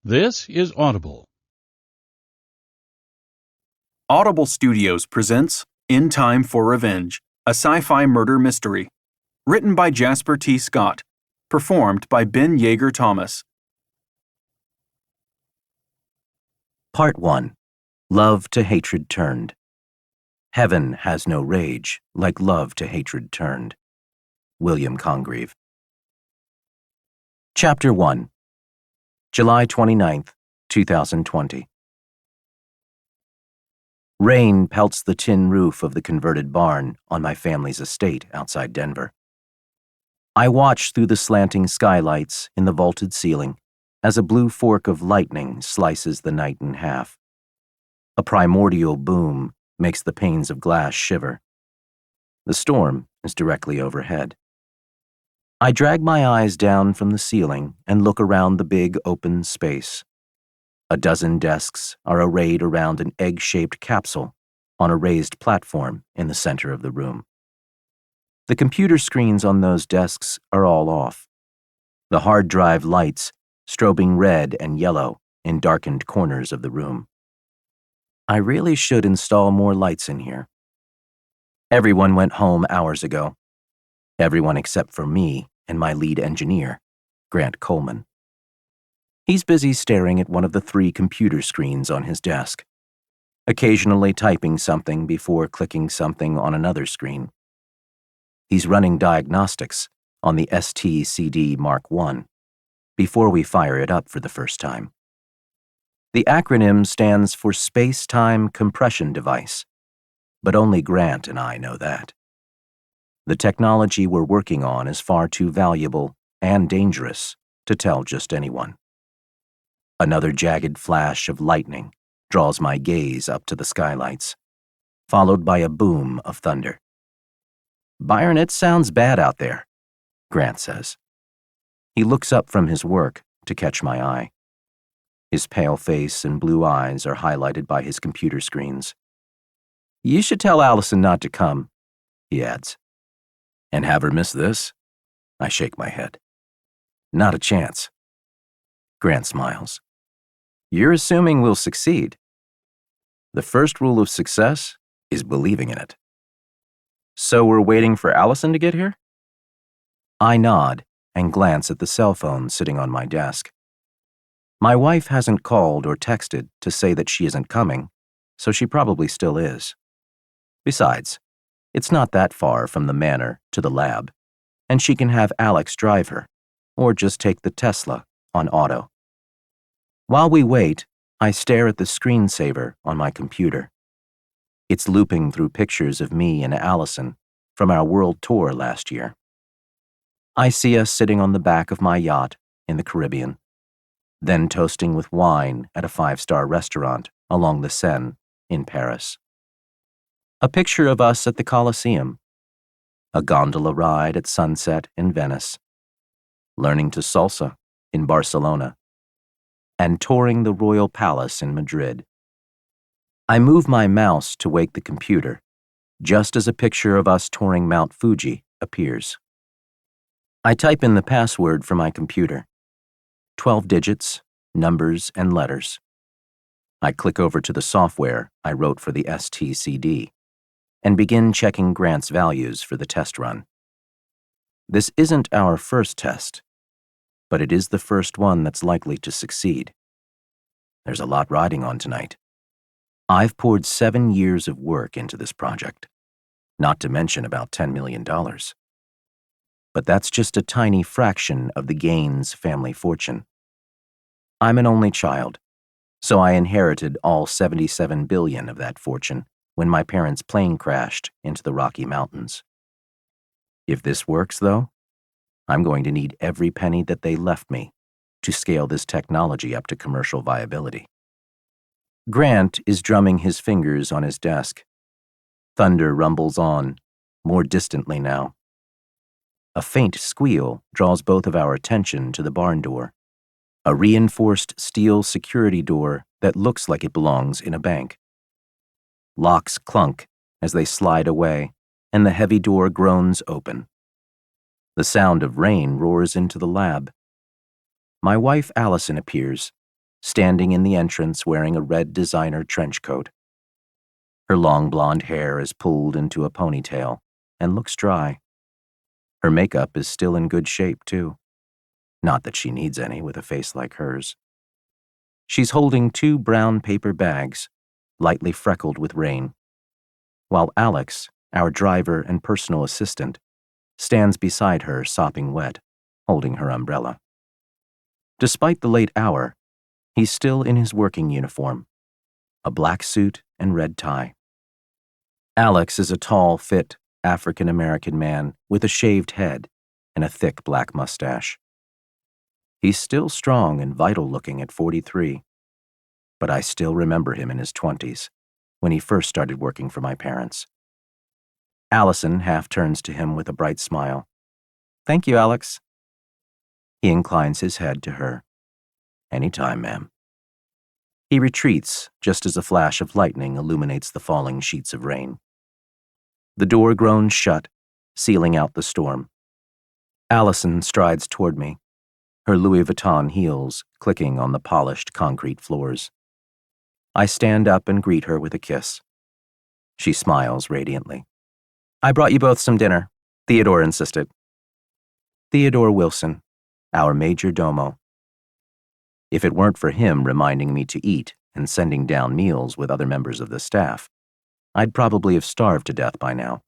This is Audible. Audible Studios presents In Time for Revenge, a sci-fi murder mystery. Written by Jasper T. Scott. Performed by Ben Yeager Thomas. Part 1. Love to Hatred Turned. Heaven has no rage like love to hatred turned. William Congreve. Chapter 1. July 29th, 2020. Rain pelts the tin roof of the converted barn on my family's estate outside Denver. I watch through the slanting skylights in the vaulted ceiling as a blue fork of lightning slices the night in half. A primordial boom makes the panes of glass shiver. The storm is directly overhead. I drag my eyes down from the ceiling and look around the big open space. A dozen desks are arrayed around an egg-shaped capsule on a raised platform in the center of the room. The computer screens on those desks are all off. The hard drive lights strobing red and yellow in darkened corners of the room. I really should install more lights in here. Everyone went home hours ago. Everyone except for me and my lead engineer, Grant Coleman. He's busy staring at one of the 3 computer screens on his desk, occasionally typing something before clicking something on another screen. He's running diagnostics on the STCD Mark I before we fire it up for the first time. The acronym stands for Space-Time Compression Device, but only Grant and I know that. The technology we're working on is far too valuable and dangerous to tell just anyone. Another jagged flash of lightning draws my gaze up to the skylights, followed by a boom of thunder. "Byron, it sounds bad out there," Grant says. He looks up from his work to catch my eye. His pale face and blue eyes are highlighted by his computer screens. "You should tell Allison not to come," he adds. "And have her miss this?" I shake my head. "Not a chance." Grant smiles. "You're assuming we'll succeed. The first rule of success is believing in it." "So we're waiting for Allison to get here?" I nod and glance at the cell phone sitting on my desk. My wife hasn't called or texted to say that she isn't coming, so she probably still is. Besides, it's not that far from the manor to the lab, and she can have Alex drive her, or just take the Tesla on auto. While we wait, I stare at the screensaver on my computer. It's looping through pictures of me and Allison from our world tour last year. I see us sitting on the back of my yacht in the Caribbean, then toasting with wine at a 5-star restaurant along the Seine in Paris. A picture of us at the Colosseum, a gondola ride at sunset in Venice, learning to salsa in Barcelona, and touring the Royal Palace in Madrid. I move my mouse to wake the computer, just as a picture of us touring Mount Fuji appears. I type in the password for my computer. 12 digits, numbers, and letters. I click over to the software I wrote for the STCD and begin checking Grant's values for the test run. This isn't our first test, but it is the first one that's likely to succeed. There's a lot riding on tonight. I've poured 7 years of work into this project, not to mention about $10 million. But that's just a tiny fraction of the Gaines family fortune. I'm an only child, so I inherited all 77 billion of that fortune when my parents' plane crashed into the Rocky Mountains. If this works, though, I'm going to need every penny that they left me to scale this technology up to commercial viability. Grant is drumming his fingers on his desk. Thunder rumbles on, more distantly now. A faint squeal draws both of our attention to the barn door, a reinforced steel security door that looks like it belongs in a bank. Locks clunk as they slide away, and the heavy door groans open. The sound of rain roars into the lab. My wife Allison appears, standing in the entrance wearing a red designer trench coat. Her long blonde hair is pulled into a ponytail and looks dry. Her makeup is still in good shape, too. Not that she needs any with a face like hers. She's holding 2 brown paper bags, lightly freckled with rain, while Alex, our driver and personal assistant, stands beside her sopping wet, holding her umbrella. Despite the late hour, he's still in his working uniform, a black suit and red tie. Alex is a tall, fit African-American man with a shaved head and a thick black mustache. He's still strong and vital-looking at 43, but I still remember him in his 20s, when he first started working for my parents. Allison half turns to him with a bright smile. "Thank you, Alex." He inclines his head to her. "Anytime, ma'am." He retreats just as a flash of lightning illuminates the falling sheets of rain. The door groans shut, sealing out the storm. Allison strides toward me, her Louis Vuitton heels clicking on the polished concrete floors. I stand up and greet her with a kiss. She smiles radiantly. "I brought you both some dinner," Theodore insisted. Theodore Wilson, our major domo. If it weren't for him reminding me to eat and sending down meals with other members of the staff, I'd probably have starved to death by now.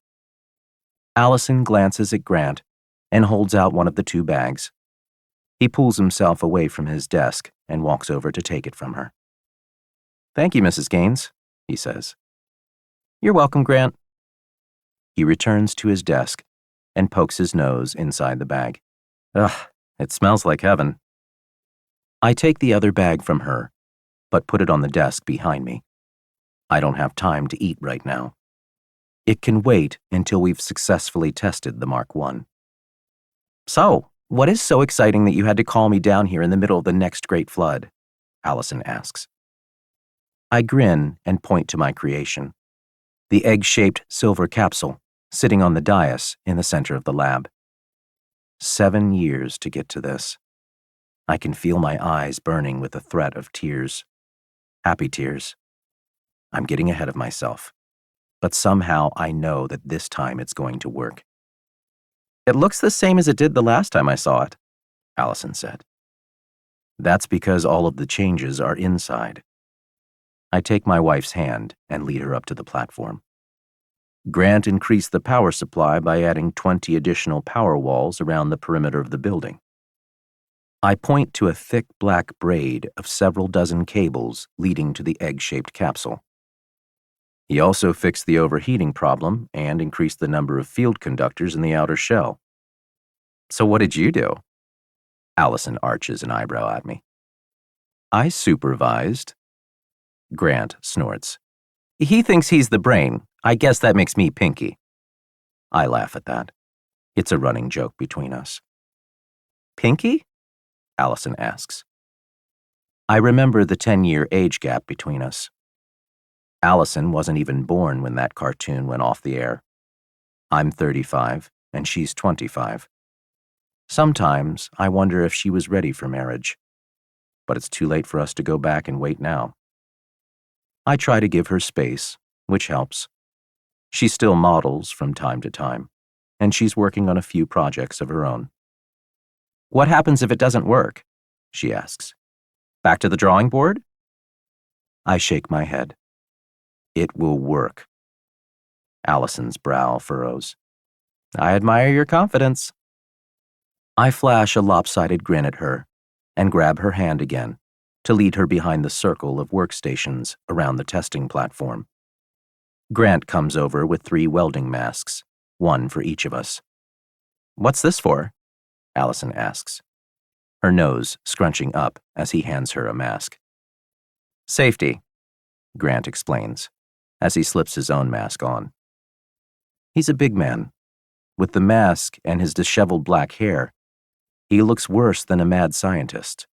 Allison glances at Grant and holds out one of the 2 bags. He pulls himself away from his desk and walks over to take it from her. "Thank you, Mrs. Gaines," he says. "You're welcome, Grant." He returns to his desk and pokes his nose inside the bag. "Ugh, it smells like heaven." I take the other bag from her, but put it on the desk behind me. I don't have time to eat right now. It can wait until we've successfully tested the Mark I. "So, what is so exciting that you had to call me down here in the middle of the next great flood?" Allison asks. I grin and point to my creation, the egg-shaped silver capsule sitting on the dais in the center of the lab. 7 years to get to this. I can feel my eyes burning with the threat of tears. Happy tears. I'm getting ahead of myself, but somehow I know that this time it's going to work. "It looks the same as it did the last time I saw it," Allison said. "That's because all of the changes are inside." I take my wife's hand and lead her up to the platform. Grant increased the power supply by adding 20 additional power walls around the perimeter of the building. I point to a thick black braid of several dozen cables leading to the egg-shaped capsule. He also fixed the overheating problem and increased the number of field conductors in the outer shell. "So what did you do?" Allison arches an eyebrow at me. "I supervised." Grant snorts. "He thinks he's the brain. I guess that makes me Pinky." I laugh at that. It's a running joke between us. "Pinky?" Allison asks. I remember the 10-year age gap between us. Allison wasn't even born when that cartoon went off the air. I'm 35, and she's 25. Sometimes I wonder if she was ready for marriage, but it's too late for us to go back and wait now. I try to give her space, which helps. She still models from time to time, and she's working on a few projects of her own. "What happens if it doesn't work?" she asks. "Back to the drawing board?" I shake my head. It will work. Allison's brow furrows. "I admire your confidence." I flash a lopsided grin at her and grab her hand again to lead her behind the circle of workstations around the testing platform. Grant comes over with 3 welding masks, one for each of us. "What's this for?" Allison asks, her nose scrunching up as he hands her a mask. "Safety," Grant explains, as he slips his own mask on. He's a big man. With the mask and his disheveled black hair, he looks worse than a mad scientist.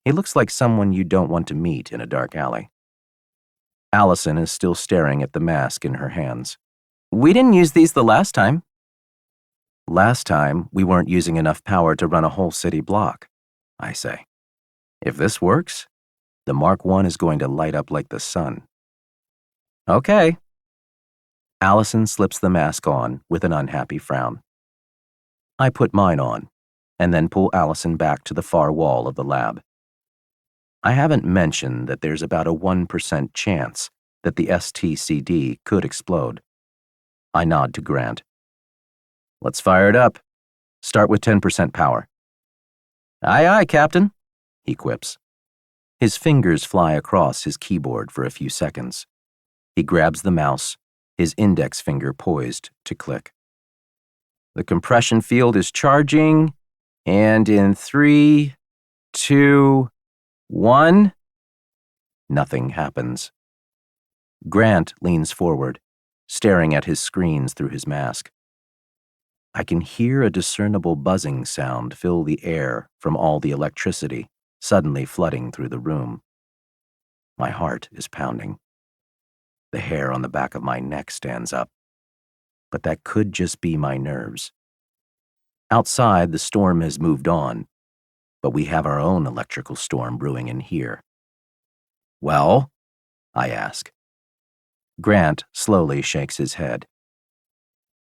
He looks like someone you don't want to meet in a dark alley. Allison is still staring at the mask in her hands. "We didn't use these the last time." "Last time, we weren't using enough power to run a whole city block," I say. "If this works, The Mark I is going to light up like the sun. Okay. Allison slips the mask on with an unhappy frown. I put mine on, and then pull Allison back to the far wall of the lab. I haven't mentioned that there's about a 1% chance that the STCD could explode. I nod to Grant. Let's fire it up. Start with 10% power. Aye, aye, Captain, he quips. His fingers fly across his keyboard for a few seconds. He grabs the mouse, his index finger poised to click. The compression field is charging, and in 3, 2, 1, nothing happens. Grant leans forward, staring at his screens through his mask. I can hear a discernible buzzing sound fill the air from all the electricity suddenly flooding through the room. My heart is pounding. The hair on the back of my neck stands up. But that could just be my nerves. Outside, the storm has moved on, but we have our own electrical storm brewing in here. Well? I ask. Grant slowly shakes his head.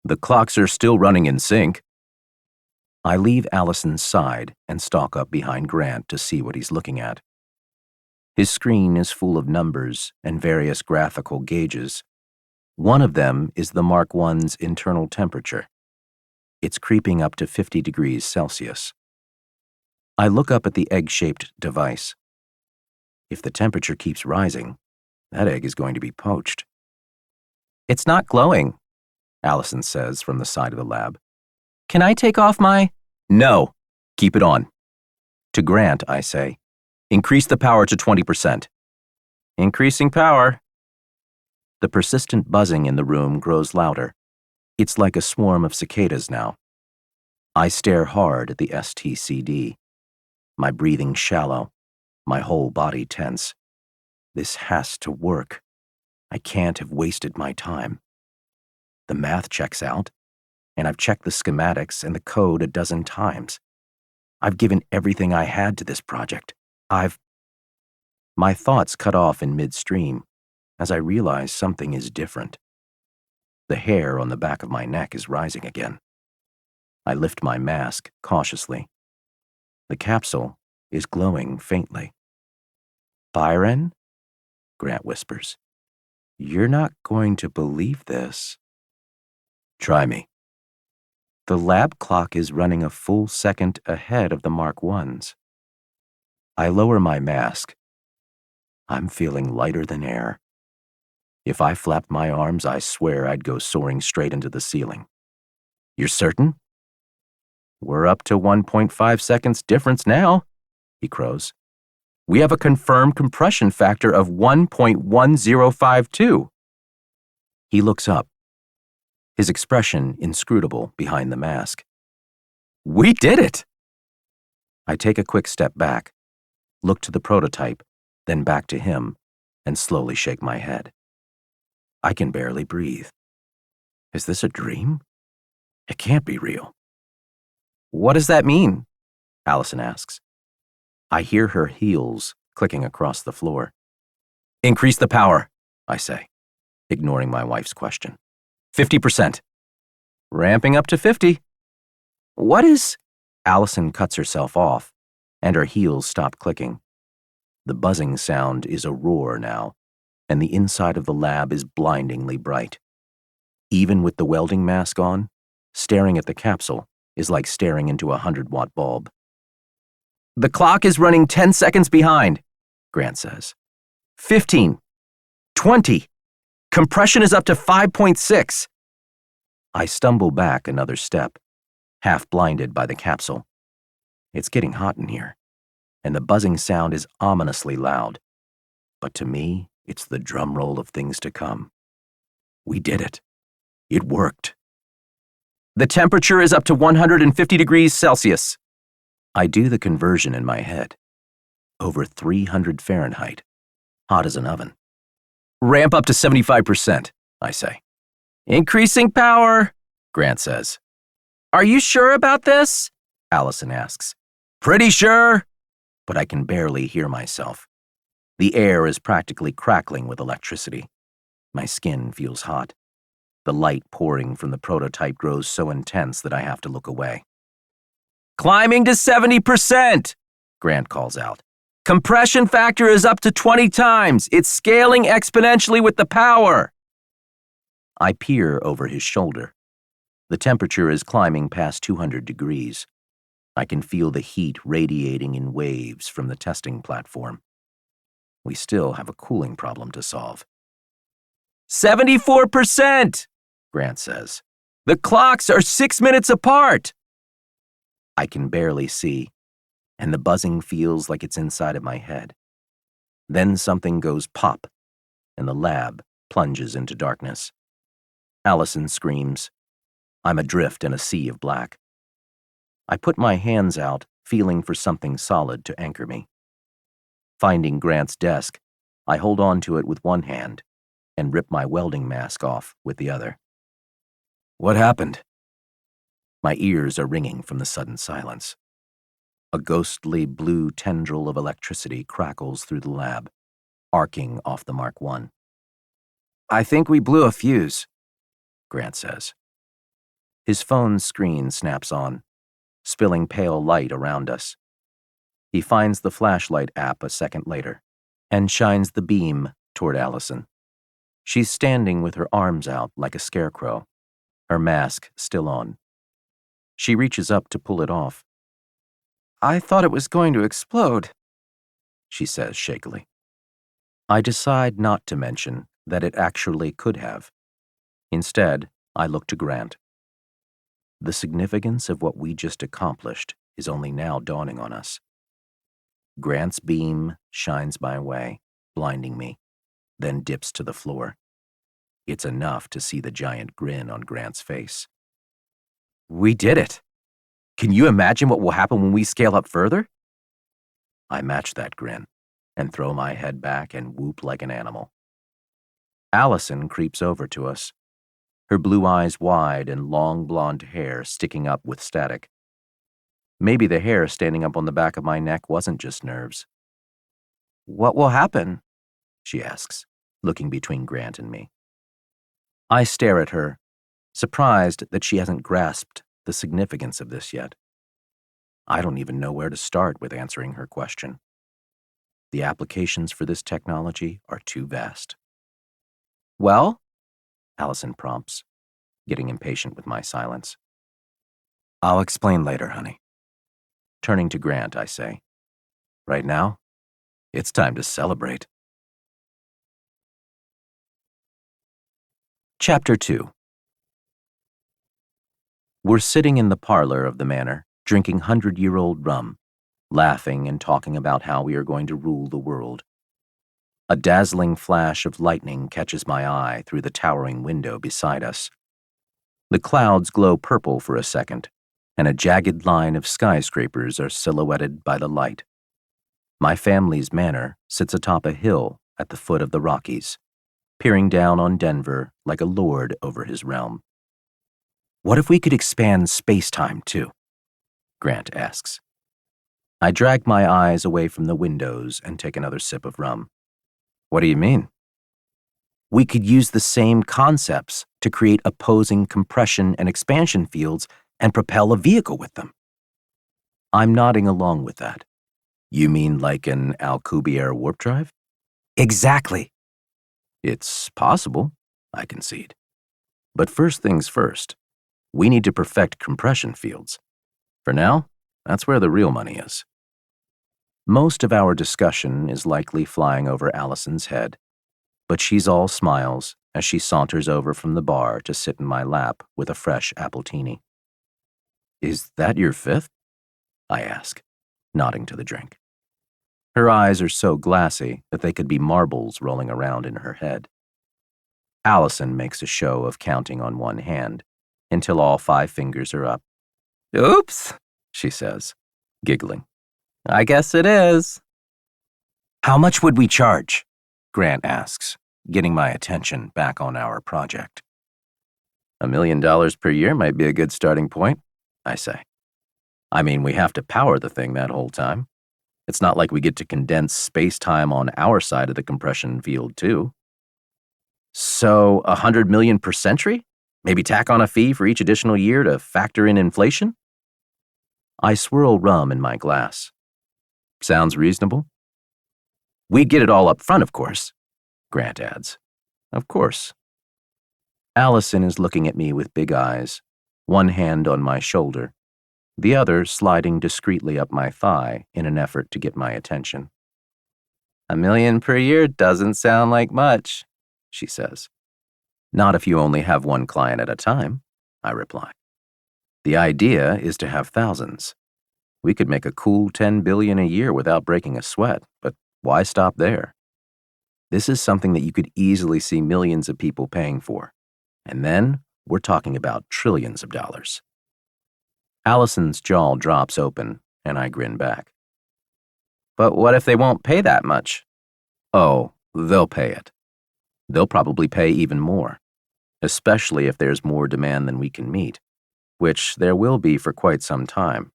The clocks are still running in sync. I leave Allison's side and stalk up behind Grant to see what he's looking at. His screen is full of numbers and various graphical gauges. One of them is the Mark I's internal temperature. It's creeping up to 50 degrees Celsius. I look up at the egg-shaped device. If the temperature keeps rising, that egg is going to be poached. It's not glowing, Allison says from the side of the lab. Can I take off my... No, keep it on. To Grant, I say, increase the power to 20%. Increasing power. The persistent buzzing in the room grows louder. It's like a swarm of cicadas now. I stare hard at the STCD. My breathing shallow, my whole body tense. This has to work. I can't have wasted my time. The math checks out, and I've checked the schematics and the code a dozen times. I've given everything I had to this project. My thoughts cut off in midstream as I realize something is different. The hair on the back of my neck is rising again. I lift my mask cautiously. The capsule is glowing faintly. Byron? Grant whispers. You're not going to believe this. Try me. The lab clock is running a full second ahead of the Mark I's. I lower my mask. I'm feeling lighter than air. If I flapped my arms, I swear I'd go soaring straight into the ceiling. You're certain? We're up to 1.5 seconds difference now, he crows. We have a confirmed compression factor of 1.1052. He looks up, his expression inscrutable behind the mask. We did it! I take a quick step back, look to the prototype, then back to him, and slowly shake my head. I can barely breathe. Is this a dream? It can't be real. What does that mean? Allison asks. I hear her heels clicking across the floor. Increase the power, I say, ignoring my wife's question. 50%. Ramping up to 50. What is... Allison cuts herself off, and her heels stop clicking. The buzzing sound is a roar now, and the inside of the lab is blindingly bright. Even with the welding mask on, staring at the capsule is like staring into a 100-watt bulb. The clock is running 10 seconds behind, Grant says. 15. 20. Compression is up to 5.6. I stumble back another step, half blinded by the capsule. It's getting hot in here, and the buzzing sound is ominously loud. But to me, it's the drum roll of things to come. We did it. It worked. The temperature is up to 150 degrees Celsius. I do the conversion in my head. Over 300 Fahrenheit. Hot as an oven. Ramp up to 75%, I say. Increasing power, Grant says. Are you sure about this? Allison asks. Pretty sure, but I can barely hear myself. The air is practically crackling with electricity. My skin feels hot. The light pouring from the prototype grows so intense that I have to look away. "Climbing to 70%!" Grant calls out. "Compression factor is up to 20 times. It's scaling exponentially with the power." I peer over his shoulder. The temperature is climbing past 200 degrees. I can feel the heat radiating in waves from the testing platform. We still have a cooling problem to solve. 74%, Grant says. "The clocks are 6 minutes apart." I can barely see, and the buzzing feels like it's inside of my head. Then something goes pop, and the lab plunges into darkness. Allison screams. I'm adrift in a sea of black. I put my hands out, feeling for something solid to anchor me. Finding Grant's desk, I hold on to it with one hand and rip my welding mask off with the other. "What happened?" My ears are ringing from the sudden silence. A ghostly blue tendril of electricity crackles through the lab, arcing off the Mark I. "I think we blew a fuse," Grant says. His phone's screen snaps on, spilling pale light around us. He finds the flashlight app a second later and shines the beam toward Allison. She's standing with her arms out like a scarecrow, her mask still on. She reaches up to pull it off. "I thought it was going to explode," she says shakily. I decide not to mention that it actually could have. Instead, I look to Grant. The significance of what we just accomplished is only now dawning on us. Grant's beam shines my way, blinding me, then dips to the floor. It's enough to see the giant grin on Grant's face. "We did it! Can you imagine what will happen when we scale up further?" I match that grin and throw my head back and whoop like an animal. Allison creeps over to us, her blue eyes wide and long blonde hair sticking up with static. Maybe the hair standing up on the back of my neck wasn't just nerves. "What will happen?" she asks, looking between Grant and me. I stare at her, surprised that she hasn't grasped the significance of this yet. I don't even know where to start with answering her question. The applications for this technology are too vast. "Well?" Allison prompts, getting impatient with my silence. "I'll explain later, honey." Turning to Grant, I say, "Right now, it's time to celebrate." Chapter 2. We're sitting in the parlor of the manor, drinking 100-year-old rum, laughing and talking about how we are going to rule the world. A dazzling flash of lightning catches my eye through the towering window beside us. The clouds glow purple for a second, and a jagged line of skyscrapers are silhouetted by the light. My family's manor sits atop a hill at the foot of the Rockies, peering down on Denver like a lord over his realm. "What if we could expand space-time, too?" Grant asks. I drag my eyes away from the windows and take another sip of rum. "What do you mean?" "We could use the same concepts to create opposing compression and expansion fields and propel a vehicle with them." I'm nodding along with that. "You mean like an Alcubierre warp drive?" "Exactly." "It's possible," I concede. "But first things first, we need to perfect compression fields. For now, that's where the real money is." Most of our discussion is likely flying over Allison's head, but she's all smiles as she saunters over from the bar to sit in my lap with a fresh appletini. "Is that your fifth?" I ask, nodding to the drink. Her eyes are so glassy that they could be marbles rolling around in her head. Allison makes a show of counting on one hand until all 5 fingers are up. "Oops," she says, giggling. "I guess it is." "How much would we charge?" Grant asks, getting my attention back on our project. $1 million per year might be a good starting point, I say. I mean, we have to power the thing that whole time. It's not like we get to condense space-time on our side of the compression field, too. So, 100 million per century? Maybe tack on a fee for each additional year to factor in inflation? I swirl rum in my glass. Sounds reasonable? We'd get it all up front, of course, Grant adds. Of course. Allison is looking at me with big eyes, one hand on my shoulder, the other sliding discreetly up my thigh in an effort to get my attention. $1 million per year doesn't sound like much, she says. Not if you only have one client at a time, I reply. The idea is to have thousands. We could make a cool $10 billion a year without breaking a sweat, but why stop there? This is something that you could easily see millions of people paying for. And then we're talking about trillions of dollars. Allison's jaw drops open, and I grin back. But what if they won't pay that much? Oh, they'll pay it. They'll probably pay even more, especially if there's more demand than we can meet, which there will be for quite some time.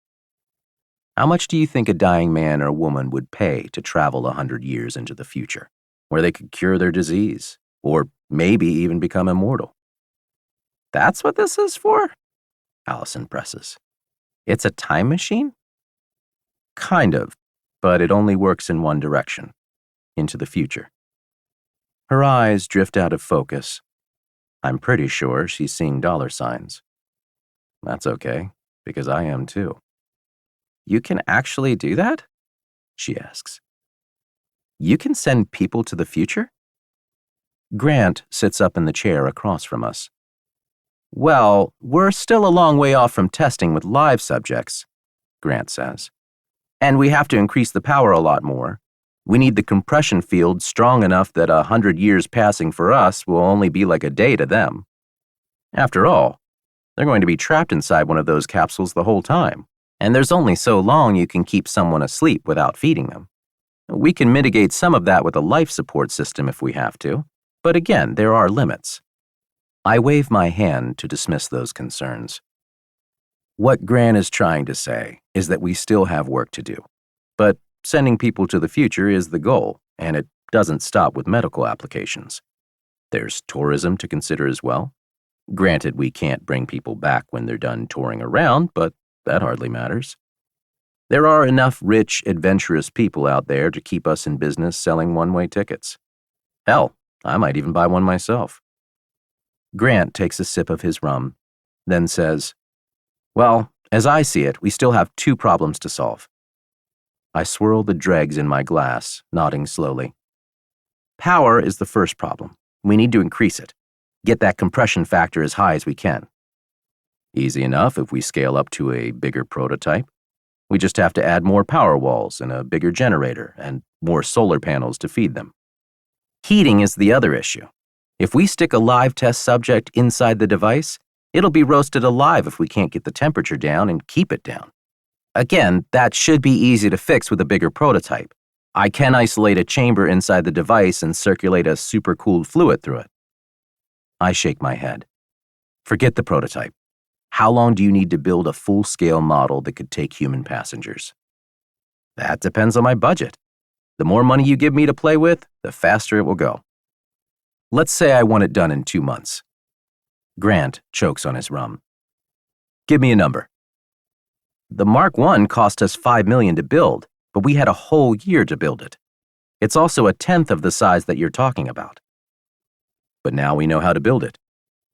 How much do you think a dying man or woman would pay to travel 100 years into the future, where they could cure their disease, or maybe even become immortal? That's what this is for? Allison presses. It's a time machine? Kind of, but it only works in one direction, into the future. Her eyes drift out of focus. I'm pretty sure she's seeing dollar signs. That's okay, because I am too. You can actually do that? She asks. You can send people to the future? Grant sits up in the chair across from us. Well, we're still a long way off from testing with live subjects, Grant says. And we have to increase the power a lot more. We need the compression field strong enough that 100 years passing for us will only be like a day to them. After all, they're going to be trapped inside one of those capsules the whole time, and there's only so long you can keep someone asleep without feeding them. We can mitigate some of that with a life support system if we have to, but again, there are limits. I wave my hand to dismiss those concerns. What Grant is trying to say is that we still have work to do, but sending people to the future is the goal, and it doesn't stop with medical applications. There's tourism to consider as well. Granted, we can't bring people back when they're done touring around, but that hardly matters. There are enough rich, adventurous people out there to keep us in business selling one-way tickets. Hell, I might even buy one myself. Grant takes a sip of his rum, then says, Well, as I see it, we still have 2 problems to solve. I swirl the dregs in my glass, nodding slowly. Power is the first problem. We need to increase it. Get that compression factor as high as we can. Easy enough if we scale up to a bigger prototype. We just have to add more power walls and a bigger generator and more solar panels to feed them. Heating is the other issue. If we stick a live test subject inside the device, it'll be roasted alive if we can't get the temperature down and keep it down. Again, that should be easy to fix with a bigger prototype. I can isolate a chamber inside the device and circulate a supercooled fluid through it. I shake my head. Forget the prototype. How long do you need to build a full-scale model that could take human passengers? That depends on my budget. The more money you give me to play with, the faster it will go. Let's say I want it done in 2 months. Grant chokes on his rum. Give me a number. The Mark I cost us $5 million to build, but we had a whole year to build it. It's also 1/10 of the size that you're talking about. But now we know how to build it.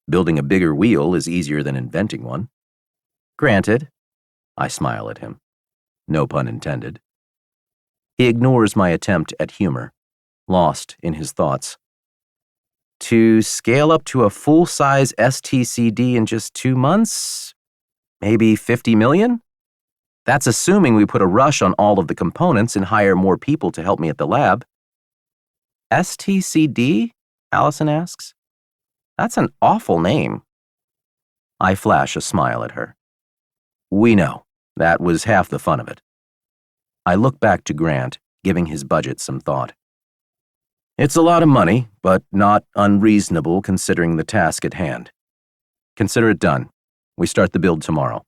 Building a bigger wheel is easier than inventing one. Granted. I smile at him. No pun intended. He ignores my attempt at humor, lost in his thoughts. To scale up to a full-size STCD in just 2 months? Maybe 50 million? That's assuming we put a rush on all of the components and hire more people to help me at the lab. STCD? Allison asks. That's an awful name. I flash a smile at her. We know. That was half the fun of it. I look back to Grant, giving his budget some thought. It's a lot of money, but not unreasonable considering the task at hand. Consider it done. We start the build tomorrow.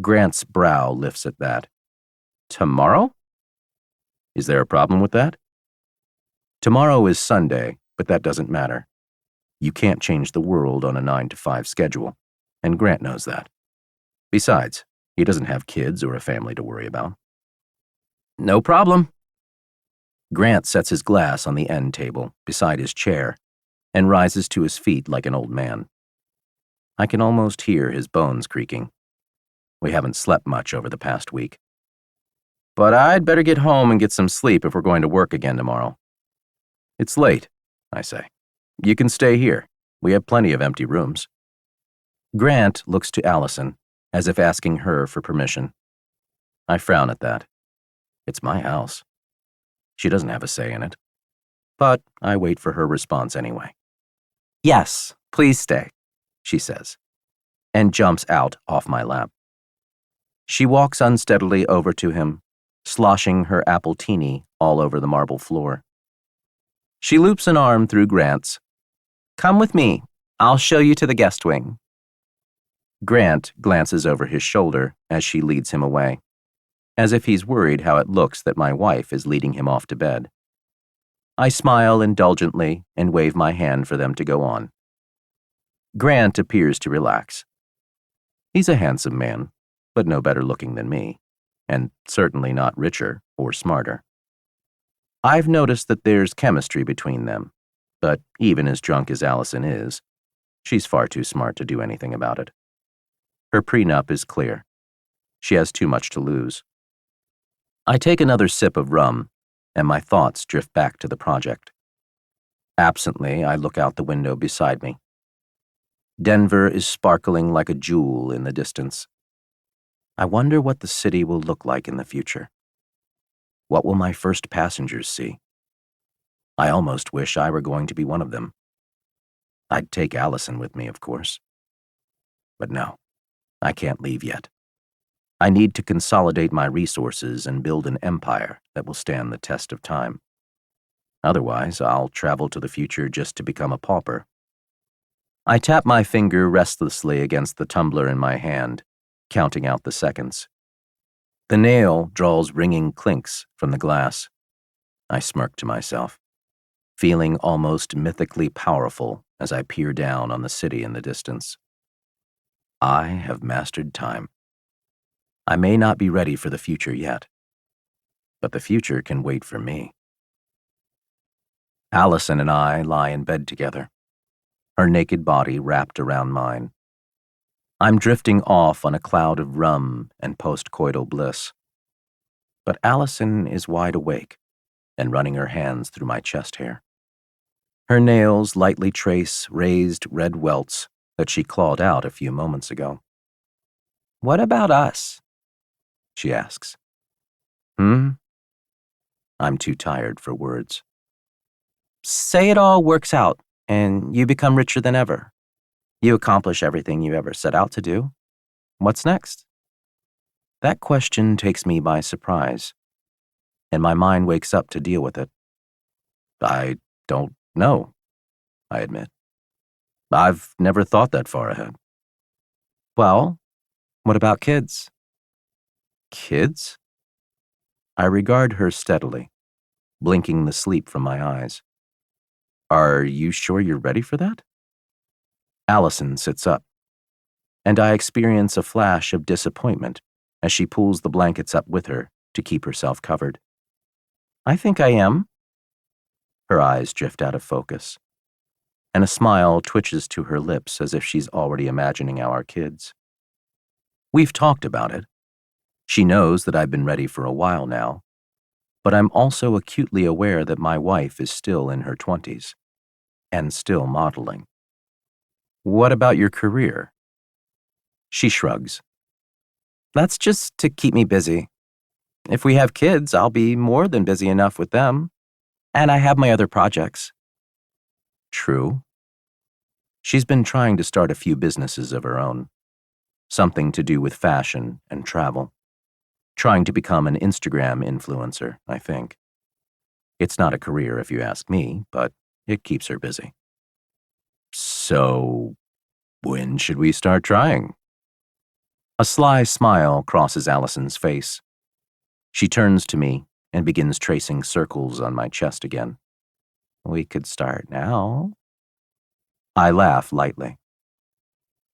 Grant's brow lifts at that. Tomorrow? Is there a problem with that? Tomorrow is Sunday, but that doesn't matter. You can't change the world on a 9-to-5 schedule, and Grant knows that. Besides, he doesn't have kids or a family to worry about. No problem. Grant sets his glass on the end table beside his chair and rises to his feet like an old man. I can almost hear his bones creaking. We haven't slept much over the past week. But I'd better get home and get some sleep if we're going to work again tomorrow. It's late, I say. You can stay here. We have plenty of empty rooms. Grant looks to Allison, as if asking her for permission. I frown at that. It's my house. She doesn't have a say in it. But I wait for her response anyway. Yes, please stay, she says, and jumps out off my lap. She walks unsteadily over to him, sloshing her apple teeny all over the marble floor. She loops an arm through Grant's. Come with me. I'll show you to the guest wing. Grant glances over his shoulder as she leads him away, as if he's worried how it looks that my wife is leading him off to bed. I smile indulgently and wave my hand for them to go on. Grant appears to relax. He's a handsome man, but no better looking than me, and certainly not richer or smarter. I've noticed that there's chemistry between them, but even as drunk as Allison is, she's far too smart to do anything about it. Her prenup is clear. She has too much to lose. I take another sip of rum, and my thoughts drift back to the project. Absently, I look out the window beside me. Denver is sparkling like a jewel in the distance. I wonder what the city will look like in the future. What will my first passengers see? I almost wish I were going to be one of them. I'd take Allison with me, of course. But no, I can't leave yet. I need to consolidate my resources and build an empire that will stand the test of time. Otherwise, I'll travel to the future just to become a pauper. I tap my finger restlessly against the tumbler in my hand, counting out the seconds. The nail draws ringing clinks from the glass. I smirk to myself, feeling almost mythically powerful as I peer down on the city in the distance. I have mastered time. I may not be ready for the future yet, but the future can wait for me. Allison and I lie in bed together, her naked body wrapped around mine. I'm drifting off on a cloud of rum and postcoital bliss. But Allison is wide awake and running her hands through my chest hair. Her nails lightly trace raised red welts that she clawed out a few moments ago. What about us? She asks. I'm too tired for words. Say it all works out and you become richer than ever. You accomplish everything you ever set out to do. What's next? That question takes me by surprise, and my mind wakes up to deal with it. I don't know, I admit. I've never thought that far ahead. Well, what about kids? Kids? I regard her steadily, blinking the sleep from my eyes. Are you sure you're ready for that? Allison sits up, and I experience a flash of disappointment as she pulls the blankets up with her to keep herself covered. I think I am. Her eyes drift out of focus, and a smile twitches to her lips as if she's already imagining our kids. We've talked about it. She knows that I've been ready for a while now, but I'm also acutely aware that my wife is still in her 20s and still modeling. What about your career? She shrugs. That's just to keep me busy. If we have kids, I'll be more than busy enough with them. And I have my other projects. True. She's been trying to start a few businesses of her own. Something to do with fashion and travel. Trying to become an Instagram influencer, I think. It's not a career if you ask me, but it keeps her busy. So, when should we start trying? A sly smile crosses Allison's face. She turns to me and begins tracing circles on my chest again. We could start now. I laugh lightly.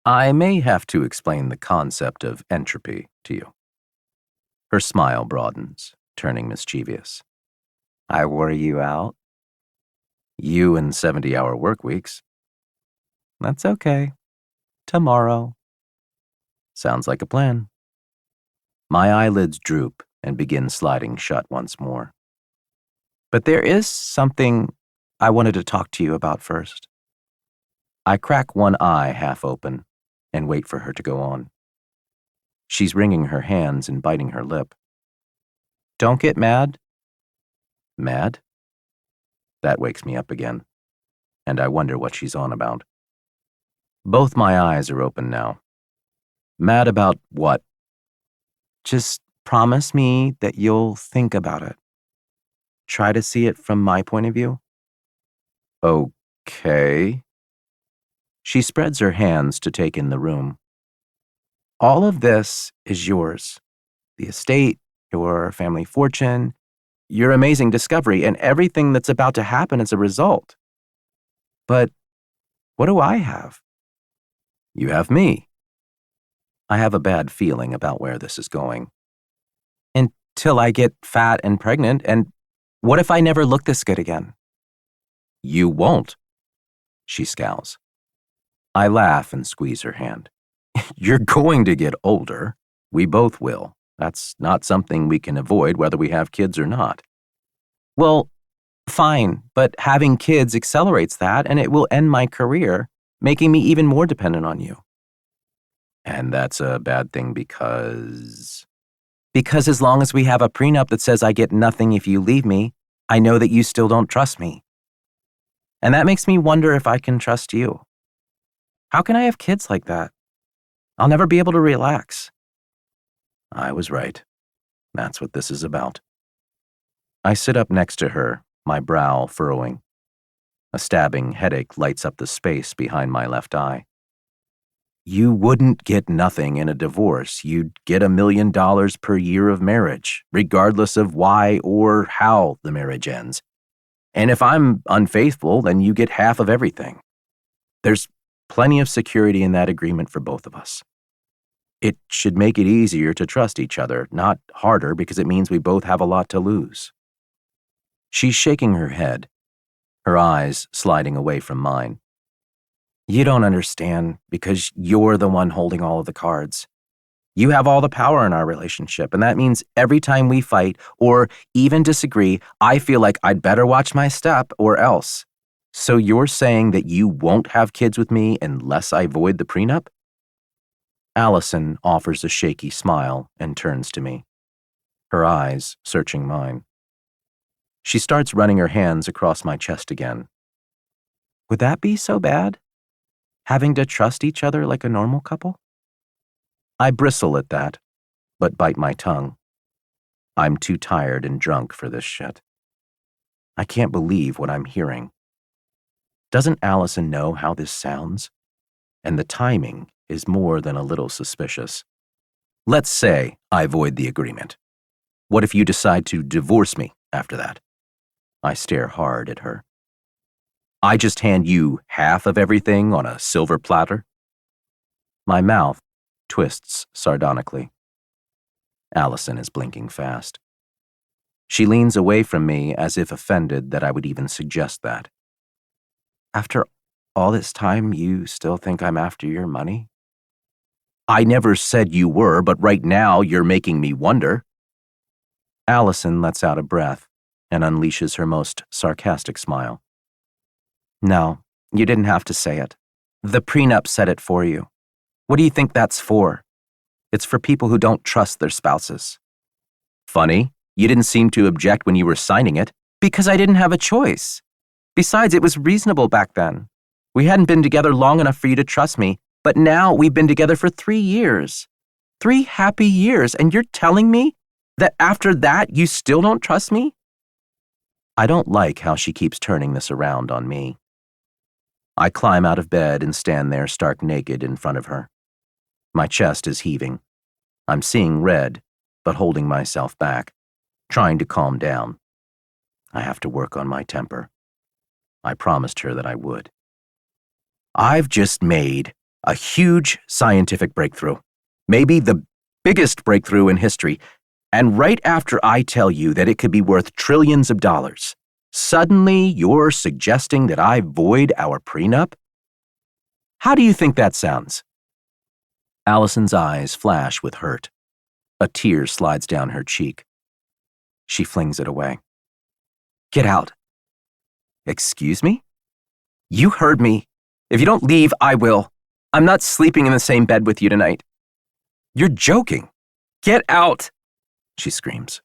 I may have to explain the concept of entropy to you. Her smile broadens, turning mischievous. I wore you out? You and 70-hour work weeks. That's okay. Tomorrow. Sounds like a plan. My eyelids droop and begin sliding shut once more. But there is something I wanted to talk to you about first. I crack one eye half open and wait for her to go on. She's wringing her hands and biting her lip. Don't get mad. Mad? That wakes me up again, and I wonder what she's on about. Both my eyes are open now. Mad about what? Just promise me that you'll think about it. Try to see it from my point of view. Okay. She spreads her hands to take in the room. All of this is yours. The estate, your family fortune, your amazing discovery, and everything that's about to happen as a result. But what do I have? You have me. I have a bad feeling about where this is going. Until I get fat and pregnant, and what if I never look this good again? You won't. She scowls. I laugh and squeeze her hand. You're going to get older. We both will. That's not something we can avoid whether we have kids or not. Well, fine, but having kids accelerates that, and it will end my career, making me even more dependent on you. And that's a bad thing because... Because as long as we have a prenup that says I get nothing if you leave me, I know that you still don't trust me. And that makes me wonder if I can trust you. How can I have kids like that? I'll never be able to relax. I was right. That's what this is about. I sit up next to her, my brow furrowing. A stabbing headache lights up the space behind my left eye. You wouldn't get nothing in a divorce. You'd get $1 million per year of marriage, regardless of why or how the marriage ends. And if I'm unfaithful, then you get half of everything. There's plenty of security in that agreement for both of us. It should make it easier to trust each other, not harder, because it means we both have a lot to lose. She's shaking her head, her eyes sliding away from mine. You don't understand because you're the one holding all of the cards. You have all the power in our relationship, and that means every time we fight or even disagree, I feel like I'd better watch my step or else. So you're saying that you won't have kids with me unless I void the prenup? Allison offers a shaky smile and turns to me, her eyes searching mine. She starts running her hands across my chest again. Would that be so bad? Having to trust each other like a normal couple? I bristle at that, but bite my tongue. I'm too tired and drunk for this shit. I can't believe what I'm hearing. Doesn't Allison know how this sounds? And the timing is more than a little suspicious. Let's say I void the agreement. What if you decide to divorce me after that? I stare hard at her. I just hand you half of everything on a silver platter? My mouth twists sardonically. Allison is blinking fast. She leans away from me as if offended that I would even suggest that. After all this time, you still think I'm after your money? I never said you were, but right now you're making me wonder. Allison lets out a breath and unleashes her most sarcastic smile. No, you didn't have to say it. The prenup said it for you. What do you think that's for? It's for people who don't trust their spouses. Funny, you didn't seem to object when you were signing it. Because I didn't have a choice. Besides, it was reasonable back then. We hadn't been together long enough for you to trust me, but now we've been together for 3 years. 3 happy years, and you're telling me that after that you still don't trust me? I don't like how she keeps turning this around on me. I climb out of bed and stand there stark naked in front of her. My chest is heaving. I'm seeing red, but holding myself back. trying to calm down. I have to work on my temper. I promised her that I would. I've just made a huge scientific breakthrough, maybe the biggest breakthrough in history, and right after I tell you that it could be worth trillions of dollars, suddenly you're suggesting that I void our prenup? How do you think that sounds? Allison's eyes flash with hurt. A tear slides down her cheek. She flings it away. Get out. Excuse me? You heard me. If you don't leave, I will. I'm not sleeping in the same bed with you tonight. You're joking. Get out, she screams.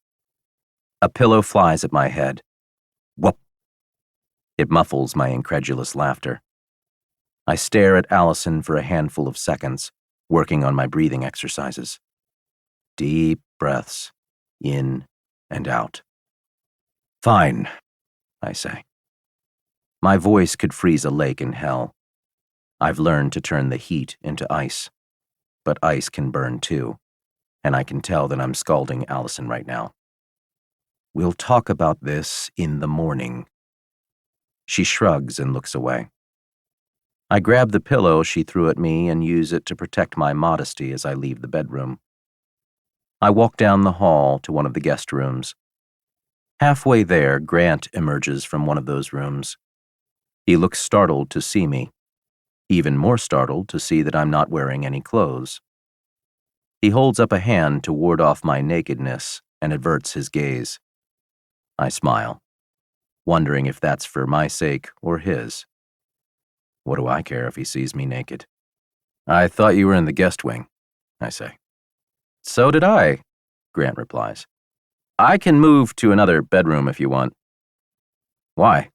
A pillow flies at my head. Whoop. It muffles my incredulous laughter. I stare at Allison for a handful of seconds, working on my breathing exercises. Deep breaths, in and out. Fine, I say. My voice could freeze a lake in hell. I've learned to turn the heat into ice, but ice can burn too, and I can tell that I'm scalding Allison right now. We'll talk about this in the morning. She shrugs and looks away. I grab the pillow she threw at me and use it to protect my modesty as I leave the bedroom. I walk down the hall to one of the guest rooms. Halfway there, Grant emerges from one of those rooms. He looks startled to see me, even more startled to see that I'm not wearing any clothes. He holds up a hand to ward off my nakedness and averts his gaze. I smile, wondering if that's for my sake or his. What do I care if he sees me naked? I thought you were in the guest wing, I say. So did I, Grant replies. I can move to another bedroom if you want. Why?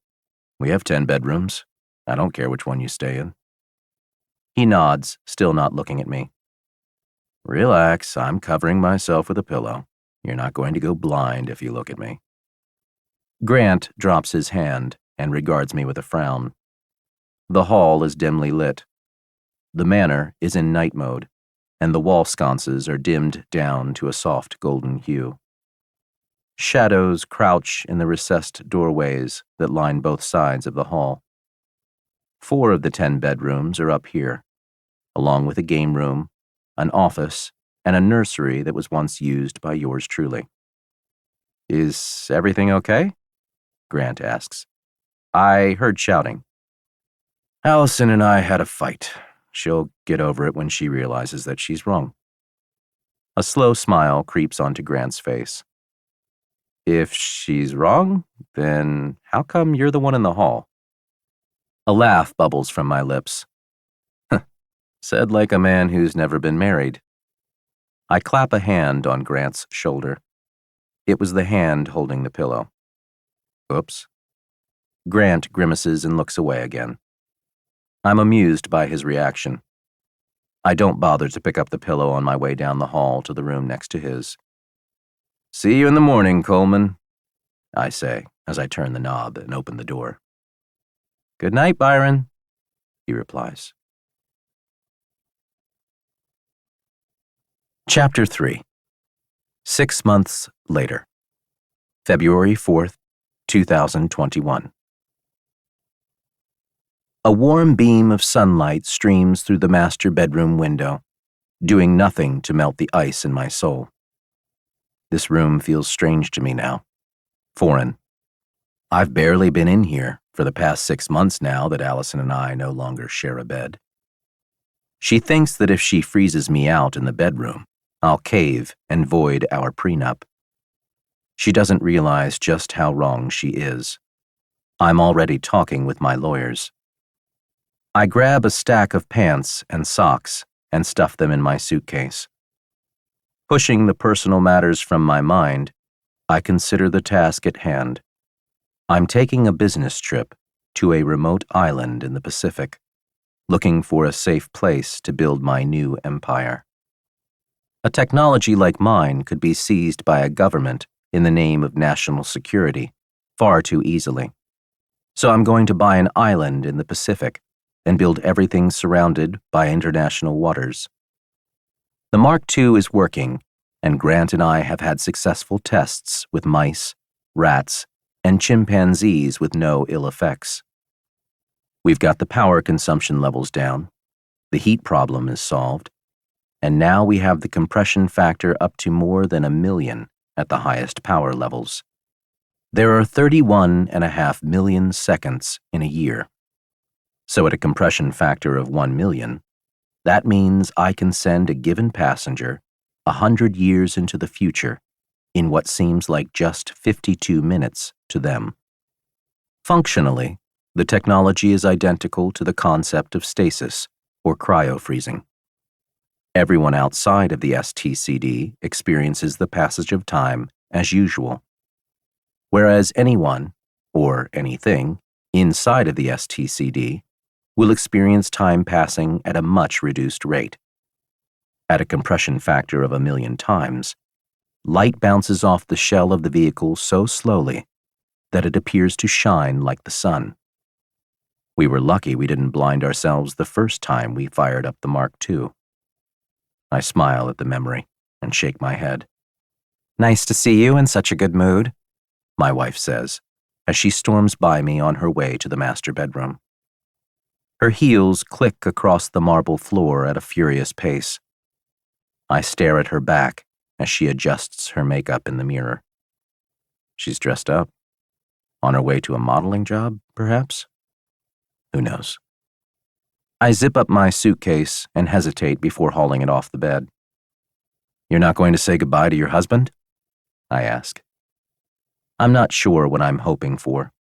We have 10 bedrooms. I don't care which one you stay in. He nods, still not looking at me. Relax, I'm covering myself with a pillow. You're not going to go blind if you look at me. Grant drops his hand and regards me with a frown. The hall is dimly lit. The manor is in night mode, and the wall sconces are dimmed down to a soft golden hue. Shadows crouch in the recessed doorways that line both sides of the hall. 4 of the 10 bedrooms are up here, along with a game room, an office, and a nursery that was once used by yours truly. Is everything okay? Grant asks. I heard shouting. Allison and I had a fight. She'll get over it when she realizes that she's wrong. A slow smile creeps onto Grant's face. If she's wrong, then how come you're the one in the hall? A laugh bubbles from my lips. Said like a man who's never been married. I clap a hand on Grant's shoulder. It was the hand holding the pillow. Oops. Grant grimaces and looks away again. I'm amused by his reaction. I don't bother to pick up the pillow on my way down the hall to the room next to his. See you in the morning, Coleman, I say as I turn the knob and open the door. Good night, Byron, he replies. Chapter 3. 6 months later. February 4th, 2021. A warm beam of sunlight streams through the master bedroom window, doing nothing to melt the ice in my soul. This room feels strange to me now. Foreign. I've barely been in here for the past 6 months now that Allison and I no longer share a bed. She thinks that if she freezes me out in the bedroom, I'll cave and void our prenup. She doesn't realize just how wrong she is. I'm already talking with my lawyers. I grab a stack of pants and socks and stuff them in my suitcase. Pushing the personal matters from my mind, I consider the task at hand. I'm taking a business trip to a remote island in the Pacific, looking for a safe place to build my new empire. A technology like mine could be seized by a government in the name of national security far too easily. So I'm going to buy an island in the Pacific and build everything surrounded by international waters. The Mark II is working, and Grant and I have had successful tests with mice, rats, and chimpanzees with no ill effects. We've got the power consumption levels down, the heat problem is solved, and now we have the compression factor up to more than 1 million at the highest power levels. There are 31.5 million seconds in a year. So at a compression factor of 1 million, that means I can send a given passenger 100 years into the future in what seems like just 52 minutes to them. Functionally, the technology is identical to the concept of stasis, or cryo-freezing. Everyone outside of the STCD experiences the passage of time as usual, whereas anyone, or anything, inside of the STCD will experience time passing at a much reduced rate. At a compression factor of 1 million times, light bounces off the shell of the vehicle so slowly that it appears to shine like the sun. We were lucky we didn't blind ourselves the first time we fired up the Mark II. I smile at the memory and shake my head. "Nice to see you in such a good mood," my wife says, as she storms by me on her way to the master bedroom. Her heels click across the marble floor at a furious pace. I stare at her back as she adjusts her makeup in the mirror. She's dressed up. On her way to a modeling job, perhaps? Who knows? I zip up my suitcase and hesitate before hauling it off the bed. "You're not going to say goodbye to your husband?" I ask. I'm not sure what I'm hoping for.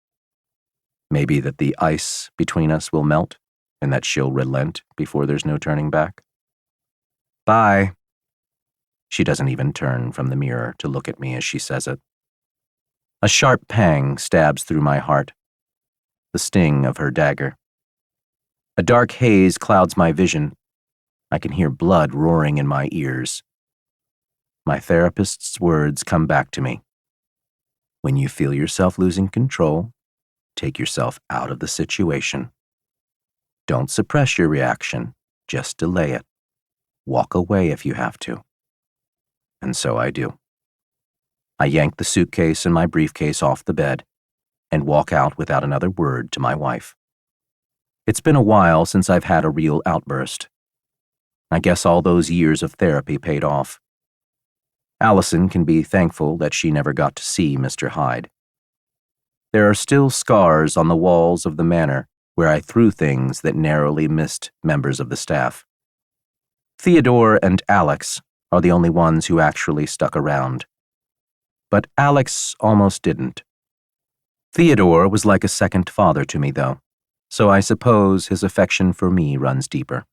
Maybe that the ice between us will melt and that she'll relent before there's no turning back. "Bye." She doesn't even turn from the mirror to look at me as she says it. A sharp pang stabs through my heart, the sting of her dagger. A dark haze clouds my vision. I can hear blood roaring in my ears. My therapist's words come back to me. When you feel yourself losing control, take yourself out of the situation. Don't suppress your reaction, just delay it. Walk away if you have to. And so I do. I yank the suitcase and my briefcase off the bed and walk out without another word to my wife. It's been a while since I've had a real outburst. I guess all those years of therapy paid off. Allison can be thankful that she never got to see Mr. Hyde. There are still scars on the walls of the manor where I threw things that narrowly missed members of the staff. Theodore and Alex are the only ones who actually stuck around. But Alex almost didn't. Theodore was like a second father to me, though, so I suppose his affection for me runs deeper.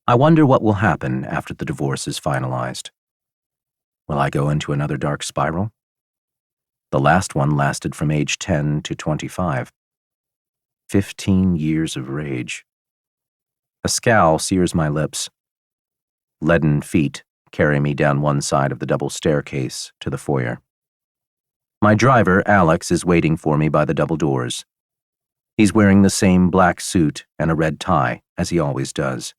I wonder what will happen after the divorce is finalized. Will I go into another dark spiral? The last one lasted from age 10 to 25. 15 years of rage. A scowl sears my lips. Leaden feet carry me down one side of the double staircase to the foyer. My driver, Alex, is waiting for me by the double doors. He's wearing the same black suit and a red tie, as he always does.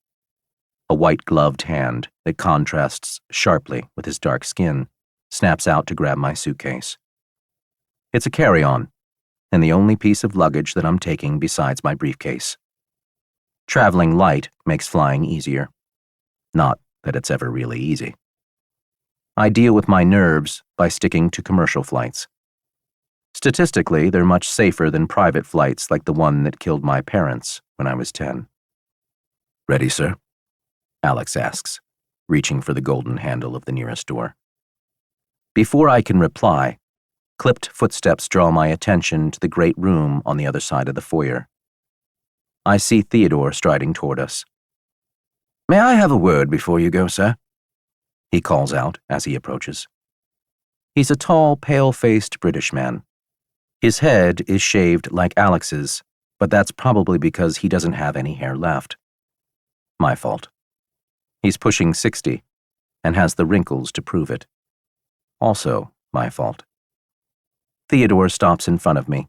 A white-gloved hand that contrasts sharply with his dark skin snaps out to grab my suitcase. It's a carry-on, and the only piece of luggage that I'm taking besides my briefcase. Traveling light makes flying easier. Not that it's ever really easy. I deal with my nerves by sticking to commercial flights. Statistically, they're much safer than private flights like the one that killed my parents when I was 10. "Ready, sir?" Alex asks, reaching for the golden handle of the nearest door. Before I can reply, clipped footsteps draw my attention to the great room on the other side of the foyer. I see Theodore striding toward us. "May I have a word before you go, sir?" he calls out as he approaches. He's a tall, pale-faced British man. His head is shaved like Alex's, but that's probably because he doesn't have any hair left. My fault. He's pushing 60 and has the wrinkles to prove it. Also my fault. Theodore stops in front of me.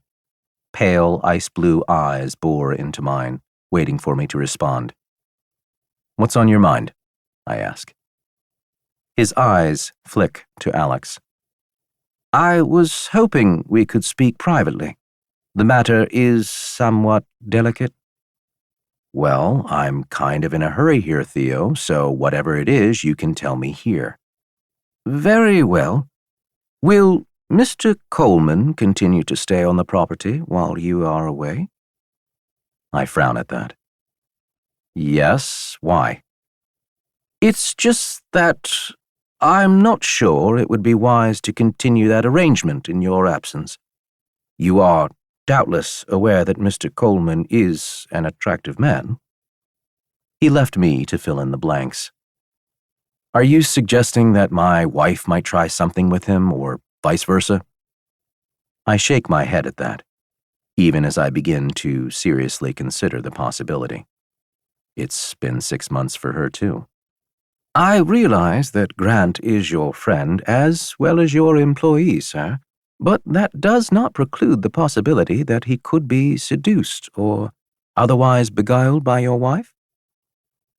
Pale, ice-blue eyes bore into mine, waiting for me to respond. "What's on your mind?" I ask. His eyes flick to Alex. I was hoping we could speak privately. The matter is somewhat delicate. Well, I'm kind of in a hurry here, Theo, so whatever it is, you can tell me here. Very well. Will Mr. Coleman continue to stay on the property while you are away? I frown at that. Yes, why? It's just that I'm not sure it would be wise to continue that arrangement in your absence. You are doubtless aware that Mr. Coleman is an attractive man. He left me to fill in the blanks. Are you suggesting that my wife might try something with him, or vice versa? I shake my head at that, even as I begin to seriously consider the possibility. It's been 6 months for her, too. I realize that Grant is your friend as well as your employee, sir, but that does not preclude the possibility that he could be seduced or otherwise beguiled by your wife.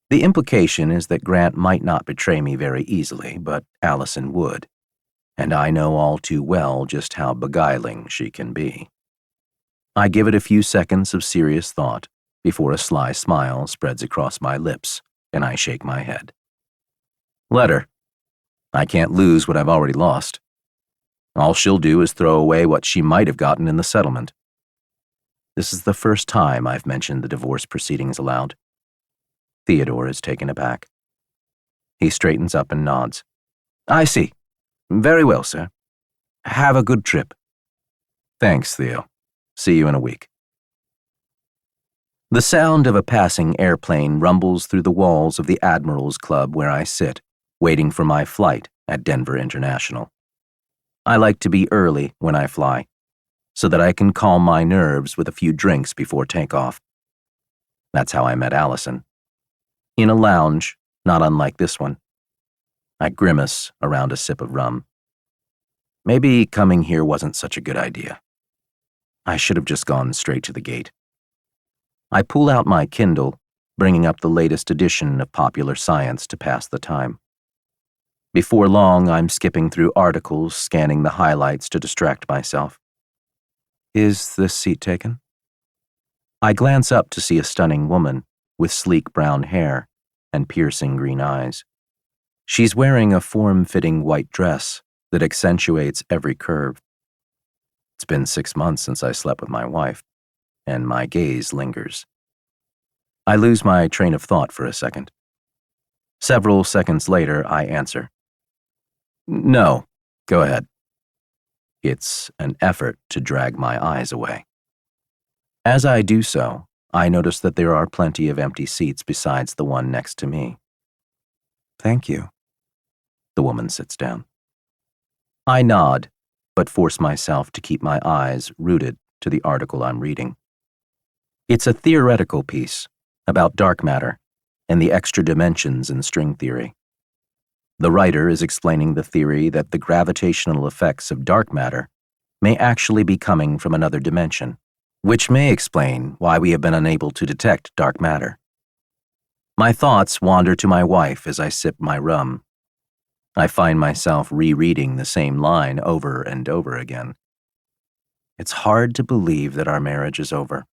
The implication is that Grant might not betray me very easily, but Allison would, and I know all too well just how beguiling she can be. I give it a few seconds of serious thought before a sly smile spreads across my lips, and I shake my head. Let her. I can't lose what I've already lost. All she'll do is throw away what she might have gotten in the settlement. This is the first time I've mentioned the divorce proceedings aloud. Theodore is taken aback. He straightens up and nods. I see. Very well, sir. Have a good trip. Thanks, Theo. See you in a week. The sound of a passing airplane rumbles through the walls of the Admirals Club where I sit, waiting for my flight at Denver International. I like to be early when I fly, so that I can calm my nerves with a few drinks before takeoff. That's how I met Allison. In a lounge, not unlike this one. I grimace around a sip of rum. Maybe coming here wasn't such a good idea. I should have just gone straight to the gate. I pull out my Kindle, bringing up the latest edition of Popular Science to pass the time. Before long, I'm skipping through articles, scanning the highlights to distract myself. Is this seat taken? I glance up to see a stunning woman with sleek brown hair and piercing green eyes. She's wearing a form-fitting white dress that accentuates every curve. It's been 6 months since I slept with my wife, and my gaze lingers. I lose my train of thought for a second. Several seconds later, I answer. No, go ahead. It's an effort to drag my eyes away. As I do so, I notice that there are plenty of empty seats besides the one next to me. Thank you. The woman sits down. I nod, but force myself to keep my eyes rooted to the article I'm reading. It's a theoretical piece about dark matter and the extra dimensions in string theory. The writer is explaining the theory that the gravitational effects of dark matter may actually be coming from another dimension, which may explain why we have been unable to detect dark matter. My thoughts wander to my wife as I sip my rum. I find myself rereading the same line over and over again. It's hard to believe that our marriage is over,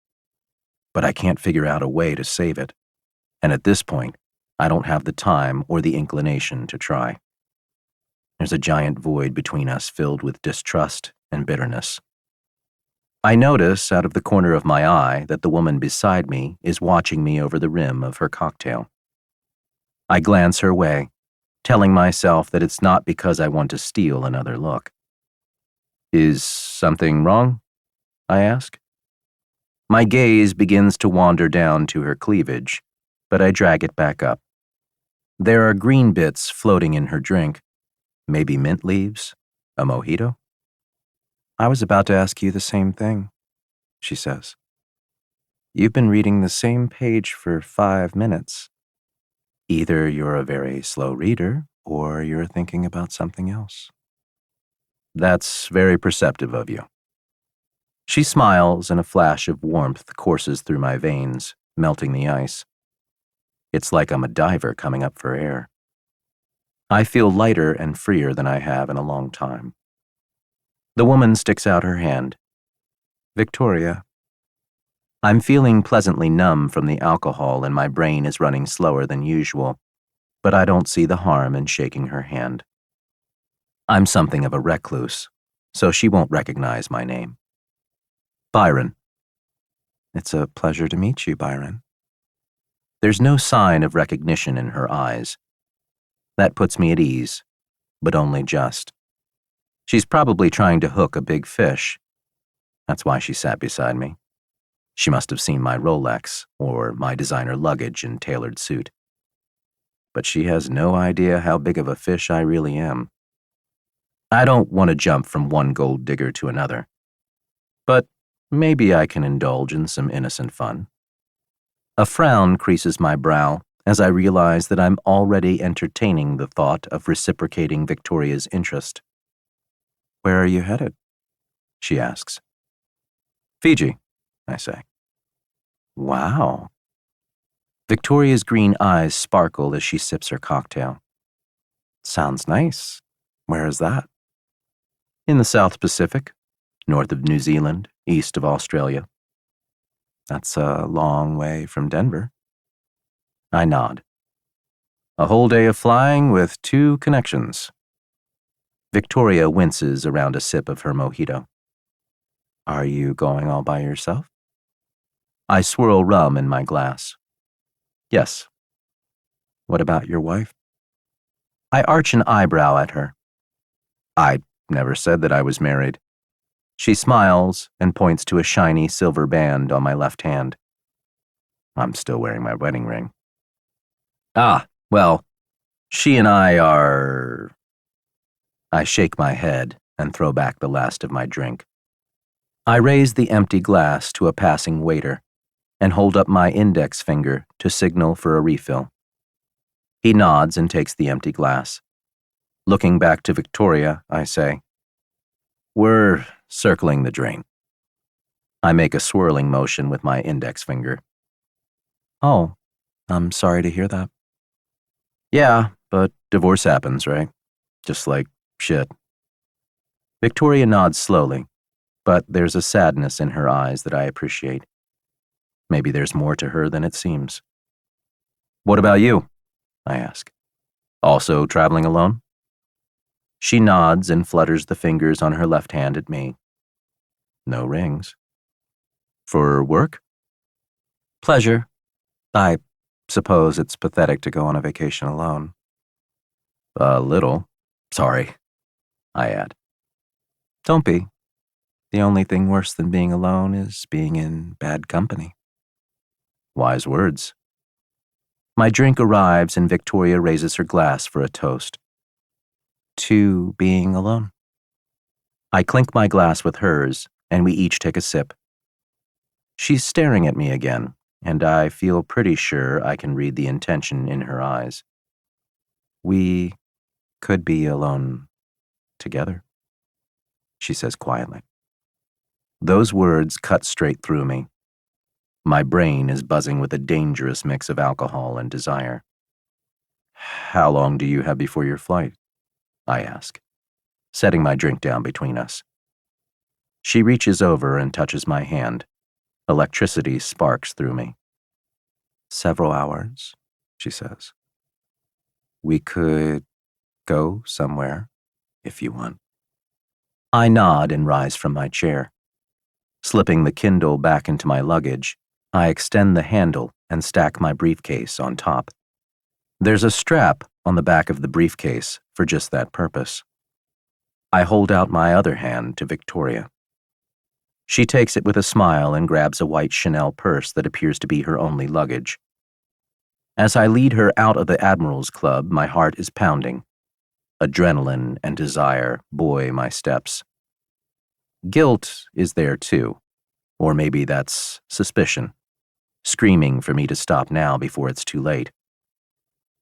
but I can't figure out a way to save it, and at this point, I don't have the time or the inclination to try. There's a giant void between us filled with distrust and bitterness. I notice out of the corner of my eye that the woman beside me is watching me over the rim of her cocktail. I glance her way, telling myself that it's not because I want to steal another look. Is something wrong? I ask. My gaze begins to wander down to her cleavage, but I drag it back up. There are green bits floating in her drink. Maybe mint leaves? A mojito? I was about to ask you the same thing, she says. You've been reading the same page for 5 minutes. Either you're a very slow reader, or you're thinking about something else. That's very perceptive of you. She smiles, and a flash of warmth courses through my veins, melting the ice. It's like I'm a diver coming up for air. I feel lighter and freer than I have in a long time. The woman sticks out her hand. Victoria. I'm feeling pleasantly numb from the alcohol and my brain is running slower than usual, but I don't see the harm in shaking her hand. I'm something of a recluse, so she won't recognize my name. Byron. It's a pleasure to meet you, Byron. There's no sign of recognition in her eyes. That puts me at ease, but only just. She's probably trying to hook a big fish. That's why she sat beside me. She must have seen my Rolex or my designer luggage and tailored suit. But she has no idea how big of a fish I really am. I don't want to jump from one gold digger to another, but maybe I can indulge in some innocent fun. A frown creases my brow as I realize that I'm already entertaining the thought of reciprocating Victoria's interest. Where are you headed? She asks. Fiji, I say. Wow. Victoria's green eyes sparkle as she sips her cocktail. Sounds nice. Where is that? In the South Pacific, north of New Zealand, east of Australia. That's a long way from Denver. I nod. A whole day of flying with 2 connections. Victoria winces around a sip of her mojito. Are you going all by yourself? I swirl rum in my glass. Yes. What about your wife? I arch an eyebrow at her. I never said that I was married. She smiles and points to a shiny silver band on my left hand. I'm still wearing my wedding ring. Ah, well, she and I are... I shake my head and throw back the last of my drink. I raise the empty glass to a passing waiter and hold up my index finger to signal for a refill. He nods and takes the empty glass. Looking back to Victoria, I say, We're circling the drain. I make a swirling motion with my index finger. Oh, I'm sorry to hear that. Yeah, but divorce happens, right? Just like shit. Victoria nods slowly, but there's a sadness in her eyes that I appreciate. Maybe there's more to her than it seems. What about you? I ask. Also traveling alone? She nods and flutters the fingers on her left hand at me. No rings. For work? Pleasure. I suppose it's pathetic to go on a vacation alone. A little. Sorry, I add. Don't be. The only thing worse than being alone is being in bad company. Wise words. My drink arrives and Victoria raises her glass for a toast. To being alone. I clink my glass with hers, and we each take a sip. She's staring at me again, and I feel pretty sure I can read the intention in her eyes. We could be alone together, she says quietly. Those words cut straight through me. My brain is buzzing with a dangerous mix of alcohol and desire. How long do you have before your flight? I ask, setting my drink down between us. She reaches over and touches my hand. Electricity sparks through me. Several hours, she says. We could go somewhere, if you want. I nod and rise from my chair. Slipping the Kindle back into my luggage, I extend the handle and stack my briefcase on top. There's a strap on the back of the briefcase for just that purpose. I hold out my other hand to Victoria. She takes it with a smile and grabs a white Chanel purse that appears to be her only luggage. As I lead her out of the Admiral's Club, my heart is pounding. Adrenaline and desire buoy my steps. Guilt is there too, or maybe that's suspicion, screaming for me to stop now before it's too late.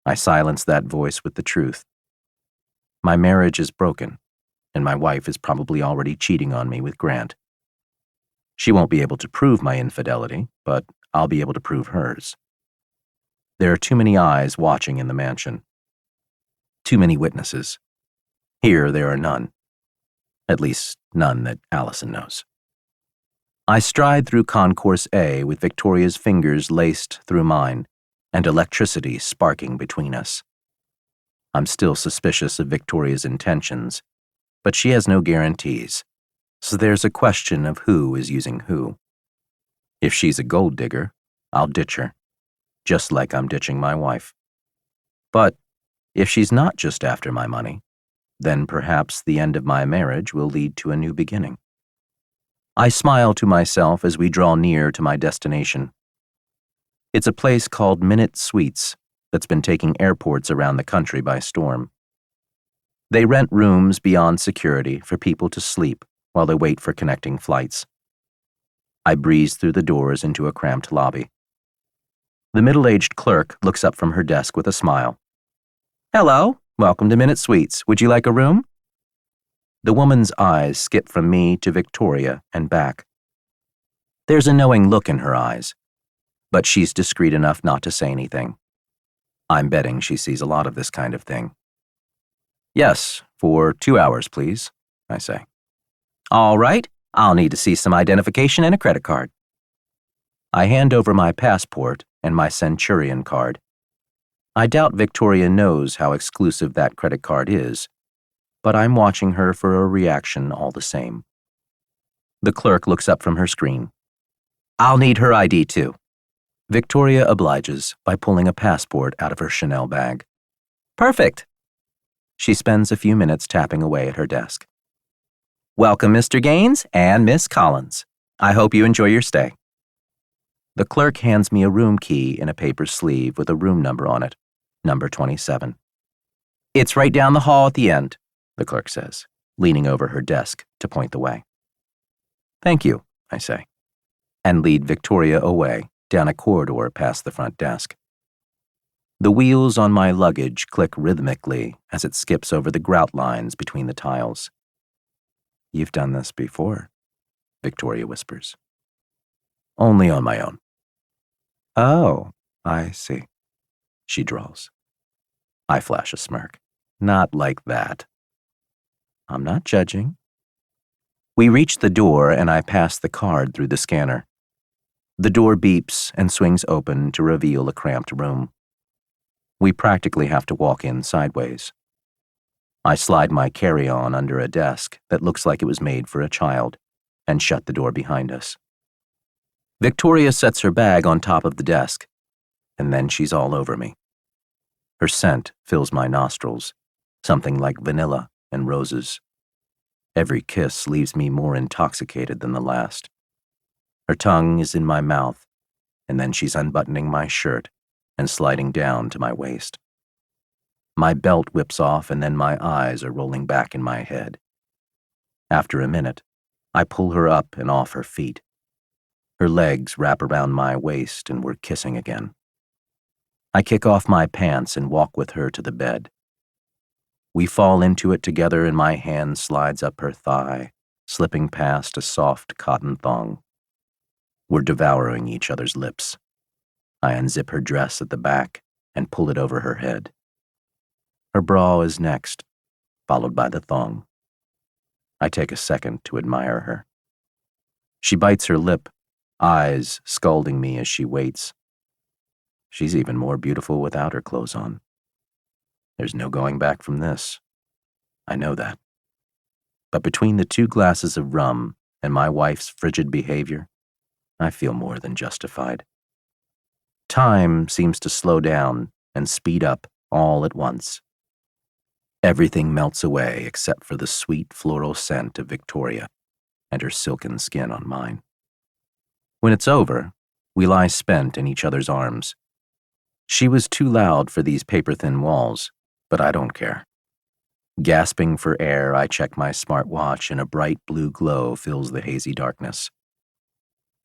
I silence that voice with the truth. My marriage is broken, and my wife is probably already cheating on me with Grant. She won't be able to prove my infidelity, but I'll be able to prove hers. There are too many eyes watching in the mansion. Too many witnesses. Here there are none. At least none that Allison knows. I stride through Concourse A with Victoria's fingers laced through mine and electricity sparking between us. I'm still suspicious of Victoria's intentions, but she has no guarantees, so there's a question of who is using who. If she's a gold digger, I'll ditch her, just like I'm ditching my wife. But if she's not just after my money, then perhaps the end of my marriage will lead to a new beginning. I smile to myself as we draw near to my destination. It's a place called Minute Suites that's been taking airports around the country by storm. They rent rooms beyond security for people to sleep while they wait for connecting flights. I breeze through the doors into a cramped lobby. The middle-aged clerk looks up from her desk with a smile. "Hello, welcome to Minute Suites. Would you like a room?" The woman's eyes skip from me to Victoria and back. There's a knowing look in her eyes, but she's discreet enough not to say anything. I'm betting she sees a lot of this kind of thing. "Yes, for 2 hours, please," I say. "All right, I'll need to see some identification and a credit card." I hand over my passport and my Centurion card. I doubt Victoria knows how exclusive that credit card is, but I'm watching her for a reaction all the same. The clerk looks up from her screen. "I'll need her ID too." Victoria obliges by pulling a passport out of her Chanel bag. "Perfect." She spends a few minutes tapping away at her desk. "Welcome, Mr. Gaines and Miss Collins. I hope you enjoy your stay." The clerk hands me a room key in a paper sleeve with a room number on it, number 27. "It's right down the hall at the end," the clerk says, leaning over her desk to point the way. "Thank you," I say, and lead Victoria away down a corridor past the front desk. The wheels on my luggage click rhythmically as it skips over the grout lines between the tiles. "You've done this before," Victoria whispers. "Only on my own." "Oh, I see," she drawls. I flash a smirk. "Not like that." "I'm not judging." We reach the door and I pass the card through the scanner. The door beeps and swings open to reveal a cramped room. We practically have to walk in sideways. I slide my carry-on under a desk that looks like it was made for a child and shut the door behind us. Victoria sets her bag on top of the desk, and then she's all over me. Her scent fills my nostrils, something like vanilla and roses. Every kiss leaves me more intoxicated than the last. Her tongue is in my mouth, and then she's unbuttoning my shirt and sliding down to my waist. My belt whips off, and then my eyes are rolling back in my head. After a minute, I pull her up and off her feet. Her legs wrap around my waist, and we're kissing again. I kick off my pants and walk with her to the bed. We fall into it together, and my hand slides up her thigh, slipping past a soft cotton thong. We're devouring each other's lips. I unzip her dress at the back and pull it over her head. Her bra is next, followed by the thong. I take a second to admire her. She bites her lip, eyes scalding me as she waits. She's even more beautiful without her clothes on. There's no going back from this. I know that. But between the 2 glasses of rum and my wife's frigid behavior, I feel more than justified. Time seems to slow down and speed up all at once. Everything melts away except for the sweet floral scent of Victoria and her silken skin on mine. When it's over, we lie spent in each other's arms. She was too loud for these paper-thin walls, but I don't care. Gasping for air, I check my smartwatch, and a bright blue glow fills the hazy darkness.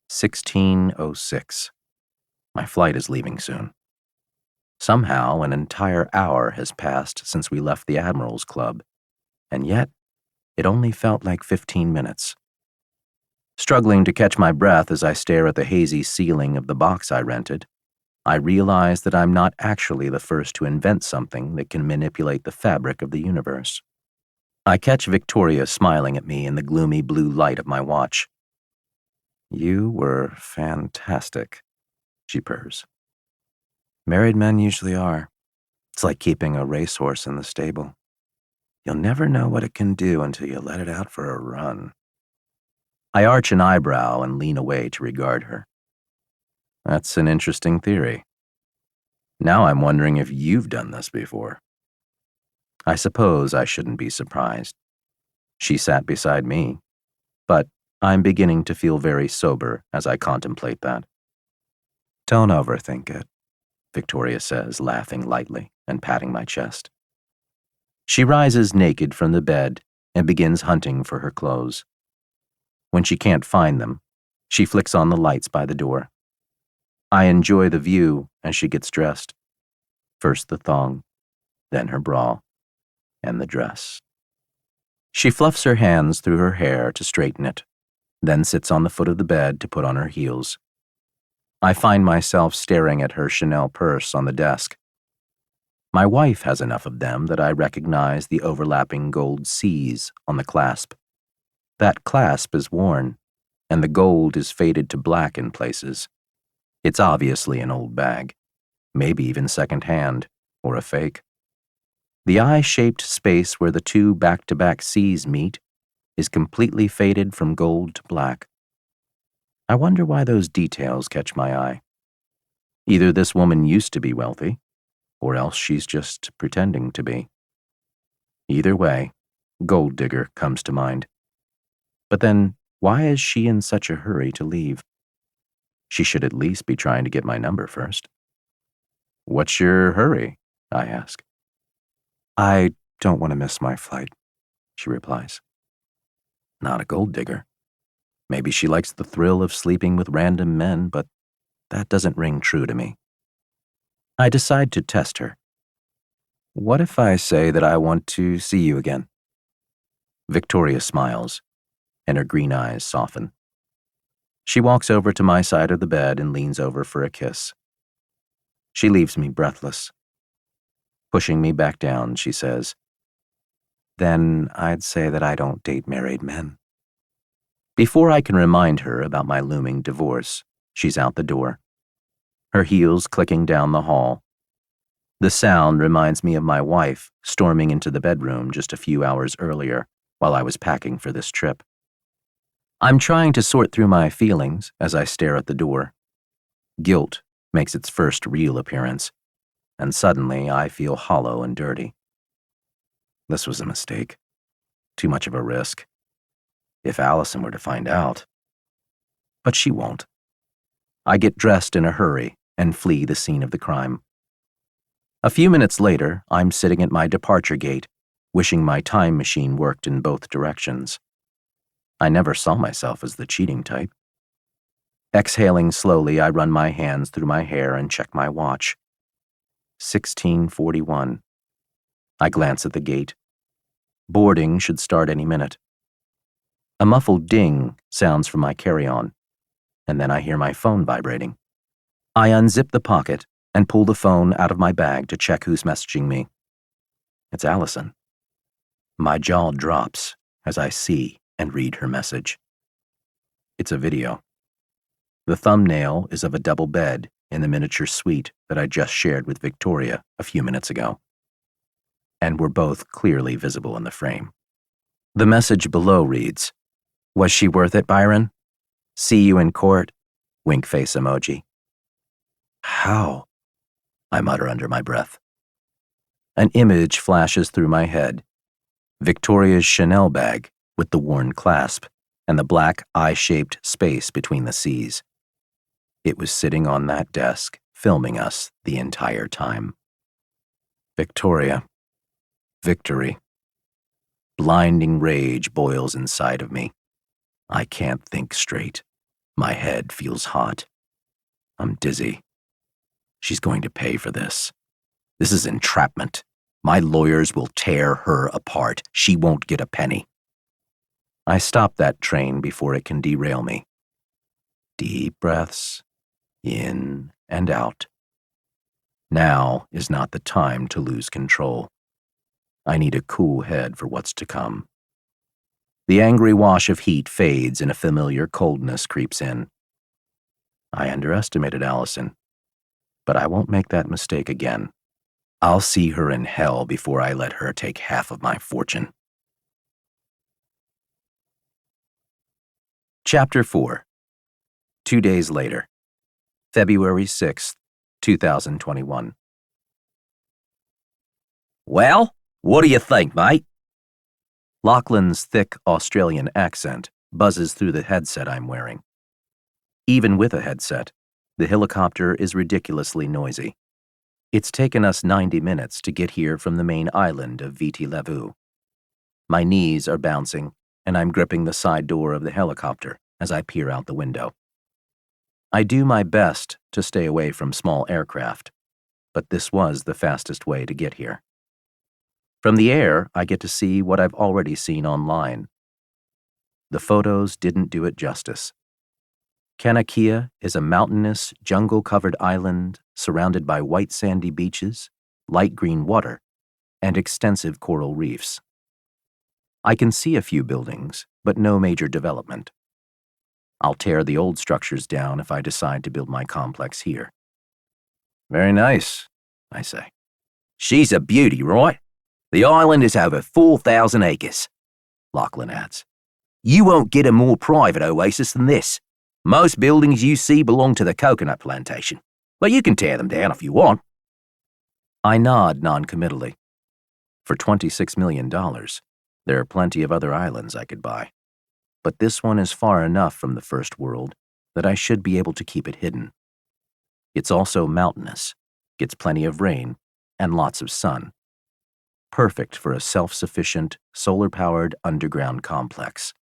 16:06. My flight is leaving soon. Somehow, an entire hour has passed since we left the Admirals Club, and yet it only felt like 15 minutes. Struggling to catch my breath as I stare at the hazy ceiling of the box I rented, I realize that I'm not actually the first to invent something that can manipulate the fabric of the universe. I catch Victoria smiling at me in the gloomy blue light of my watch. "You were fantastic," she purrs. "Married men usually are. It's like keeping a racehorse in the stable. You'll never know what it can do until you let it out for a run." I arch an eyebrow and lean away to regard her. "That's an interesting theory. Now I'm wondering if you've done this before." I suppose I shouldn't be surprised. She sat beside me, but I'm beginning to feel very sober as I contemplate that. "Don't overthink it," Victoria says, laughing lightly and patting my chest. She rises naked from the bed and begins hunting for her clothes. When she can't find them, she flicks on the lights by the door. I enjoy the view as she gets dressed. First the thong, then her bra, and the dress. She fluffs her hands through her hair to straighten it, then sits on the foot of the bed to put on her heels. I find myself staring at her Chanel purse on the desk. My wife has enough of them that I recognize the overlapping gold C's on the clasp. That clasp is worn, and the gold is faded to black in places. It's obviously an old bag, maybe even second-hand, or a fake. The eye-shaped space where the two back-to-back C's meet is completely faded from gold to black. I wonder why those details catch my eye. Either this woman used to be wealthy, or else she's just pretending to be. Either way, gold digger comes to mind. But then, why is she in such a hurry to leave? She should at least be trying to get my number first. "What's your hurry?" I ask. "I don't want to miss my flight," she replies. Not a gold digger. Maybe she likes the thrill of sleeping with random men, but that doesn't ring true to me. I decide to test her. "What if I say that I want to see you again?" Victoria smiles, and her green eyes soften. She walks over to my side of the bed and leans over for a kiss. She leaves me breathless. Pushing me back down, she says, "Then I'd say that I don't date married men." Before I can remind her about my looming divorce, she's out the door, her heels clicking down the hall. The sound reminds me of my wife storming into the bedroom just a few hours earlier while I was packing for this trip. I'm trying to sort through my feelings as I stare at the door. Guilt makes its first real appearance, and suddenly I feel hollow and dirty. This was a mistake. Too much of a risk. If Allison were to find out. But she won't. I get dressed in a hurry and flee the scene of the crime. A few minutes later, I'm sitting at my departure gate, wishing my time machine worked in both directions. I never saw myself as the cheating type. Exhaling slowly, I run my hands through my hair and check my watch. 16:41. I glance at the gate. Boarding should start any minute. A muffled ding sounds from my carry-on, and then I hear my phone vibrating. I unzip the pocket and pull the phone out of my bag to check who's messaging me. It's Allison. My jaw drops as I see and read her message. It's a video. The thumbnail is of a double bed in the miniature suite that I just shared with Victoria a few minutes ago, and we're both clearly visible in the frame. The message below reads, "Was she worth it, Byron? See you in court." Wink face emoji. "How?" I mutter under my breath. An image flashes through my head. Victoria's Chanel bag with the worn clasp and the black eye-shaped space between the C's. It was sitting on that desk, filming us the entire time. Victoria. Victory. Blinding rage boils inside of me. I can't think straight. My head feels hot. I'm dizzy. She's going to pay for this. This is entrapment. My lawyers will tear her apart. She won't get a penny. I stop that train before it can derail me. Deep breaths, in and out. Now is not the time to lose control. I need a cool head for what's to come. The angry wash of heat fades and a familiar coldness creeps in. I underestimated Allison, but I won't make that mistake again. I'll see her in hell before I let her take half of my fortune. Chapter 4. 2 days later, February 6th, 2021. Well, what do you think, mate? Lachlan's thick Australian accent buzzes through the headset I'm wearing. Even with a headset, the helicopter is ridiculously noisy. It's taken us 90 minutes to get here from the main island of Viti Levu. My knees are bouncing, and I'm gripping the side door of the helicopter as I peer out the window. I do my best to stay away from small aircraft, but this was the fastest way to get here. From the air, I get to see what I've already seen online. The photos didn't do it justice. Kanakia is a mountainous, jungle-covered island surrounded by white sandy beaches, light green water, and extensive coral reefs. I can see a few buildings, but no major development. I'll tear the old structures down if I decide to build my complex here. Very nice, I say. She's a beauty, right? The island is over 4,000 acres, Lachlan adds. You won't get a more private oasis than this. Most buildings you see belong to the coconut plantation, but you can tear them down if you want. I nod noncommittally. For $26 million, there are plenty of other islands I could buy. But this one is far enough from the first world that I should be able to keep it hidden. It's also mountainous, gets plenty of rain, and lots of sun. Perfect for a self-sufficient, solar-powered underground complex.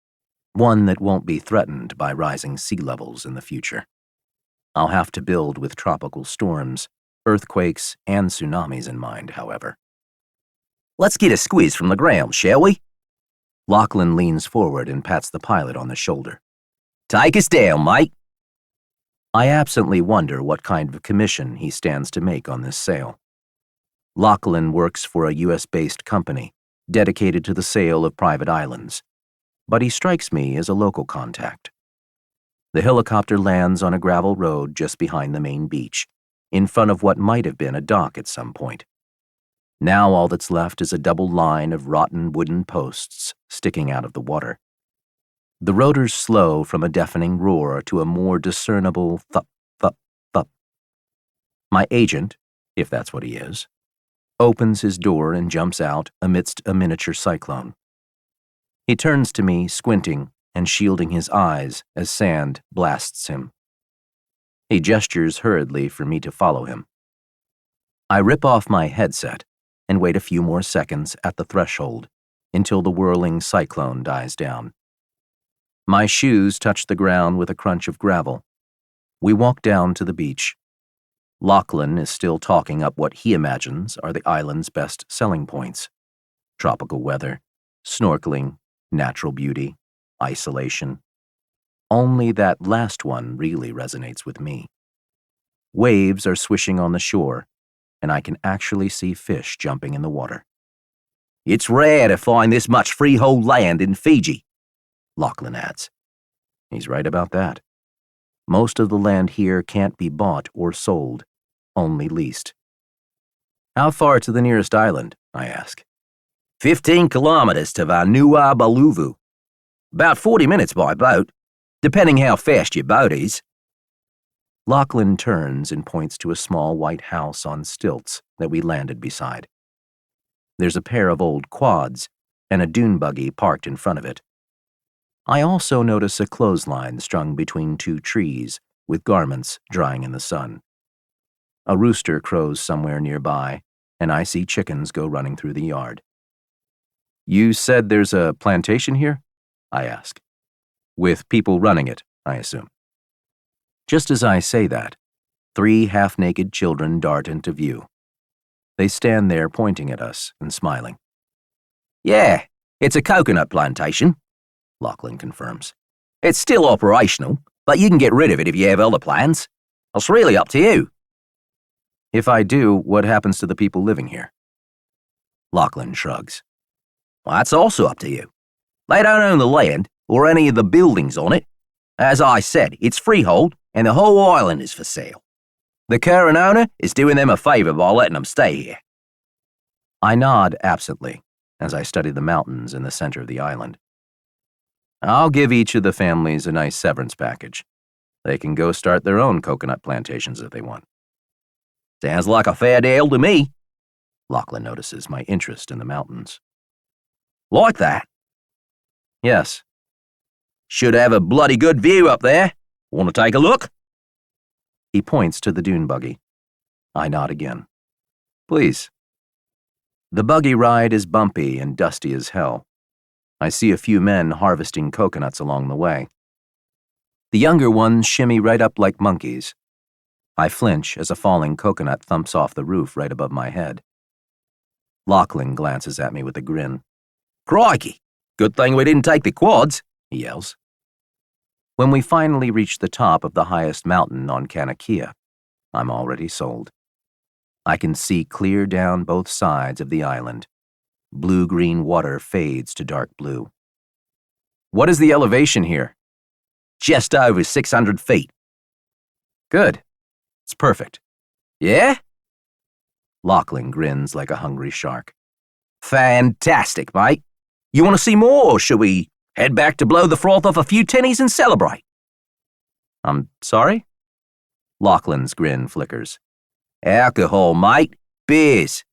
One that won't be threatened by rising sea levels in the future. I'll have to build with tropical storms, earthquakes, and tsunamis in mind, however. Let's get a squiz from the ground, shall we? Lachlan leans forward and pats the pilot on the shoulder. Take us down, mate. I absently wonder what kind of commission he stands to make on this sale. Lachlan works for a US-based company dedicated to the sale of private islands, but he strikes me as a local contact. The helicopter lands on a gravel road just behind the main beach, in front of what might have been a dock at some point. Now all that's left is a double line of rotten wooden posts sticking out of the water. The rotors slow from a deafening roar to a more discernible thup, thup, thup. My agent, if that's what he is, opens his door and jumps out amidst a miniature cyclone. He turns to me, squinting and shielding his eyes as sand blasts him. He gestures hurriedly for me to follow him. I rip off my headset and wait a few more seconds at the threshold until the whirling cyclone dies down. My shoes touch the ground with a crunch of gravel. We walk down to the beach. Lachlan is still talking up what he imagines are the island's best selling points. Tropical weather, snorkeling, natural beauty, isolation. Only that last one really resonates with me. Waves are swishing on the shore, and I can actually see fish jumping in the water. It's rare to find this much freehold land in Fiji, Lachlan adds. He's right about that. Most of the land here can't be bought or sold, only leased. How far to the nearest island? I ask. 15 kilometers to Vanua Baluvu. About 40 minutes by boat, depending how fast your boat is. Lachlan turns and points to a small white house on stilts that we landed beside. There's a pair of old quads and a dune buggy parked in front of it. I also notice a clothesline strung between two trees with garments drying in the sun. A rooster crows somewhere nearby, and I see chickens go running through the yard. You said there's a plantation here? I ask. With people running it, I assume. Just as I say that, 3 half-naked children dart into view. They stand there pointing at us and smiling. Yeah, it's a coconut plantation, Lachlan confirms. It's still operational, but you can get rid of it if you have other plans. It's really up to you. If I do, what happens to the people living here? Lachlan shrugs. Well, that's also up to you. They don't own the land or any of the buildings on it. As I said, it's freehold and the whole island is for sale. The current owner is doing them a favor by letting them stay here. I nod absently as I study the mountains in the center of the island. I'll give each of the families a nice severance package. They can go start their own coconut plantations if they want. Sounds like a fair deal to me. Lachlan notices my interest in the mountains. Like that? Yes. Should have a bloody good view up there. Want to take a look? He points to the dune buggy. I nod again. Please. The buggy ride is bumpy and dusty as hell. I see a few men harvesting coconuts along the way. The younger ones shimmy right up like monkeys. I flinch as a falling coconut thumps off the roof right above my head. Lachlan glances at me with a grin. Crikey! Good thing we didn't take the quads, he yells. When we finally reach the top of the highest mountain on Kanakia, I'm already sold. I can see clear down both sides of the island. Blue-green water fades to dark blue. What is the elevation here? Just over 600 feet. Good. It's perfect. Yeah? Lachlan grins like a hungry shark. Fantastic, mate. You want to see more, or should we head back to blow the froth off a few tinnies and celebrate? I'm sorry? Lachlan's grin flickers. Alcohol, mate. Beers.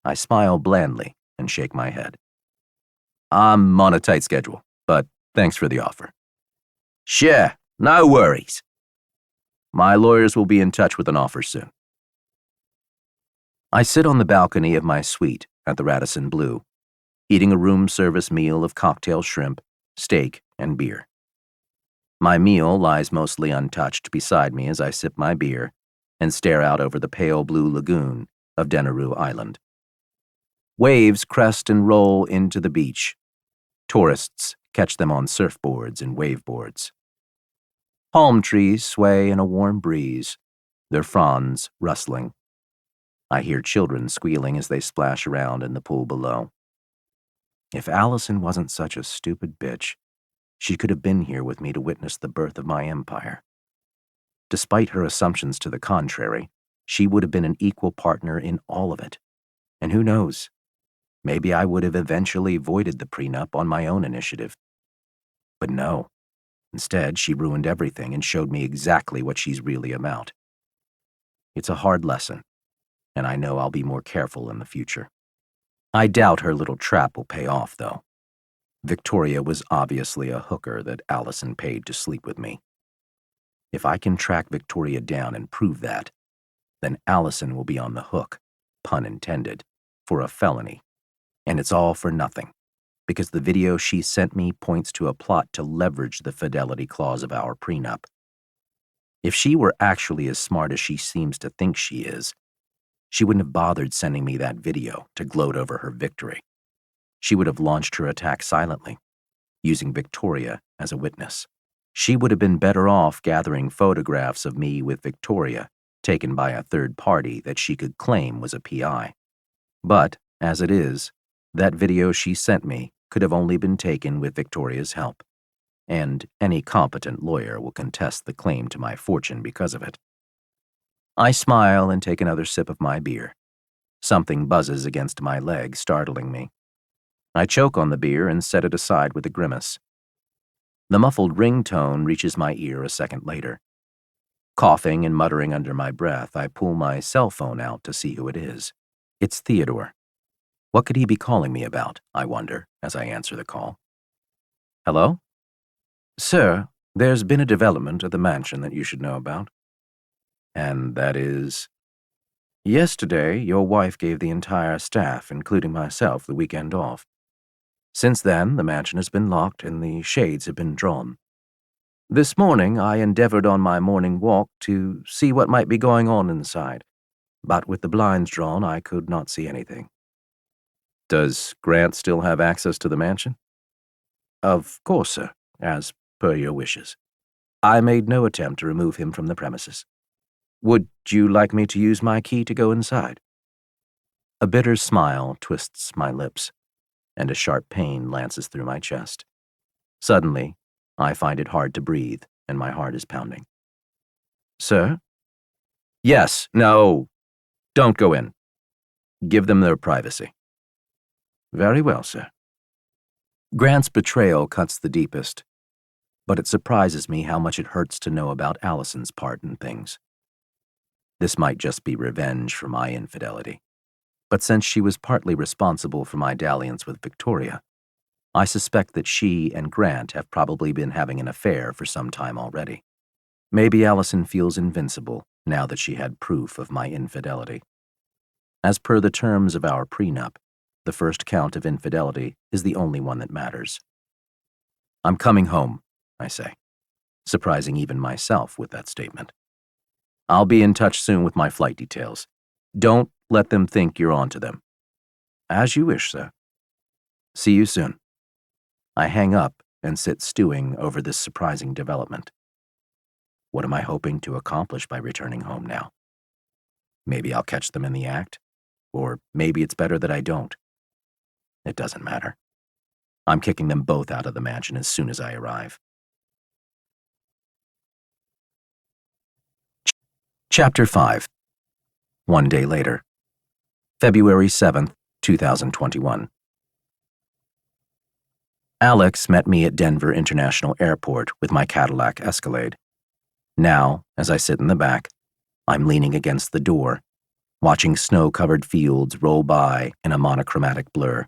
I smile blandly and shake my head. I'm on a tight schedule, but thanks for the offer. Sure, no worries. My lawyers will be in touch with an offer soon. I sit on the balcony of my suite at the Radisson Blu, eating a room service meal of cocktail shrimp, steak, and beer. My meal lies mostly untouched beside me as I sip my beer and stare out over the pale blue lagoon of Denaroo Island. Waves crest and roll into the beach. Tourists catch them on surfboards and waveboards. Palm trees sway in a warm breeze, their fronds rustling. I hear children squealing as they splash around in the pool below. If Allison wasn't such a stupid bitch, she could have been here with me to witness the birth of my empire. Despite her assumptions to the contrary, she would have been an equal partner in all of it. And who knows? Maybe I would have eventually voided the prenup on my own initiative. But no. Instead, she ruined everything and showed me exactly what she's really about. It's a hard lesson, and I know I'll be more careful in the future. I doubt her little trap will pay off, though. Victoria was obviously a hooker that Allison paid to sleep with me. If I can track Victoria down and prove that, then Allison will be on the hook, pun intended, for a felony. And it's all for nothing, because the video she sent me points to a plot to leverage the fidelity clause of our prenup. If she were actually as smart as she seems to think she is, she wouldn't have bothered sending me that video to gloat over her victory. She would have launched her attack silently, using Victoria as a witness. She would have been better off gathering photographs of me with Victoria, taken by a third party that she could claim was a PI. But, as it is, that video she sent me could have only been taken with Victoria's help, and any competent lawyer will contest the claim to my fortune because of it. I smile and take another sip of my beer. Something buzzes against my leg, startling me. I choke on the beer and set it aside with a grimace. The muffled ringtone reaches my ear a second later. Coughing and muttering under my breath, I pull my cell phone out to see who it is. It's Theodore. What could he be calling me about, I wonder, as I answer the call. Hello? Sir, there's been a development at the mansion that you should know about. And that is? Yesterday, your wife gave the entire staff, including myself, the weekend off. Since then, the mansion has been locked and the shades have been drawn. This morning, I endeavored on my morning walk to see what might be going on inside, but with the blinds drawn, I could not see anything. Does Grant still have access to the mansion? Of course, sir, as per your wishes. I made no attempt to remove him from the premises. Would you like me to use my key to go inside? A bitter smile twists my lips, and a sharp pain lances through my chest. Suddenly, I find it hard to breathe, and my heart is pounding. Sir? Yes, no. Don't go in. Give them their privacy. Very well, sir. Grant's betrayal cuts the deepest, but it surprises me how much it hurts to know about Allison's part in things. This might just be revenge for my infidelity, but since she was partly responsible for my dalliance with Victoria, I suspect that she and Grant have probably been having an affair for some time already. Maybe Allison feels invincible now that she had proof of my infidelity. As per the terms of our prenup, the first count of infidelity is the only one that matters. I'm coming home, I say, surprising even myself with that statement. I'll be in touch soon with my flight details. Don't let them think you're on to them. As you wish, sir. See you soon. I hang up and sit stewing over this surprising development. What am I hoping to accomplish by returning home now? Maybe I'll catch them in the act, or maybe it's better that I don't. It doesn't matter. I'm kicking them both out of the mansion as soon as I arrive. Chapter 5. One day later. February 7th, 2021. Alex met me at Denver International Airport with my Cadillac Escalade. Now, as I sit in the back, I'm leaning against the door, watching snow-covered fields roll by in a monochromatic blur.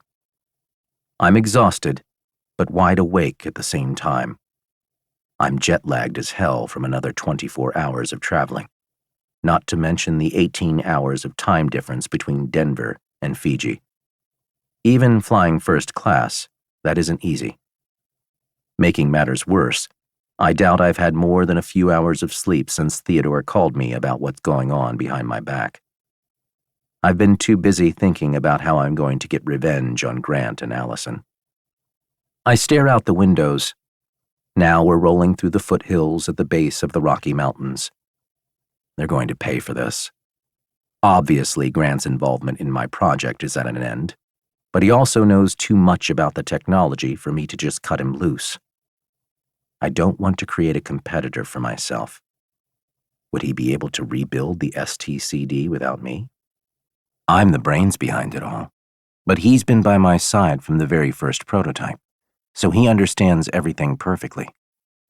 I'm exhausted, but wide awake at the same time. I'm jet-lagged as hell from another 24 hours of traveling, not to mention the 18 hours of time difference between Denver and Fiji. Even flying first class, that isn't easy. Making matters worse, I doubt I've had more than a few hours of sleep since Theodore called me about what's going on behind my back. I've been too busy thinking about how I'm going to get revenge on Grant and Allison. I stare out the windows. Now we're rolling through the foothills at the base of the Rocky Mountains. They're going to pay for this. Obviously, Grant's involvement in my project is at an end, but he also knows too much about the technology for me to just cut him loose. I don't want to create a competitor for myself. Would he be able to rebuild the STCD without me? I'm the brains behind it all, but he's been by my side from the very first prototype, so he understands everything perfectly,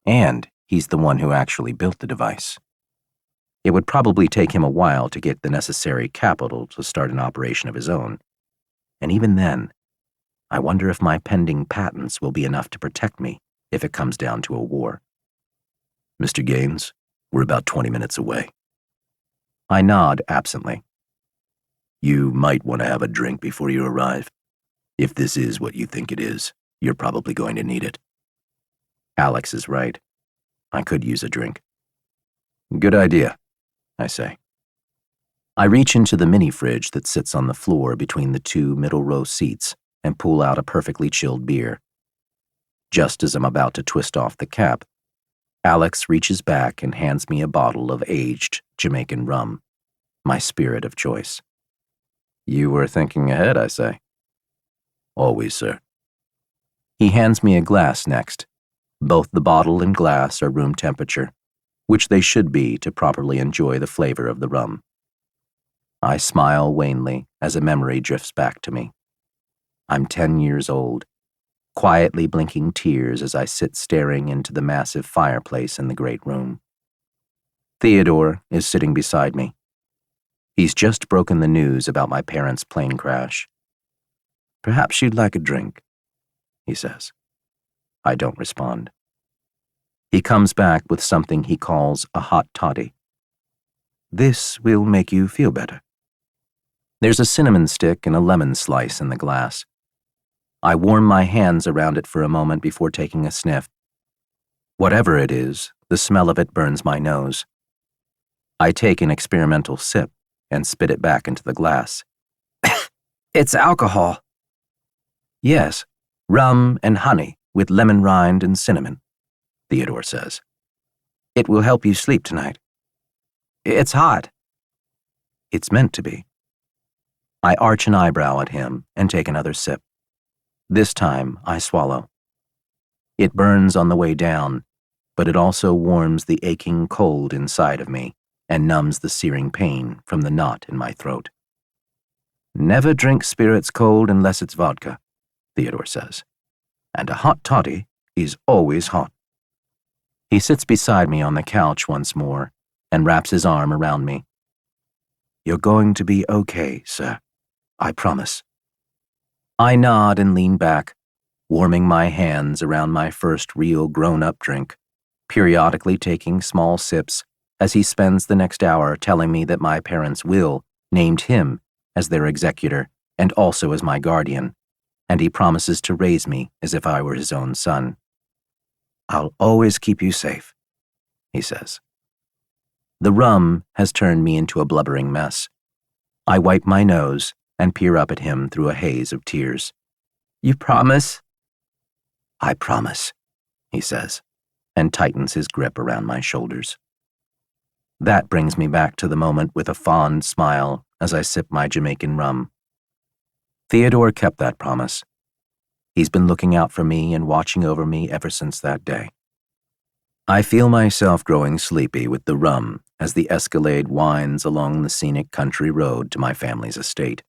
and he's the one who actually built the device. It would probably take him a while to get the necessary capital to start an operation of his own, and even then, I wonder if my pending patents will be enough to protect me if it comes down to a war. Mr. Gaines, we're about 20 minutes away. I nod absently. You might want to have a drink before you arrive. If this is what you think it is, you're probably going to need it. Alex is right. I could use a drink. Good idea, I say. I reach into the mini-fridge that sits on the floor between the two middle-row seats and pull out a perfectly chilled beer. Just as I'm about to twist off the cap, Alex reaches back and hands me a bottle of aged Jamaican rum, my spirit of choice. You were thinking ahead, I say. Always, sir. He hands me a glass next. Both the bottle and glass are room temperature, which they should be to properly enjoy the flavor of the rum. I smile wanly as a memory drifts back to me. I'm 10 years old, quietly blinking tears as I sit staring into the massive fireplace in the great room. Theodore is sitting beside me. He's just broken the news about my parents' plane crash. Perhaps you'd like a drink, he says. I don't respond. He comes back with something he calls a hot toddy. This will make you feel better. There's a cinnamon stick and a lemon slice in the glass. I warm my hands around it for a moment before taking a sniff. Whatever it is, the smell of it burns my nose. I take an experimental sip and spit it back into the glass. It's alcohol. Yes, rum and honey with lemon rind and cinnamon, Theodore says. It will help you sleep tonight. It's hot. It's meant to be. I arch an eyebrow at him and take another sip. This time, I swallow. It burns on the way down, but it also warms the aching cold inside of me and numbs the searing pain from the knot in my throat. Never drink spirits cold unless it's vodka, Theodore says. And a hot toddy is always hot. He sits beside me on the couch once more and wraps his arm around me. You're going to be okay, sir. I promise. I nod and lean back, warming my hands around my first real grown-up drink, periodically taking small sips as he spends the next hour telling me that my parents' will named him as their executor and also as my guardian, and he promises to raise me as if I were his own son. I'll always keep you safe, he says. The rum has turned me into a blubbering mess. I wipe my nose and peer up at him through a haze of tears. You promise? I promise, he says, and tightens his grip around my shoulders. That brings me back to the moment with a fond smile as I sip my Jamaican rum. Theodore kept that promise. He's been looking out for me and watching over me ever since that day. I feel myself growing sleepy with the rum as the Escalade winds along the scenic country road to my family's estate.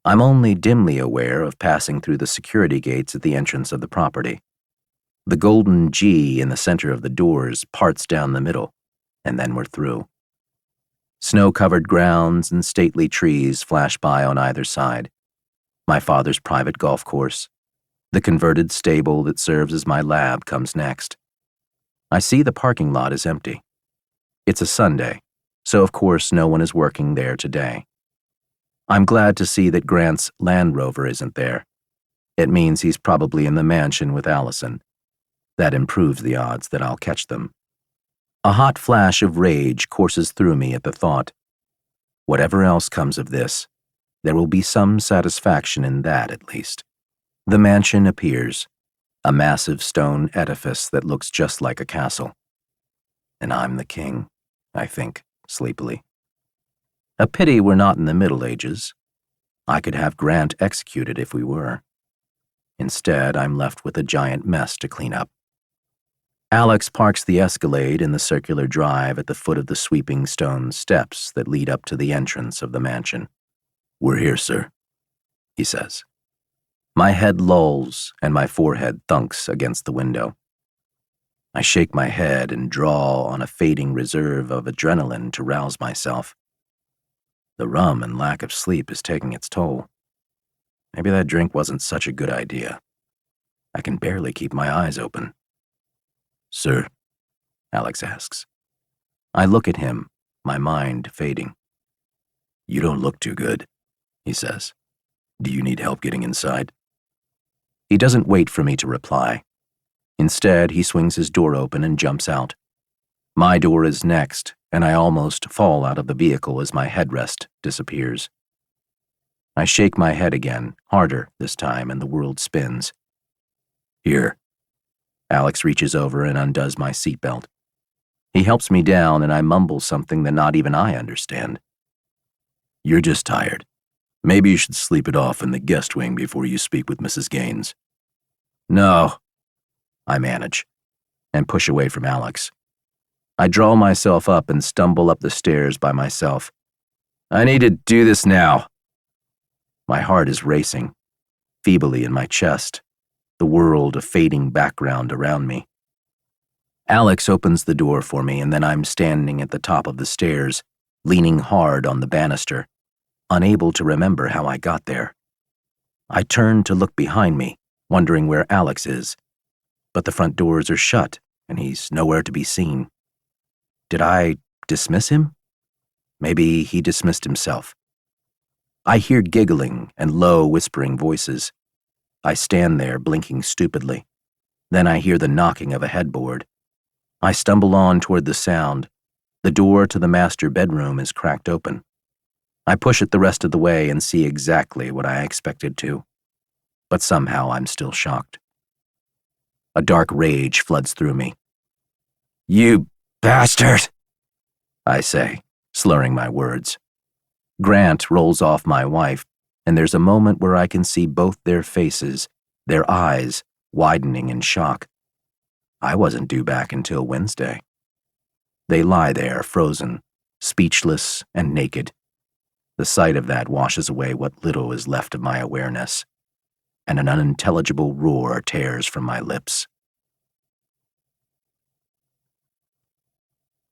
I'm only dimly aware of passing through the security gates at the entrance of the property. The golden G in the center of the doors parts down the middle, and then we're through. Snow-covered grounds and stately trees flash by on either side. My father's private golf course. The converted stable that serves as my lab comes next. I see the parking lot is empty. It's a Sunday, so of course no one is working there today. I'm glad to see that Grant's Land Rover isn't there. It means he's probably in the mansion with Allison. That improves the odds that I'll catch them. A hot flash of rage courses through me at the thought. Whatever else comes of this, there will be some satisfaction in that at least. The mansion appears, a massive stone edifice that looks just like a castle. And I'm the king, I think, sleepily. A pity we're not in the Middle Ages. I could have Grant executed if we were. Instead, I'm left with a giant mess to clean up. Alex parks the Escalade in the circular drive at the foot of the sweeping stone steps that lead up to the entrance of the mansion. We're here, sir, he says. My head lolls and my forehead thunks against the window. I shake my head and draw on a fading reserve of adrenaline to rouse myself. The rum and lack of sleep is taking its toll. Maybe that drink wasn't such a good idea. I can barely keep my eyes open. Sir, Alex asks. I look at him, my mind fading. You don't look too good, he says. Do you need help getting inside? He doesn't wait for me to reply. Instead, he swings his door open and jumps out. My door is next, and I almost fall out of the vehicle as my headrest disappears. I shake my head again, harder this time, and the world spins. Here. Alex reaches over and undoes my seatbelt. He helps me down, and I mumble something that not even I understand. You're just tired. Maybe you should sleep it off in the guest wing before you speak with Mrs. Gaines. No, I manage, and push away from Alex. I draw myself up and stumble up the stairs by myself. I need to do this now. My heart is racing, feebly in my chest, the world a fading background around me. Alex opens the door for me, and then I'm standing at the top of the stairs, leaning hard on the banister, unable to remember how I got there. I turn to look behind me, wondering where Alex is, but the front doors are shut, and he's nowhere to be seen. Did I dismiss him? Maybe he dismissed himself. I hear giggling and low, whispering voices. I stand there, blinking stupidly. Then I hear the knocking of a headboard. I stumble on toward the sound. The door to the master bedroom is cracked open. I push it the rest of the way and see exactly what I expected to. But somehow I'm still shocked. A dark rage floods through me. You bastard! I say, slurring my words. Grant rolls off my wife, and there's a moment where I can see both their faces, their eyes, widening in shock. I wasn't due back until Wednesday. They lie there, frozen, speechless and naked. The sight of that washes away what little is left of my awareness, and an unintelligible roar tears from my lips.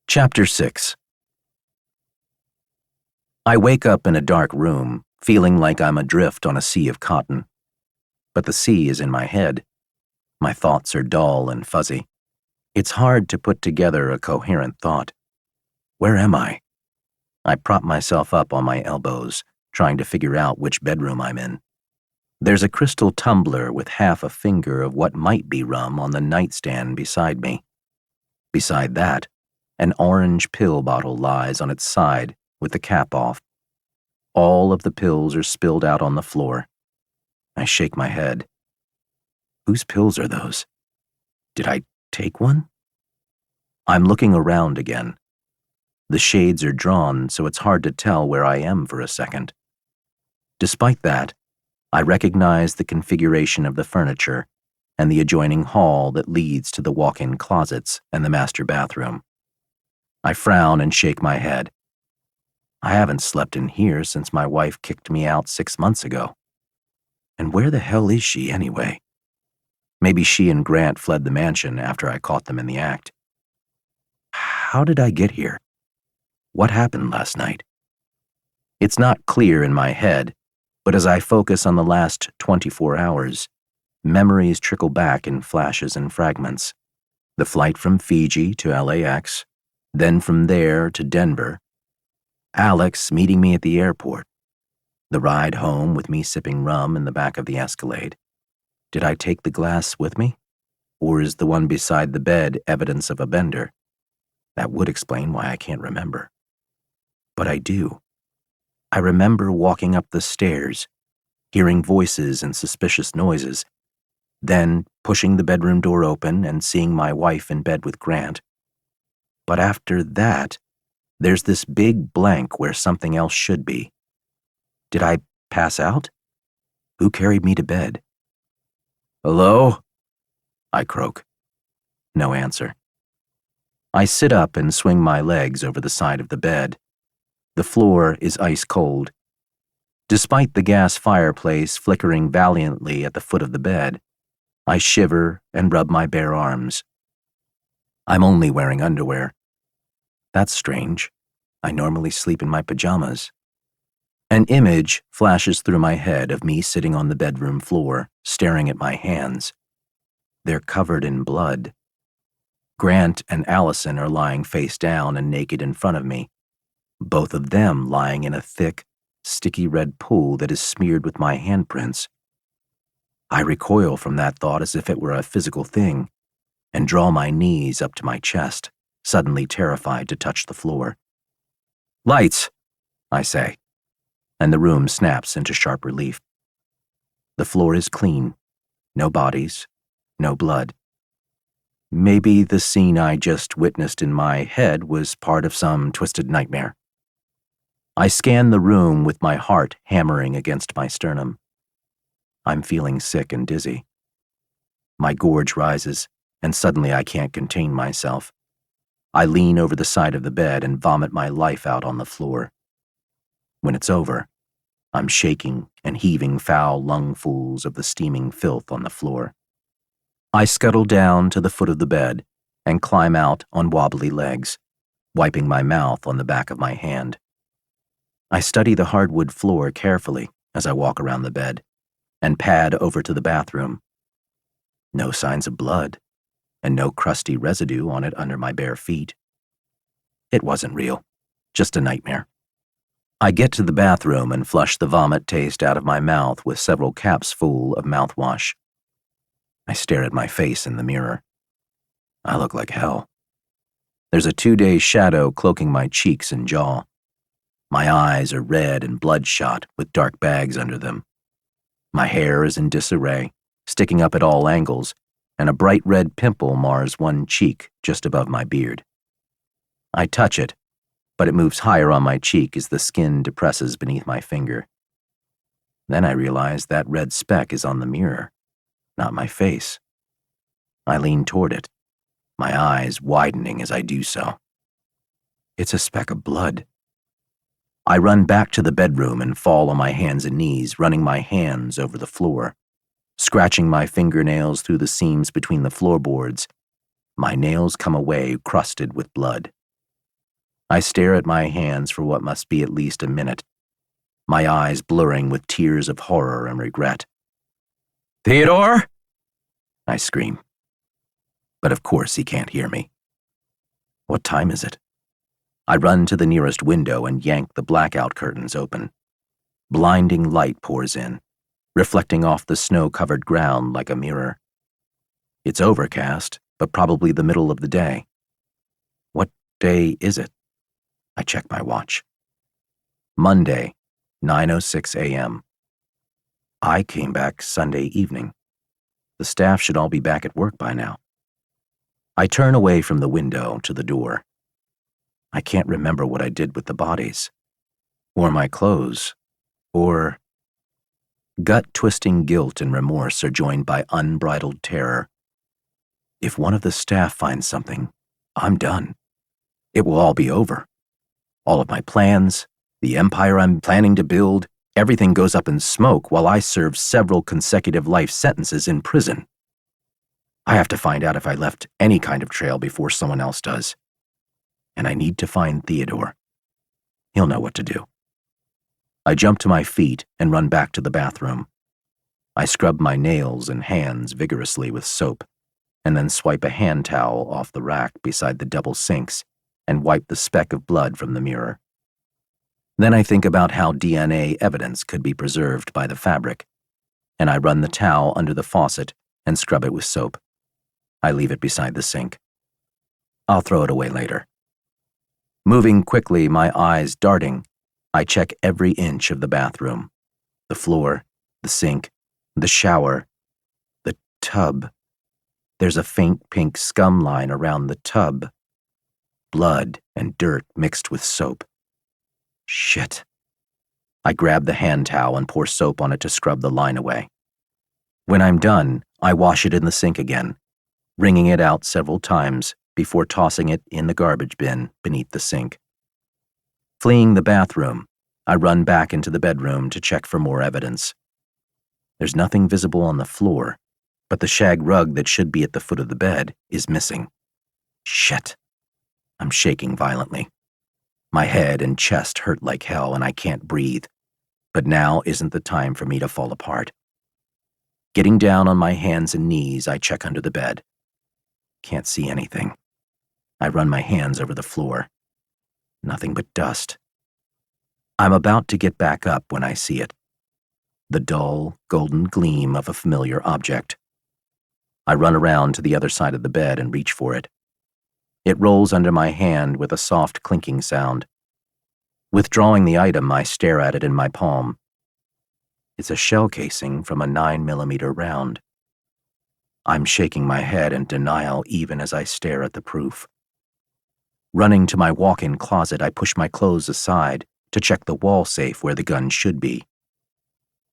Chapter 6. I wake up in a dark room, feeling like I'm adrift on a sea of cotton. But the sea is in my head. My thoughts are dull and fuzzy. It's hard to put together a coherent thought. Where am I? I prop myself up on my elbows, trying to figure out which bedroom I'm in. There's a crystal tumbler with half a finger of what might be rum on the nightstand beside me. Beside that, an orange pill bottle lies on its side with the cap off. All of the pills are spilled out on the floor. I shake my head. Whose pills are those? Did I take one? I'm looking around again. The shades are drawn, so it's hard to tell where I am for a second. Despite that, I recognize the configuration of the furniture and the adjoining hall that leads to the walk-in closets and the master bathroom. I frown and shake my head. I haven't slept in here since my wife kicked me out 6 months ago. And where the hell is she anyway? Maybe she and Grant fled the mansion after I caught them in the act. How did I get here? What happened last night? It's not clear in my head, but as I focus on the last 24 hours, memories trickle back in flashes and fragments. The flight from Fiji to LAX, then from there to Denver. Alex meeting me at the airport. The ride home with me sipping rum in the back of the Escalade. Did I take the glass with me? Or is the one beside the bed evidence of a bender? That would explain why I can't remember. But I do. I remember walking up the stairs, hearing voices and suspicious noises, then pushing the bedroom door open and seeing my wife in bed with Grant. But after that, there's this big blank where something else should be. Did I pass out? Who carried me to bed? Hello? I croak. No answer. I sit up and swing my legs over the side of the bed. The floor is ice cold. Despite the gas fireplace flickering valiantly at the foot of the bed, I shiver and rub my bare arms. I'm only wearing underwear. That's strange. I normally sleep in my pajamas. An image flashes through my head of me sitting on the bedroom floor, staring at my hands. They're covered in blood. Grant and Allison are lying face down and naked in front of me, both of them lying in a thick, sticky red pool that is smeared with my handprints. I recoil from that thought as if it were a physical thing, and draw my knees up to my chest, suddenly terrified to touch the floor. Lights, I say, and the room snaps into sharp relief. The floor is clean, no bodies, no blood. Maybe the scene I just witnessed in my head was part of some twisted nightmare. I scan the room with my heart hammering against my sternum. I'm feeling sick and dizzy. My gorge rises, and suddenly I can't contain myself. I lean over the side of the bed and vomit my life out on the floor. When it's over, I'm shaking and heaving foul lungfuls of the steaming filth on the floor. I scuttle down to the foot of the bed and climb out on wobbly legs, wiping my mouth on the back of my hand. I study the hardwood floor carefully as I walk around the bed and pad over to the bathroom. No signs of blood, and no crusty residue on it under my bare feet. It wasn't real, just a nightmare. I get to the bathroom and flush the vomit taste out of my mouth with several caps full of mouthwash. I stare at my face in the mirror. I look like hell. There's a 2-day shadow cloaking my cheeks and jaw. My eyes are red and bloodshot with dark bags under them. My hair is in disarray, sticking up at all angles, and a bright red pimple mars one cheek just above my beard. I touch it, but it moves higher on my cheek as the skin depresses beneath my finger. Then I realize that red speck is on the mirror, not my face. I lean toward it, my eyes widening as I do so. It's a speck of blood. I run back to the bedroom and fall on my hands and knees, running my hands over the floor, scratching my fingernails through the seams between the floorboards. My nails come away crusted with blood. I stare at my hands for what must be at least a minute, my eyes blurring with tears of horror and regret. "Theodore!" I scream. But of course he can't hear me. What time is it? I run to the nearest window and yank the blackout curtains open. Blinding light pours in, reflecting off the snow-covered ground like a mirror. It's overcast, but probably the middle of the day. What day is it? I check my watch. Monday, 9:06 a.m. I came back Sunday evening. The staff should all be back at work by now. I turn away from the window to the door. I can't remember what I did with the bodies, or my clothes, or... Gut-twisting guilt and remorse are joined by unbridled terror. If one of the staff finds something, I'm done. It will all be over. All of my plans, the empire I'm planning to build, everything goes up in smoke while I serve several consecutive life sentences in prison. I have to find out if I left any kind of trail before someone else does. And I need to find Theodore. He'll know what to do. I jump to my feet and run back to the bathroom. I scrub my nails and hands vigorously with soap, and then swipe a hand towel off the rack beside the double sinks and wipe the speck of blood from the mirror. Then I think about how DNA evidence could be preserved by the fabric, and I run the towel under the faucet and scrub it with soap. I leave it beside the sink. I'll throw it away later. Moving quickly, my eyes darting, I check every inch of the bathroom. The floor, the sink, the shower, the tub. There's a faint pink scum line around the tub. Blood and dirt mixed with soap. Shit. I grab the hand towel and pour soap on it to scrub the line away. When I'm done, I wash it in the sink again, wringing it out several times before tossing it in the garbage bin beneath the sink. Fleeing the bathroom, I run back into the bedroom to check for more evidence. There's nothing visible on the floor, but the shag rug that should be at the foot of the bed is missing. Shit. I'm shaking violently. My head and chest hurt like hell and I can't breathe, but now isn't the time for me to fall apart. Getting down on my hands and knees, I check under the bed. Can't see anything. I run my hands over the floor. Nothing but dust. I'm about to get back up when I see it. The dull, golden gleam of a familiar object. I run around to the other side of the bed and reach for it. It rolls under my hand with a soft clinking sound. Withdrawing the item, I stare at it in my palm. It's a shell casing from a 9mm round. I'm shaking my head in denial even as I stare at the proof. Running to my walk-in closet, I push my clothes aside to check the wall safe where the gun should be.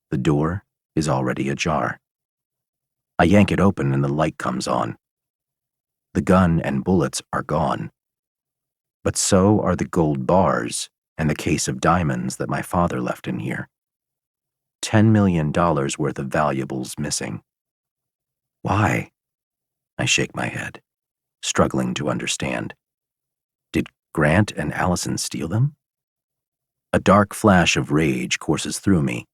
The door is already ajar. I yank it open and the light comes on. The gun and bullets are gone. But so are the gold bars and the case of diamonds that my father left in here. $10 million worth of valuables missing. Why? I shake my head, struggling to understand. Did Grant and Allison steal them? A dark flash of rage courses through me,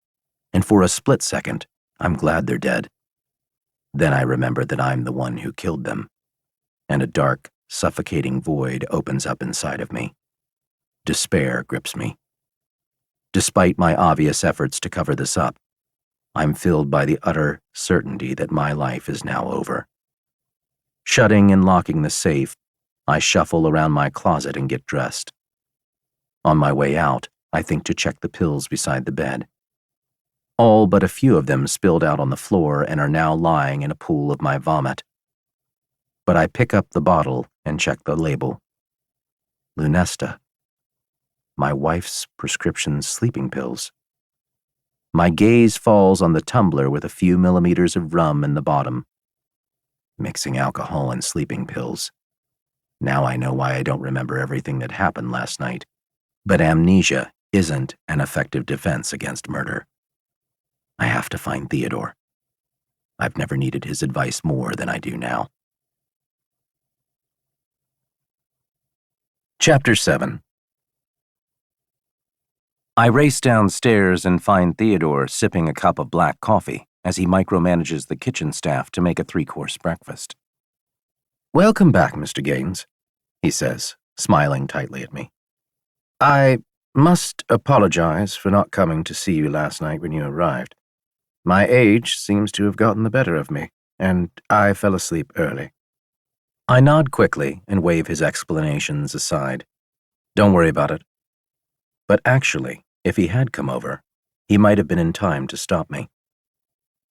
and for a split second, I'm glad they're dead. Then I remember that I'm the one who killed them, and a dark, suffocating void opens up inside of me. Despair grips me. Despite my obvious efforts to cover this up, I'm filled by the utter certainty that my life is now over. Shutting and locking the safe, I shuffle around my closet and get dressed. On my way out, I think to check the pills beside the bed. All but a few of them spilled out on the floor and are now lying in a pool of my vomit. But I pick up the bottle and check the label. Lunesta. My wife's prescription sleeping pills. My gaze falls on the tumbler with a few millimeters of rum in the bottom. Mixing alcohol and sleeping pills. Now I know why I don't remember everything that happened last night. But amnesia isn't an effective defense against murder. I have to find Theodore. I've never needed his advice more than I do now. Chapter 7. I race downstairs and find Theodore sipping a cup of black coffee as he micromanages the kitchen staff to make a 3-course breakfast. "Welcome back, Mr. Gaines," he says, smiling tightly at me. "I must apologize for not coming to see you last night when you arrived. My age seems to have gotten the better of me, and I fell asleep early." I nod quickly and wave his explanations aside. Don't worry about it. But actually, if he had come over, he might have been in time to stop me.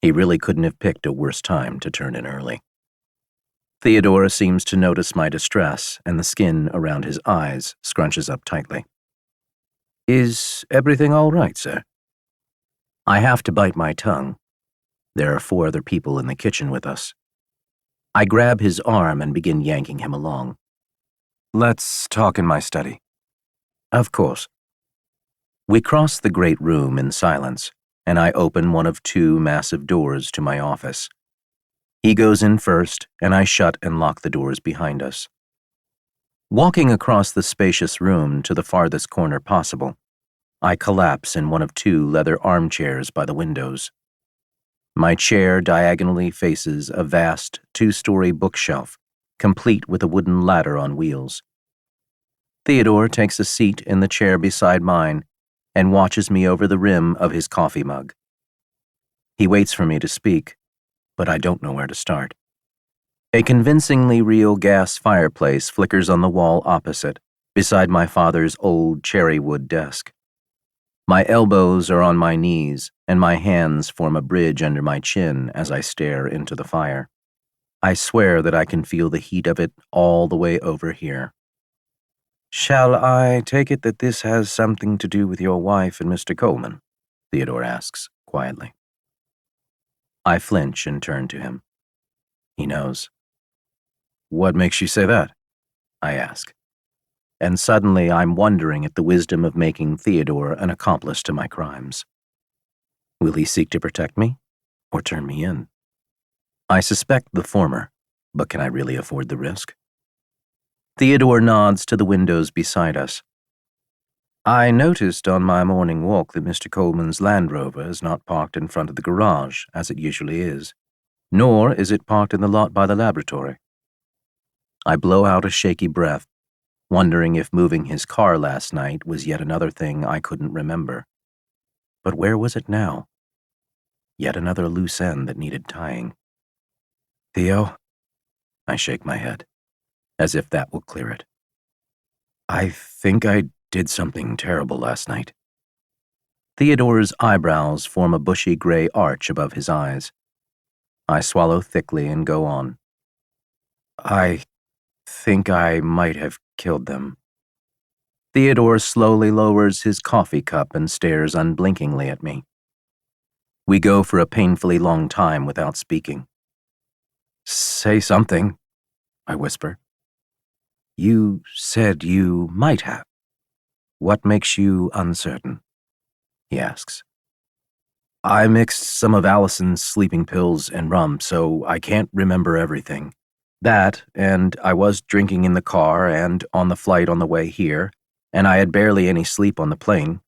He really couldn't have picked a worse time to turn in early. Theodore seems to notice my distress, and the skin around his eyes scrunches up tightly. "Is everything all right, sir?" I have to bite my tongue. There are 4 other people in the kitchen with us. I grab his arm and begin yanking him along. "Let's talk in my study." "Of course." We cross the great room in silence, and I open one of 2 massive doors to my office. He goes in first, and I shut and lock the doors behind us. Walking across the spacious room to the farthest corner possible, I collapse in one of 2 leather armchairs by the windows. My chair diagonally faces a vast 2-story bookshelf, complete with a wooden ladder on wheels. Theodore takes a seat in the chair beside mine and watches me over the rim of his coffee mug. He waits for me to speak, but I don't know where to start. A convincingly real gas fireplace flickers on the wall opposite, beside my father's old cherry wood desk. My elbows are on my knees, and my hands form a bridge under my chin as I stare into the fire. I swear that I can feel the heat of it all the way over here. "Shall I take it that this has something to do with your wife and Mr. Coleman?" Theodore asks, quietly. I flinch and turn to him. He knows. "What makes you say that?" I ask. And suddenly I'm wondering at the wisdom of making Theodore an accomplice to my crimes. Will he seek to protect me, or turn me in? I suspect the former, but can I really afford the risk? Theodore nods to the windows beside us. "I noticed on my morning walk that Mr. Coleman's Land Rover is not parked in front of the garage, as it usually is, nor is it parked in the lot by the laboratory." I blow out a shaky breath, wondering if moving his car last night was yet another thing I couldn't remember. But where was it now? Yet another loose end that needed tying. "Theo?" I shake my head, as if that will clear it. "I think I did something terrible last night." Theodore's eyebrows form a bushy gray arch above his eyes. I swallow thickly and go on. "I think I might have killed them." Theodore slowly lowers his coffee cup and stares unblinkingly at me. We go for a painfully long time without speaking. "Say something," I whisper. "You said you might have. What makes you uncertain?" he asks. "I mixed some of Allison's sleeping pills and rum, so I can't remember everything. That, and I was drinking in the car and on the flight on the way here, and I had barely any sleep on the plane."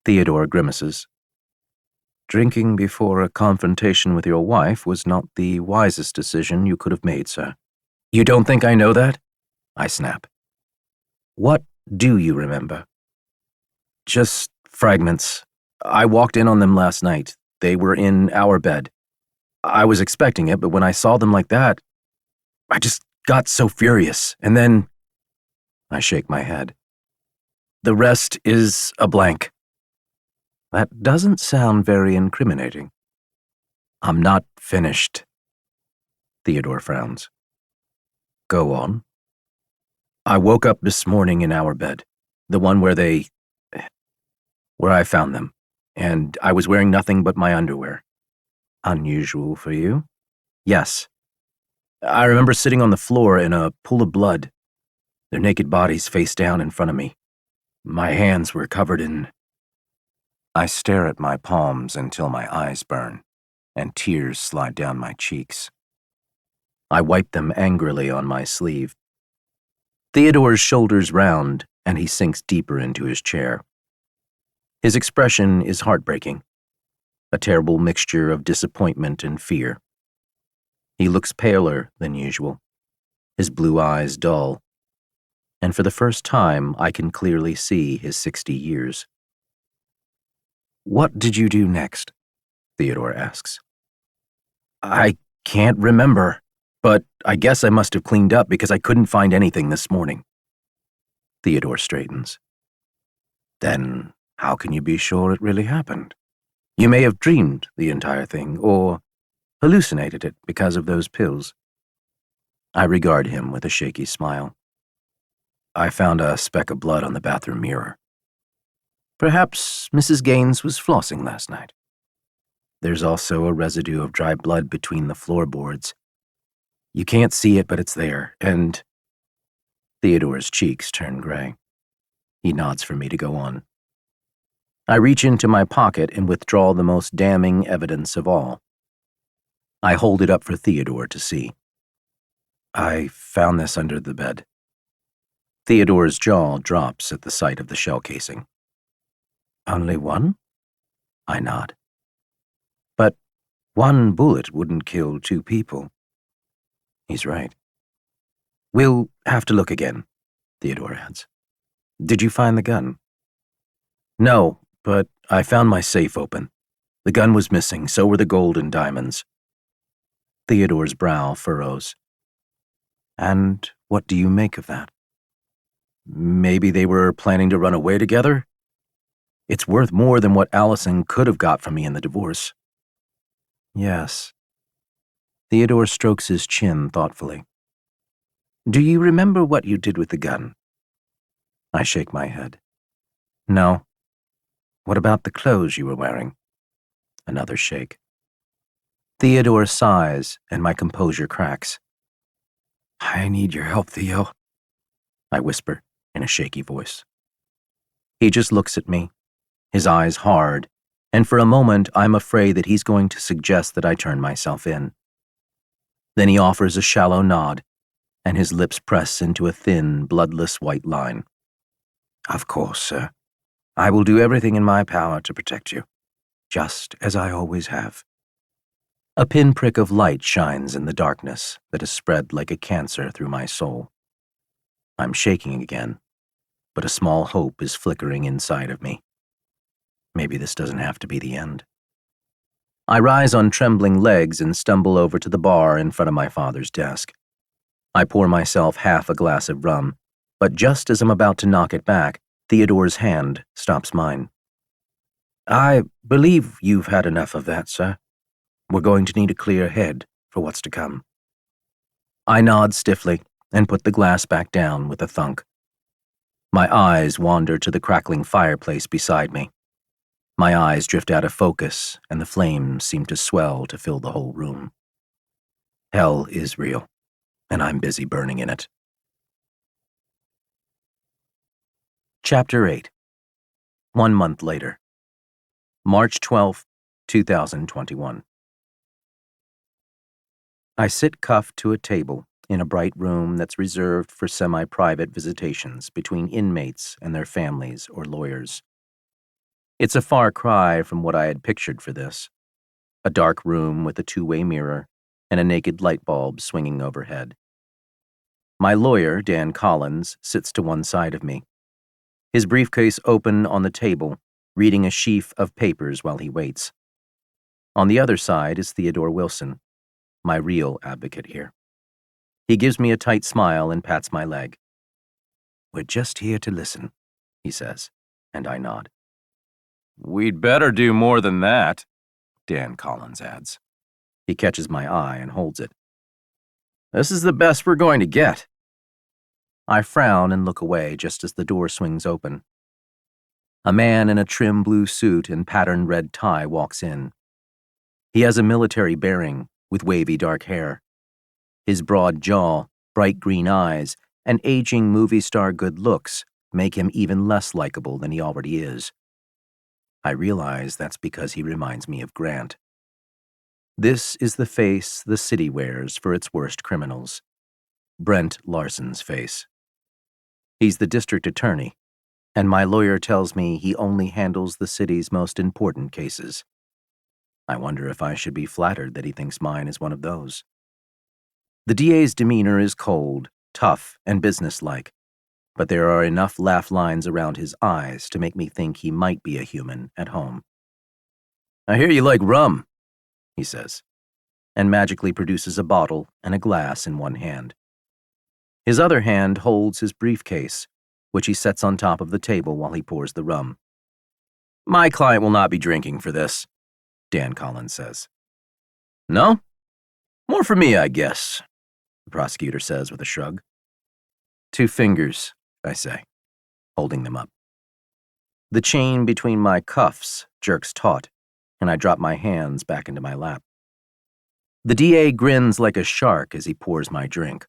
Theodore grimaces. "Drinking before a confrontation with your wife was not the wisest decision you could have made, sir." "You don't think I know that?" I snap. "What do you remember?" "Just fragments. I walked in on them last night. They were in our bed. I was expecting it, but when I saw them like that, I just got so furious, and then—" I shake my head. "The rest is a blank." That doesn't sound very incriminating. "I'm not finished." Theodore frowns. "Go on." "I woke up this morning in our bed. The one where I found them, and I was wearing nothing but my underwear. Unusual for you? Yes. I remember sitting on the floor in a pool of blood, their naked bodies face down in front of me. My hands were covered in... I stare at my palms until my eyes burn, and tears slide down my cheeks. I wipe them angrily on my sleeve. Theodore's shoulders round, and he sinks deeper into his chair. His expression is heartbreaking, a terrible mixture of disappointment and fear. He looks paler than usual, his blue eyes dull, and for the first time I can clearly see his 60 years. "What did you do next?" Theodore asks. "I can't remember, but I guess I must have cleaned up because I couldn't find anything this morning." Theodore straightens. "Then how can you be sure it really happened? You may have dreamed the entire thing, or hallucinated it because of those pills." I regard him with a shaky smile. "I found a speck of blood on the bathroom mirror. Perhaps Mrs. Gaines was flossing last night. There's also a residue of dry blood between the floorboards. You can't see it, but it's there, and..." Theodore's cheeks turn gray. He nods for me to go on. I reach into my pocket and withdraw the most damning evidence of all. I hold it up for Theodore to see. "I found this under the bed." Theodore's jaw drops at the sight of the shell casing. "Only one?" I nod. "But one bullet wouldn't kill two people." He's right. "We'll have to look again," Theodore adds. "Did you find the gun?" "No, but I found my safe open. The gun was missing, so were the gold and diamonds." Theodore's brow furrows. "And what do you make of that?" "Maybe they were planning to run away together? It's worth more than what Allison could have got from me in the divorce." "Yes." Theodore strokes his chin thoughtfully. "Do you remember what you did with the gun?" I shake my head. "No." "What about the clothes you were wearing?" Another shake. Theodore sighs, and my composure cracks. "I need your help, Theo," I whisper in a shaky voice. He just looks at me, his eyes hard, and for a moment I'm afraid that he's going to suggest that I turn myself in. Then he offers a shallow nod, and his lips press into a thin, bloodless white line. "Of course, sir. I will do everything in my power to protect you, just as I always have." A pinprick of light shines in the darkness that has spread like a cancer through my soul. I'm shaking again, but a small hope is flickering inside of me. Maybe this doesn't have to be the end. I rise on trembling legs and stumble over to the bar in front of my father's desk. I pour myself half a glass of rum, but just as I'm about to knock it back, Theodore's hand stops mine. "I believe you've had enough of that, sir. We're going to need a clear head for what's to come." I nod stiffly and put the glass back down with a thunk. My eyes wander to the crackling fireplace beside me. My eyes drift out of focus, and the flames seem to swell to fill the whole room. Hell is real, and I'm busy burning in it. Chapter 8. 1 month later. March 12th, 2021. I sit cuffed to a table in a bright room that's reserved for semi-private visitations between inmates and their families or lawyers. It's a far cry from what I had pictured for this. A dark room with a two-way mirror and a naked light bulb swinging overhead. My lawyer, Dan Collins, sits to one side of me, his briefcase open on the table, reading a sheaf of papers while he waits. On the other side is Theodore Wilson, my real advocate here. He gives me a tight smile and pats my leg. "We're just here to listen," he says, and I nod. "We'd better do more than that," Dan Collins adds. He catches my eye and holds it. "This is the best we're going to get." I frown and look away just as the door swings open. A man in a trim blue suit and patterned red tie walks in. He has a military bearing with wavy dark hair. His broad jaw, bright green eyes, and aging movie star good looks make him even less likable than he already is. I realize that's because he reminds me of Grant. This is the face the city wears for its worst criminals. Brent Larson's face. He's the district attorney, and my lawyer tells me he only handles the city's most important cases. I wonder if I should be flattered that he thinks mine is one of those. The DA's demeanor is cold, tough, and businesslike, but there are enough laugh lines around his eyes to make me think he might be a human at home. "I hear you like rum," he says, and magically produces a bottle and a glass in one hand. His other hand holds his briefcase, which he sets on top of the table while he pours the rum. "My client will not be drinking for this," Dan Collins says. "No? More for me, I guess," the prosecutor says with a shrug. "2 fingers," I say, holding them up. The chain between my cuffs jerks taut, and I drop my hands back into my lap. The DA grins like a shark as he pours my drink.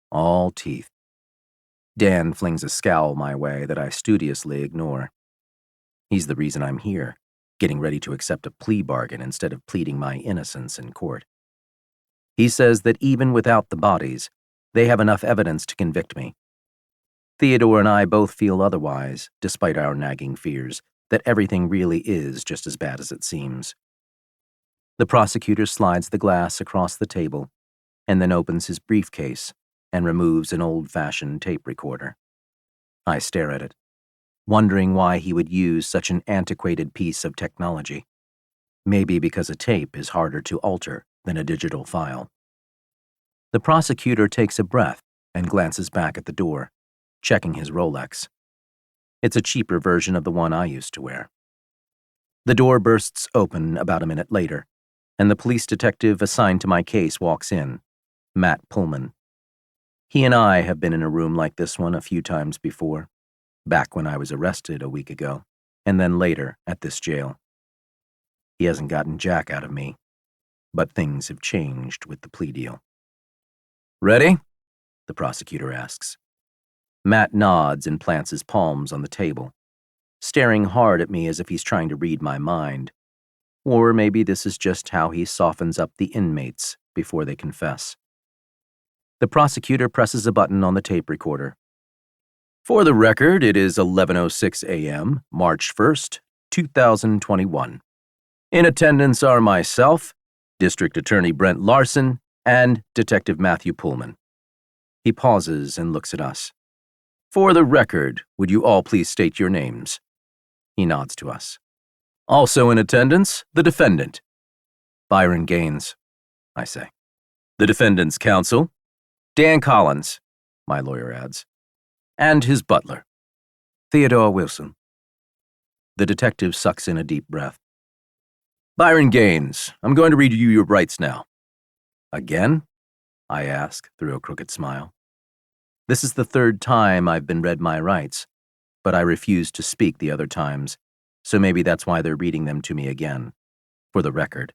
All teeth. Dan flings a scowl my way that I studiously ignore. He's the reason I'm here, getting ready to accept a plea bargain instead of pleading my innocence in court. He says that even without the bodies, they have enough evidence to convict me. Theodore and I both feel otherwise, despite our nagging fears, that everything really is just as bad as it seems. The prosecutor slides the glass across the table and then opens his briefcase and removes an old-fashioned tape recorder. I stare at it, wondering why he would use such an antiquated piece of technology. Maybe because a tape is harder to alter than a digital file. The prosecutor takes a breath and glances back at the door, checking his Rolex. It's a cheaper version of the one I used to wear. The door bursts open about a minute later, and the police detective assigned to my case walks in, Matt Pullman. He and I have been in a room like this one a few times before, back when I was arrested a week ago, and then later at this jail. He hasn't gotten jack out of me, but things have changed with the plea deal. "Ready?" the prosecutor asks. Matt nods and plants his palms on the table, staring hard at me as if he's trying to read my mind. Or maybe this is just how he softens up the inmates before they confess. The prosecutor presses a button on the tape recorder. "For the record, it is 11:06 a.m., March 1st, 2021. In attendance are myself, District Attorney Brent Larson, and Detective Matthew Pullman." He pauses and looks at us. "For the record, would you all please state your names?" He nods to us. "Also in attendance, the defendant." "Byron Gaines," I say. "The defendant's counsel?" "Dan Collins," my lawyer adds. "And his butler." "Theodore Wilson." The detective sucks in a deep breath. "Byron Gaines, I'm going to read you your rights now." "Again?" I ask through a crooked smile. This is the 3rd time I've been read my rights, but I refused to speak the other times, so maybe that's why they're reading them to me again. For the record.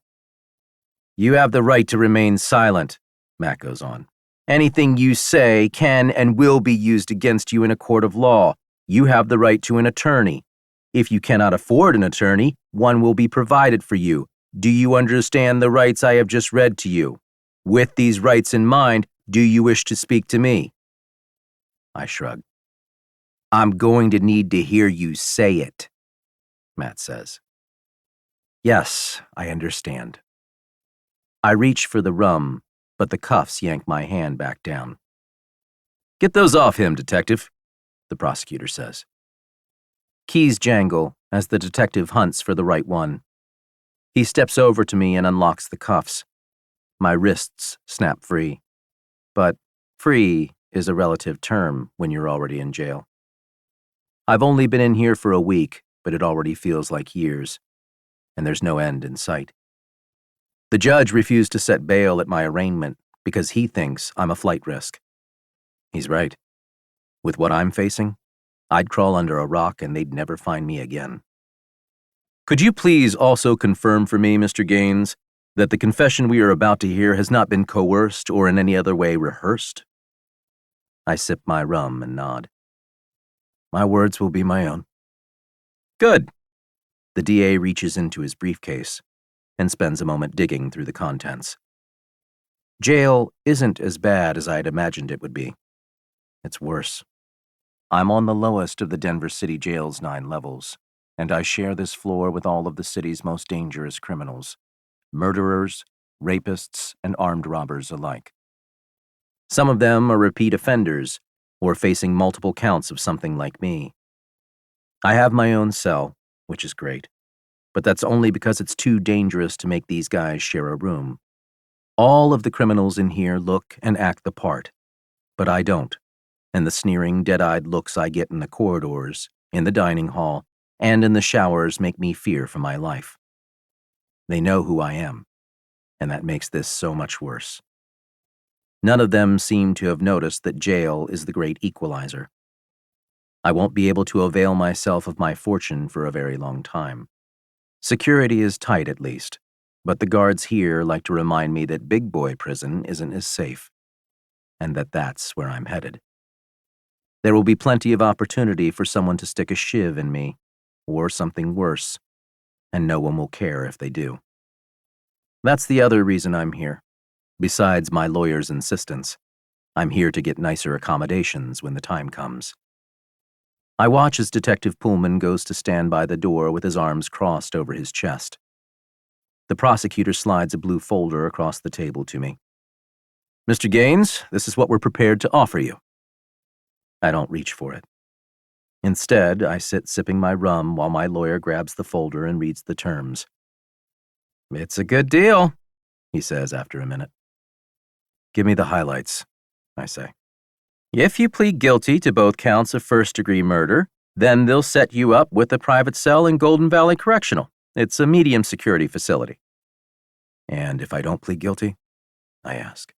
"You have the right to remain silent," Matt goes on. "Anything you say can and will be used against you in a court of law. You have the right to an attorney. If you cannot afford an attorney, one will be provided for you. Do you understand the rights I have just read to you? With these rights in mind, do you wish to speak to me?" I shrug. "I'm going to need to hear you say it," Matt says. "Yes, I understand." I reach for the rum, but the cuffs yank my hand back down. "Get those off him, detective," the prosecutor says. Keys jangle as the detective hunts for the right one. He steps over to me and unlocks the cuffs. My wrists snap free. But free is a relative term when you're already in jail. I've only been in here for a week, but it already feels like years, and there's no end in sight. The judge refused to set bail at my arraignment because he thinks I'm a flight risk. He's right. With what I'm facing, I'd crawl under a rock and they'd never find me again. Could you please also confirm for me, Mr. Gaines, that the confession we are about to hear has not been coerced or in any other way rehearsed? I sip my rum and nod. My words will be my own. Good. The DA reaches into his briefcase and spends a moment digging through the contents. Jail isn't as bad as I'd imagined it would be. It's worse. I'm on the lowest of the Denver City Jail's 9 levels, and I share this floor with all of the city's most dangerous criminals, murderers, rapists, and armed robbers alike. Some of them are repeat offenders or facing multiple counts of something like me. I have my own cell, which is great, but that's only because it's too dangerous to make these guys share a room. All of the criminals in here look and act the part, but I don't, and the sneering, dead-eyed looks I get in the corridors, in the dining hall, and in the showers make me fear for my life. They know who I am, and that makes this so much worse. None of them seem to have noticed that jail is the great equalizer. I won't be able to avail myself of my fortune for a very long time. Security is tight, at least, but the guards here like to remind me that big boy prison isn't as safe, and that that's where I'm headed. There will be plenty of opportunity for someone to stick a shiv in me, or something worse, and no one will care if they do. That's the other reason I'm here. Besides my lawyer's insistence, I'm here to get nicer accommodations when the time comes. I watch as Detective Pullman goes to stand by the door with his arms crossed over his chest. The prosecutor slides a blue folder across the table to me. Mr. Gaines, this is what we're prepared to offer you. I don't reach for it. Instead, I sit sipping my rum while my lawyer grabs the folder and reads the terms. It's a good deal, he says after a minute. Give me the highlights, I say. If you plead guilty to both counts of first-degree murder, then they'll set you up with a private cell in Golden Valley Correctional. It's a medium-security facility. And if I don't plead guilty? I ask.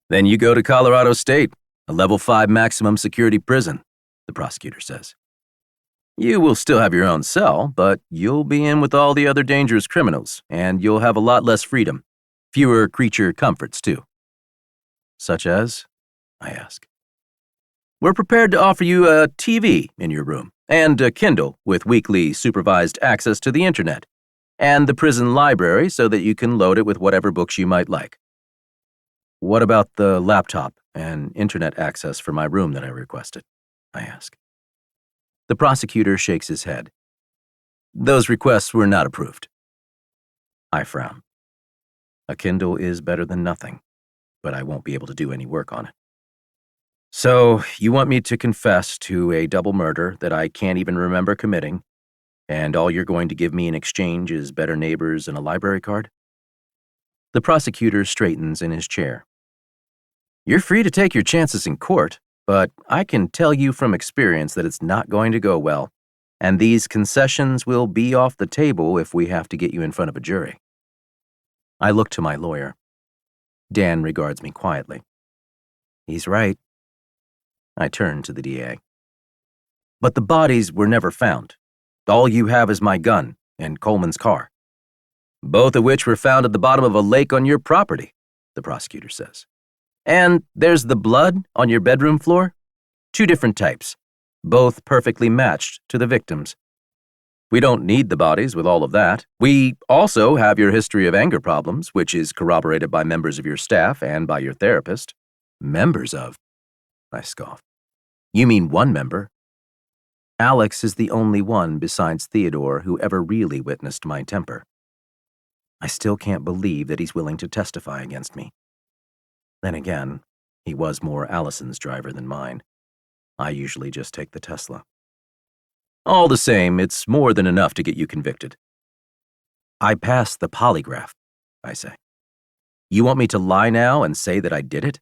Then you go to Colorado State, a level 5 maximum security prison, the prosecutor says. You will still have your own cell, but you'll be in with all the other dangerous criminals, and you'll have a lot less freedom. Fewer creature comforts, too. Such as? I ask. We're prepared to offer you a TV in your room, and a Kindle with weekly supervised access to the internet, and the prison library so that you can load it with whatever books you might like. What about the laptop and internet access for my room that I requested? I ask. The prosecutor shakes his head. Those requests were not approved. I frown. A Kindle is better than nothing, but I won't be able to do any work on it. So, you want me to confess to a double murder that I can't even remember committing, and all you're going to give me in exchange is better neighbors and a library card? The prosecutor straightens in his chair. You're free to take your chances in court, but I can tell you from experience that it's not going to go well, and these concessions will be off the table if we have to get you in front of a jury. I look to my lawyer. Dan regards me quietly. He's right. I turn to the DA. But the bodies were never found. All you have is my gun and Coleman's car. Both of which were found at the bottom of a lake on your property, the prosecutor says. And there's the blood on your bedroom floor. 2 different types, both perfectly matched to the victims. We don't need the bodies with all of that. We also have your history of anger problems, which is corroborated by members of your staff and by your therapist. Members of? I scoff. You mean one member? Alex is the only one besides Theodore who ever really witnessed my temper. I still can't believe that he's willing to testify against me. Then again, he was more Allison's driver than mine. I usually just take the Tesla. All the same, it's more than enough to get you convicted. I passed the polygraph, I say. You want me to lie now and say that I did it?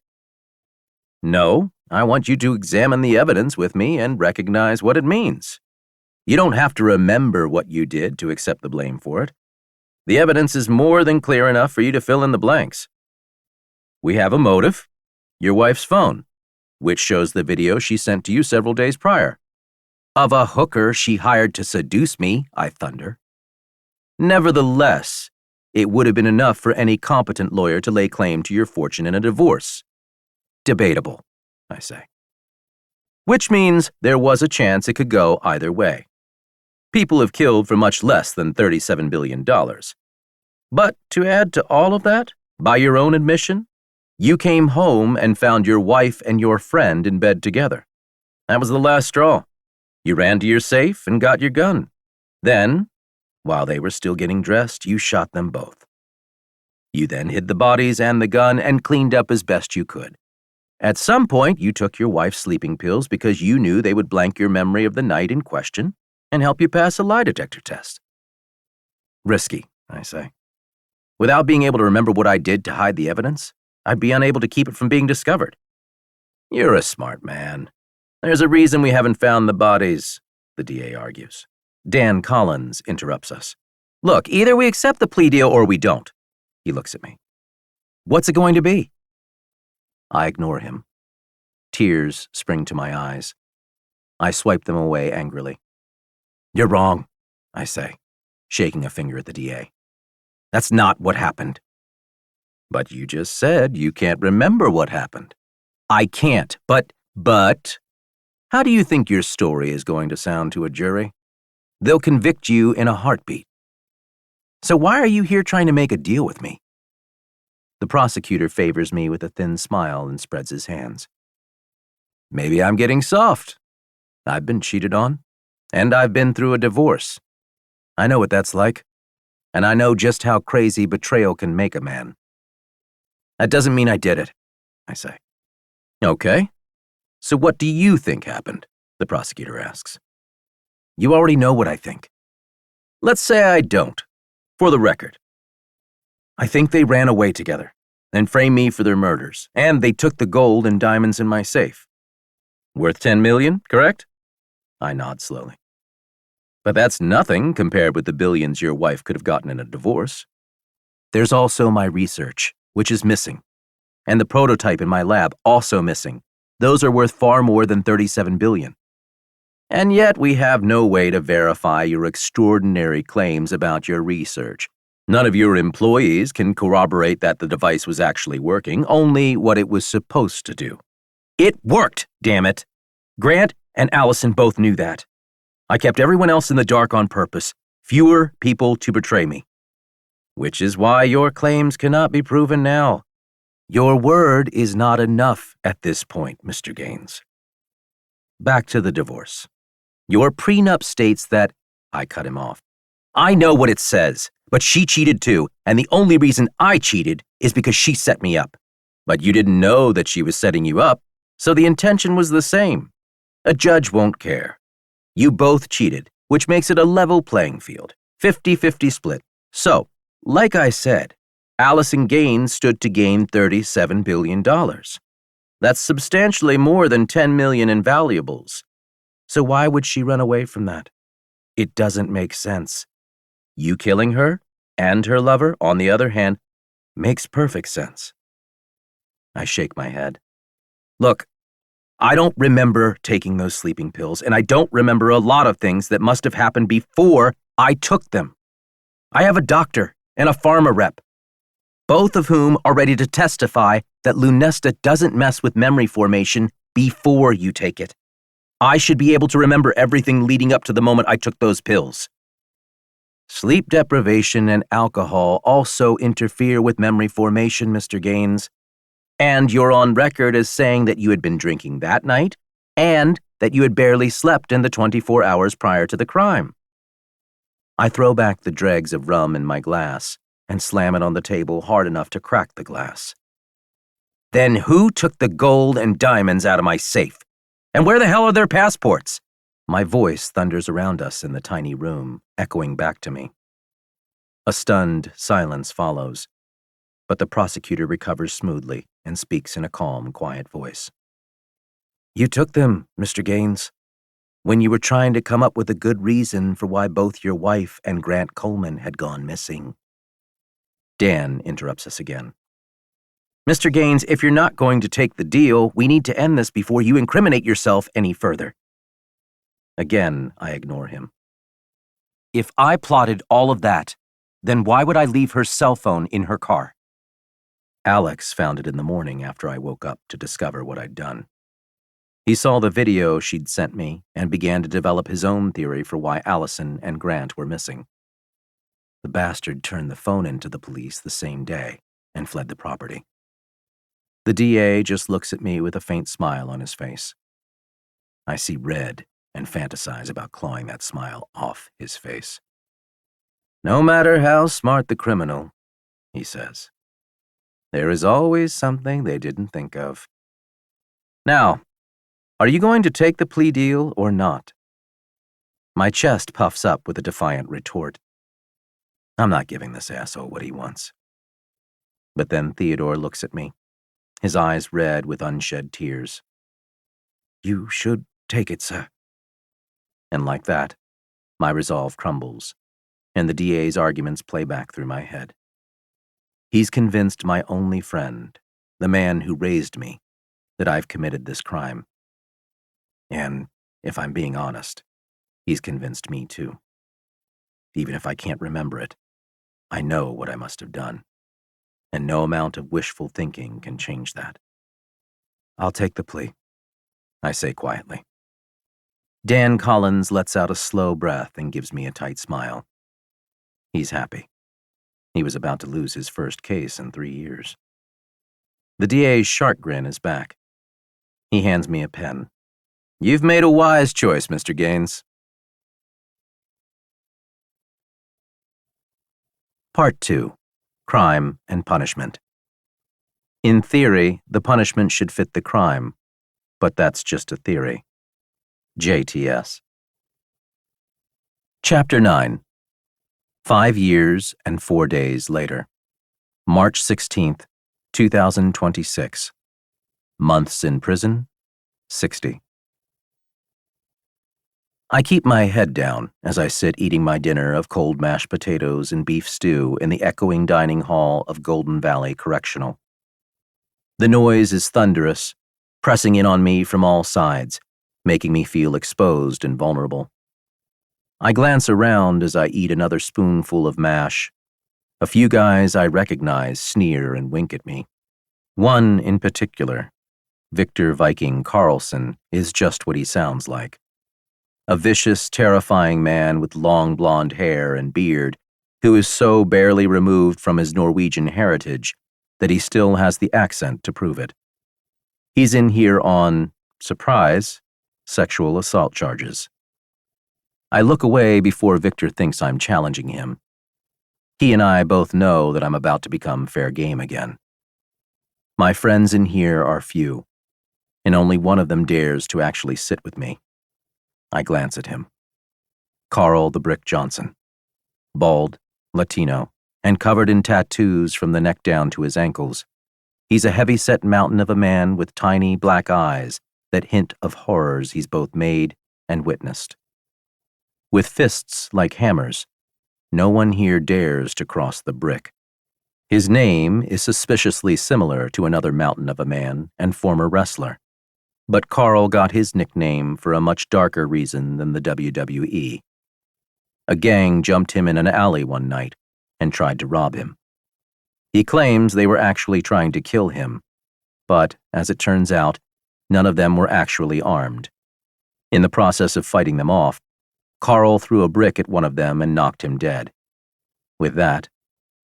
No, I want you to examine the evidence with me and recognize what it means. You don't have to remember what you did to accept the blame for it. The evidence is more than clear enough for you to fill in the blanks. We have a motive, your wife's phone. which shows the video she sent to you several days prior. Of a hooker she hired to seduce me, I thunder. Nevertheless, it would have been enough for any competent lawyer to lay claim to your fortune in a divorce. Debatable, I say. Which means there was a chance it could go either way. People have killed for much less than $37 billion. But to add to all of that, by your own admission, you came home and found your wife and your friend in bed together. That was the last straw. You ran to your safe and got your gun. Then, while they were still getting dressed, you shot them both. You then hid the bodies and the gun and cleaned up as best you could. At some point, you took your wife's sleeping pills because you knew they would blank your memory of the night in question and help you pass a lie detector test. Risky, I say. Without being able to remember what I did to hide the evidence, I'd be unable to keep it from being discovered. You're a smart man. There's a reason we haven't found the bodies, the DA argues. Dan Collins interrupts us. Look, either we accept the plea deal or we don't. He looks at me. What's it going to be? I ignore him. Tears spring to my eyes. I swipe them away angrily. You're wrong, I say, shaking a finger at the DA. That's not what happened. But you just said you can't remember what happened. I can't, but, how do you think your story is going to sound to a jury? They'll convict you in a heartbeat. So why are you here trying to make a deal with me? The prosecutor favors me with a thin smile and spreads his hands. Maybe I'm getting soft. I've been cheated on, and I've been through a divorce. I know what that's like, and I know just how crazy betrayal can make a man. That doesn't mean I did it, I say. Okay. So what do you think happened? The prosecutor asks. You already know what I think. Let's say I don't. For the record, I think they ran away together and framed me for their murders, and they took the gold and diamonds in my safe. Worth $10 million, correct? I nod slowly. But that's nothing compared with the billions your wife could have gotten in a divorce. There's also my research, which is missing, and the prototype in my lab also missing. Those are worth far more than $37 billion. And yet we have no way to verify your extraordinary claims about your research. None of your employees can corroborate that the device was actually working, only what it was supposed to do. It worked, damn it. Grant and Allison both knew that. I kept everyone else in the dark on purpose. Fewer people to betray me. Which is why your claims cannot be proven now. Your word is not enough at this point, Mr. Gaines. Back to the divorce. Your prenup states that... I cut him off. I know what it says, but she cheated too, and the only reason I cheated is because she set me up. But you didn't know that she was setting you up, so the intention was the same. A judge won't care. You both cheated, which makes it a level playing field, 50-50 split. So, like I said, Allison Gaines stood to gain $37 billion. That's substantially more than $10 million in valuables. So why would she run away from that? It doesn't make sense. You killing her and her lover, on the other hand, makes perfect sense. I shake my head. Look, I don't remember taking those sleeping pills, and I don't remember a lot of things that must have happened before I took them. I have a doctor and a pharma rep, both of whom are ready to testify that Lunesta doesn't mess with memory formation before you take it. I should be able to remember everything leading up to the moment I took those pills. Sleep deprivation and alcohol also interfere with memory formation, Mr. Gaines. And you're on record as saying that you had been drinking that night and that you had barely slept in the 24 hours prior to the crime. I throw back the dregs of rum in my glass and slam it on the table hard enough to crack the glass. Then who took the gold and diamonds out of my safe? And where the hell are their passports? My voice thunders around us in the tiny room, echoing back to me. A stunned silence follows, but the prosecutor recovers smoothly and speaks in a calm, quiet voice. You took them, Mr. Gaines, when you were trying to come up with a good reason for why both your wife and Grant Coleman had gone missing. Dan interrupts us again. Mr. Gaines, if you're not going to take the deal, we need to end this before you incriminate yourself any further. Again, I ignore him. If I plotted all of that, then why would I leave her cell phone in her car? Alex found it in the morning after I woke up to discover what I'd done. He saw the video she'd sent me and began to develop his own theory for why Allison and Grant were missing. The bastard turned the phone into the police the same day and fled the property. The DA just looks at me with a faint smile on his face. I see red and fantasize about clawing that smile off his face. No matter how smart the criminal, he says, there is always something they didn't think of. Now, are you going to take the plea deal or not? My chest puffs up with a defiant retort. I'm not giving this asshole what he wants. But then Theodore looks at me, his eyes red with unshed tears. You should take it, sir. And like that, my resolve crumbles, and the DA's arguments play back through my head. He's convinced my only friend, the man who raised me, that I've committed this crime. And, if I'm being honest, he's convinced me too. Even if I can't remember it, I know what I must have done, and no amount of wishful thinking can change that. I'll take the plea, I say quietly. Dan Collins lets out a slow breath and gives me a tight smile. He's happy. He was about to lose his first case in 3 years. The DA's shark grin is back. He hands me a pen. You've made a wise choice, Mr. Gaines. Part 2. Crime and Punishment. In theory, the punishment should fit the crime, but that's just a theory. JTS. Chapter 9. 5 years and 4 days later. March 16th, 2026. Months in prison, 60. I keep my head down as I sit eating my dinner of cold mashed potatoes and beef stew in the echoing dining hall of Golden Valley Correctional. The noise is thunderous, pressing in on me from all sides, making me feel exposed and vulnerable. I glance around as I eat another spoonful of mash. A few guys I recognize sneer and wink at me. One in particular, Victor Viking Carlson, is just what he sounds like. A vicious, terrifying man with long blonde hair and beard who is so barely removed from his Norwegian heritage that he still has the accent to prove it. He's in here on, surprise, sexual assault charges. I look away before Victor thinks I'm challenging him. He and I both know that I'm about to become fair game again. My friends in here are few, and only one of them dares to actually sit with me. I glance at him. Carl the Brick Johnson. Bald, Latino, and covered in tattoos from the neck down to his ankles. He's a heavy-set mountain of a man with tiny black eyes that hint of horrors he's both made and witnessed. With fists like hammers, no one here dares to cross the brick. His name is suspiciously similar to another mountain of a man and former wrestler. But Carl got his nickname for a much darker reason than the WWE. A gang jumped him in an alley one night and tried to rob him. He claims they were actually trying to kill him, but, as it turns out, none of them were actually armed. In the process of fighting them off, Carl threw a brick at one of them and knocked him dead. With that,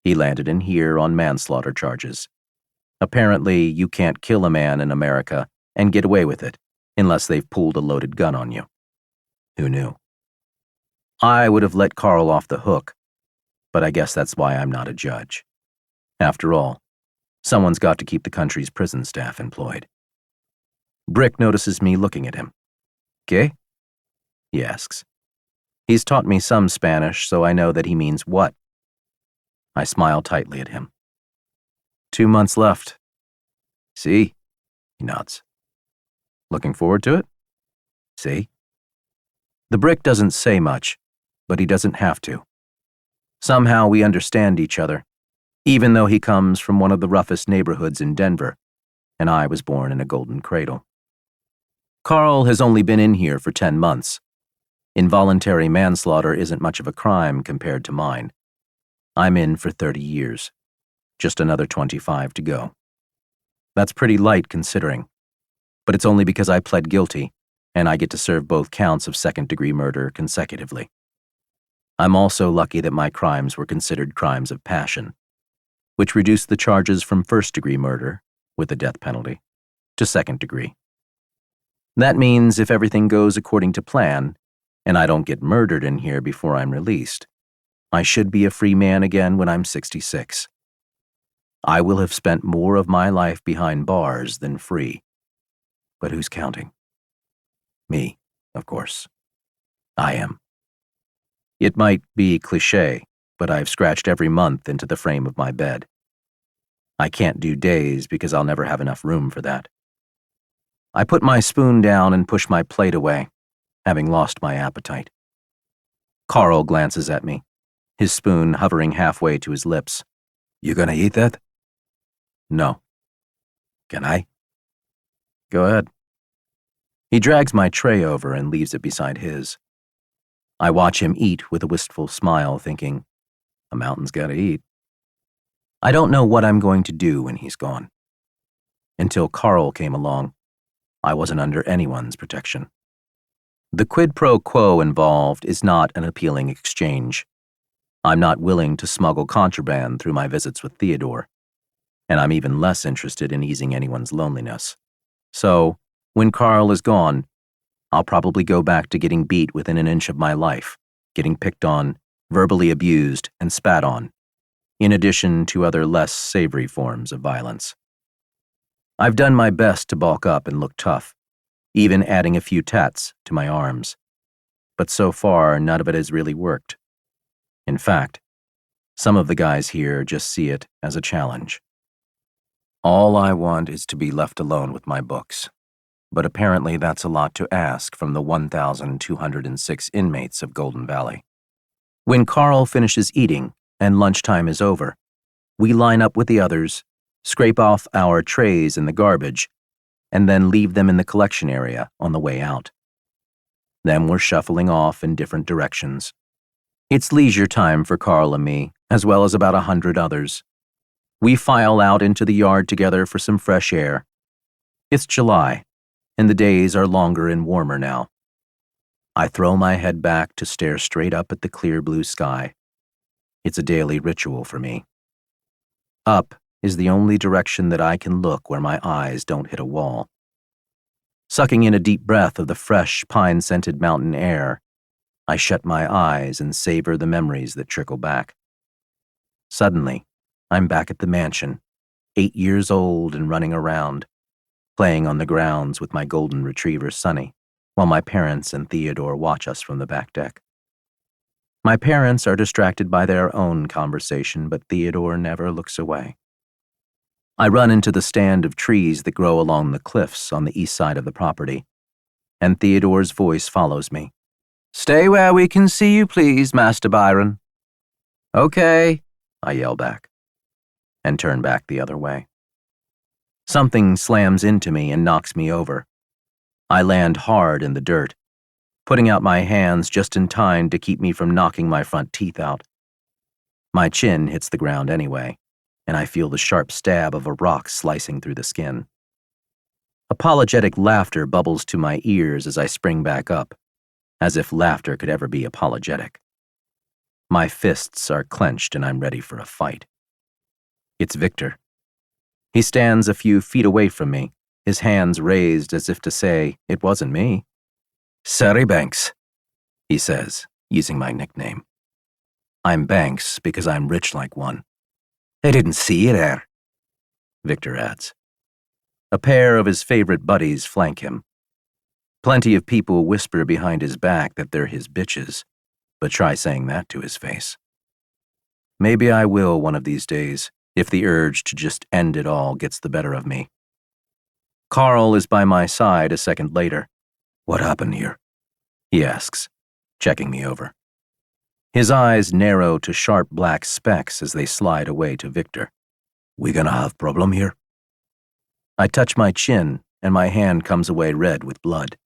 he landed in here on manslaughter charges. Apparently, you can't kill a man in America and get away with it unless they've pulled a loaded gun on you. Who knew? I would have let Carl off the hook, but I guess that's why I'm not a judge. After all, someone's got to keep the country's prison staff employed. Brick notices me looking at him. ¿Qué? He asks. He's taught me some Spanish, so I know that he means what. I smile tightly at him. 2 months left. See? He nods. Looking forward to it? See? The Brick doesn't say much, but he doesn't have to. Somehow we understand each other, even though he comes from one of the roughest neighborhoods in Denver, and I was born in a golden cradle. Carl has only been in here for 10 months. Involuntary manslaughter isn't much of a crime compared to mine. I'm in for 30 years. Just another 25 to go. That's pretty light considering, but it's only because I pled guilty, and I get to serve both counts of second-degree murder consecutively. I'm also lucky that my crimes were considered crimes of passion, which reduced the charges from first-degree murder, with the death penalty, to second degree. That means if everything goes according to plan, and I don't get murdered in here before I'm released, I should be a free man again when I'm 66. I will have spent more of my life behind bars than free. But who's counting? Me, of course. I am. It might be cliché, but I've scratched every month into the frame of my bed. I can't do days because I'll never have enough room for that. I put my spoon down and push my plate away, having lost my appetite. Carl glances at me, his spoon hovering halfway to his lips. You gonna eat that? No. Can I? Go ahead. He drags my tray over and leaves it beside his. I watch him eat with a wistful smile, thinking, a mountain's gotta eat. I don't know what I'm going to do when he's gone. Until Carl came along, I wasn't under anyone's protection. The quid pro quo involved is not an appealing exchange. I'm not willing to smuggle contraband through my visits with Theodore, and I'm even less interested in easing anyone's loneliness. So, when Carl is gone, I'll probably go back to getting beat within an inch of my life, getting picked on, verbally abused, and spat on, in addition to other less savory forms of violence. I've done my best to bulk up and look tough, even adding a few tats to my arms. But so far, none of it has really worked. In fact, some of the guys here just see it as a challenge. All I want is to be left alone with my books, but apparently that's a lot to ask from the 1,206 inmates of Golden Valley. When Carl finishes eating and lunchtime is over, we line up with the others, scrape off our trays in the garbage, and then leave them in the collection area on the way out. Then we're shuffling off in different directions. It's leisure time for Carl and me, as well as about 100 others. We file out into the yard together for some fresh air. It's July, and the days are longer and warmer now. I throw my head back to stare straight up at the clear blue sky. It's a daily ritual for me. Up is the only direction that I can look where my eyes don't hit a wall. Sucking in a deep breath of the fresh, pine-scented mountain air, I shut my eyes and savor the memories that trickle back. Suddenly, I'm back at the mansion, 8 years old and running around, playing on the grounds with my golden retriever Sonny, while my parents and Theodore watch us from the back deck. My parents are distracted by their own conversation, but Theodore never looks away. I run into the stand of trees that grow along the cliffs on the east side of the property, and Theodore's voice follows me. "Stay where we can see you, please, Master Byron." "Okay," I yell back, and turn back the other way. Something slams into me and knocks me over. I land hard in the dirt, putting out my hands just in time to keep me from knocking my front teeth out. My chin hits the ground anyway, and I feel the sharp stab of a rock slicing through the skin. Apologetic laughter bubbles to my ears as I spring back up, as if laughter could ever be apologetic. My fists are clenched and I'm ready for a fight. It's Victor. He stands a few feet away from me, his hands raised as if to say, "It wasn't me." "Sorry, Banks," he says, using my nickname. I'm Banks because I'm rich like one. "I didn't see you there," Victor adds. A pair of his favorite buddies flank him. Plenty of people whisper behind his back that they're his bitches, but try saying that to his face. Maybe I will one of these days, if the urge to just end it all gets the better of me. Carl is by my side a second later. "What happened here?" he asks, checking me over. His eyes narrow to sharp black specks as they slide away to Victor. We gonna have problem here? I touch my chin, and my hand comes away red with blood.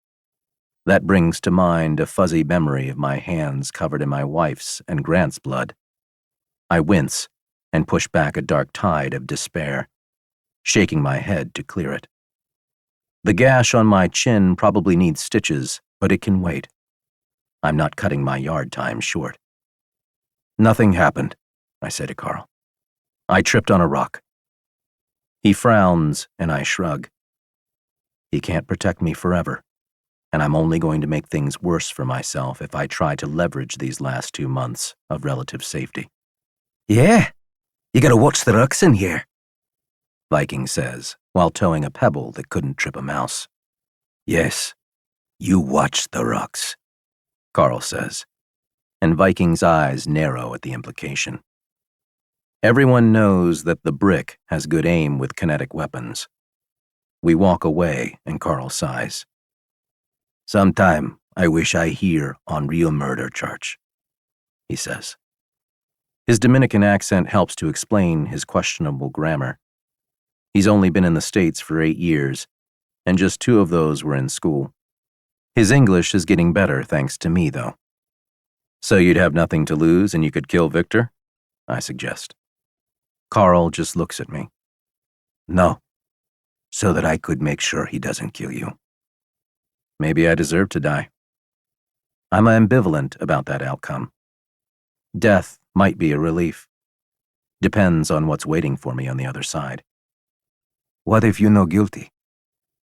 That brings to mind a fuzzy memory of my hands covered in my wife's and Grant's blood. I wince and push back a dark tide of despair, shaking my head to clear it. The gash on my chin probably needs stitches, but it can wait. I'm not cutting my yard time short. Nothing happened, I say to Carl. I tripped on a rock. He frowns, and I shrug. He can't protect me forever, and I'm only going to make things worse for myself if I try to leverage these last 2 months of relative safety. Yeah, you gotta watch the rocks in here, Viking says, while towing a pebble that couldn't trip a mouse. Yes, you watch the rocks, Carl says, and Viking's eyes narrow at the implication. Everyone knows that the brick has good aim with kinetic weapons. We walk away, and Carl sighs. Sometime I wish I hear on real murder charge, he says. His Dominican accent helps to explain his questionable grammar. He's only been in the States for 8 years, and just 2 of those were in school. His English is getting better thanks to me, though. So you'd have nothing to lose and you could kill Victor? I suggest. Carl just looks at me. No, so that I could make sure he doesn't kill you. Maybe I deserve to die. I'm ambivalent about that outcome. Death might be a relief. Depends on what's waiting for me on the other side. What if you know guilty?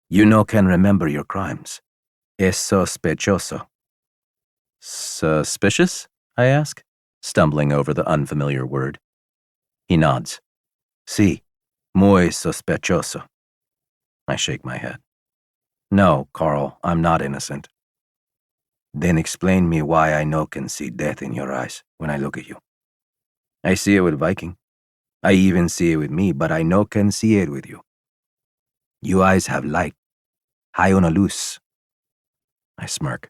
You know can remember your crimes. Es sospechoso. Suspicious? I ask, stumbling over the unfamiliar word. He nods. Sí, muy sospechoso. I shake my head. No, Carl, I'm not innocent. Then explain me why I no can see death in your eyes when I look at you. I see it with Viking. I even see it with me, but I no can see it with you. You eyes have light. High on a luz. I smirk.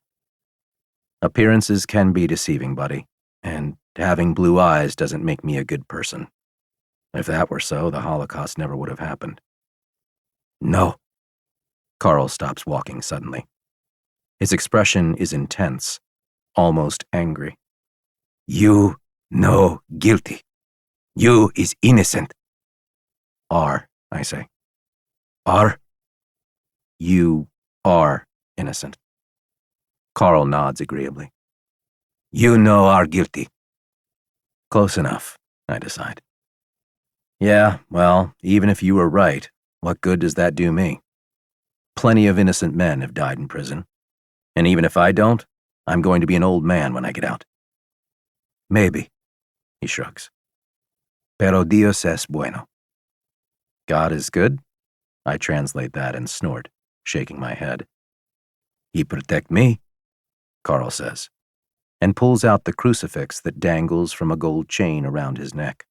Appearances can be deceiving, buddy, and having blue eyes doesn't make me a good person. If that were so, the Holocaust never would have happened. No. Carl stops walking suddenly. His expression is intense, almost angry. You no guilty. You is innocent. Are, I say. Are? You are innocent. Carl nods agreeably. You know are guilty. Close enough, I decide. Yeah, well, even if you were right, what good does that do me? Plenty of innocent men have died in prison. And even if I don't, I'm going to be an old man when I get out. Maybe, he shrugs. Pero Dios es bueno. God is good? I translate that and snort, shaking my head. He protect me, Carl says, and pulls out the crucifix that dangles from a gold chain around his neck.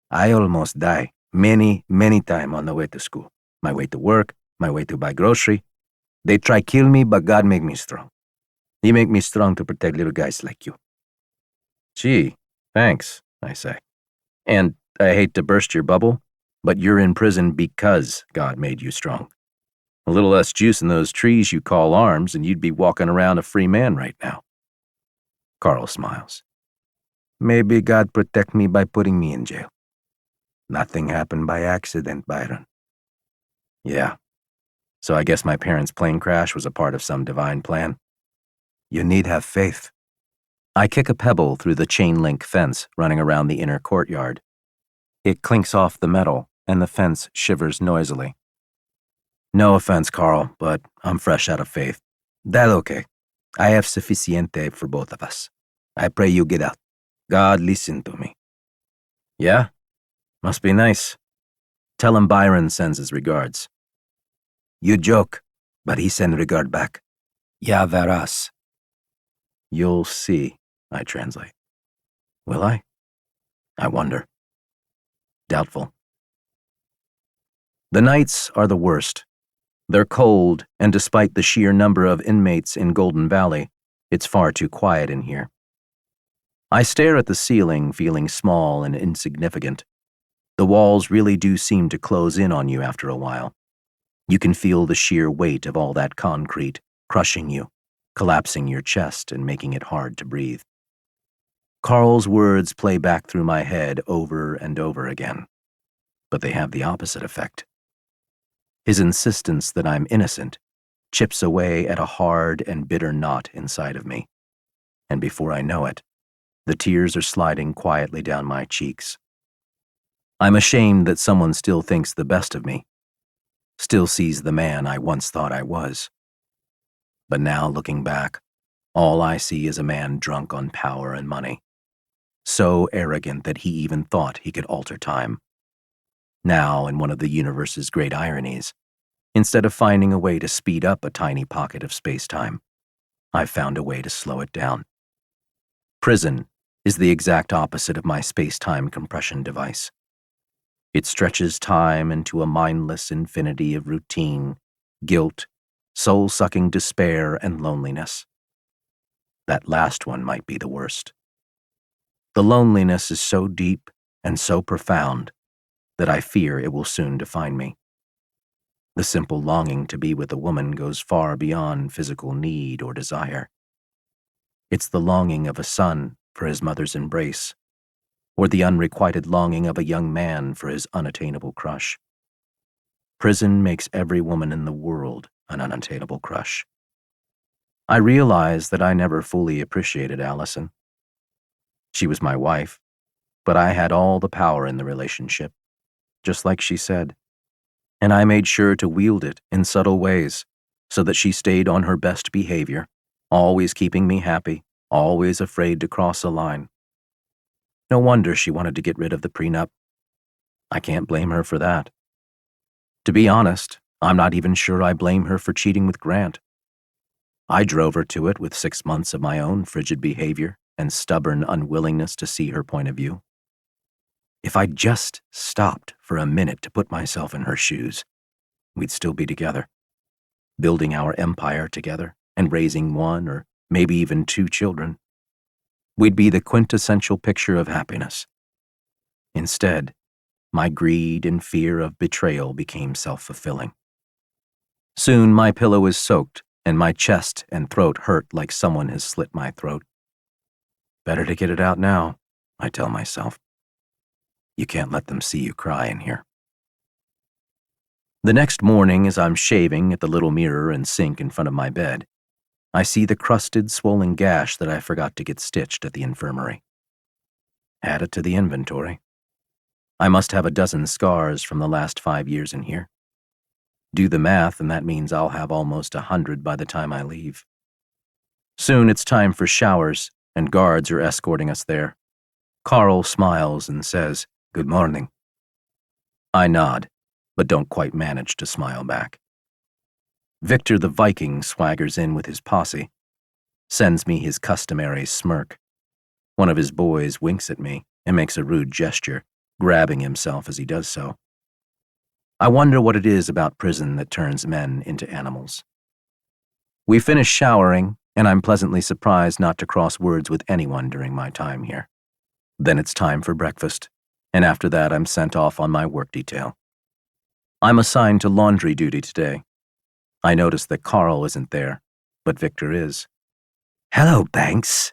I almost die many, many times on the way to school. My way to work, my way to buy grocery. They try kill me, but God make me strong. He make me strong to protect little guys like you. Gee, thanks, I say. And I hate to burst your bubble, but you're in prison because God made you strong. A little less juice in those trees you call arms, and you'd be walking around a free man right now. Carl smiles. Maybe God protect me by putting me in jail. Nothing happened by accident, Byron. Yeah. So I guess my parents' plane crash was a part of some divine plan. You need have faith. I kick a pebble through the chain-link fence running around the inner courtyard. It clinks off the metal, and the fence shivers noisily. No offense, Carl, but I'm fresh out of faith. That okay. I have sufficiente for both of us. I pray you get out. God listen to me. Yeah? Must be nice. Tell him Byron sends his regards. You joke, but he send regard back. Ya verás. You'll see, I translate. Will I? I wonder. Doubtful. The nights are the worst. They're cold, and despite the sheer number of inmates in Golden Valley, it's far too quiet in here. I stare at the ceiling, feeling small and insignificant. The walls really do seem to close in on you after a while. You can feel the sheer weight of all that concrete, crushing you, collapsing your chest and making it hard to breathe. Carl's words play back through my head over and over again, but they have the opposite effect. His insistence that I'm innocent chips away at a hard and bitter knot inside of me, and before I know it, the tears are sliding quietly down my cheeks. I'm ashamed that someone still thinks the best of me, still sees the man I once thought I was. But now, looking back, all I see is a man drunk on power and money, so arrogant that he even thought he could alter time. Now, in one of the universe's great ironies, instead of finding a way to speed up a tiny pocket of space-time, I've found a way to slow it down. Prison is the exact opposite of my space-time compression device. It stretches time into a mindless infinity of routine, guilt, soul-sucking despair, and loneliness. That last one might be the worst. The loneliness is so deep and so profound that I fear it will soon define me. The simple longing to be with a woman goes far beyond physical need or desire. It's the longing of a son for his mother's embrace, or the unrequited longing of a young man for his unattainable crush. Prison makes every woman in the world an unattainable crush. I realize that I never fully appreciated Allison. She was my wife, but I had all the power in the relationship, just like she said, and I made sure to wield it in subtle ways so that she stayed on her best behavior, always keeping me happy, always afraid to cross a line. No wonder she wanted to get rid of the prenup. I can't blame her for that. To be honest, I'm not even sure I blame her for cheating with Grant. I drove her to it with 6 months of my own frigid behavior and stubborn unwillingness to see her point of view. If I'd just stopped for a minute to put myself in her shoes, we'd still be together, building our empire together and raising 1 or maybe even 2 children. We'd be the quintessential picture of happiness. Instead, my greed and fear of betrayal became self-fulfilling. Soon my pillow is soaked and my chest and throat hurt like someone has slit my throat. Better to get it out now, I tell myself. You can't let them see you cry in here. The next morning, as I'm shaving at the little mirror and sink in front of my bed, I see the crusted, swollen gash that I forgot to get stitched at the infirmary. Add it to the inventory. I must have a dozen scars from the last 5 years in here. Do the math, and that means I'll have almost 100 by the time I leave. Soon it's time for showers, and guards are escorting us there. Carl smiles and says, "Good morning." I nod, but don't quite manage to smile back. Victor the Viking swaggers in with his posse, sends me his customary smirk. One of his boys winks at me and makes a rude gesture, grabbing himself as he does so. I wonder what it is about prison that turns men into animals. We finish showering, and I'm pleasantly surprised not to cross words with anyone during my time here. Then it's time for breakfast, and after that I'm sent off on my work detail. I'm assigned to laundry duty today. I notice that Carl isn't there, but Victor is. "Hello, Banks,"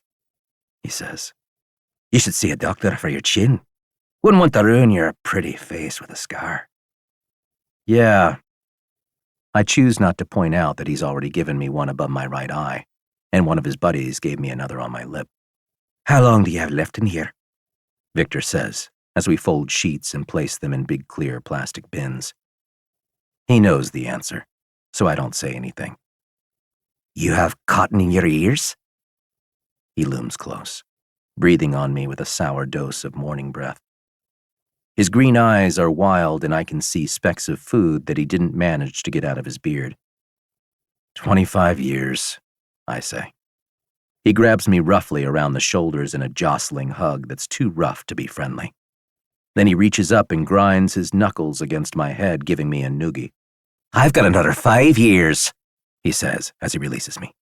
he says. "You should see a doctor for your chin. Wouldn't want to ruin your pretty face with a scar." Yeah. I choose not to point out that he's already given me one above my right eye, and one of his buddies gave me another on my lip. "How long do you have left in here?" Victor says, as we fold sheets and place them in big clear plastic bins. He knows the answer, so I don't say anything. "You have cotton in your ears?" He looms close, breathing on me with a sour dose of morning breath. His green eyes are wild, and I can see specks of food that he didn't manage to get out of his beard. 25 years, I say. He grabs me roughly around the shoulders in a jostling hug that's too rough to be friendly. Then he reaches up and grinds his knuckles against my head, giving me a noogie. "I've got another 5 years, he says as he releases me.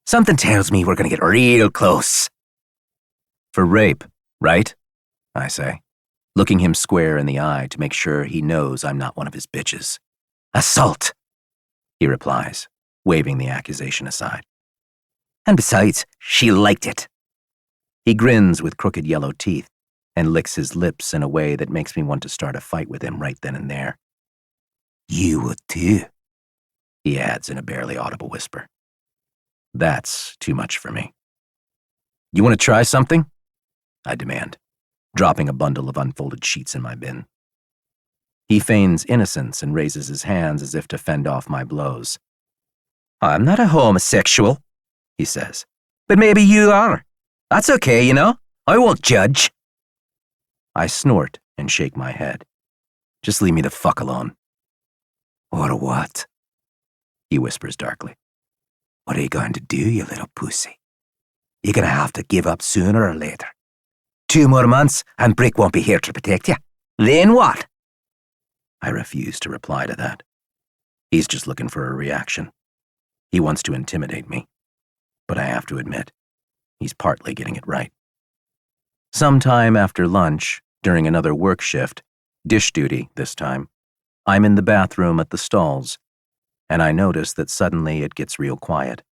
"Something tells me we're going to get real close." For rape, right? I say, looking him square in the eye to make sure he knows I'm not one of his bitches. Assault, he replies, waving the accusation aside. And besides, she liked it. He grins with crooked yellow teeth and licks his lips in a way that makes me want to start a fight with him right then and there. You would too, he adds in a barely audible whisper. That's too much for me. You want to try something? I demand, dropping a bundle of unfolded sheets in my bin. He feigns innocence and raises his hands as if to fend off my blows. I'm not a homosexual, he says. But maybe you are. That's okay, you know? I won't judge. I snort and shake my head. Just leave me the fuck alone. Or what? He whispers darkly. What are you going to do, you little pussy? You're going to have to give up sooner or later. 2 more months and Brick won't be here to protect you. Then what? I refuse to reply to that. He's just looking for a reaction. He wants to intimidate me. But I have to admit, he's partly getting it right. Sometime after lunch, during another work shift, dish duty this time, I'm in the bathroom at the stalls, and I notice that suddenly it gets real quiet.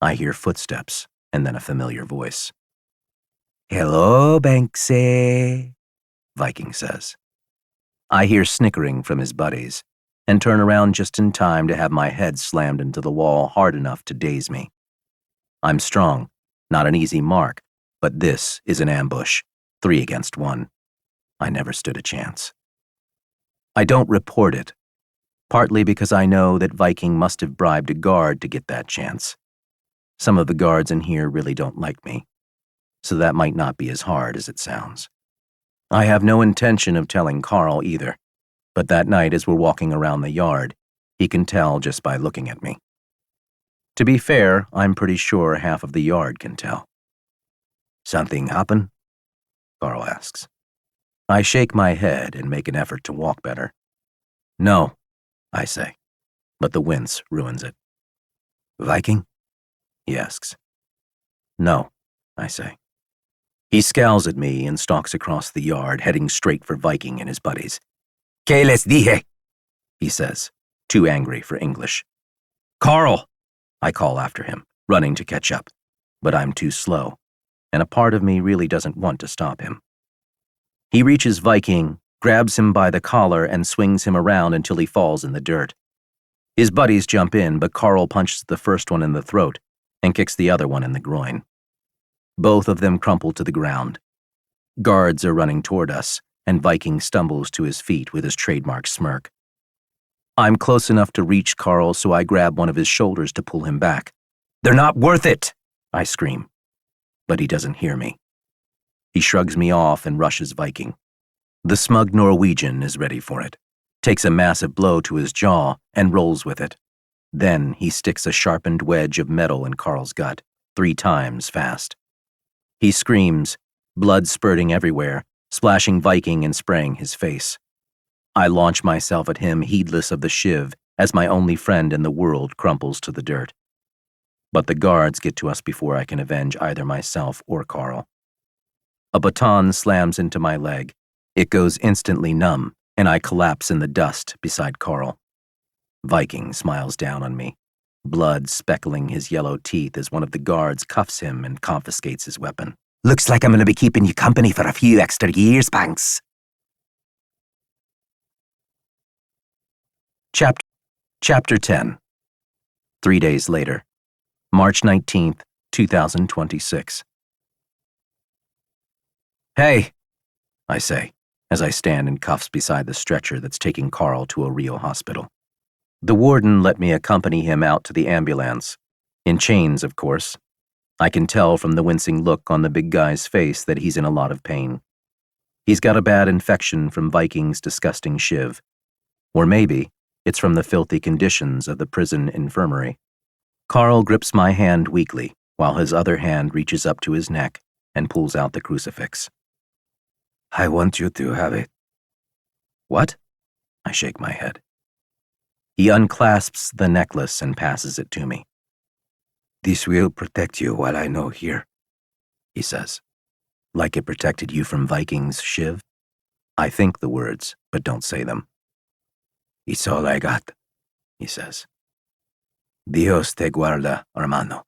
I hear footsteps and then a familiar voice. Hello, Banksy, Viking says. I hear snickering from his buddies and turn around just in time to have my head slammed into the wall hard enough to daze me. I'm strong, not an easy mark, but this is an ambush, 3 against 1. I never stood a chance. I don't report it, partly because I know that Viking must have bribed a guard to get that chance. Some of the guards in here really don't like me, so that might not be as hard as it sounds. I have no intention of telling Carl either, but that night as we're walking around the yard, he can tell just by looking at me. To be fair, I'm pretty sure half of the yard can tell. Something happen? Carl asks. I shake my head and make an effort to walk better. No, I say, but the wince ruins it. Viking? He asks. No, I say. He scowls at me and stalks across the yard, heading straight for Viking and his buddies. Que les dije, he says, too angry for English. Carl, I call after him, running to catch up, but I'm too slow, and a part of me really doesn't want to stop him. He reaches Viking, grabs him by the collar, and swings him around until he falls in the dirt. His buddies jump in, but Carl punches the first one in the throat and kicks the other one in the groin. Both of them crumple to the ground. Guards are running toward us, and Viking stumbles to his feet with his trademark smirk. I'm close enough to reach Carl, so I grab one of his shoulders to pull him back. They're not worth it, I scream. But he doesn't hear me. He shrugs me off and rushes Viking. The smug Norwegian is ready for it, takes a massive blow to his jaw, and rolls with it. Then he sticks a sharpened wedge of metal in Carl's gut, 3 times fast. He screams, blood spurting everywhere, splashing Viking and spraying his face. I launch myself at him, heedless of the shiv, as my only friend in the world crumples to the dirt. But the guards get to us before I can avenge either myself or Carl. A baton slams into my leg. It goes instantly numb, and I collapse in the dust beside Carl. Viking smiles down on me, blood speckling his yellow teeth as one of the guards cuffs him and confiscates his weapon. Looks like I'm going to be keeping you company for a few extra years, Banks. Chapter 10. 3 days later, March 19th, 2026. Hey, I say, as I stand in cuffs beside the stretcher that's taking Carl to a Rio hospital. The warden let me accompany him out to the ambulance. In chains, of course. I can tell from the wincing look on the big guy's face that he's in a lot of pain. He's got a bad infection from Viking's disgusting shiv. Or maybe it's from the filthy conditions of the prison infirmary. Carl grips my hand weakly, while his other hand reaches up to his neck and pulls out the crucifix. I want you to have it. What? I shake my head. He unclasps the necklace and passes it to me. This will protect you while I know here, he says. Like it protected you from Vikings, Shiv? I think the words, but don't say them. It's all I got, he says. Dios te guarda, hermano.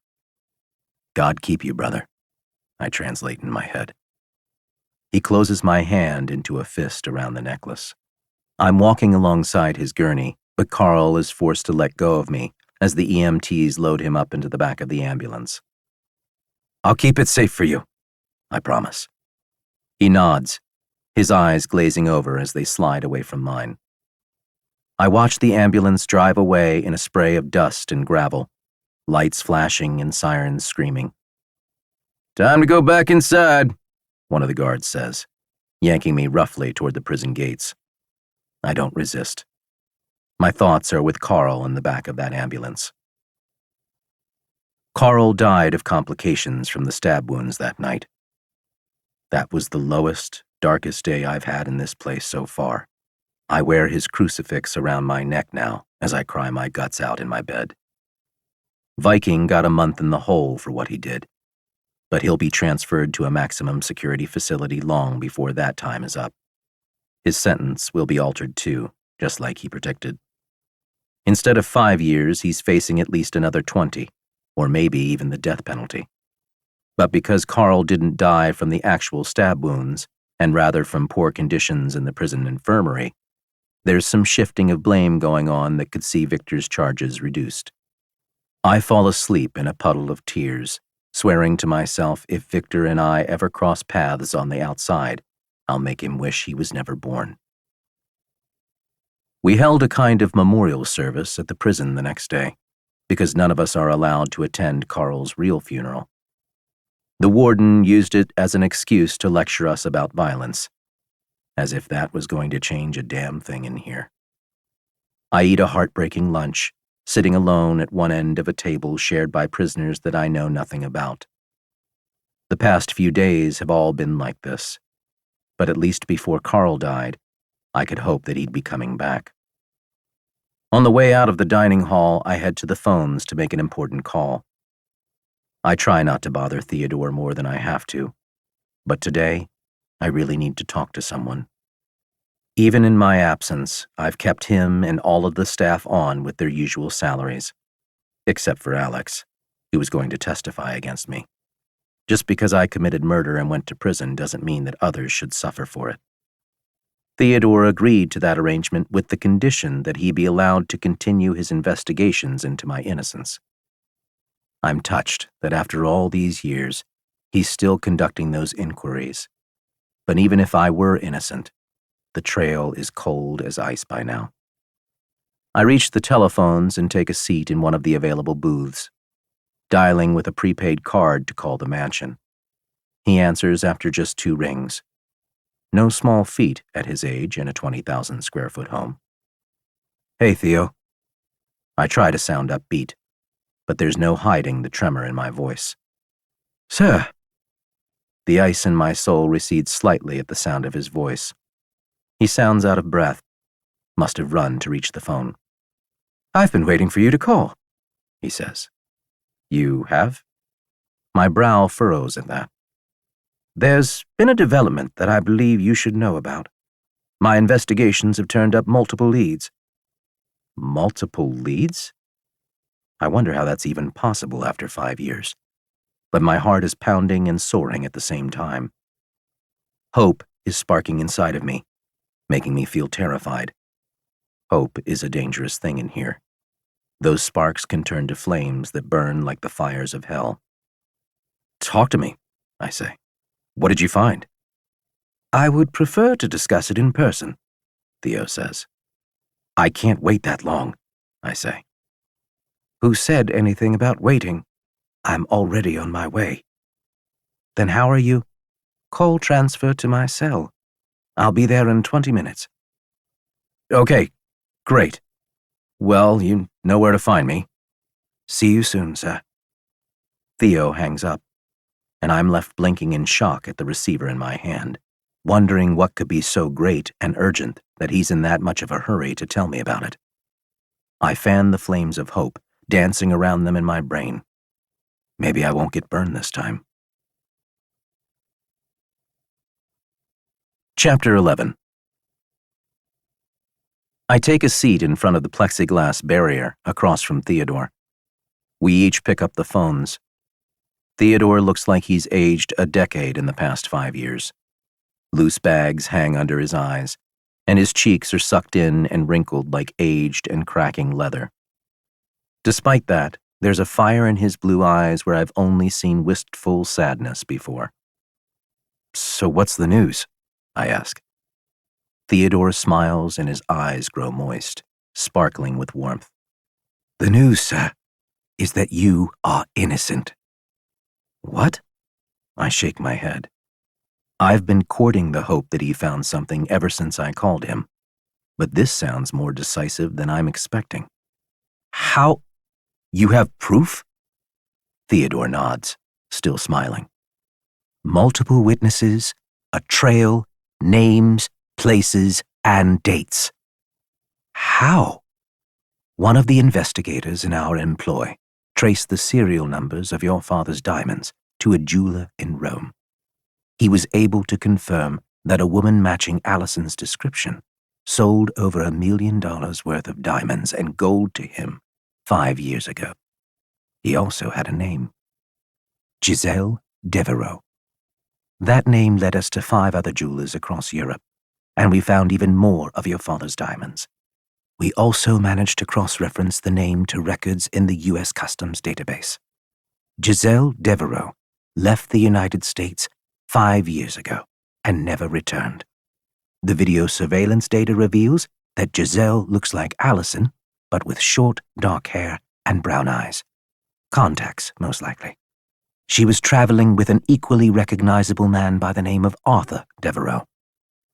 God keep you, brother, I translate in my head. He closes my hand into a fist around the necklace. I'm walking alongside his gurney, but Carl is forced to let go of me as the EMTs load him up into the back of the ambulance. I'll keep it safe for you, I promise. He nods, his eyes glazing over as they slide away from mine. I watch the ambulance drive away in a spray of dust and gravel, lights flashing and sirens screaming. Time to go back inside, one of the guards says, yanking me roughly toward the prison gates. I don't resist. My thoughts are with Carl in the back of that ambulance. Carl died of complications from the stab wounds that night. That was the lowest, darkest day I've had in this place so far. I wear his crucifix around my neck now as I cry my guts out in my bed. Viking got a month in the hole for what he did, but he'll be transferred to a maximum security facility long before that time is up. His sentence will be altered too, just like he predicted. Instead of 5 years, he's facing at least another 20, or maybe even the death penalty. But because Carl didn't die from the actual stab wounds, and rather from poor conditions in the prison infirmary, there's some shifting of blame going on that could see Victor's charges reduced. I fall asleep in a puddle of tears, swearing to myself if Victor and I ever cross paths on the outside, I'll make him wish he was never born. We held a kind of memorial service at the prison the next day, because none of us are allowed to attend Carl's real funeral. The warden used it as an excuse to lecture us about violence, as if that was going to change a damn thing in here. I eat a heartbreaking lunch, sitting alone at one end of a table shared by prisoners that I know nothing about. The past few days have all been like this, but at least before Carl died, I could hope that he'd be coming back. On the way out of the dining hall, I head to the phones to make an important call. I try not to bother Theodore more than I have to, but today, I really need to talk to someone. Even in my absence, I've kept him and all of the staff on with their usual salaries, except for Alex, who was going to testify against me. Just because I committed murder and went to prison doesn't mean that others should suffer for it. Theodore agreed to that arrangement with the condition that he be allowed to continue his investigations into my innocence. I'm touched that after all these years, he's still conducting those inquiries. But even if I were innocent, the trail is cold as ice by now. I reach the telephones and take a seat in one of the available booths, dialing with a prepaid card to call the mansion. He answers after just 2 rings. No small feat at his age in a 20,000 square foot home. Hey, Theo. I try to sound upbeat, but there's no hiding the tremor in my voice. Sir. The ice in my soul recedes slightly at the sound of his voice. He sounds out of breath. Must have run to reach the phone. I've been waiting for you to call, he says. You have? My brow furrows at that. There's been a development that I believe you should know about. My investigations have turned up multiple leads. Multiple leads? I wonder how that's even possible after 5 years. But my heart is pounding and soaring at the same time. Hope is sparking inside of me, making me feel terrified. Hope is a dangerous thing in here. Those sparks can turn to flames that burn like the fires of hell. Talk to me, I say. What did you find? I would prefer to discuss it in person, Theo says. I can't wait that long, I say. Who said anything about waiting? I'm already on my way. Then how are you? Call transfer to my cell. I'll be there in 20 minutes. Okay, great. Well, you know where to find me. See you soon, sir. Theo hangs up, and I'm left blinking in shock at the receiver in my hand, wondering what could be so great and urgent that he's in that much of a hurry to tell me about it. I fan the flames of hope, dancing around them in my brain. Maybe I won't get burned this time. Chapter 11. I take a seat in front of the plexiglass barrier across from Theodore. We each pick up the phones. Theodore looks like he's aged a decade in the past 5 years. Loose bags hang under his eyes, and his cheeks are sucked in and wrinkled like aged and cracking leather. Despite that, there's a fire in his blue eyes where I've only seen wistful sadness before. "So what's the news?" I ask. Theodore smiles and his eyes grow moist, sparkling with warmth. "The news, sir, is that you are innocent." "What?" I shake my head. I've been courting the hope that he found something ever since I called him, but this sounds more decisive than I'm expecting. "How? You have proof?" Theodore nods, still smiling. "Multiple witnesses, a trail, names, places, and dates." "How?" "One of the investigators in our employ traced the serial numbers of your father's diamonds to a jeweler in Rome. He was able to confirm that a woman matching Allison's description sold over $1 million worth of diamonds and gold to him 5 years ago. He also had a name: Giselle Devereaux. That name led us to 5 other jewelers across Europe, and we found even more of your father's diamonds. We also managed to cross-reference the name to records in the U.S. Customs database. Giselle Devereaux left the United States 5 years ago and never returned. The video surveillance data reveals that Giselle looks like Allison, but with short, dark hair and brown eyes. Contacts, most likely. She was traveling with an equally recognizable man by the name of Arthur Devereaux.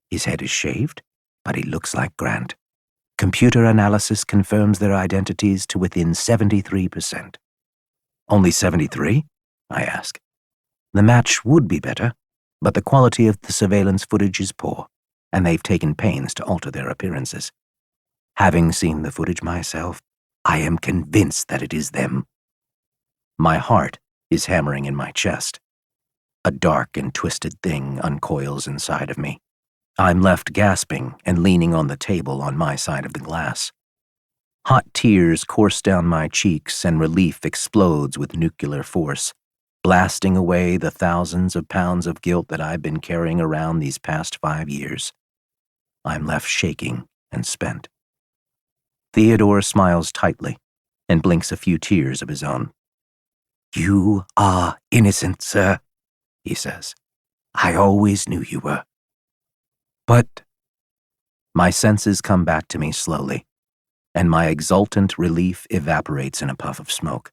His head is shaved, but he looks like Grant. Computer analysis confirms their identities to within 73%. "Only 73? I ask. "The match would be better, but the quality of the surveillance footage is poor, and they've taken pains to alter their appearances. Having seen the footage myself, I am convinced that it is them." My heart is hammering in my chest. A dark and twisted thing uncoils inside of me. I'm left gasping and leaning on the table on my side of the glass. Hot tears course down my cheeks and relief explodes with nuclear force, blasting away the thousands of pounds of guilt that I've been carrying around these past 5 years. I'm left shaking and spent. Theodore smiles tightly and blinks a few tears of his own. "You are innocent, sir," he says. "I always knew you were." "But—" My senses come back to me slowly, and my exultant relief evaporates in a puff of smoke.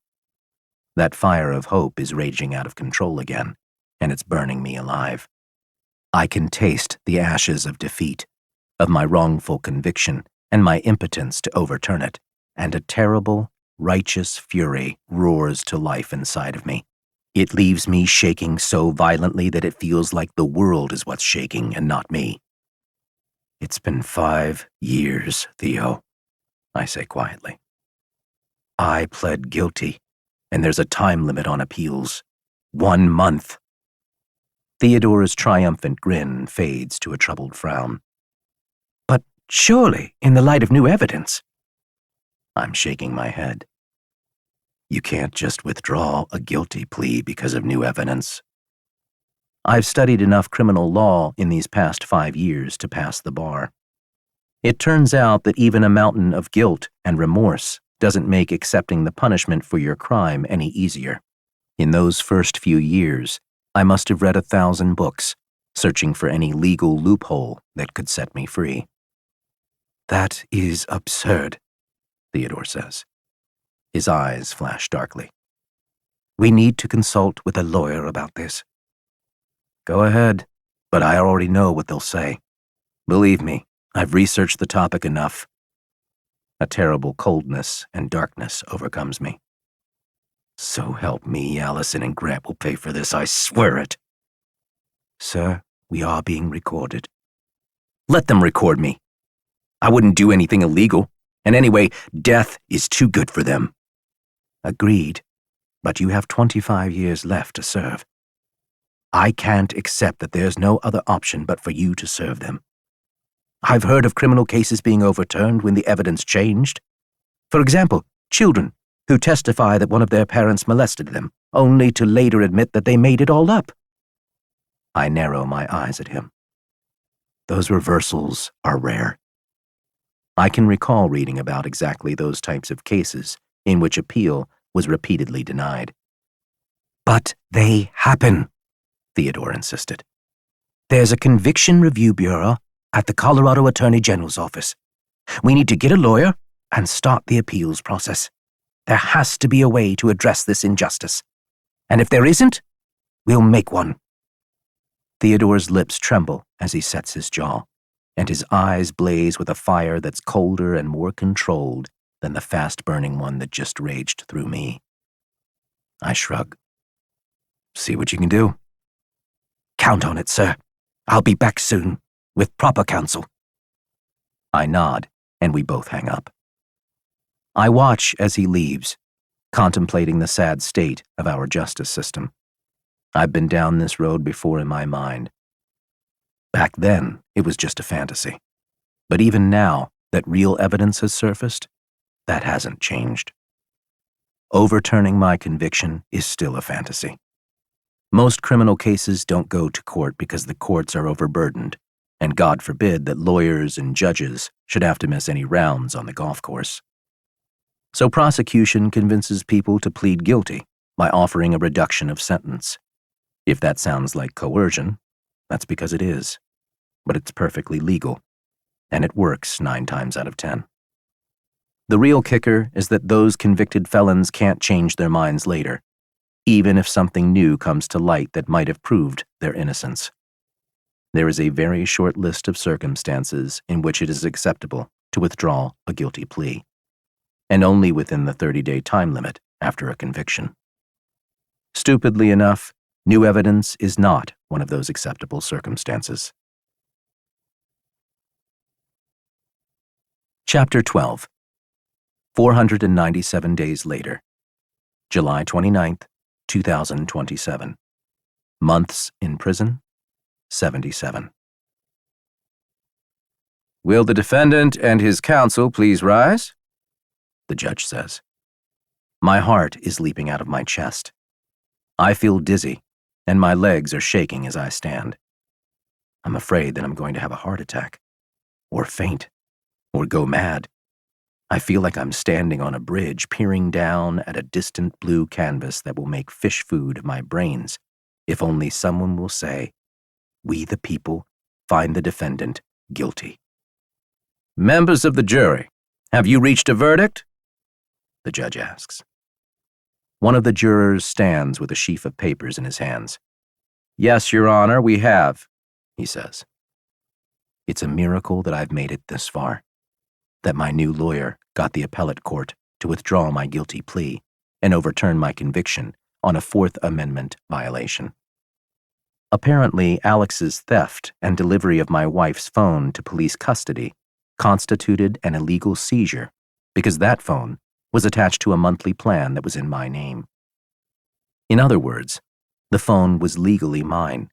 That fire of hope is raging out of control again, and it's burning me alive. I can taste the ashes of defeat, of my wrongful conviction and my impotence to overturn it, and a terrible, righteous fury roars to life inside of me. It leaves me shaking so violently that it feels like the world is what's shaking and not me. "It's been 5 years, Theo," I say quietly. "I pled guilty, and there's a time limit on appeals. 1 month. Theodore's triumphant grin fades to a troubled frown. "But surely, in the light of new evidence." I'm shaking my head. "You can't just withdraw a guilty plea because of new evidence." I've studied enough criminal law in these past 5 years to pass the bar. It turns out that even a mountain of guilt and remorse doesn't make accepting the punishment for your crime any easier. In those first few years, I must have read 1,000 books, searching for any legal loophole that could set me free. "That is absurd," Theodore says. His eyes flash darkly. "We need to consult with a lawyer about this." "Go ahead, but I already know what they'll say. Believe me, I've researched the topic enough." A terrible coldness and darkness overcomes me. "So help me, Allison and Grant will pay for this, I swear it." "Sir, we are being recorded." "Let them record me. I wouldn't do anything illegal, and anyway, death is too good for them." "Agreed, but you have 25 years left to serve." I can't accept that there's no other option but for you to serve them. I've heard of criminal cases being overturned when the evidence changed. For example, children who testify that one of their parents molested them, only to later admit that they made it all up. I narrow my eyes at him. Those reversals are rare. I can recall reading about exactly those types of cases in which appeal was repeatedly denied. But they happen, Theodore insisted. There's a conviction review bureau at the Colorado Attorney General's office. We need to get a lawyer and start the appeals process. There has to be a way to address this injustice. And if there isn't, we'll make one. Theodore's lips tremble as he sets his jaw, and his eyes blaze with a fire that's colder and more controlled than the fast-burning one that just raged through me. I shrug. See what you can do. Count on it, sir. I'll be back soon, with proper counsel. I nod, and we both hang up. I watch as he leaves, contemplating the sad state of our justice system. I've been down this road before in my mind. Back then, it was just a fantasy. But even now that real evidence has surfaced, that hasn't changed. Overturning my conviction is still a fantasy. Most criminal cases don't go to court because the courts are overburdened, and God forbid that lawyers and judges should have to miss any rounds on the golf course. So prosecution convinces people to plead guilty by offering a reduction of sentence. If that sounds like coercion, that's because it is. But it's perfectly legal, and it works 9 times out of 10. The real kicker is that those convicted felons can't change their minds later, even if something new comes to light that might have proved their innocence. There is a very short list of circumstances in which it is acceptable to withdraw a guilty plea, and only within the 30-day time limit after a conviction. Stupidly enough, new evidence is not one of those acceptable circumstances. Chapter 12. 497 days later. July 29th, 2027. Months in prison, 77. Will the defendant and his counsel please rise? The judge says. My heart is leaping out of my chest. I feel dizzy, and my legs are shaking as I stand. I'm afraid that I'm going to have a heart attack, or faint, or go mad. I feel like I'm standing on a bridge peering down at a distant blue canvas that will make fish food of my brains if only someone will say, "We the people find the defendant guilty." Members of the jury, have you reached a verdict? The judge asks. One of the jurors stands with a sheaf of papers in his hands. Yes, Your Honor, we have, he says. It's a miracle that I've made it this far, that my new lawyer got the appellate court to withdraw my guilty plea and overturn my conviction on a Fourth Amendment violation. Apparently, Alex's theft and delivery of my wife's phone to police custody constituted an illegal seizure because that phone was attached to a monthly plan that was in my name. In other words, the phone was legally mine.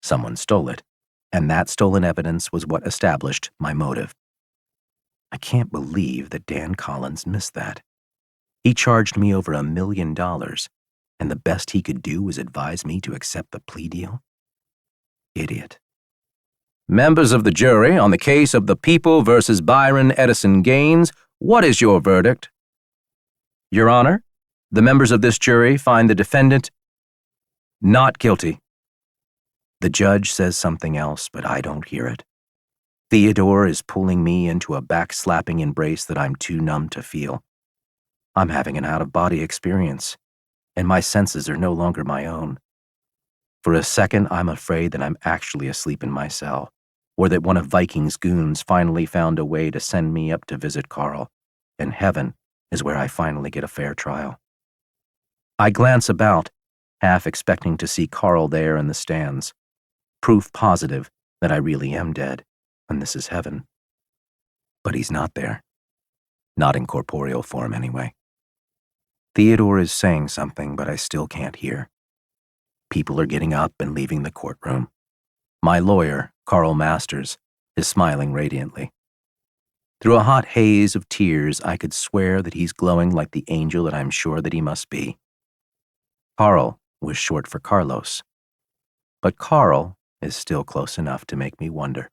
Someone stole it, and that stolen evidence was what established my motive. I can't believe that Dan Collins missed that. He charged me over $1 million, and the best he could do was advise me to accept the plea deal? Idiot. Members of the jury, on the case of the People versus Byron Edison Gaines, what is your verdict? Your Honor, the members of this jury find the defendant not guilty. The judge says something else, but I don't hear it. Theodore is pulling me into a backslapping embrace that I'm too numb to feel. I'm having an out-of-body experience, and my senses are no longer my own. For a second, I'm afraid that I'm actually asleep in my cell, or that one of Viking's goons finally found a way to send me up to visit Carl, and heaven is where I finally get a fair trial. I glance about, half expecting to see Carl there in the stands, proof positive that I really am dead, and this is heaven. But he's not there. Not in corporeal form, anyway. Theodore is saying something, but I still can't hear. People are getting up and leaving the courtroom. My lawyer, Carl Masters, is smiling radiantly. Through a hot haze of tears, I could swear that he's glowing like the angel that I'm sure that he must be. Carl was short for Carlos, but Carl is still close enough to make me wonder.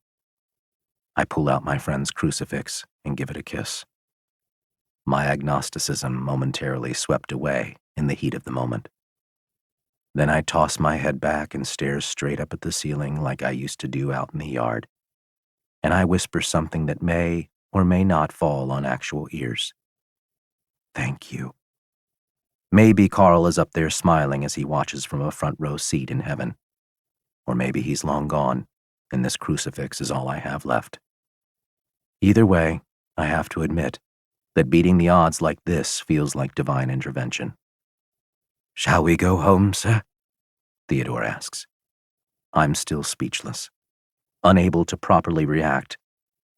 I pull out my friend's crucifix and give it a kiss. My agnosticism momentarily swept away in the heat of the moment. Then I toss my head back and stare straight up at the ceiling like I used to do out in the yard, and I whisper something that may or may not fall on actual ears. Thank you. Maybe Carl is up there smiling as he watches from a front row seat in heaven. Or maybe he's long gone, and this crucifix is all I have left. Either way, I have to admit that beating the odds like this feels like divine intervention. Shall we go home, sir? Theodore asks. I'm still speechless, unable to properly react,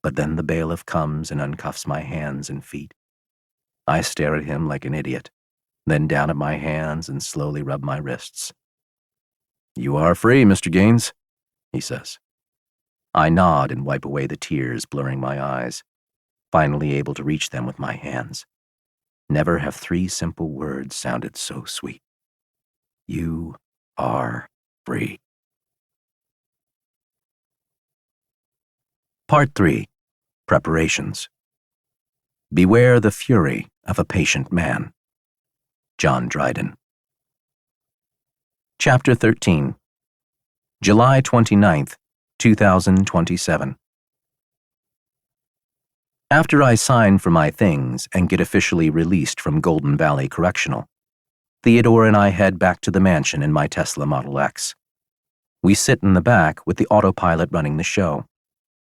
but then the bailiff comes and uncuffs my hands and feet. I stare at him like an idiot, then down at my hands and slowly rub my wrists. You are free, Mr. Gaines, he says. I nod and wipe away the tears blurring my eyes, finally able to reach them with my hands. Never have 3 simple words sounded so sweet. You are free. Part 3. Preparations. Beware the fury of a patient man. John Dryden. Chapter 13. July 29th, 2027. After I sign for my things and get officially released from Golden Valley Correctional, Theodore and I head back to the mansion in my Tesla Model X. We sit in the back with the autopilot running the show.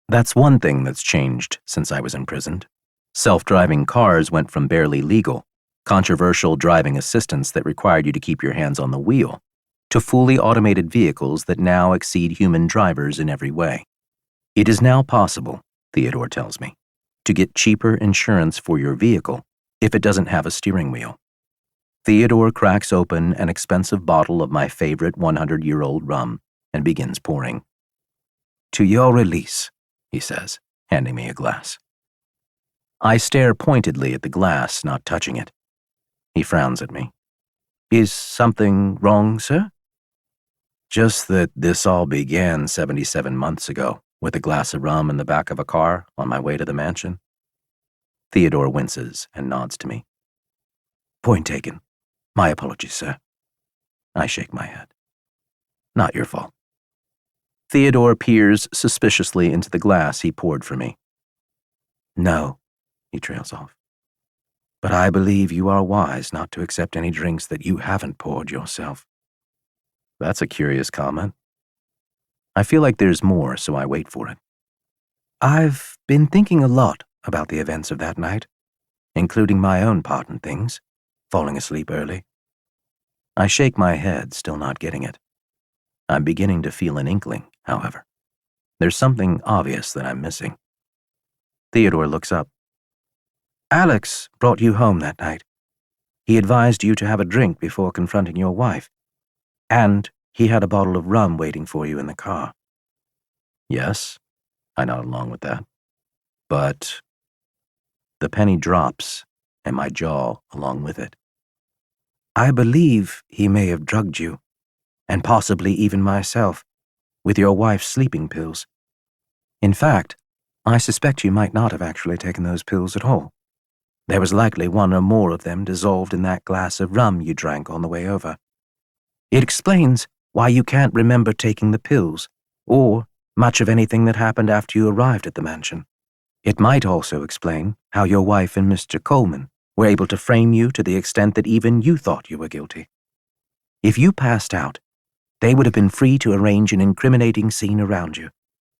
That's one thing that's changed since I was imprisoned. Self-driving cars went from barely legal, controversial driving assistants that required you to keep your hands on the wheel, to fully automated vehicles that now exceed human drivers in every way. It is now possible, Theodore tells me, to get cheaper insurance for your vehicle if it doesn't have a steering wheel. Theodore cracks open an expensive bottle of my favorite 100-year-old rum and begins pouring. To your release, he says, handing me a glass. I stare pointedly at the glass, not touching it. He frowns at me. Is something wrong, sir? Just that this all began 77 months ago with a glass of rum in the back of a car on my way to the mansion. Theodore winces and nods to me. Point taken. My apologies, sir. I shake my head. Not your fault. Theodore peers suspiciously into the glass he poured for me. No, he trails off. But I believe you are wise not to accept any drinks that you haven't poured yourself. That's a curious comment. I feel like there's more, so I wait for it. I've been thinking a lot about the events of that night, including my own part in things, falling asleep early. I shake my head, still not getting it. I'm beginning to feel an inkling, however. There's something obvious that I'm missing. Theodore looks up. Alex brought you home that night. He advised you to have a drink before confronting your wife. And he had a bottle of rum waiting for you in the car. Yes, I nod along with that. But the penny drops, and my jaw along with it. I believe he may have drugged you, and possibly even myself, with your wife's sleeping pills. In fact, I suspect you might not have actually taken those pills at all. There was likely one or more of them dissolved in that glass of rum you drank on the way over. It explains why you can't remember taking the pills, or much of anything that happened after you arrived at the mansion. It might also explain how your wife and Mr. Coleman were able to frame you to the extent that even you thought you were guilty. If you passed out, they would have been free to arrange an incriminating scene around you,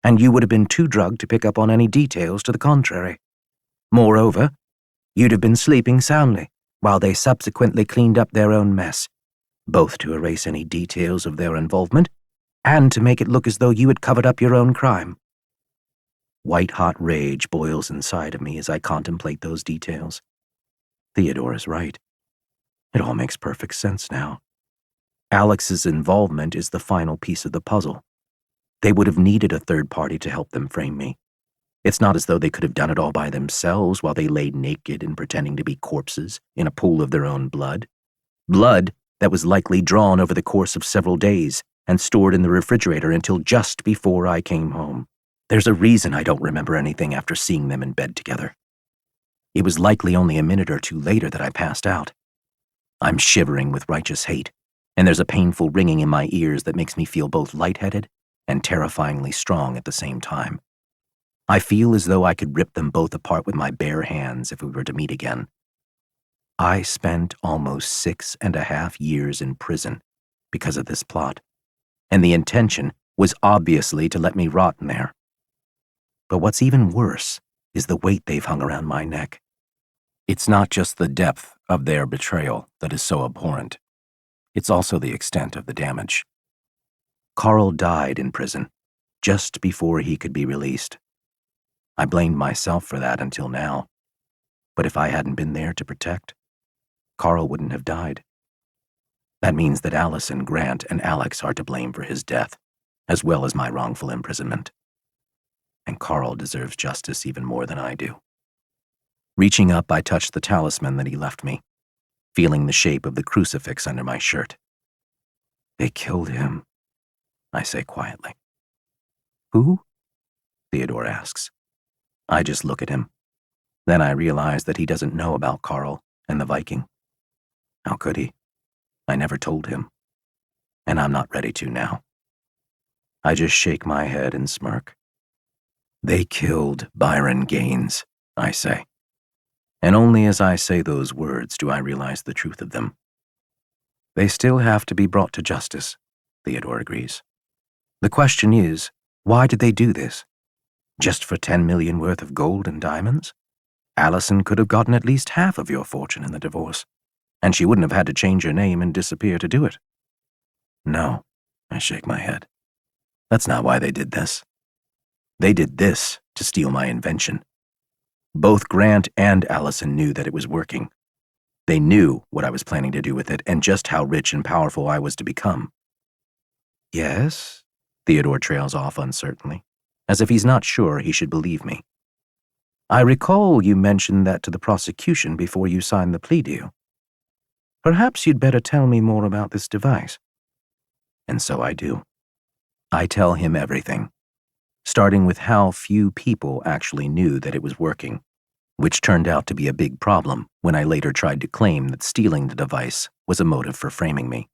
and you would have been too drugged to pick up on any details to the contrary. Moreover, you'd have been sleeping soundly while they subsequently cleaned up their own mess, both to erase any details of their involvement and to make it look as though you had covered up your own crime. White-hot rage boils inside of me as I contemplate those details. Theodore is right. It all makes perfect sense now. Alex's involvement is the final piece of the puzzle. They would have needed a third party to help them frame me. It's not as though they could have done it all by themselves while they lay naked and pretending to be corpses in a pool of their own blood. Blood that was likely drawn over the course of several days and stored in the refrigerator until just before I came home. There's a reason I don't remember anything after seeing them in bed together. It was likely only a minute or two later that I passed out. I'm shivering with righteous hate, and there's a painful ringing in my ears that makes me feel both lightheaded and terrifyingly strong at the same time. I feel as though I could rip them both apart with my bare hands if we were to meet again. I spent almost 6.5 years in prison because of this plot, and the intention was obviously to let me rot in there. But what's even worse is the weight they've hung around my neck. It's not just the depth of their betrayal that is so abhorrent. It's also the extent of the damage. Carl died in prison, just before he could be released. I blamed myself for that until now. But if I hadn't been there to protect, Carl wouldn't have died. That means that Allison, Grant, and Alex are to blame for his death, as well as my wrongful imprisonment. And Carl deserves justice even more than I do. Reaching up, I touched the talisman that he left me, feeling the shape of the crucifix under my shirt. They killed him, I say quietly. Who? Theodore asks. I just look at him. Then I realize that he doesn't know about Carl and the Viking. How could he? I never told him. And I'm not ready to now. I just shake my head and smirk. They killed Byron Gaines, I say. And only as I say those words do I realize the truth of them. They still have to be brought to justice, Theodore agrees. The question is, why did they do this? Just for 10 million worth of gold and diamonds? Allison could have gotten at least half of your fortune in the divorce, and she wouldn't have had to change her name and disappear to do it. No, I shake my head. That's not why they did this. They did this to steal my invention. Both Grant and Allison knew that it was working. They knew what I was planning to do with it and just how rich and powerful I was to become. Yes? Theodore trails off uncertainly, as if he's not sure he should believe me. I recall you mentioned that to the prosecution before you signed the plea deal. Perhaps you'd better tell me more about this device. And so I do. I tell him everything, starting with how few people actually knew that it was working, which turned out to be a big problem when I later tried to claim that stealing the device was a motive for framing me.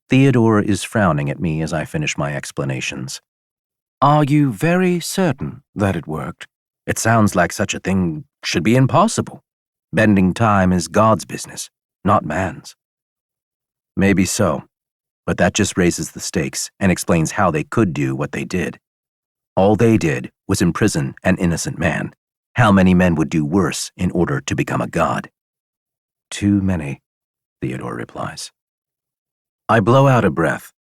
Theodore is frowning at me as I finish my explanations. Are you very certain that it worked? It sounds like such a thing should be impossible. Bending time is God's business, not man's. Maybe so, but that just raises the stakes and explains how they could do what they did. All they did was imprison an innocent man. How many men would do worse in order to become a god? Too many, Theodore replies. I blow out a breath.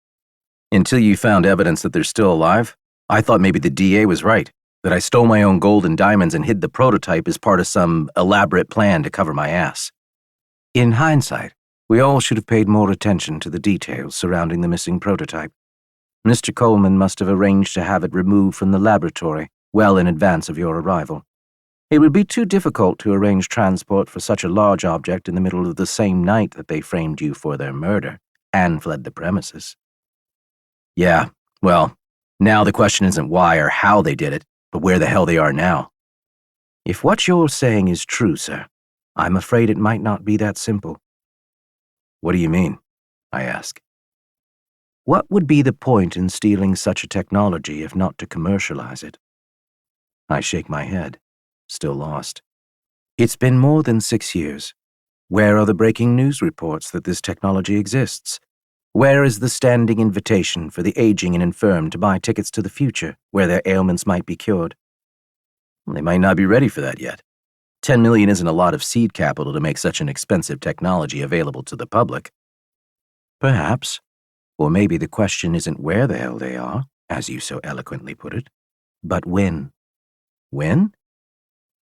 Until you found evidence that they're still alive, I thought maybe the DA was right, that I stole my own gold and diamonds and hid the prototype as part of some elaborate plan to cover my ass. In hindsight, we all should have paid more attention to the details surrounding the missing prototype. Mr. Coleman must have arranged to have it removed from the laboratory well in advance of your arrival. It would be too difficult to arrange transport for such a large object in the middle of the same night that they framed you for their murder and fled the premises. Yeah, well, now the question isn't why or how they did it, but where the hell they are now. If what you're saying is true, sir, I'm afraid it might not be that simple. What do you mean? I ask. What would be the point in stealing such a technology if not to commercialize it? I shake my head, still lost. It's been more than 6 years. Where are the breaking news reports that this technology exists? Where is the standing invitation for the aging and infirm to buy tickets to the future, where their ailments might be cured? They might not be ready for that yet. 10 million isn't a lot of seed capital to make such an expensive technology available to the public. Perhaps. Or maybe the question isn't where the hell they are, as you so eloquently put it, but when. When?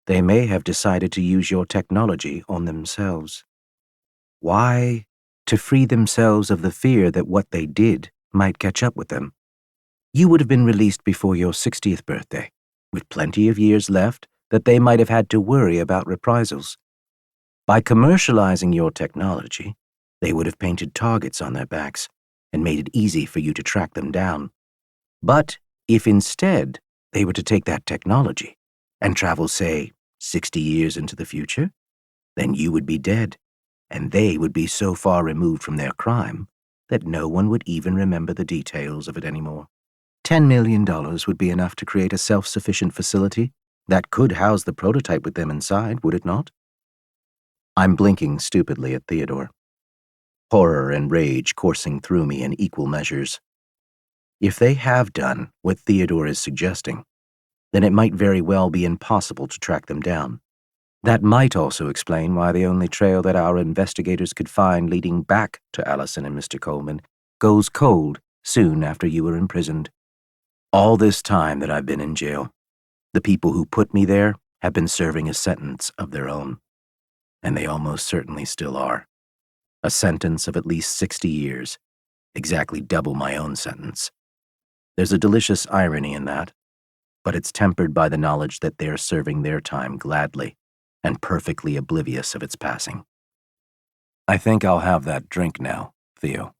They may have decided to use your technology on themselves. Why to free themselves of the fear that what they did might catch up with them. You would have been released before your 60th birthday, with plenty of years left that they might have had to worry about reprisals. By commercializing your technology, they would have painted targets on their backs and made it easy for you to track them down. But if instead they were to take that technology and travel, say, 60 years into the future, then you would be dead, and they would be so far removed from their crime that no one would even remember the details of it anymore. $10 million would be enough to create a self-sufficient facility that could house the prototype with them inside, would it not? I'm blinking stupidly at Theodore, horror and rage coursing through me in equal measures. If they have done what Theodore is suggesting, then it might very well be impossible to track them down. That might also explain why the only trail that our investigators could find leading back to Allison and Mr. Coleman goes cold soon after you were imprisoned. All this time that I've been in jail, the people who put me there have been serving a sentence of their own, and they almost certainly still are. A sentence of at least 60 years, exactly double my own sentence. There's a delicious irony in that, but it's tempered by the knowledge that they're serving their time gladly and perfectly oblivious of its passing. I think I'll have that drink now, Theo,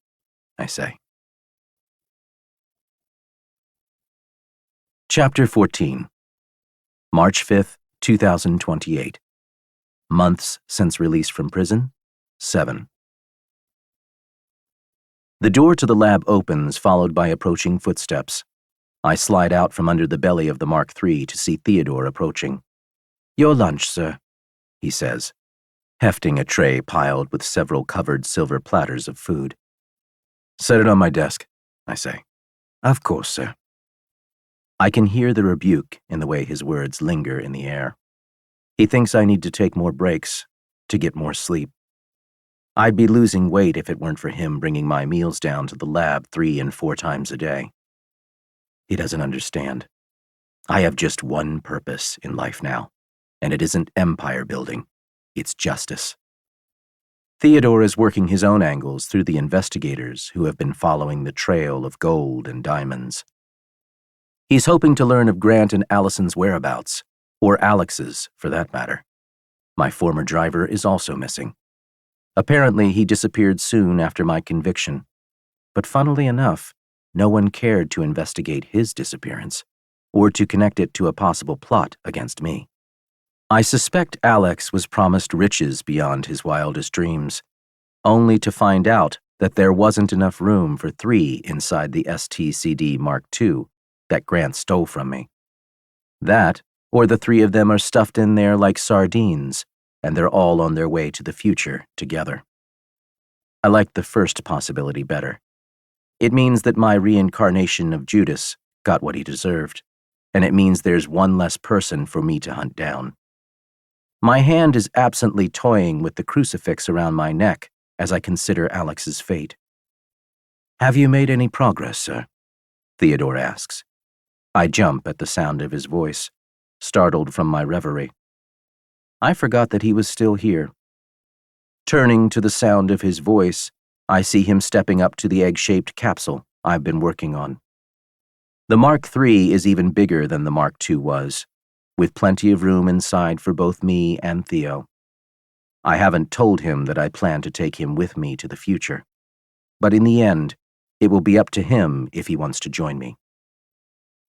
I say. Chapter 14. March 5th, 2028. Months since release from prison, 7. The door to the lab opens, followed by approaching footsteps. I slide out from under the belly of the Mark III to see Theodore approaching. "Your lunch, sir," he says, hefting a tray piled with several covered silver platters of food. "Set it on my desk," I say. "Of course, sir." I can hear the rebuke in the way his words linger in the air. He thinks I need to take more breaks, to get more sleep. I'd be losing weight if it weren't for him bringing my meals down to the lab 3 and 4 times a day. He doesn't understand. I have just one purpose in life now, and it isn't empire building, it's justice. Theodore is working his own angles through the investigators who have been following the trail of gold and diamonds. He's hoping to learn of Grant and Allison's whereabouts, or Alex's, for that matter. My former driver is also missing. Apparently, he disappeared soon after my conviction, but funnily enough, no one cared to investigate his disappearance, or to connect it to a possible plot against me. I suspect Alex was promised riches beyond his wildest dreams, only to find out that there wasn't enough room for 3 inside the STCD Mark II that Grant stole from me. That, or the 3 of them are stuffed in there like sardines, and they're all on their way to the future together. I like the first possibility better. It means that my reincarnation of Judas got what he deserved, and it means there's one less person for me to hunt down. My hand is absently toying with the crucifix around my neck as I consider Alex's fate. "Have you made any progress, sir?" Theodore asks. I jump at the sound of his voice, startled from my reverie. I forgot that he was still here. Turning to the sound of his voice, I see him stepping up to the egg-shaped capsule I've been working on. The Mark III is even bigger than the Mark II was, with plenty of room inside for both me and Theo. I haven't told him that I plan to take him with me to the future, but in the end, it will be up to him if he wants to join me.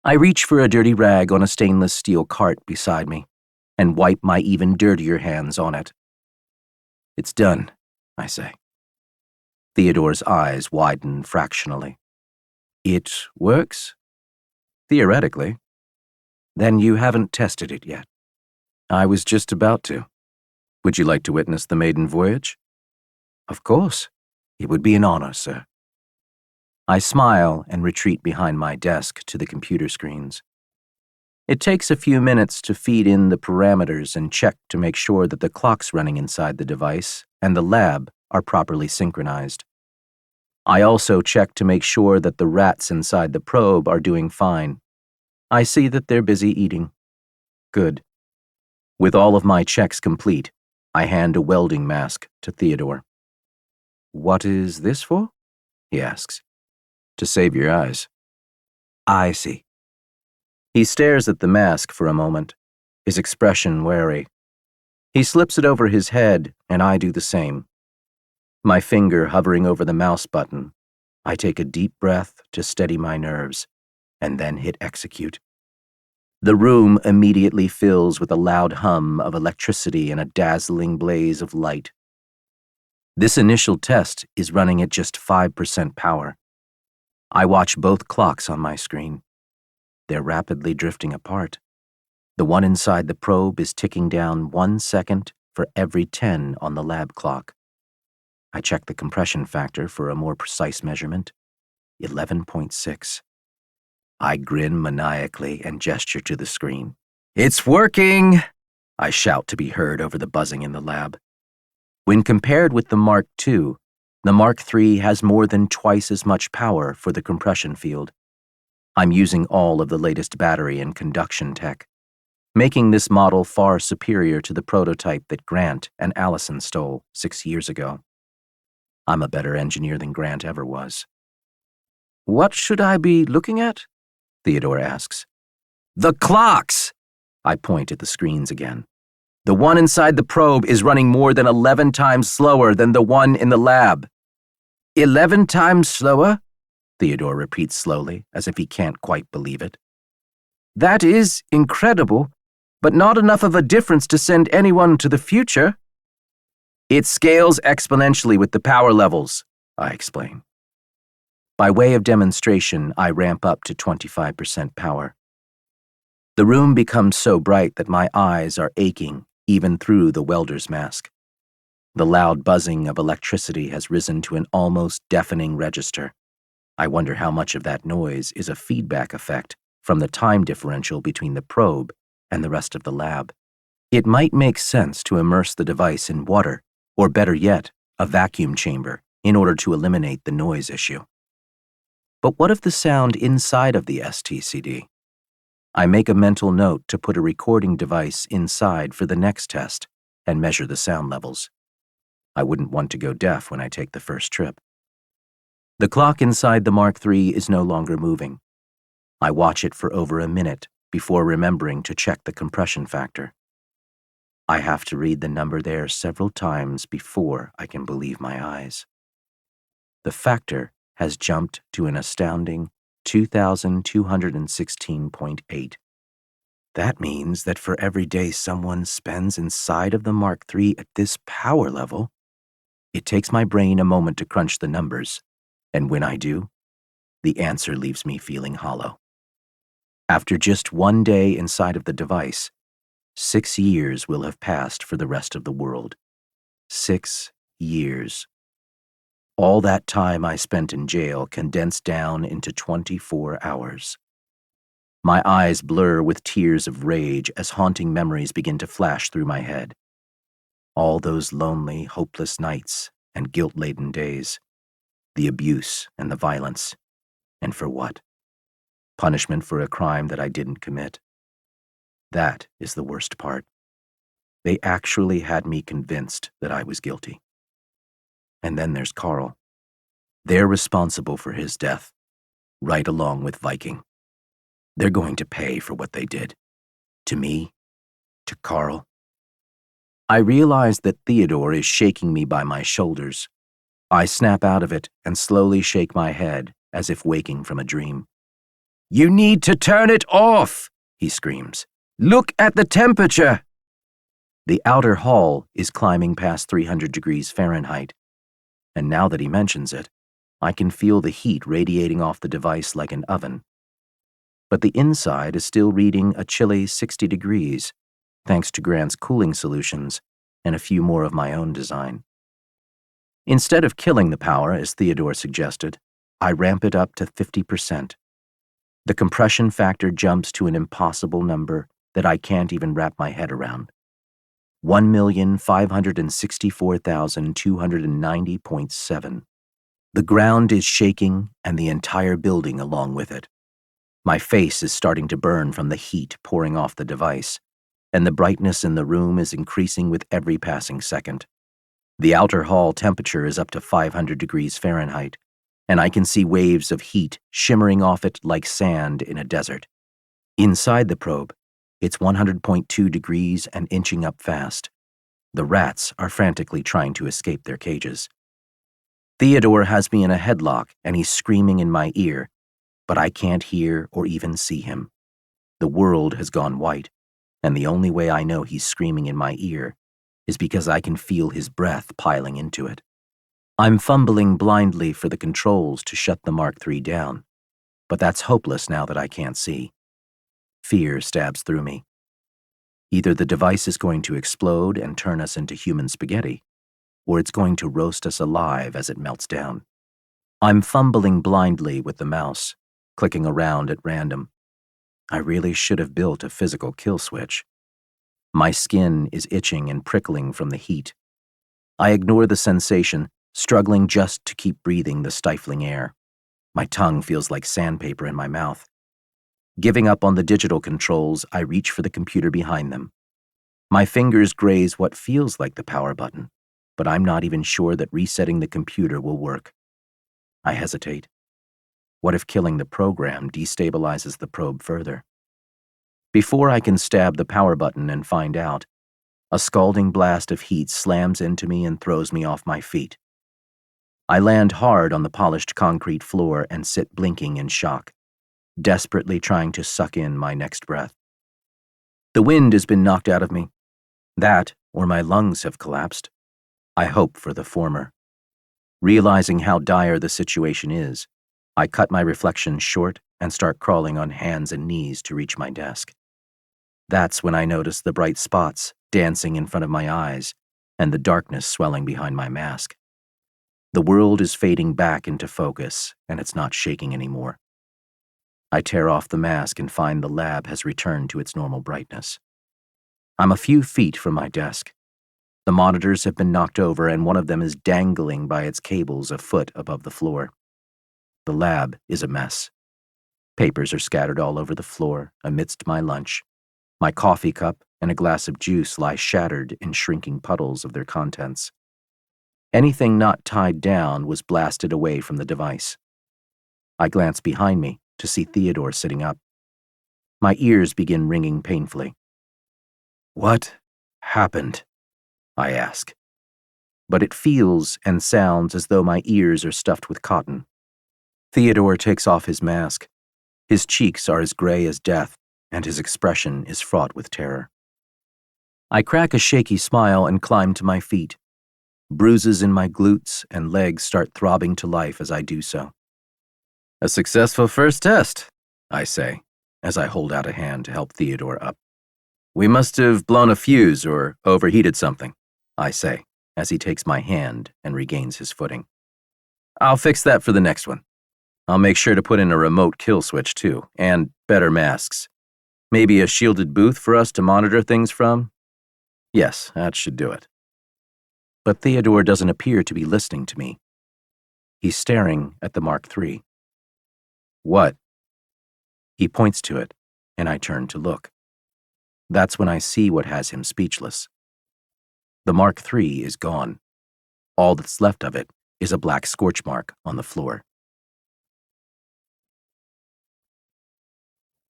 I reach for a dirty rag on a stainless steel cart beside me and wipe my even dirtier hands on it. "It's done," I say. Theodore's eyes widen fractionally. "It works?" "Theoretically." "Then you haven't tested it yet." "I was just about to. Would you like to witness the maiden voyage?" "Of course. It would be an honor, sir." I smile and retreat behind my desk to the computer screens. It takes a few minutes to feed in the parameters and check to make sure that the clocks running inside the device and the lab are properly synchronized. I also check to make sure that the rats inside the probe are doing fine. I see that they're busy eating. Good. With all of my checks complete, I hand a welding mask to Theodore. What is this for? He asks. To save your eyes. I see. He stares at the mask for a moment, his expression wary. He slips it over his head, and I do the same. My finger hovering over the mouse button, I take a deep breath to steady my nerves, and then hit execute. The room immediately fills with a loud hum of electricity and a dazzling blaze of light. This initial test is running at just 5% power. I watch both clocks on my screen. They're rapidly drifting apart. The one inside the probe is ticking down 1 second for every 10 on the lab clock. I check the compression factor for a more precise measurement, 11.6. I grin maniacally and gesture to the screen. It's working! I shout to be heard over the buzzing in the lab. When compared with the Mark II, the Mark III has more than twice as much power for the compression field. I'm using all of the latest battery and conduction tech, making this model far superior to the prototype that Grant and Allison stole 6 years ago. I'm a better engineer than Grant ever was. What should I be looking at? Theodore asks. The clocks! I point at the screens again. The one inside the probe is running more than 11 times slower than the one in the lab. 11 times slower? Theodore repeats slowly, as if he can't quite believe it. That is incredible, but not enough of a difference to send anyone to the future. It scales exponentially with the power levels, I explain. By way of demonstration, I ramp up to 25% power. The room becomes so bright that my eyes are aching even through the welder's mask. The loud buzzing of electricity has risen to an almost deafening register. I wonder how much of that noise is a feedback effect from the time differential between the probe and the rest of the lab. It might make sense to immerse the device in water, or better yet, a vacuum chamber, in order to eliminate the noise issue. But what of the sound inside of the STCD? I make a mental note to put a recording device inside for the next test and measure the sound levels. I wouldn't want to go deaf when I take the first trip. The clock inside the Mark III is no longer moving. I watch it for over a minute before remembering to check the compression factor. I have to read the number there several times before I can believe my eyes. The factor has jumped to an astounding 2,216.8. That means that for every day someone spends inside of the Mark III at this power level, it takes my brain a moment to crunch the numbers, and when I do, the answer leaves me feeling hollow. After just 1 day inside of the device, 6 years will have passed for the rest of the world. 6 years. All that time I spent in jail condensed down into 24 hours. My eyes blur with tears of rage as haunting memories begin to flash through my head. All those lonely, hopeless nights and guilt-laden days. The abuse and the violence. And for what? Punishment for a crime that I didn't commit. That is the worst part. They actually had me convinced that I was guilty. And then there's Carl. They're responsible for his death, right along with Viking. They're going to pay for what they did. To me, to Carl. I realize that Theodore is shaking me by my shoulders. I snap out of it and slowly shake my head as if waking from a dream. You need to turn it off, he screams. Look at the temperature. The outer hall is climbing past 300 degrees Fahrenheit. And now that he mentions it, I can feel the heat radiating off the device like an oven. But the inside is still reading a chilly 60 degrees, thanks to Grant's cooling solutions and a few more of my own design. Instead of killing the power, as Theodore suggested, I ramp it up to 50%. The compression factor jumps to an impossible number that I can't even wrap my head around. 1,564,290.7. The ground is shaking and the entire building along with it. My face is starting to burn from the heat pouring off the device, and the brightness in the room is increasing with every passing second. The outer hall temperature is up to 500 degrees Fahrenheit, and I can see waves of heat shimmering off it like sand in a desert. Inside the probe, it's 100.2 degrees and inching up fast. The rats are frantically trying to escape their cages. Theodore has me in a headlock and he's screaming in my ear, but I can't hear or even see him. The world has gone white, and the only way I know he's screaming in my ear is because I can feel his breath piling into it. I'm fumbling blindly for the controls to shut the Mark III down, but that's hopeless now that I can't see. Fear stabs through me. Either the device is going to explode and turn us into human spaghetti, or it's going to roast us alive as it melts down. I'm fumbling blindly with the mouse, clicking around at random. I really should have built a physical kill switch. My skin is itching and prickling from the heat. I ignore the sensation, struggling just to keep breathing the stifling air. My tongue feels like sandpaper in my mouth. Giving up on the digital controls, I reach for the computer behind them. My fingers graze what feels like the power button, but I'm not even sure that resetting the computer will work. I hesitate. What if killing the program destabilizes the probe further? Before I can stab the power button and find out, a scalding blast of heat slams into me and throws me off my feet. I land hard on the polished concrete floor and sit blinking in shock, desperately trying to suck in my next breath. The wind has been knocked out of me. That, or my lungs have collapsed. I hope for the former. Realizing how dire the situation is, I cut my reflection short and start crawling on hands and knees to reach my desk. That's when I notice the bright spots dancing in front of my eyes and the darkness swelling behind my mask. The world is fading back into focus, and it's not shaking anymore. I tear off the mask and find the lab has returned to its normal brightness. I'm a few feet from my desk. The monitors have been knocked over, and one of them is dangling by its cables a foot above the floor. The lab is a mess. Papers are scattered all over the floor amidst my lunch. My coffee cup and a glass of juice lie shattered in shrinking puddles of their contents. Anything not tied down was blasted away from the device. I glance behind me to see Theodore sitting up. My ears begin ringing painfully. "What happened?" I ask. But it feels and sounds as though my ears are stuffed with cotton. Theodore takes off his mask. His cheeks are as gray as death, and his expression is fraught with terror. I crack a shaky smile and climb to my feet. Bruises in my glutes and legs start throbbing to life as I do so. "A successful first test," I say, as I hold out a hand to help Theodore up. "We must have blown a fuse or overheated something," I say, as he takes my hand and regains his footing. "I'll fix that for the next one. I'll make sure to put in a remote kill switch too, and better masks. Maybe a shielded booth for us to monitor things from? Yes, that should do it." But Theodore doesn't appear to be listening to me. He's staring at the Mark III. "What?" He points to it, and I turn to look. That's when I see what has him speechless. The Mark III is gone. All that's left of it is a black scorch mark on the floor.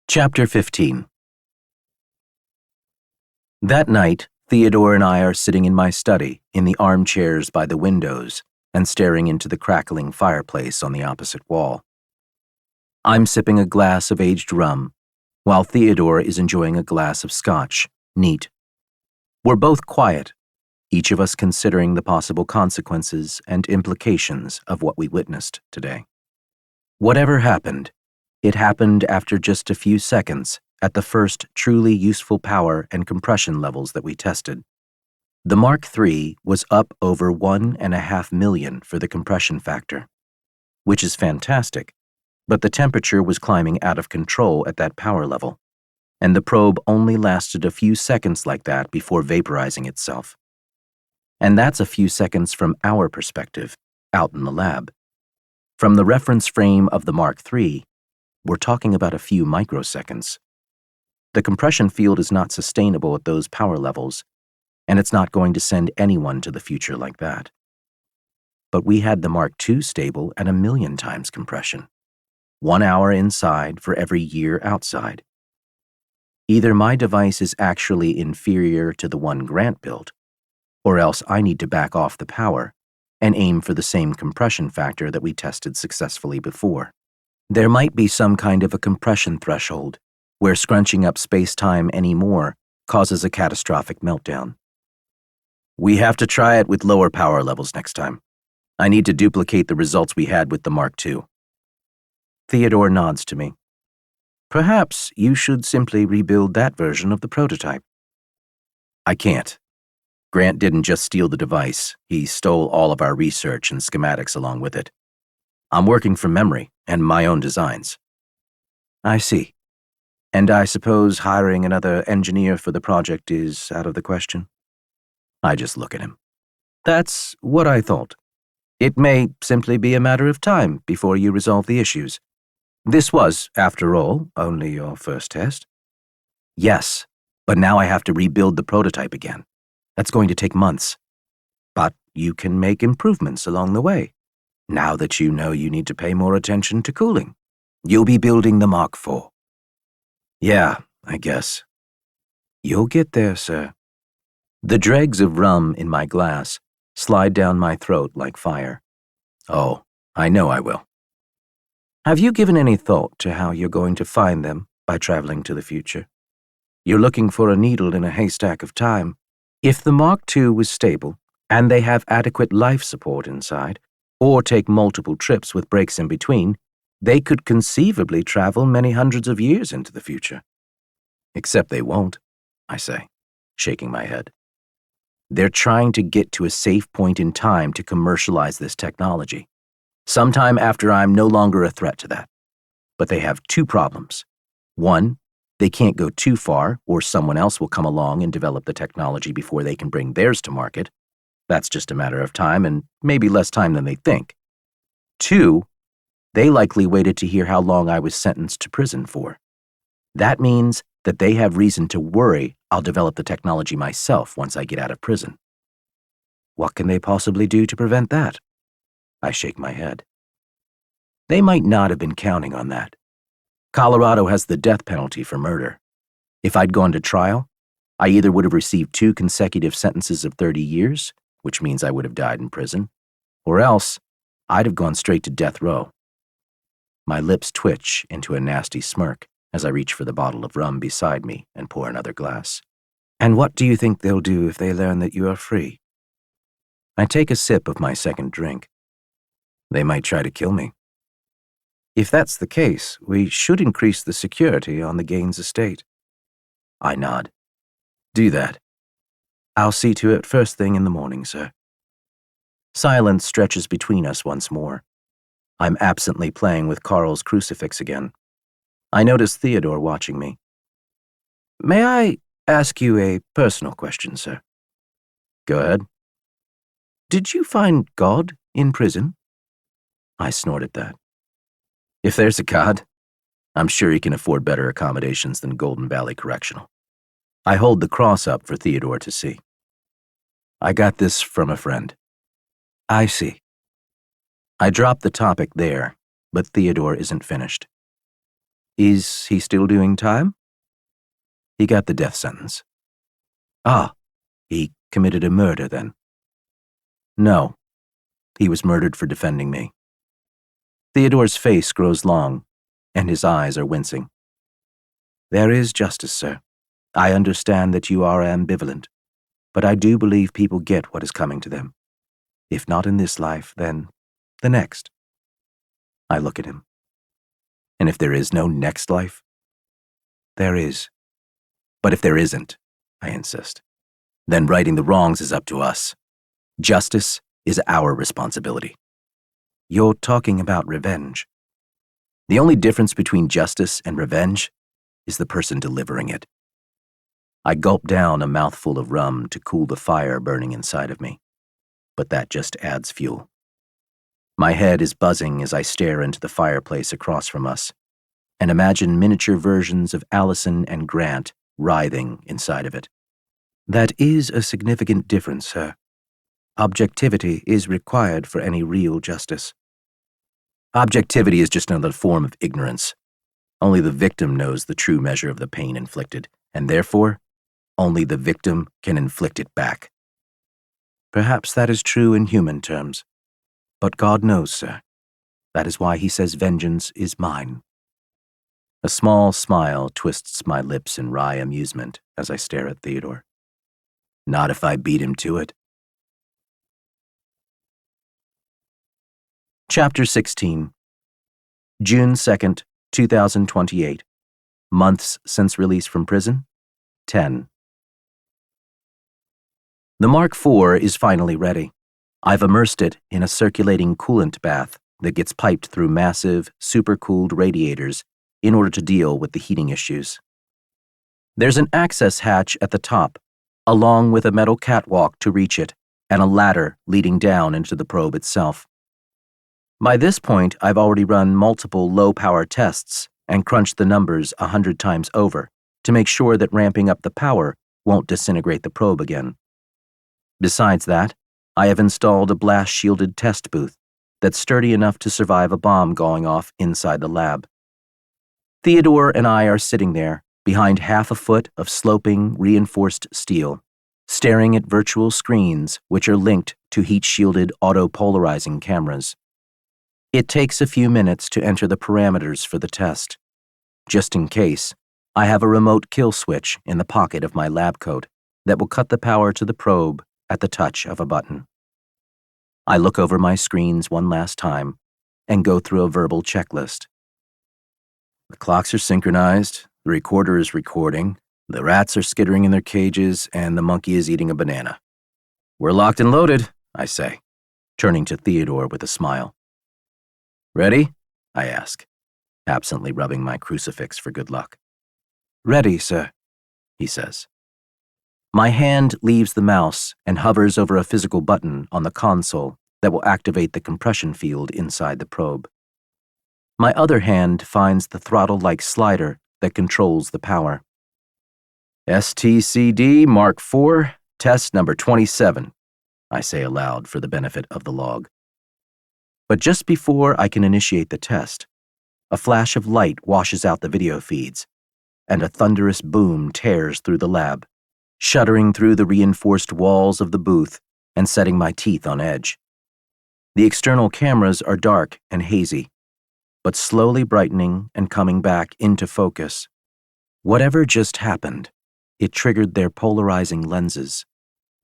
Chapter 15. That night, Theodore and I are sitting in my study in the armchairs by the windows and staring into the crackling fireplace on the opposite wall. I'm sipping a glass of aged rum, while Theodore is enjoying a glass of scotch, neat. We're both quiet, each of us considering the possible consequences and implications of what we witnessed today. Whatever happened, it happened after just a few seconds at the first truly useful power and compression levels that we tested. The Mark III was up over 1.5 million for the compression factor, which is fantastic, but the temperature was climbing out of control at that power level, and the probe only lasted a few seconds like that before vaporizing itself. And that's a few seconds from our perspective, out in the lab. From the reference frame of the Mark III, we're talking about a few microseconds. The compression field is not sustainable at those power levels, and it's not going to send anyone to the future like that. But we had the Mark II stable at 1,000,000 times compression. 1 hour inside for every year outside. Either my device is actually inferior to the one Grant built, or else I need to back off the power and aim for the same compression factor that we tested successfully before. There might be some kind of a compression threshold where scrunching up space-time any more causes a catastrophic meltdown. We have to try it with lower power levels next time. I need to duplicate the results we had with the Mark II. Theodore nods to me. Perhaps you should simply rebuild that version of the prototype. I can't. Grant didn't just steal the device, he stole all of our research and schematics along with it. I'm working from memory and my own designs. I see. And I suppose hiring another engineer for the project is out of the question? I just look at him. That's what I thought. It may simply be a matter of time before you resolve the issues. This was, after all, only your first test. Yes, but now I have to rebuild the prototype again. That's going to take months. But you can make improvements along the way. Now that you know you need to pay more attention to cooling, you'll be building the Mark IV. Yeah, I guess. You'll get there, sir. The dregs of rum in my glass slide down my throat like fire. Oh, I know I will. Have you given any thought to how you're going to find them by traveling to the future? You're looking for a needle in a haystack of time. If the Mark II was stable, and they have adequate life support inside, or take multiple trips with breaks in between, they could conceivably travel many hundreds of years into the future. Except they won't, I say, shaking my head. They're trying to get to a safe point in time to commercialize this technology, sometime after I'm no longer a threat to that. But they have two problems. One, they can't go too far, or someone else will come along and develop the technology before they can bring theirs to market. That's just a matter of time, and maybe less time than they think. Two, they likely waited to hear how long I was sentenced to prison for. That means that they have reason to worry I'll develop the technology myself once I get out of prison. What can they possibly do to prevent that? I shake my head. They might not have been counting on that. Colorado has the death penalty for murder. If I'd gone to trial, I either would have received 2 consecutive sentences of 30 years, which means I would have died in prison, or else I'd have gone straight to death row. My lips twitch into a nasty smirk as I reach for the bottle of rum beside me and pour another glass. And what do you think they'll do if they learn that you are free? I take a sip of my second drink. They might try to kill me. If that's the case, we should increase the security on the Gaines estate. I nod. Do that. I'll see to it first thing in the morning, sir. Silence stretches between us once more. I'm absently playing with Carl's crucifix again. I notice Theodore watching me. May I ask you a personal question, sir? Go ahead. Did you find God in prison? I snorted that. If there's a God, I'm sure he can afford better accommodations than Golden Valley Correctional. I hold the cross up for Theodore to see. I got this from a friend. I see. I drop the topic there, but Theodore isn't finished. Is he still doing time? He got the death sentence. Ah, he committed a murder then. No, he was murdered for defending me. Theodore's face grows long, and his eyes are wincing. There is justice, sir. I understand that you are ambivalent, but I do believe people get what is coming to them. If not in this life, then the next. I look at him. And if there is no next life? There is. But if there isn't, I insist, then righting the wrongs is up to us. Justice is our responsibility. You're talking about revenge. The only difference between justice and revenge is the person delivering it. I gulp down a mouthful of rum to cool the fire burning inside of me, but that just adds fuel. My head is buzzing as I stare into the fireplace across from us and imagine miniature versions of Allison and Grant writhing inside of it. That is a significant difference, sir. Objectivity is required for any real justice. Objectivity is just another form of ignorance. Only the victim knows the true measure of the pain inflicted, and therefore, only the victim can inflict it back. Perhaps that is true in human terms. But God knows, sir. That is why he says vengeance is mine. A small smile twists my lips in wry amusement as I stare at Theodore. Not if I beat him to it. Chapter 16. June 2nd, 2028. Months since release from prison? 10. The Mark IV is finally ready. I've immersed it in a circulating coolant bath that gets piped through massive, supercooled radiators in order to deal with the heating issues. There's an access hatch at the top, along with a metal catwalk to reach it, and a ladder leading down into the probe itself. By this point, I've already run multiple low-power tests and crunched the numbers 100 times over to make sure that ramping up the power won't disintegrate the probe again. Besides that, I have installed a blast-shielded test booth that's sturdy enough to survive a bomb going off inside the lab. Theodore and I are sitting there, behind half a foot of sloping, reinforced steel, staring at virtual screens which are linked to heat-shielded auto-polarizing cameras. It takes a few minutes to enter the parameters for the test. Just in case, I have a remote kill switch in the pocket of my lab coat that will cut the power to the probe at the touch of a button. I look over my screens one last time and go through a verbal checklist. The clocks are synchronized, the recorder is recording, the rats are skittering in their cages, and the monkey is eating a banana. We're locked and loaded, I say, turning to Theodore with a smile. Ready? I ask, absently rubbing my crucifix for good luck. Ready, sir, he says. My hand leaves the mouse and hovers over a physical button on the console that will activate the compression field inside the probe. My other hand finds the throttle-like slider that controls the power. STCD Mark IV, test number 27, I say aloud for the benefit of the log. But just before I can initiate the test, a flash of light washes out the video feeds, and a thunderous boom tears through the lab, shuddering through the reinforced walls of the booth and setting my teeth on edge. The external cameras are dark and hazy, but slowly brightening and coming back into focus. Whatever just happened, it triggered their polarizing lenses.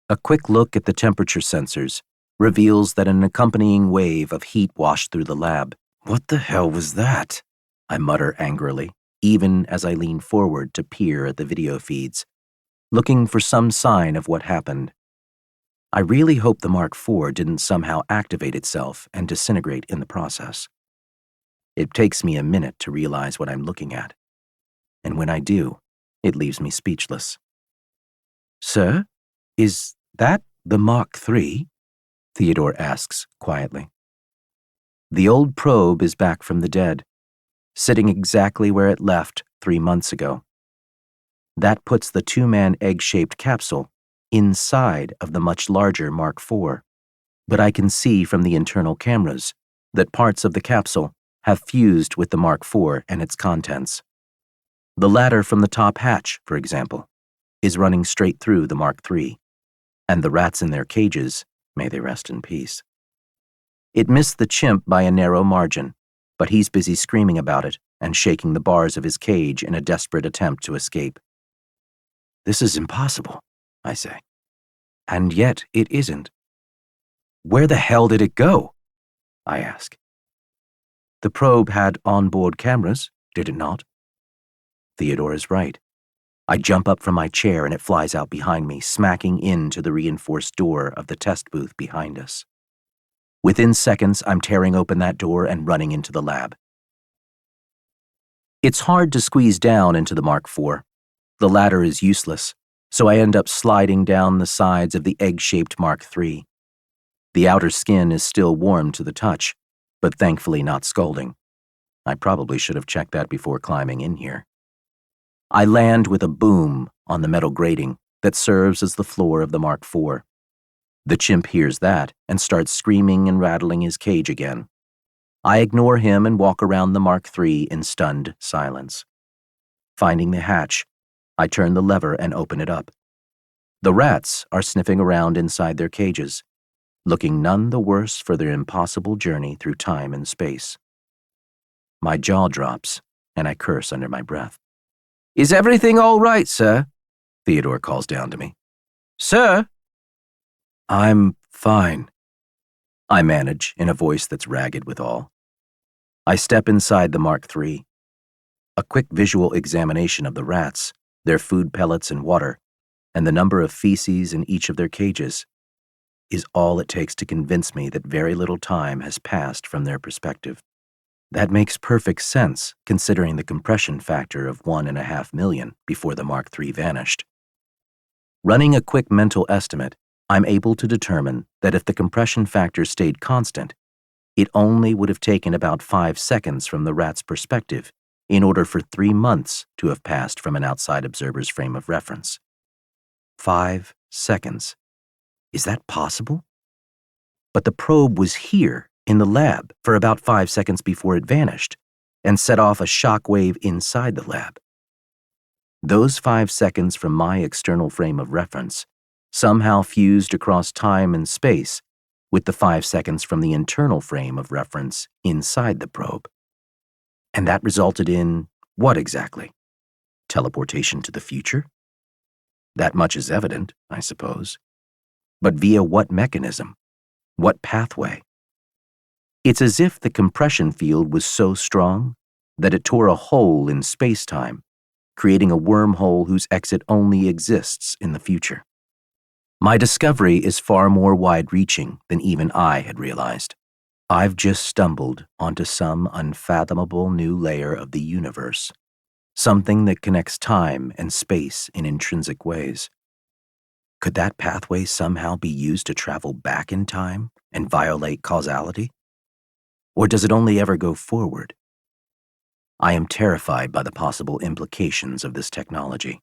A quick look at the temperature sensors reveals that an accompanying wave of heat washed through the lab. What the hell was that? I mutter angrily, even as I lean forward to peer at the video feeds, looking for some sign of what happened. I really hope the Mark IV didn't somehow activate itself and disintegrate in the process. It takes me a minute to realize what I'm looking at, and when I do, it leaves me speechless. Sir, is that the Mark III? Theodore asks quietly. The old probe is back from the dead, sitting exactly where it left 3 months ago. That puts the two-man egg-shaped capsule inside of the much larger Mark IV, but I can see from the internal cameras that parts of the capsule have fused with the Mark IV and its contents. The ladder from the top hatch, for example, is running straight through the Mark III, and the rats in their cages, may they rest in peace. It missed the chimp by a narrow margin, but he's busy screaming about it and shaking the bars of his cage in a desperate attempt to escape. This is impossible, I say. And yet it isn't. Where the hell did it go? I ask. The probe had onboard cameras, did it not? Theodore is right. I jump up from my chair and it flies out behind me, smacking into the reinforced door of the test booth behind us. Within seconds, I'm tearing open that door and running into the lab. It's hard to squeeze down into the Mark IV. The ladder is useless, so I end up sliding down the sides of the egg-shaped Mark III. The outer skin is still warm to the touch, but thankfully not scalding. I probably should have checked that before climbing in here. I land with a boom on the metal grating that serves as the floor of the Mark IV. The chimp hears that and starts screaming and rattling his cage again. I ignore him and walk around the Mark III in stunned silence. Finding the hatch, I turn the lever and open it up. The rats are sniffing around inside their cages, looking none the worse for their impossible journey through time and space. My jaw drops, and I curse under my breath. Is everything all right, sir? Theodore calls down to me. Sir? I'm fine, I manage in a voice that's ragged with awe. I step inside the Mark III. A quick visual examination of the rats, their food pellets and water, and the number of feces in each of their cages is all it takes to convince me that very little time has passed from their perspective. That makes perfect sense, considering the compression factor of 1.5 million before the Mark III vanished. Running a quick mental estimate, I'm able to determine that if the compression factor stayed constant, it only would have taken about 5 seconds from the rat's perspective in order for 3 months to have passed from an outside observer's frame of reference. 5 seconds. Is that possible? But the probe was here in the lab for about 5 seconds before it vanished and set off a shock wave inside the lab. Those 5 seconds from my external frame of reference somehow fused across time and space with the 5 seconds from the internal frame of reference inside the probe. And that resulted in what exactly? Teleportation to the future? That much is evident, I suppose. But via what mechanism? What pathway? It's as if the compression field was so strong that it tore a hole in space-time, creating a wormhole whose exit only exists in the future. My discovery is far more wide-reaching than even I had realized. I've just stumbled onto some unfathomable new layer of the universe, something that connects time and space in intrinsic ways. Could that pathway somehow be used to travel back in time and violate causality? Or does it only ever go forward? I am terrified by the possible implications of this technology.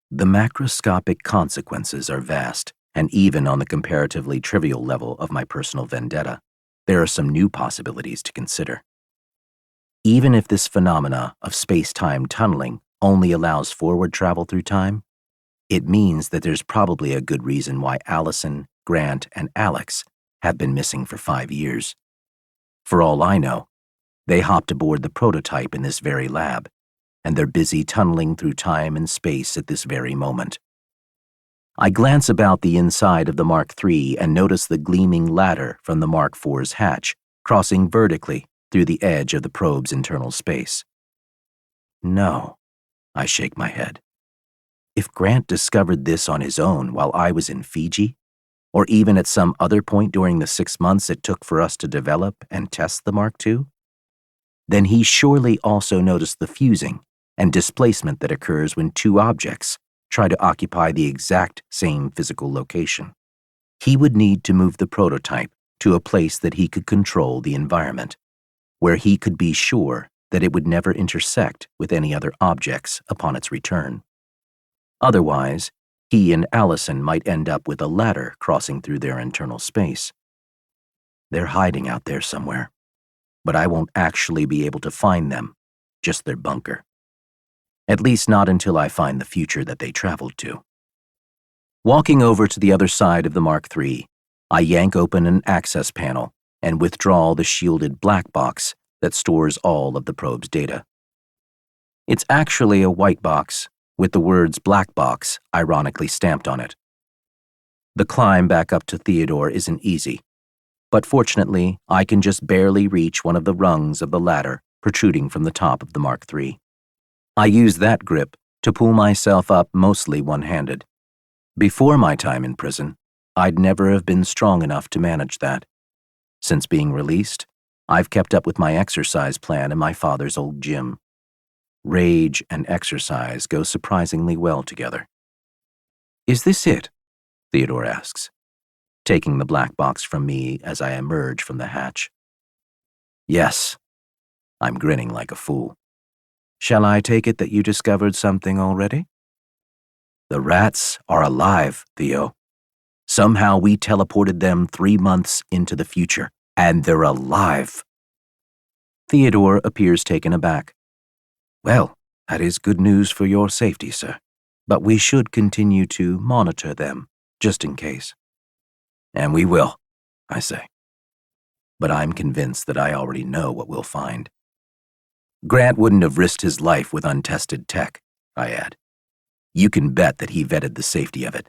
The macroscopic consequences are vast, and even on the comparatively trivial level of my personal vendetta, there are some new possibilities to consider. Even if this phenomena of space-time tunneling only allows forward travel through time, it means that there's probably a good reason why Allison, Grant, and Alex have been missing for 5 years. For all I know, they hopped aboard the prototype in this very lab, and they're busy tunneling through time and space at this very moment. I glance about the inside of the Mark III and notice the gleaming ladder from the Mark IV's hatch, crossing vertically through the edge of the probe's internal space. No, I shake my head. If Grant discovered this on his own while I was in Fiji, or even at some other point during the 6 months it took for us to develop and test the Mark II, then he surely also noticed the fusing and displacement that occurs when two objects try to occupy the exact same physical location. He would need to move the prototype to a place that he could control the environment, where he could be sure that it would never intersect with any other objects upon its return. Otherwise, he and Allison might end up with a ladder crossing through their internal space. They're hiding out there somewhere, but I won't actually be able to find them, just their bunker. At least not until I find the future that they traveled to. Walking over to the other side of the Mark III, I yank open an access panel and withdraw the shielded black box that stores all of the probe's data. It's actually a white box with the words black box ironically stamped on it. The climb back up to Theodore isn't easy, but fortunately I can just barely reach one of the rungs of the ladder protruding from the top of the Mark III. I use that grip to pull myself up mostly one-handed. Before my time in prison, I'd never have been strong enough to manage that. Since being released, I've kept up with my exercise plan in my father's old gym. Rage and exercise go surprisingly well together. "Is this it?" Theodore asks, taking the black box from me as I emerge from the hatch. "Yes." I'm grinning like a fool. "Shall I take it that you discovered something already?" The rats are alive, Theo. Somehow we teleported them 3 months into the future, and they're alive. Theodore appears taken aback. Well, that is good news for your safety, sir. But we should continue to monitor them, just in case. And we will, I say. But I'm convinced that I already know what we'll find. Grant wouldn't have risked his life with untested tech, I add. You can bet that he vetted the safety of it.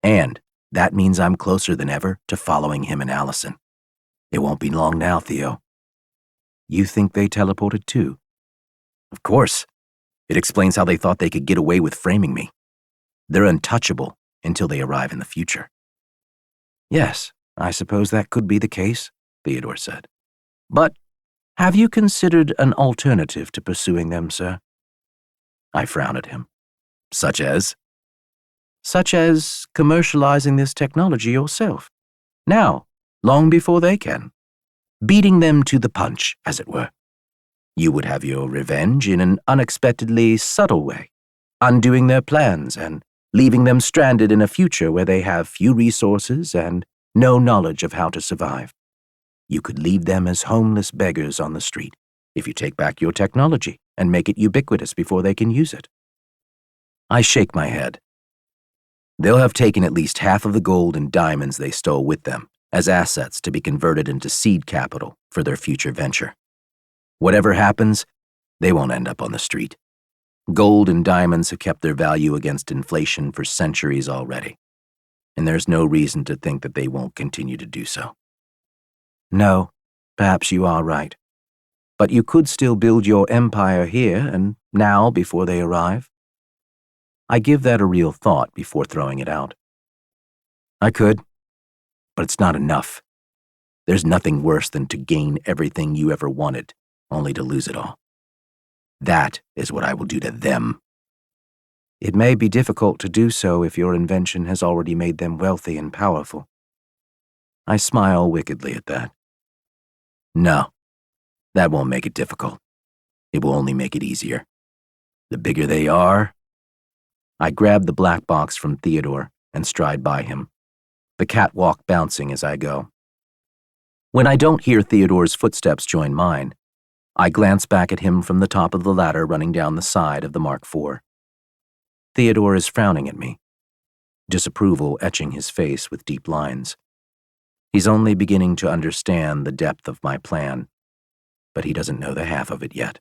And that means I'm closer than ever to following him and Allison. It won't be long now, Theo. You think they teleported too? Of course. It explains how they thought they could get away with framing me. They're untouchable until they arrive in the future. Yes, I suppose that could be the case, Theodore said. But have you considered an alternative to pursuing them, sir? I frown at him. Such as? Such as commercializing this technology yourself. Now, long before they can. Beating them to the punch, as it were. You would have your revenge in an unexpectedly subtle way, undoing their plans and leaving them stranded in a future where they have few resources and no knowledge of how to survive. You could leave them as homeless beggars on the street if you take back your technology and make it ubiquitous before they can use it. I shake my head. They'll have taken at least half of the gold and diamonds they stole with them as assets to be converted into seed capital for their future venture. Whatever happens, they won't end up on the street. Gold and diamonds have kept their value against inflation for centuries already, and there's no reason to think that they won't continue to do so. No, perhaps you are right. But you could still build your empire here and now before they arrive. I give that a real thought before throwing it out. I could, but it's not enough. There's nothing worse than to gain everything you ever wanted, only to lose it all. That is what I will do to them. It may be difficult to do so if your invention has already made them wealthy and powerful. I smile wickedly at that. No, that won't make it difficult. It will only make it easier. The bigger they are... I grab the black box from Theodore and stride by him, the catwalk bouncing as I go. When I don't hear Theodore's footsteps join mine, I glance back at him from the top of the ladder running down the side of the Mark IV. Theodore is frowning at me, disapproval etching his face with deep lines. He's only beginning to understand the depth of my plan, but he doesn't know the half of it yet.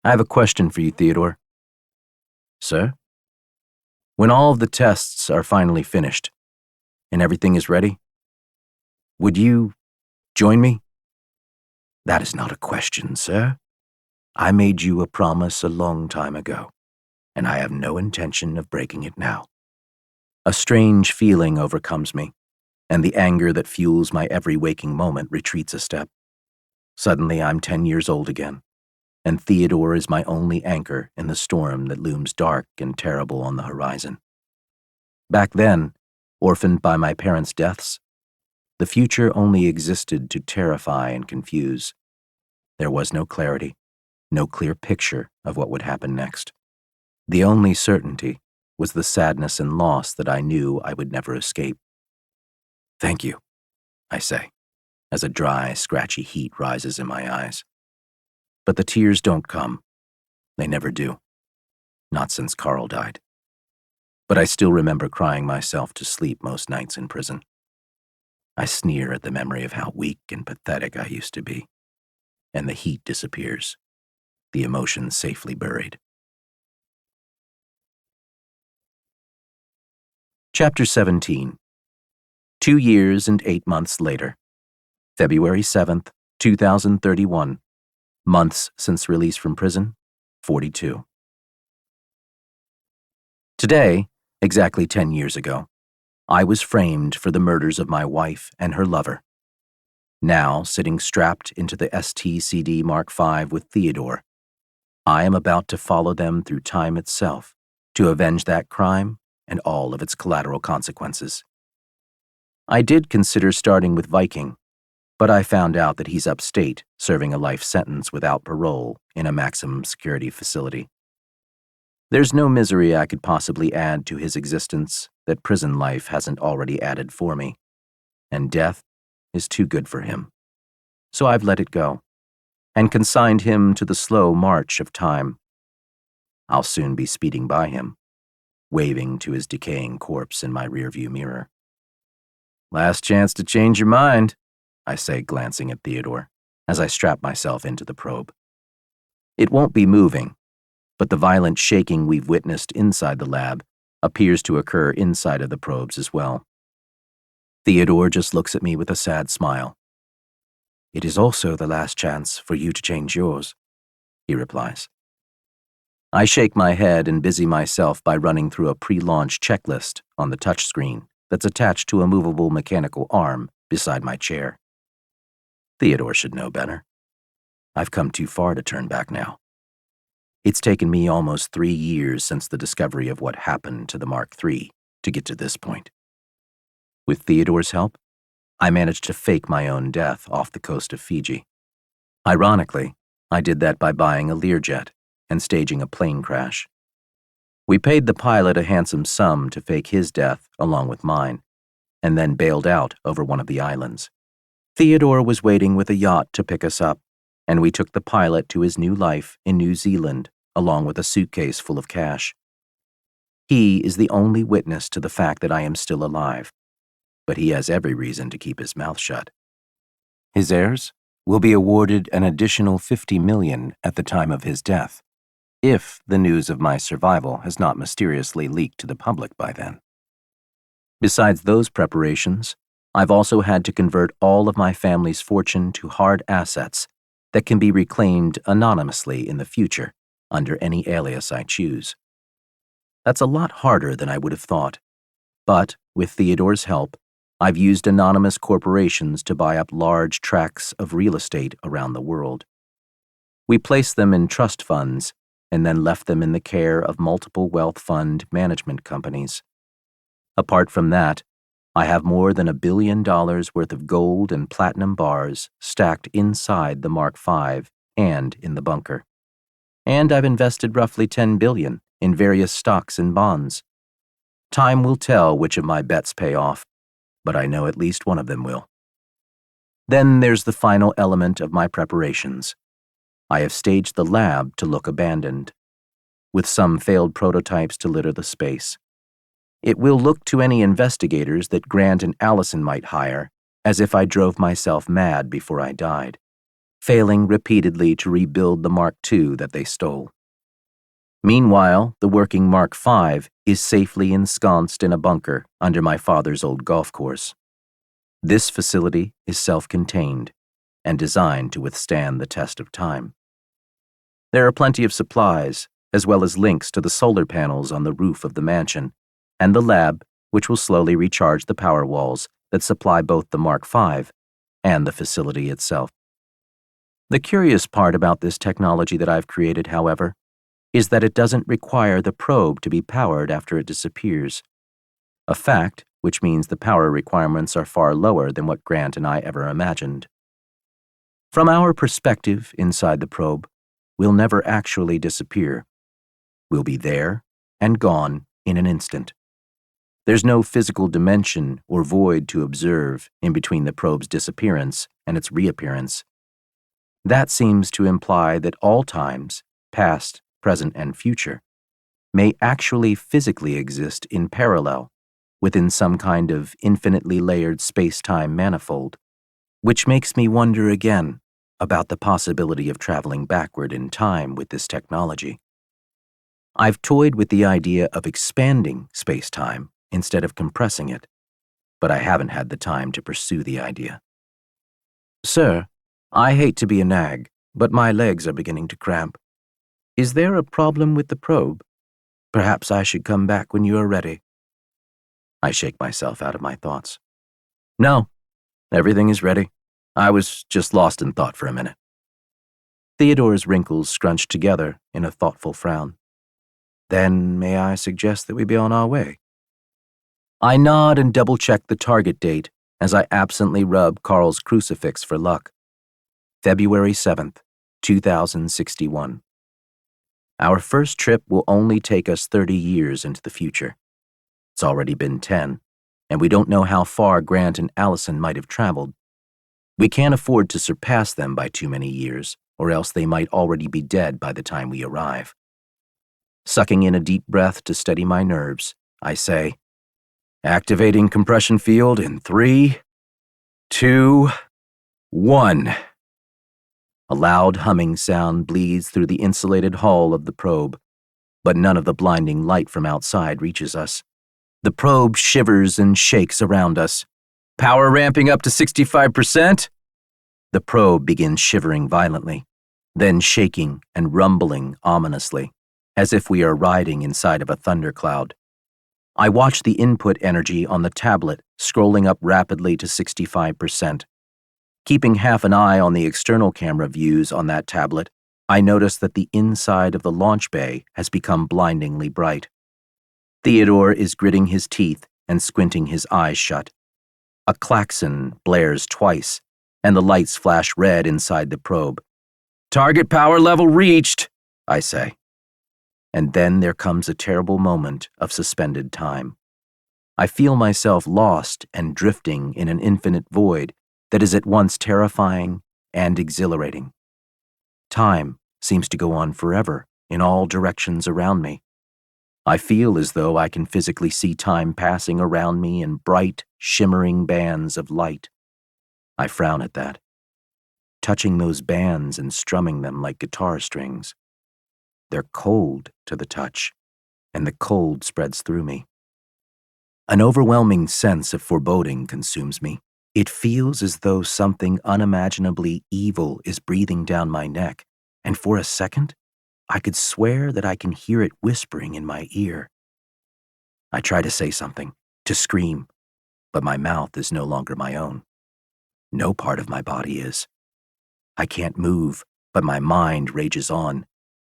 I have a question for you, Theodore. Sir? When all of the tests are finally finished and everything is ready, would you join me? That is not a question, sir. I made you a promise a long time ago, and I have no intention of breaking it now. A strange feeling overcomes me, and the anger that fuels my every waking moment retreats a step. Suddenly, I'm 10 years old again, and Theodore is my only anchor in the storm that looms dark and terrible on the horizon. Back then, orphaned by my parents' deaths, the future only existed to terrify and confuse. There was no clarity, no clear picture of what would happen next. The only certainty was the sadness and loss that I knew I would never escape. Thank you, I say, as a dry, scratchy heat rises in my eyes. But the tears don't come. They never do. Not since Carl died. But I still remember crying myself to sleep most nights in prison. I sneer at the memory of how weak and pathetic I used to be. And the heat disappears, the emotion safely buried. Chapter 17. 2 years and 8 months later. February 7th, 2031. Months since release from prison, 42. Today, exactly 10 years ago, I was framed for the murders of my wife and her lover. Now, sitting strapped into the STCD Mark V with Theodore, I am about to follow them through time itself to avenge that crime and all of its collateral consequences. I did consider starting with Viking, but I found out that he's upstate serving a life sentence without parole in a maximum security facility. There's no misery I could possibly add to his existence that prison life hasn't already added for me, and death is too good for him. So I've let it go, and consigned him to the slow march of time. I'll soon be speeding by him, waving to his decaying corpse in my rearview mirror. Last chance to change your mind, I say, glancing at Theodore, as I strap myself into the probe. It won't be moving, but the violent shaking we've witnessed inside the lab appears to occur inside of the probes as well. Theodore just looks at me with a sad smile. It is also the last chance for you to change yours, he replies. I shake my head and busy myself by running through a pre-launch checklist on the touchscreen that's attached to a movable mechanical arm beside my chair. Theodore should know better. I've come too far to turn back now. It's taken me almost 3 years since the discovery of what happened to the Mark III to get to this point. With Theodore's help, I managed to fake my own death off the coast of Fiji. Ironically, I did that by buying a Learjet and staging a plane crash. We paid the pilot a handsome sum to fake his death along with mine, and then bailed out over one of the islands. Theodore was waiting with a yacht to pick us up, and we took the pilot to his new life in New Zealand, along with a suitcase full of cash. He is the only witness to the fact that I am still alive, but he has every reason to keep his mouth shut. His heirs will be awarded an additional $50 million at the time of his death, if the news of my survival has not mysteriously leaked to the public by then. Besides those preparations, I've also had to convert all of my family's fortune to hard assets that can be reclaimed anonymously in the future under any alias I choose. That's a lot harder than I would have thought, but with Theodore's help, I've used anonymous corporations to buy up large tracts of real estate around the world. We placed them in trust funds and then left them in the care of multiple wealth fund management companies. Apart from that, I have more than $1 billion worth of gold and platinum bars stacked inside the Mark V and in the bunker. And I've invested roughly $10 billion in various stocks and bonds. Time will tell which of my bets pay off, but I know at least one of them will. Then there's the final element of my preparations. I have staged the lab to look abandoned, with some failed prototypes to litter the space. It will look to any investigators that Grant and Allison might hire as if I drove myself mad before I died, failing repeatedly to rebuild the Mark II that they stole. Meanwhile, the working Mark V is safely ensconced in a bunker under my father's old golf course. This facility is self-contained and designed to withstand the test of time. There are plenty of supplies, as well as links to the solar panels on the roof of the mansion, and the lab, which will slowly recharge the power walls that supply both the Mark V and the facility itself. The curious part about this technology that I've created, however, is that it doesn't require the probe to be powered after it disappears, a fact which means the power requirements are far lower than what Grant and I ever imagined. From our perspective inside the probe, we'll never actually disappear. We'll be there and gone in an instant. There's no physical dimension or void to observe in between the probe's disappearance and its reappearance. That seems to imply that all times, past, present, and future, may actually physically exist in parallel within some kind of infinitely layered space-time manifold, which makes me wonder again about the possibility of traveling backward in time with this technology. I've toyed with the idea of expanding space-time instead of compressing it, but I haven't had the time to pursue the idea. Sir, I hate to be a nag, but my legs are beginning to cramp. Is there a problem with the probe? Perhaps I should come back when you are ready. I shake myself out of my thoughts. No, everything is ready. I was just lost in thought for a minute. Theodore's wrinkles scrunched together in a thoughtful frown. Then may I suggest that we be on our way? I nod and double-check the target date as I absently rub Carl's crucifix for luck. February 7th, 2061. Our first trip will only take us 30 years into the future. It's already been 10, and we don't know how far Grant and Allison might have traveled. We can't afford to surpass them by too many years, or else they might already be dead by the time we arrive. Sucking in a deep breath to steady my nerves, I say, "Activating compression field in 3, 2, 1. A loud humming sound bleeds through the insulated hull of the probe, but none of the blinding light from outside reaches us. The probe shivers and shakes around us. "Power ramping up to 65%? The probe begins shivering violently, then shaking and rumbling ominously, as if we are riding inside of a thundercloud. I watch the input energy on the tablet scrolling up rapidly to 65%. Keeping half an eye on the external camera views on that tablet, I notice that the inside of the launch bay has become blindingly bright. Theodore is gritting his teeth and squinting his eyes shut. A klaxon blares twice, and the lights flash red inside the probe. "Target power level reached," I say. And then there comes a terrible moment of suspended time. I feel myself lost and drifting in an infinite void that is at once terrifying and exhilarating. Time seems to go on forever in all directions around me. I feel as though I can physically see time passing around me in bright, shimmering bands of light. I frown at that, touching those bands and strumming them like guitar strings. They're cold to the touch, and the cold spreads through me. An overwhelming sense of foreboding consumes me. It feels as though something unimaginably evil is breathing down my neck, and for a second, I could swear that I can hear it whispering in my ear. I try to say something, to scream, but my mouth is no longer my own. No part of my body is. I can't move, but my mind rages on,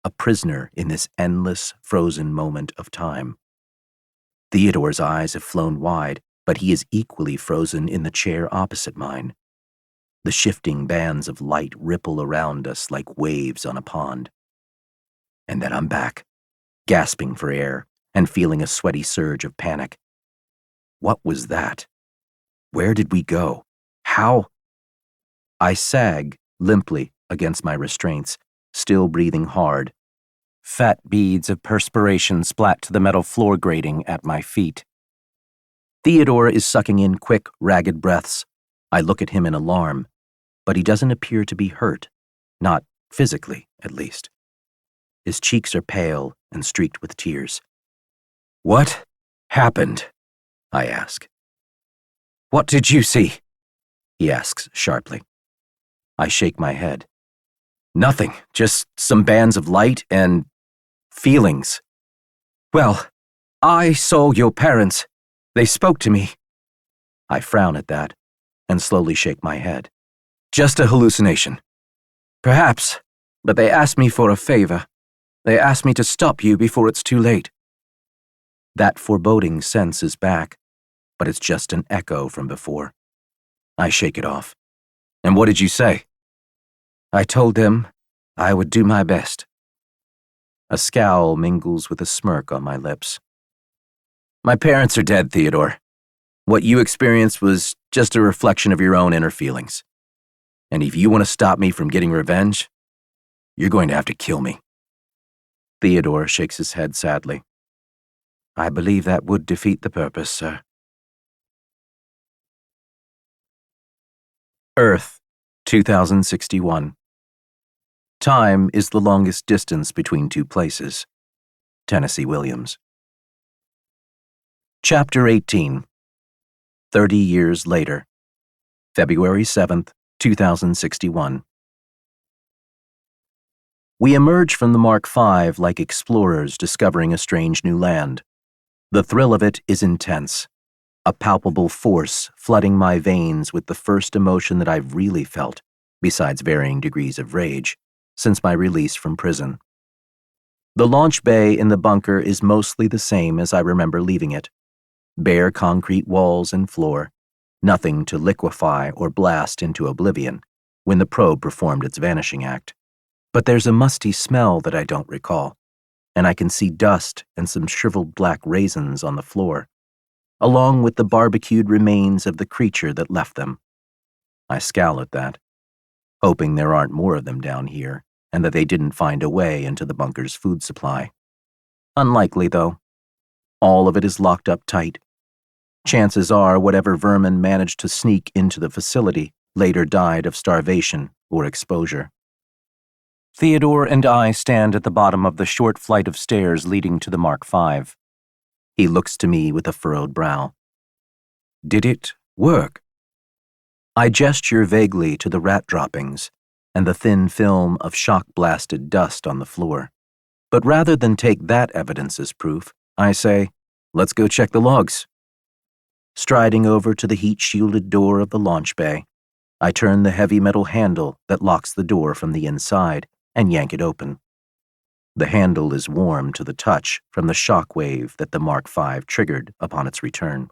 a prisoner in this endless, frozen moment of time. Theodore's eyes have flown wide, but he is equally frozen in the chair opposite mine. The shifting bands of light ripple around us like waves on a pond. And then I'm back, gasping for air and feeling a sweaty surge of panic. What was that? Where did we go? How? I sag limply against my restraints, still breathing hard. Fat beads of perspiration splat to the metal floor grating at my feet. Theodore is sucking in quick, ragged breaths. I look at him in alarm, but he doesn't appear to be hurt, not physically, at least. His cheeks are pale and streaked with tears. "What happened?" I ask. "What did you see?" he asks sharply. I shake my head. "Nothing, just some bands of light and feelings." "Well, I saw your parents. They spoke to me." I frown at that and slowly shake my head. "Just a hallucination." "Perhaps, but they asked me for a favor. They asked me to stop you before it's too late." That foreboding sense is back, but it's just an echo from before. I shake it off. "And what did you say?" "I told them I would do my best." A scowl mingles with a smirk on my lips. "My parents are dead, Theodore. What you experienced was just a reflection of your own inner feelings. And if you want to stop me from getting revenge, you're going to have to kill me." Theodore shakes his head sadly. "I believe that would defeat the purpose, sir." Earth, 2061. Time is the longest distance between two places. Tennessee Williams. Chapter 18. 30 years later. February 7th, 2061. We emerge from the Mark V like explorers discovering a strange new land. The thrill of it is intense, a palpable force flooding my veins with the first emotion that I've really felt, besides varying degrees of rage, since my release from prison. The launch bay in the bunker is mostly the same as I remember leaving it. Bare concrete walls and floor, nothing to liquefy or blast into oblivion when the probe performed its vanishing act. But there's a musty smell that I don't recall, and I can see dust and some shriveled black raisins on the floor, along with the barbecued remains of the creature that left them. I scowl at that, hoping there aren't more of them down here and that they didn't find a way into the bunker's food supply. Unlikely, though. All of it is locked up tight. Chances are whatever vermin managed to sneak into the facility later died of starvation or exposure. Theodore and I stand at the bottom of the short flight of stairs leading to the Mark V. He looks to me with a furrowed brow. Did it work? I gesture vaguely to the rat droppings and the thin film of shock-blasted dust on the floor. But rather than take that evidence as proof, I say, let's go check the logs. Striding over to the heat-shielded door of the launch bay, I turn the heavy metal handle that locks the door from the inside and yank it open. The handle is warm to the touch from the shock wave that the Mark V triggered upon its return.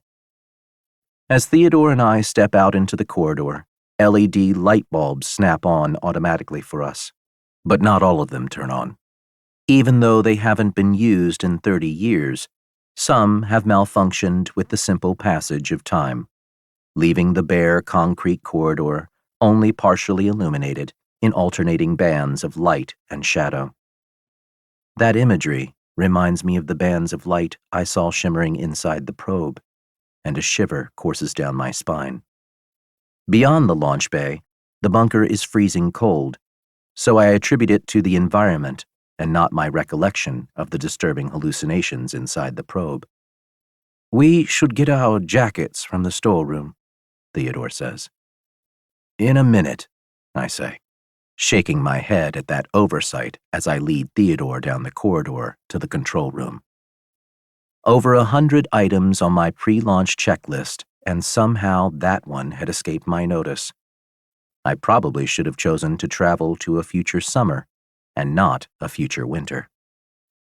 As Theodore and I step out into the corridor, LED light bulbs snap on automatically for us, but not all of them turn on. Even though they haven't been used in 30 years, some have malfunctioned with the simple passage of time, leaving the bare concrete corridor only partially illuminated in alternating bands of light and shadow. That imagery reminds me of the bands of light I saw shimmering inside the probe, and a shiver courses down my spine. Beyond the launch bay, the bunker is freezing cold, so I attribute it to the environment and not my recollection of the disturbing hallucinations inside the probe. We should get our jackets from the storeroom, Theodore says. In a minute, I say, shaking my head at that oversight as I lead Theodore down the corridor to the control room. Over 100 items on my pre-launch checklist, and somehow that one had escaped my notice. I probably should have chosen to travel to a future summer and not a future winter.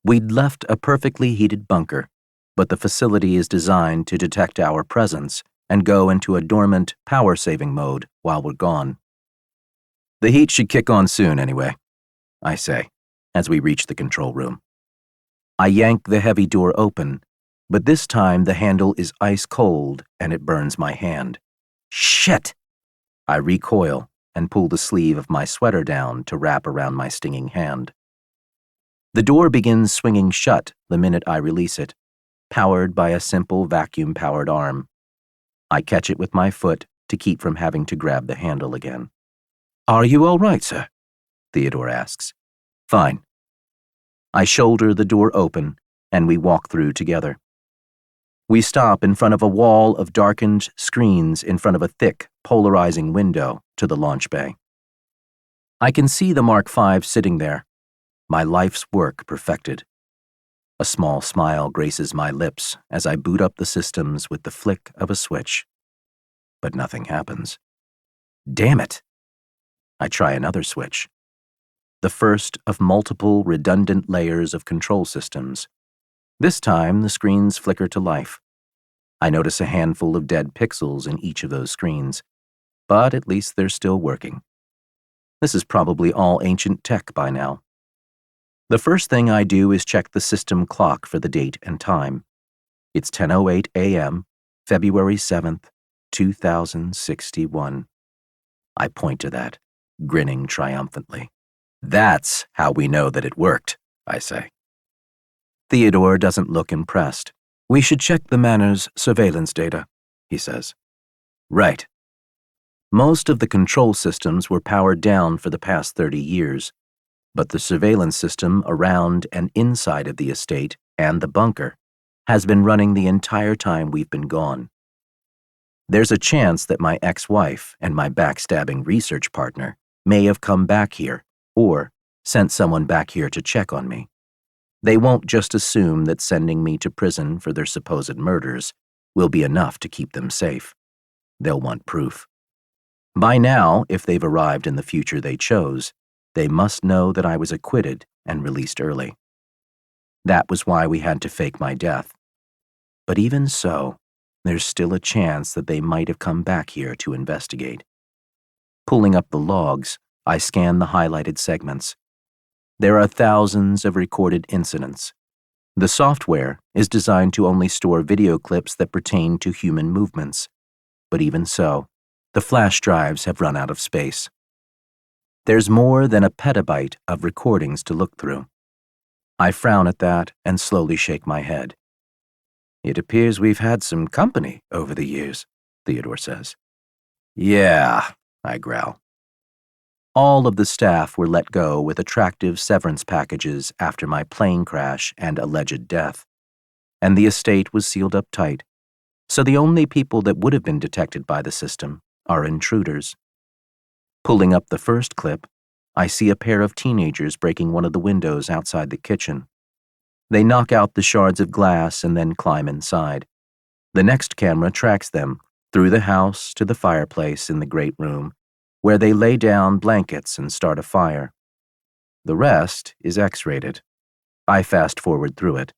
We'd left a perfectly heated bunker, but the facility is designed to detect our presence and go into a dormant, power-saving mode while we're gone. The heat should kick on soon anyway, I say, as we reach the control room. I yank the heavy door open, but this time the handle is ice cold and it burns my hand. Shit! I recoil and pull the sleeve of my sweater down to wrap around my stinging hand. The door begins swinging shut the minute I release it, powered by a simple vacuum-powered arm. I catch it with my foot to keep from having to grab the handle again. Are you all right, sir? Theodore asks. Fine. I shoulder the door open and we walk through together. We stop in front of a wall of darkened screens in front of a thick, polarizing window to the launch bay. I can see the Mark V sitting there, my life's work perfected. A small smile graces my lips as I boot up the systems with the flick of a switch. But nothing happens. Damn it! I try another switch. The first of multiple redundant layers of control systems. This time, the screens flicker to life. I notice a handful of dead pixels in each of those screens, but at least they're still working. This is probably all ancient tech by now. The first thing I do is check the system clock for the date and time. It's 10:08 a.m., February 7th, 2061. I point to that, grinning triumphantly. That's how we know that it worked, I say. Theodore doesn't look impressed. We should check the manor's surveillance data, he says. Right. Most of the control systems were powered down for the past 30 years, but the surveillance system around and inside of the estate and the bunker has been running the entire time we've been gone. There's a chance that my ex-wife and my backstabbing research partner may have come back here or sent someone back here to check on me. They won't just assume that sending me to prison for their supposed murders will be enough to keep them safe. They'll want proof. By now, if they've arrived in the future they chose, they must know that I was acquitted and released early. That was why we had to fake my death. But even so, there's still a chance that they might have come back here to investigate. Pulling up the logs, I scan the highlighted segments. There are thousands of recorded incidents. The software is designed to only store video clips that pertain to human movements. But even so, the flash drives have run out of space. There's more than a petabyte of recordings to look through. I frown at that and slowly shake my head. It appears we've had some company over the years, Theodore says. Yeah, I growl. All of the staff were let go with attractive severance packages after my plane crash and alleged death, and the estate was sealed up tight, so the only people that would have been detected by the system are intruders. Pulling up the first clip, I see a pair of teenagers breaking one of the windows outside the kitchen. They knock out the shards of glass and then climb inside. The next camera tracks them through the house to the fireplace in the great room, where they lay down blankets and start a fire. The rest is X-rated. I fast-forward through it,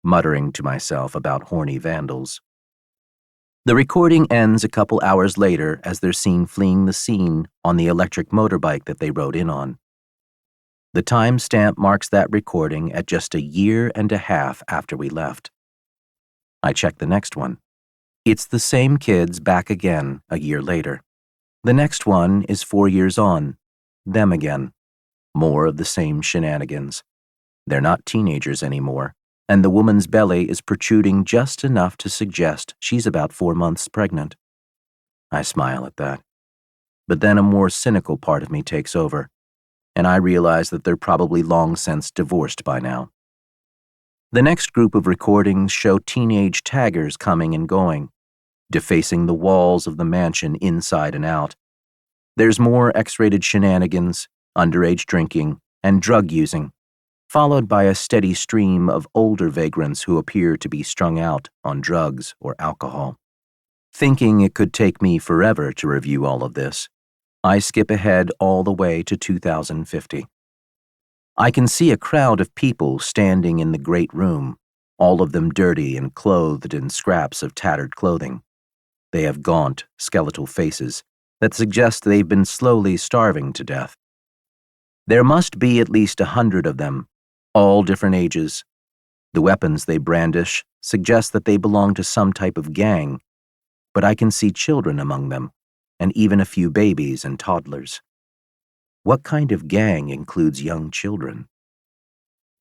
muttering to myself about horny vandals. The recording ends a couple hours later as they're seen fleeing the scene on the electric motorbike that they rode in on. The timestamp marks that recording at just 1.5 years after we left. I check the next one. It's the same kids back again 1 year later. The next one is 4 years on. Them again. More of the same shenanigans. They're not teenagers anymore, and the woman's belly is protruding just enough to suggest she's about 4 months pregnant. I smile at that. But then a more cynical part of me takes over, and I realize that they're probably long since divorced by now. The next group of recordings show teenage taggers coming and going, defacing the walls of the mansion inside and out. There's more X-rated shenanigans, underage drinking, and drug using, followed by a steady stream of older vagrants who appear to be strung out on drugs or alcohol. Thinking it could take me forever to review all of this, I skip ahead all the way to 2050. I can see a crowd of people standing in the great room, all of them dirty and clothed in scraps of tattered clothing. They have gaunt, skeletal faces that suggest they've been slowly starving to death. There must be at least 100 of them, all different ages. The weapons they brandish suggest that they belong to some type of gang, but I can see children among them, and even a few babies and toddlers. What kind of gang includes young children?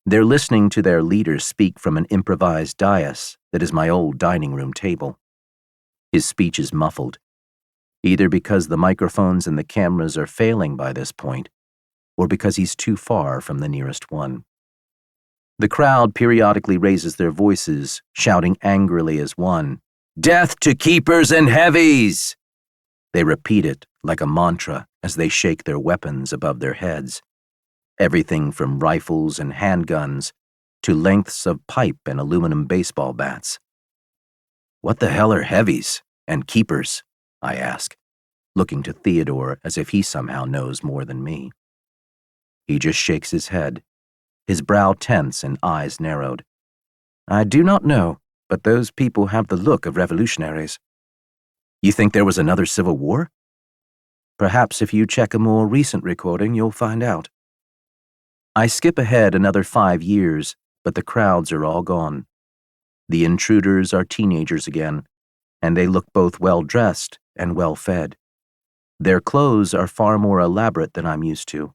They're listening to their leader speak from an improvised dais that is my old dining room table. His speech is muffled, either because the microphones and the cameras are failing by this point, or because he's too far from the nearest one. The crowd periodically raises their voices, shouting angrily as one, "Death to keepers and heavies!" They repeat it like a mantra as they shake their weapons above their heads, everything from rifles and handguns to lengths of pipe and aluminum baseball bats. What the hell are heavies and keepers? I ask, looking to Theodore as if he somehow knows more than me. He just shakes his head, his brow tense and eyes narrowed. I do not know, but those people have the look of revolutionaries. You think there was another civil war? Perhaps if you check a more recent recording, you'll find out. I skip ahead another 5 years, but the crowds are all gone. The intruders are teenagers again, and they look both well-dressed and well-fed. Their clothes are far more elaborate than I'm used to,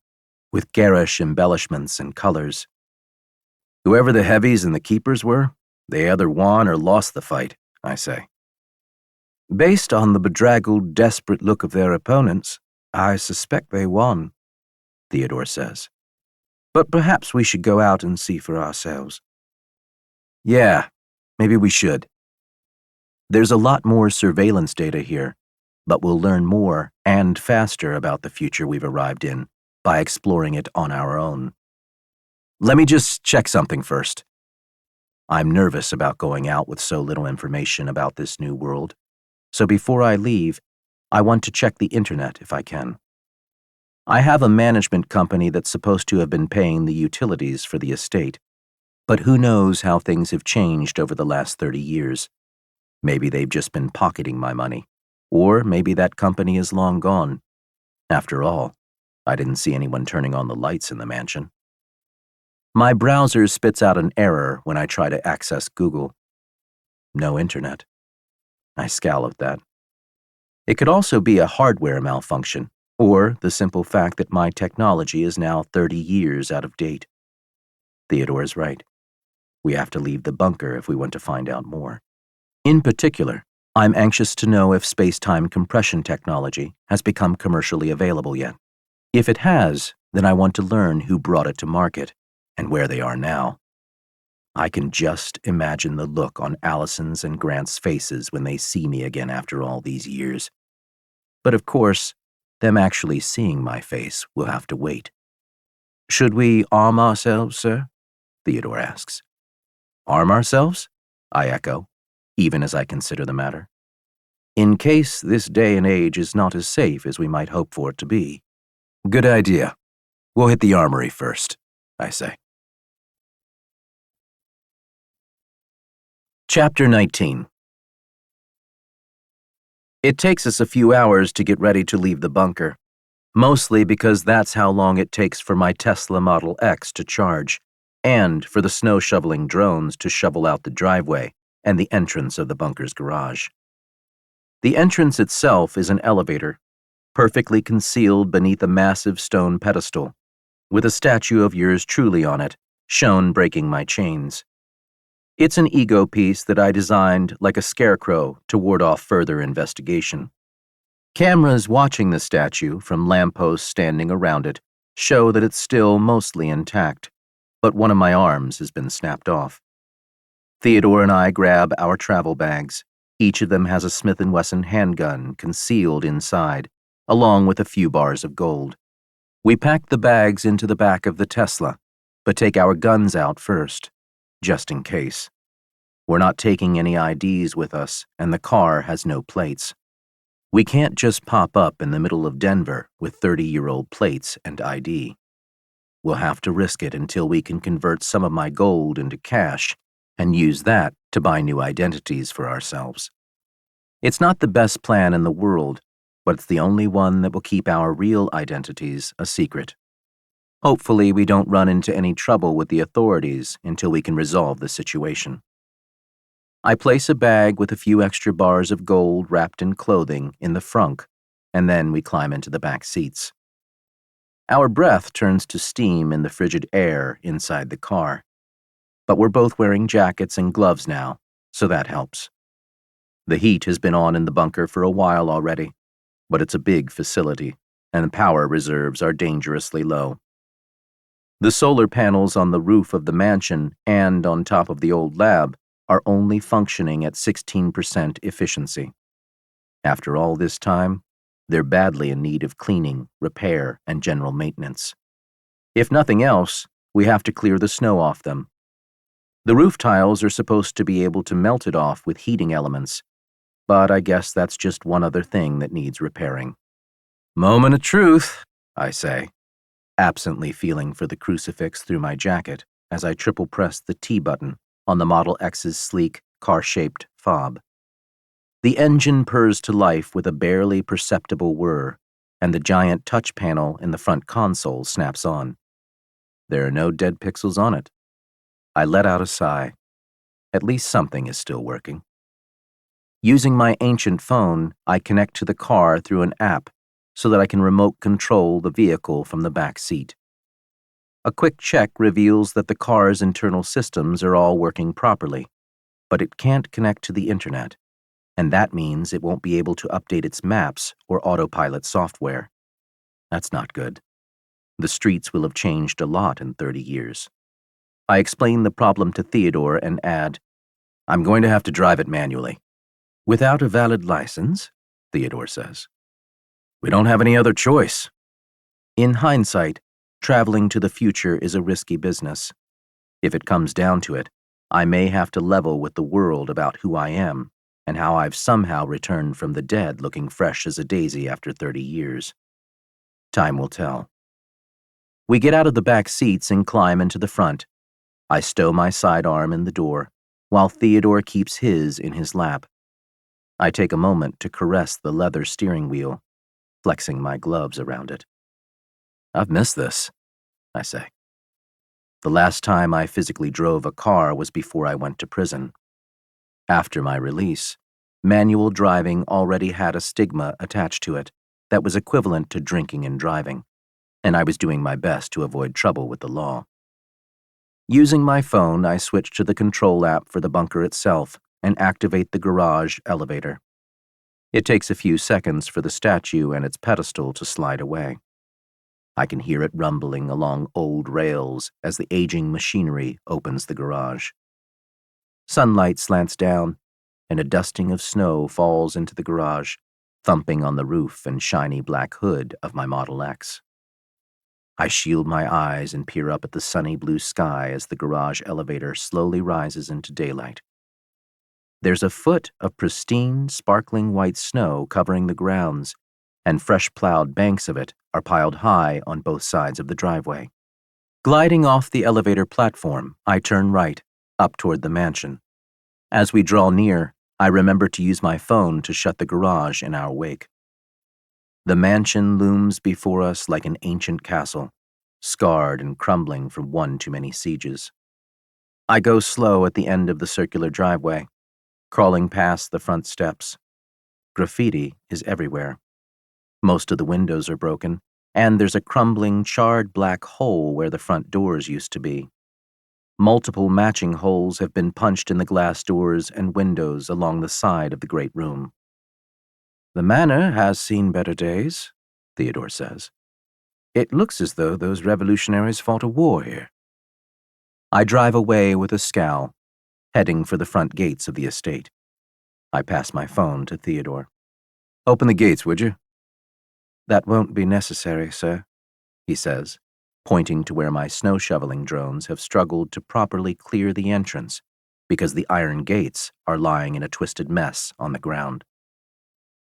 with garish embellishments and colors. Whoever the heavies and the keepers were, they either won or lost the fight, I say. Based on the bedraggled, desperate look of their opponents, I suspect they won, Theodore says. But perhaps we should go out and see for ourselves. Yeah, maybe we should. There's a lot more surveillance data here, but we'll learn more and faster about the future we've arrived in by exploring it on our own. Let me just check something first. I'm nervous about going out with so little information about this new world, so before I leave, I want to check the internet if I can. I have a management company that's supposed to have been paying the utilities for the estate, but who knows how things have changed over the last 30 years. Maybe they've just been pocketing my money, or maybe that company is long gone. After all, I didn't see anyone turning on the lights in the mansion. My browser spits out an error when I try to access Google. No internet. I scowl at that. It could also be a hardware malfunction, or the simple fact that my technology is now 30 years out of date. Theodore is right. We have to leave the bunker if we want to find out more. In particular, I'm anxious to know if space-time compression technology has become commercially available yet. If it has, then I want to learn who brought it to market and where they are now. I can just imagine the look on Allison's and Grant's faces when they see me again after all these years. But of course, them actually seeing my face will have to wait. Should we arm ourselves, sir? Theodore asks. Arm ourselves? I echo, even as I consider the matter. In case this day and age is not as safe as we might hope for it to be. Good idea. We'll hit the armory first, I say. Chapter 19. It takes us a few hours to get ready to leave the bunker, mostly because that's how long it takes for my Tesla Model X to charge, and for the snow-shoveling drones to shovel out the driveway and the entrance of the bunker's garage. The entrance itself is an elevator, perfectly concealed beneath a massive stone pedestal, with a statue of yours truly on it, shown breaking my chains. It's an ego piece that I designed like a scarecrow to ward off further investigation. Cameras watching the statue from lampposts standing around it show that it's still mostly intact, but one of my arms has been snapped off. Theodore and I grab our travel bags. Each of them has a Smith & Wesson handgun concealed inside, along with a few bars of gold. We pack the bags into the back of the Tesla, but take our guns out first, just in case. We're not taking any IDs with us, and the car has no plates. We can't just pop up in the middle of Denver with 30-year-old plates and ID. We'll have to risk it until we can convert some of my gold into cash and use that to buy new identities for ourselves. It's not the best plan in the world, but it's the only one that will keep our real identities a secret. Hopefully, we don't run into any trouble with the authorities until we can resolve the situation. I place a bag with a few extra bars of gold wrapped in clothing in the frunk, and then we climb into the back seats. Our breath turns to steam in the frigid air inside the car, but we're both wearing jackets and gloves now, so that helps. The heat has been on in the bunker for a while already, but it's a big facility, and power reserves are dangerously low. The solar panels on the roof of the mansion and on top of the old lab are only functioning at 16% efficiency. After all this time, they're badly in need of cleaning, repair, and general maintenance. If nothing else, we have to clear the snow off them. The roof tiles are supposed to be able to melt it off with heating elements, but I guess that's just one other thing that needs repairing. Moment of truth, I say, absently feeling for the crucifix through my jacket as I triple press the T button on the Model X's sleek, car-shaped fob. The engine purrs to life with a barely perceptible whir, and the giant touch panel in the front console snaps on. There are no dead pixels on it. I let out a sigh. At least something is still working. Using my ancient phone, I connect to the car through an app so that I can remote control the vehicle from the back seat. A quick check reveals that the car's internal systems are all working properly, but it can't connect to the internet, and that means it won't be able to update its maps or autopilot software. That's not good. The streets will have changed a lot in 30 years. I explain the problem to Theodore and add, I'm going to have to drive it manually. Without a valid license, Theodore says. We don't have any other choice. In hindsight, traveling to the future is a risky business. If it comes down to it, I may have to level with the world about who I am and how I've somehow returned from the dead looking fresh as a daisy after 30 years. Time will tell. We get out of the back seats and climb into the front. I stow my sidearm in the door, while Theodore keeps his in his lap. I take a moment to caress the leather steering wheel, flexing my gloves around it. I've missed this, I say. The last time I physically drove a car was before I went to prison. After my release, manual driving already had a stigma attached to it that was equivalent to drinking and driving, and I was doing my best to avoid trouble with the law. Using my phone, I switched to the control app for the bunker itself and activate the garage elevator. It takes a few seconds for the statue and its pedestal to slide away. I can hear it rumbling along old rails as the aging machinery opens the garage. Sunlight slants down, and a dusting of snow falls into the garage, thumping on the roof and shiny black hood of my Model X. I shield my eyes and peer up at the sunny blue sky as the garage elevator slowly rises into daylight. There's a foot of pristine, sparkling white snow covering the grounds, and fresh-plowed banks of it are piled high on both sides of the driveway. Gliding off the elevator platform, I turn right, up toward the mansion. As we draw near, I remember to use my phone to shut the garage in our wake. The mansion looms before us like an ancient castle, scarred and crumbling from one too many sieges. I go slow at the end of the circular driveway, crawling past the front steps. Graffiti is everywhere. Most of the windows are broken, and there's a crumbling, charred black hole where the front doors used to be. Multiple matching holes have been punched in the glass doors and windows along the side of the great room. "The manor has seen better days," Theodore says. "It looks as though those revolutionaries fought a war here." I drive away with a scowl, heading for the front gates of the estate. I pass my phone to Theodore. "Open the gates, would you?" "That won't be necessary, sir," he says, pointing to where my snow-shoveling drones have struggled to properly clear the entrance because the iron gates are lying in a twisted mess on the ground.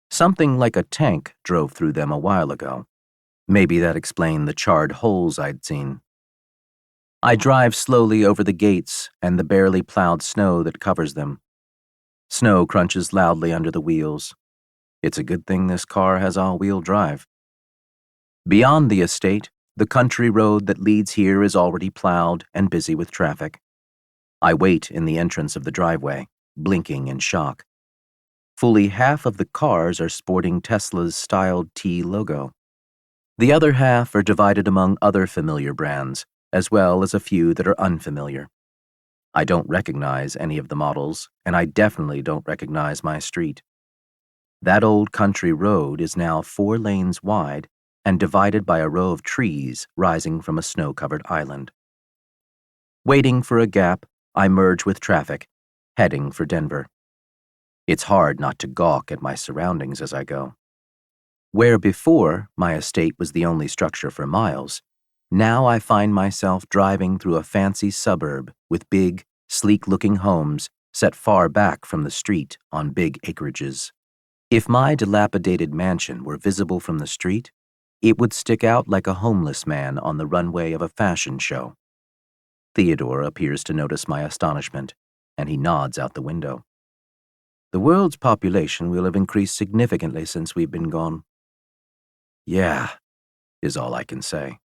Something like a tank drove through them a while ago. Maybe that explained the charred holes I'd seen. I drive slowly over the gates and the barely plowed snow that covers them. Snow crunches loudly under the wheels. It's a good thing this car has all-wheel drive. Beyond the estate, the country road that leads here is already plowed and busy with traffic. I wait in the entrance of the driveway, blinking in shock. Fully half of the cars are sporting Tesla's styled T logo. The other half are divided among other familiar brands, as well as a few that are unfamiliar. I don't recognize any of the models, and I definitely don't recognize my street. That old country road is now 4 lanes wide and divided by a row of trees rising from a snow-covered island. Waiting for a gap, I merge with traffic, heading for Denver. It's hard not to gawk at my surroundings as I go. Where before my estate was the only structure for miles, now I find myself driving through a fancy suburb with big, sleek-looking homes set far back from the street on big acreages. If my dilapidated mansion were visible from the street, it would stick out like a homeless man on the runway of a fashion show. Theodore appears to notice my astonishment, and he nods out the window. "The world's population will have increased significantly since we've been gone." "Yeah," is all I can say.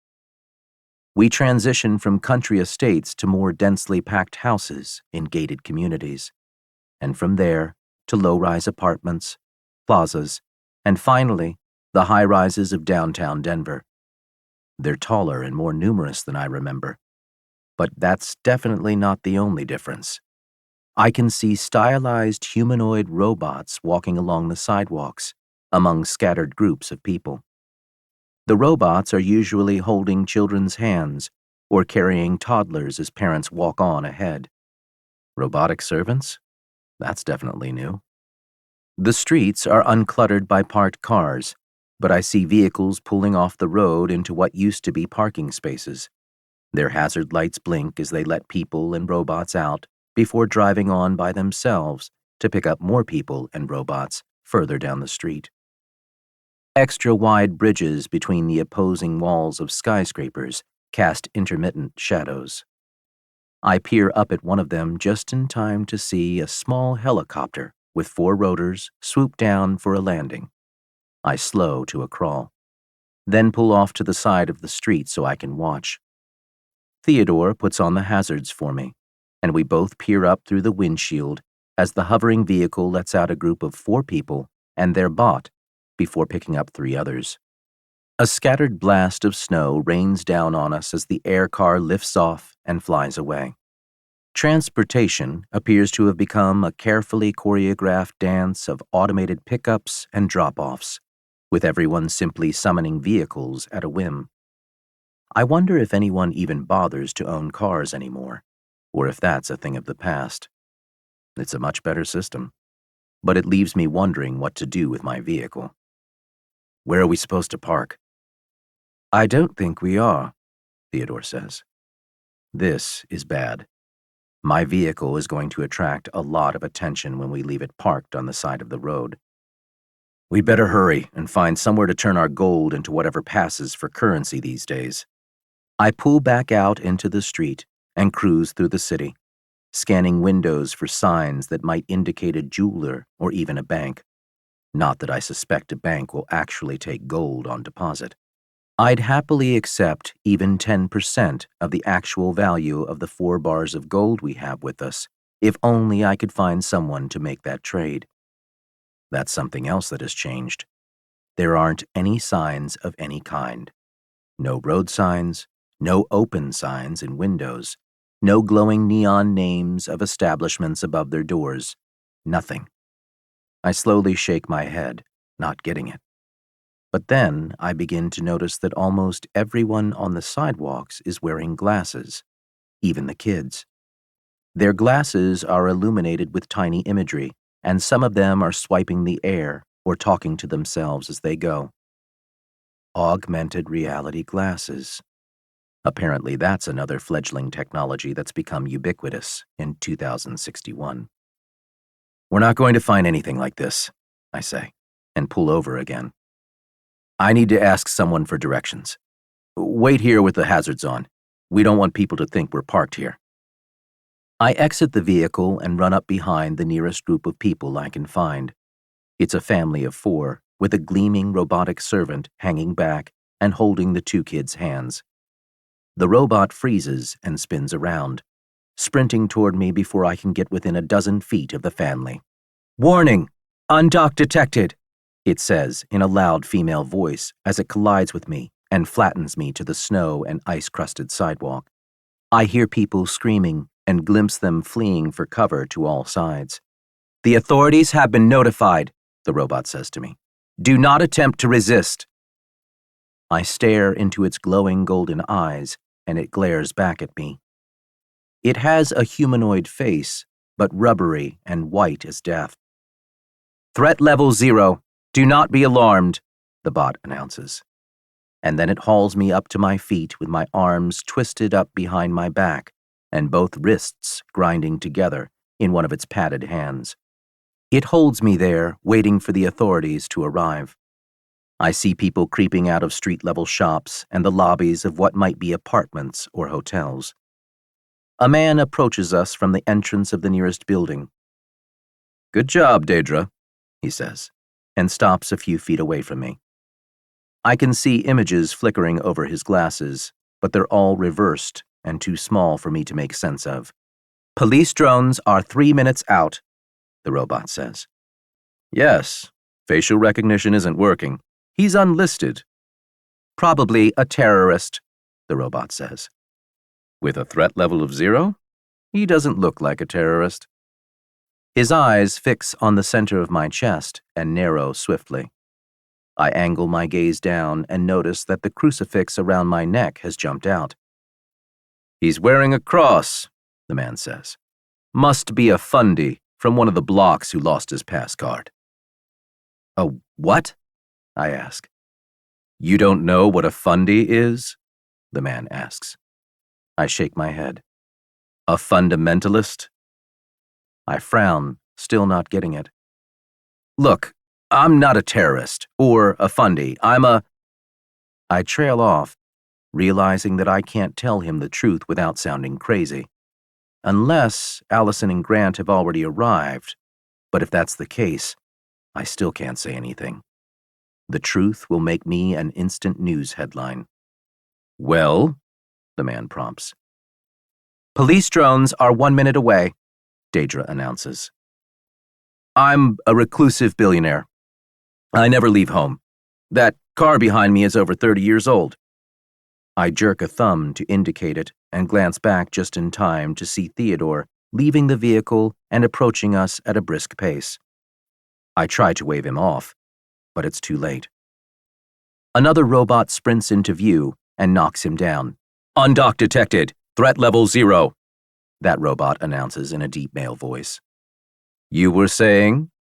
We transition from country estates to more densely packed houses in gated communities, and from there to low-rise apartments, plazas, and finally, the high-rises of downtown Denver. They're taller and more numerous than I remember, but that's definitely not the only difference. I can see stylized humanoid robots walking along the sidewalks among scattered groups of people. The robots are usually holding children's hands or carrying toddlers as parents walk on ahead. Robotic servants? That's definitely new. The streets are uncluttered by parked cars, but I see vehicles pulling off the road into what used to be parking spaces. Their hazard lights blink as they let people and robots out before driving on by themselves to pick up more people and robots further down the street. Extra wide bridges between the opposing walls of skyscrapers cast intermittent shadows. I peer up at one of them just in time to see a small helicopter with 4 rotors swoop down for a landing. I slow to a crawl, then pull off to the side of the street so I can watch. Theodore puts on the hazards for me, and we both peer up through the windshield as the hovering vehicle lets out a group of 4 people and their bot before picking up 3 others. A scattered blast of snow rains down on us as the air car lifts off and flies away. Transportation appears to have become a carefully choreographed dance of automated pickups and drop-offs, with everyone simply summoning vehicles at a whim. I wonder if anyone even bothers to own cars anymore, or if that's a thing of the past. It's a much better system, but it leaves me wondering what to do with my vehicle. Where are we supposed to park? I don't think we are, Theodore says. This is bad. My vehicle is going to attract a lot of attention when we leave it parked on the side of the road. We'd better hurry and find somewhere to turn our gold into whatever passes for currency these days. I pull back out into the street and cruise through the city, scanning windows for signs that might indicate a jeweler or even a bank. Not that I suspect a bank will actually take gold on deposit. I'd happily accept even 10% of the actual value of the 4 bars of gold we have with us, if only I could find someone to make that trade. That's something else that has changed. There aren't any signs of any kind. No road signs, no open signs in windows, no glowing neon names of establishments above their doors. Nothing. I slowly shake my head, not getting it. But then I begin to notice that almost everyone on the sidewalks is wearing glasses, even the kids. Their glasses are illuminated with tiny imagery, and some of them are swiping the air or talking to themselves as they go. Augmented reality glasses. Apparently that's another fledgling technology that's become ubiquitous in 2061. We're not going to find anything like this, I say, and pull over again. I need to ask someone for directions. Wait here with the hazards on. We don't want people to think we're parked here. I exit the vehicle and run up behind the nearest group of people I can find. It's a family of 4, with a gleaming robotic servant hanging back and holding the 2 kids' hands. The robot freezes and spins around, sprinting toward me before I can get within a dozen feet of the family. Warning! Undock detected! It says in a loud female voice as it collides with me and flattens me to the snow and ice-crusted sidewalk. I hear people screaming and glimpse them fleeing for cover to all sides. The authorities have been notified, the robot says to me. Do not attempt to resist. I stare into its glowing golden eyes, and it glares back at me. It has a humanoid face, but rubbery and white as death. Threat level 0. Do not be alarmed, the bot announces. And then it hauls me up to my feet with my arms twisted up behind my back and both wrists grinding together in one of its padded hands. It holds me there, waiting for the authorities to arrive. I see people creeping out of street-level shops and the lobbies of what might be apartments or hotels. A man approaches us from the entrance of the nearest building. Good job, Daedra, he says, and stops a few feet away from me. I can see images flickering over his glasses, but they're all reversed and too small for me to make sense of. Police drones are 3 minutes out, the robot says. Yes, facial recognition isn't working. He's unlisted. Probably a terrorist, the robot says. With a threat level of 0? He doesn't look like a terrorist. His eyes fix on the center of my chest and narrow swiftly. I angle my gaze down and notice that the crucifix around my neck has jumped out. He's wearing a cross, the man says. Must be a fundy from one of the blocks who lost his pass card. A what? I ask. You don't know what a fundy is? The man asks. I shake my head. A fundamentalist? I frown, still not getting it. Look, I'm not a terrorist or a fundy. I trail off, realizing that I can't tell him the truth without sounding crazy. Unless Allison and Grant have already arrived, but if that's the case, I still can't say anything. The truth will make me an instant news headline. Well, the man prompts, Police drones are 1 minute away, Daedra announces. I'm a reclusive billionaire. I never leave home. That car behind me is over 30 years old. I jerk a thumb to indicate it and glance back just in time to see Theodore leaving the vehicle and approaching us at a brisk pace. I try to wave him off, but it's too late. Another robot sprints into view and knocks him down. Undock detected. Threat level 0, that robot announces in a deep male voice. You were saying?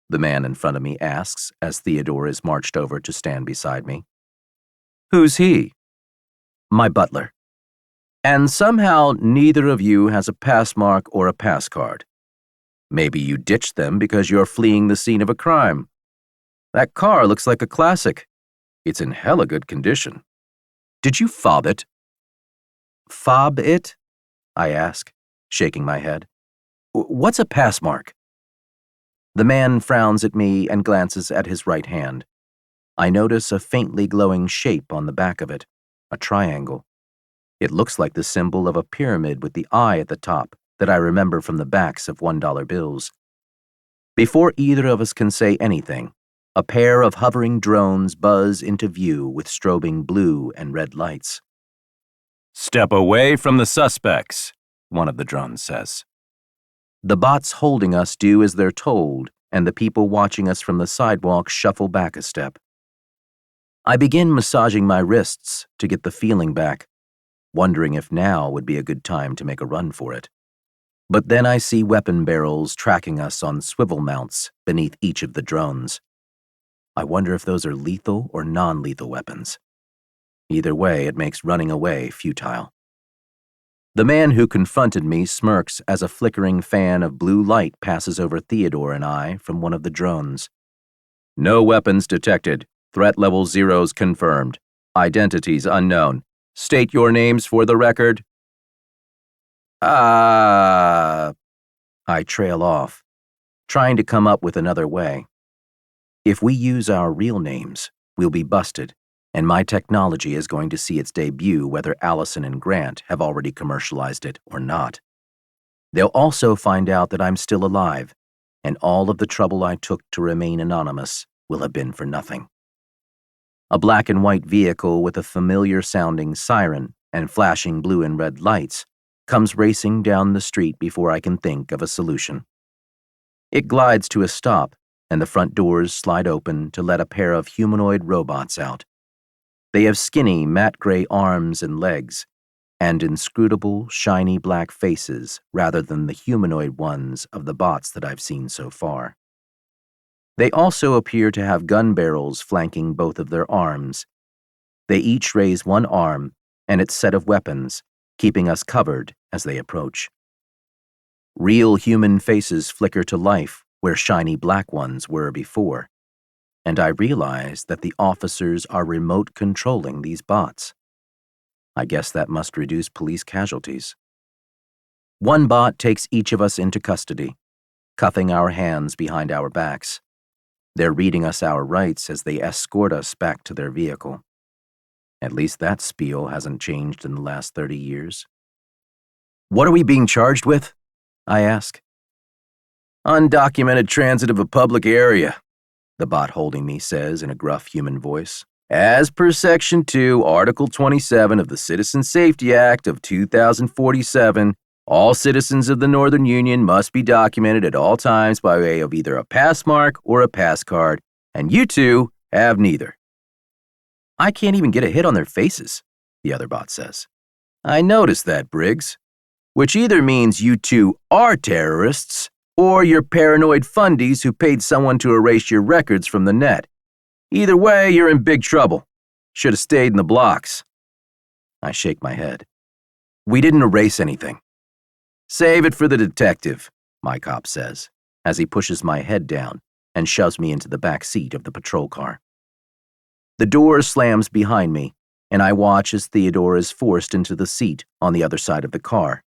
The man in front of me asks as Theodore is marched over to stand beside me. Who's he? My butler. And somehow neither of you has a pass mark or a pass card. Maybe you ditched them because you're fleeing the scene of a crime. That car looks like a classic. It's in hella good condition. Did you fob it? Fob it? I ask, shaking my head. What's a pass mark? The man frowns at me and glances at his right hand. I notice a faintly glowing shape on the back of it, a triangle. It looks like the symbol of a pyramid with the eye at the top that I remember from the backs of $1 bills. Before either of us can say anything, a pair of hovering drones buzz into view with strobing blue and red lights. Step away from the suspects, one of the drones says. The bots holding us do as they're told, and the people watching us from the sidewalk shuffle back a step. I begin massaging my wrists to get the feeling back, wondering if now would be a good time to make a run for it. But then I see weapon barrels tracking us on swivel mounts beneath each of the drones. I wonder if those are lethal or non-lethal weapons. Either way, it makes running away futile. The man who confronted me smirks as a flickering fan of blue light passes over Theodore and I from one of the drones. No weapons detected. Threat level 0's confirmed. Identities unknown. State your names for the record. I trail off, trying to come up with another way. If we use our real names, we'll be busted, and my technology is going to see its debut whether Allison and Grant have already commercialized it or not. They'll also find out that I'm still alive, and all of the trouble I took to remain anonymous will have been for nothing. A black and white vehicle with a familiar-sounding siren and flashing blue and red lights comes racing down the street before I can think of a solution. It glides to a stop, and the front doors slide open to let a pair of humanoid robots out. They have skinny, matte gray arms and legs, and inscrutable, shiny black faces rather than the humanoid ones of the bots that I've seen so far. They also appear to have gun barrels flanking both of their arms. They each raise one arm and its set of weapons, keeping us covered as they approach. Real human faces flicker to life where shiny black ones were before, and I realize that the officers are remote controlling these bots. I guess that must reduce police casualties. One bot takes each of us into custody, cuffing our hands behind our backs. They're reading us our rights as they escort us back to their vehicle. At least that spiel hasn't changed in the last 30 years. What are we being charged with? I ask. Undocumented transit of a public area, the bot holding me says in a gruff human voice. As per Section 2, Article 27 of the Citizen Safety Act of 2047, all citizens of the Northern Union must be documented at all times by way of either a pass mark or a pass card, and you two have neither. I can't even get a hit on their faces, the other bot says. I noticed that, Briggs, which either means you two are terrorists or you're paranoid fundies who paid someone to erase your records from the net. Either way, you're in big trouble. Should have stayed in the blocks. I shake my head. We didn't erase anything. Save it for the detective, my cop says, as he pushes my head down and shoves me into the back seat of the patrol car. The door slams behind me, and I watch as Theodore is forced into the seat on the other side of the car.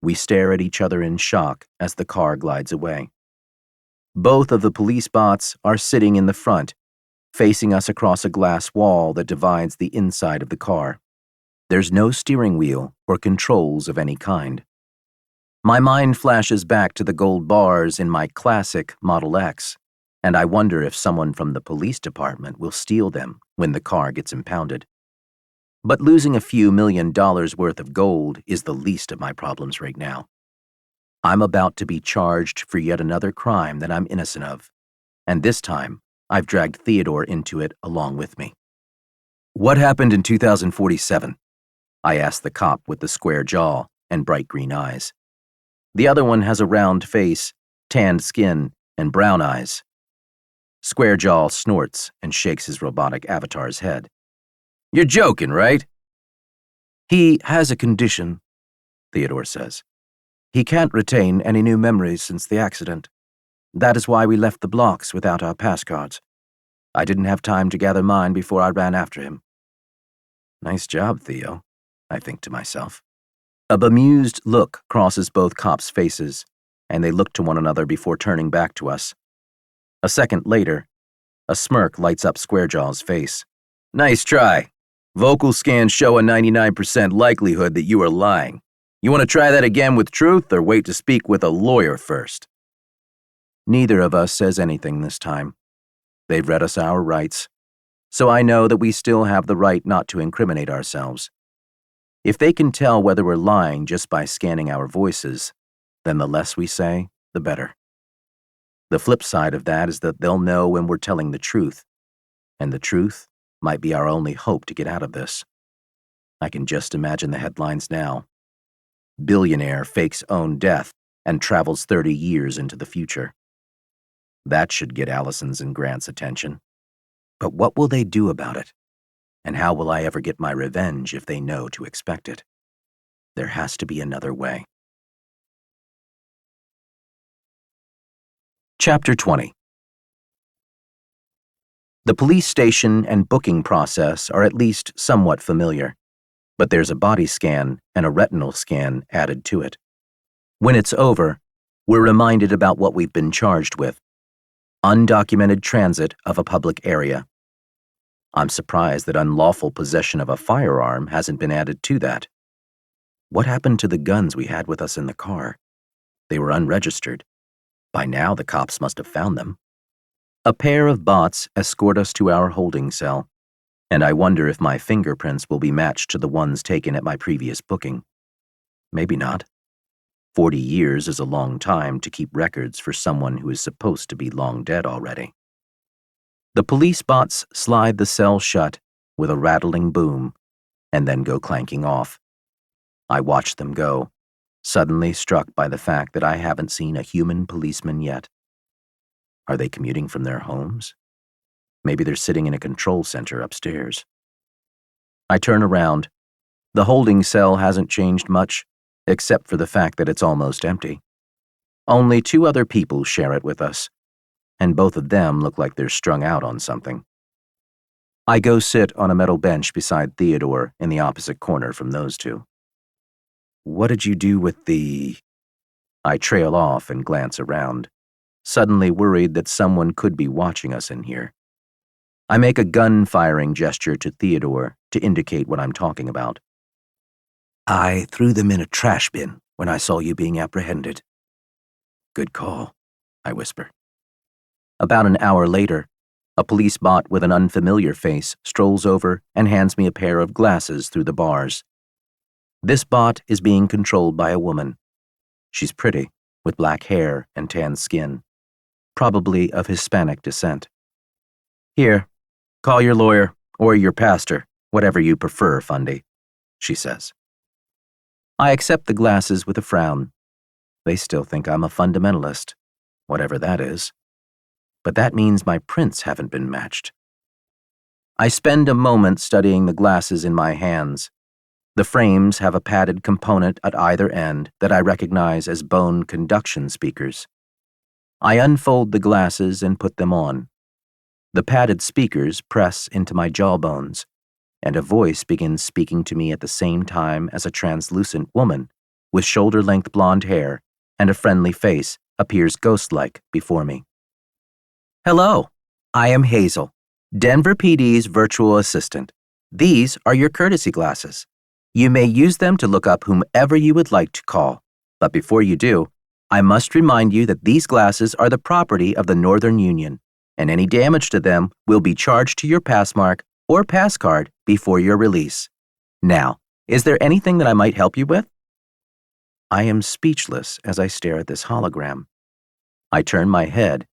We stare at each other in shock as the car glides away. Both of the police bots are sitting in the front, facing us across a glass wall that divides the inside of the car. There's no steering wheel or controls of any kind. My mind flashes back to the gold bars in my classic Model X, and I wonder if someone from the police department will steal them when the car gets impounded. But losing a few $1 million worth of gold is the least of my problems right now. I'm about to be charged for yet another crime that I'm innocent of, and this time I've dragged Theodore into it along with me. What happened in 2047? I asked the cop with the square jaw and bright green eyes. The other one has a round face, tanned skin, and brown eyes. Square jaw snorts and shakes his robotic avatar's head. You're joking, right? He has a condition, Theodore says. He can't retain any new memories since the accident. That is why we left the blocks without our pass cards. I didn't have time to gather mine before I ran after him. Nice job, Theo, I think to myself. A bemused look crosses both cops' faces, and they look to one another before turning back to us. A second later, a smirk lights up Squarejaw's face. Nice try. Vocal scans show a 99% likelihood that you are lying. You want to try that again with truth or wait to speak with a lawyer first? Neither of us says anything this time. They've read us our rights, so I know that we still have the right not to incriminate ourselves. If they can tell whether we're lying just by scanning our voices, then the less we say, the better. The flip side of that is that they'll know when we're telling the truth, and the truth might be our only hope to get out of this. I can just imagine the headlines now. Billionaire fakes own death and travels 30 years into the future. That should get Allison's and Grant's attention. But what will they do about it? And how will I ever get my revenge if they know to expect it? There has to be another way. Chapter 20. The police station and booking process are at least somewhat familiar, but there's a body scan and a retinal scan added to it. When it's over, we're reminded about what we've been charged with: undocumented transit of a public area. I'm surprised that unlawful possession of a firearm hasn't been added to that. What happened to the guns we had with us in the car? They were unregistered. By now, the cops must have found them. A pair of bots escort us to our holding cell, and I wonder if my fingerprints will be matched to the ones taken at my previous booking. Maybe not. 40 years is a long time to keep records for someone who is supposed to be long dead already. The police bots slide the cell shut with a rattling boom and then go clanking off. I watch them go, suddenly struck by the fact that I haven't seen a human policeman yet. Are they commuting from their homes? Maybe they're sitting in a control center upstairs. I turn around. The holding cell hasn't changed much, except for the fact that it's almost empty. Only 2 other people share it with us, and both of them look like they're strung out on something. I go sit on a metal bench beside Theodore in the opposite corner from those 2. What did you do with the... I trail off and glance around, suddenly worried that someone could be watching us in here. I make a gun-firing gesture to Theodore to indicate what I'm talking about. I threw them in a trash bin when I saw you being apprehended. Good call, I whisper. About an hour later, a police bot with an unfamiliar face strolls over and hands me a pair of glasses through the bars. This bot is being controlled by a woman. She's pretty, with black hair and tan skin, probably of Hispanic descent. Here, call your lawyer or your pastor, whatever you prefer, Fundy, she says. I accept the glasses with a frown. They still think I'm a fundamentalist, whatever that is. But that means my prints haven't been matched. I spend a moment studying the glasses in my hands. The frames have a padded component at either end that I recognize as bone conduction speakers. I unfold the glasses and put them on. The padded speakers press into my jawbones, and a voice begins speaking to me at the same time as a translucent woman with shoulder-length blonde hair and a friendly face appears ghost-like before me. Hello, I am Hazel, Denver PD's virtual assistant. These are your courtesy glasses. You may use them to look up whomever you would like to call, but before you do, I must remind you that these glasses are the property of the Northern Union, and any damage to them will be charged to your passmark or pass card before your release. Now, is there anything that I might help you with? I am speechless as I stare at this hologram. I turn my head,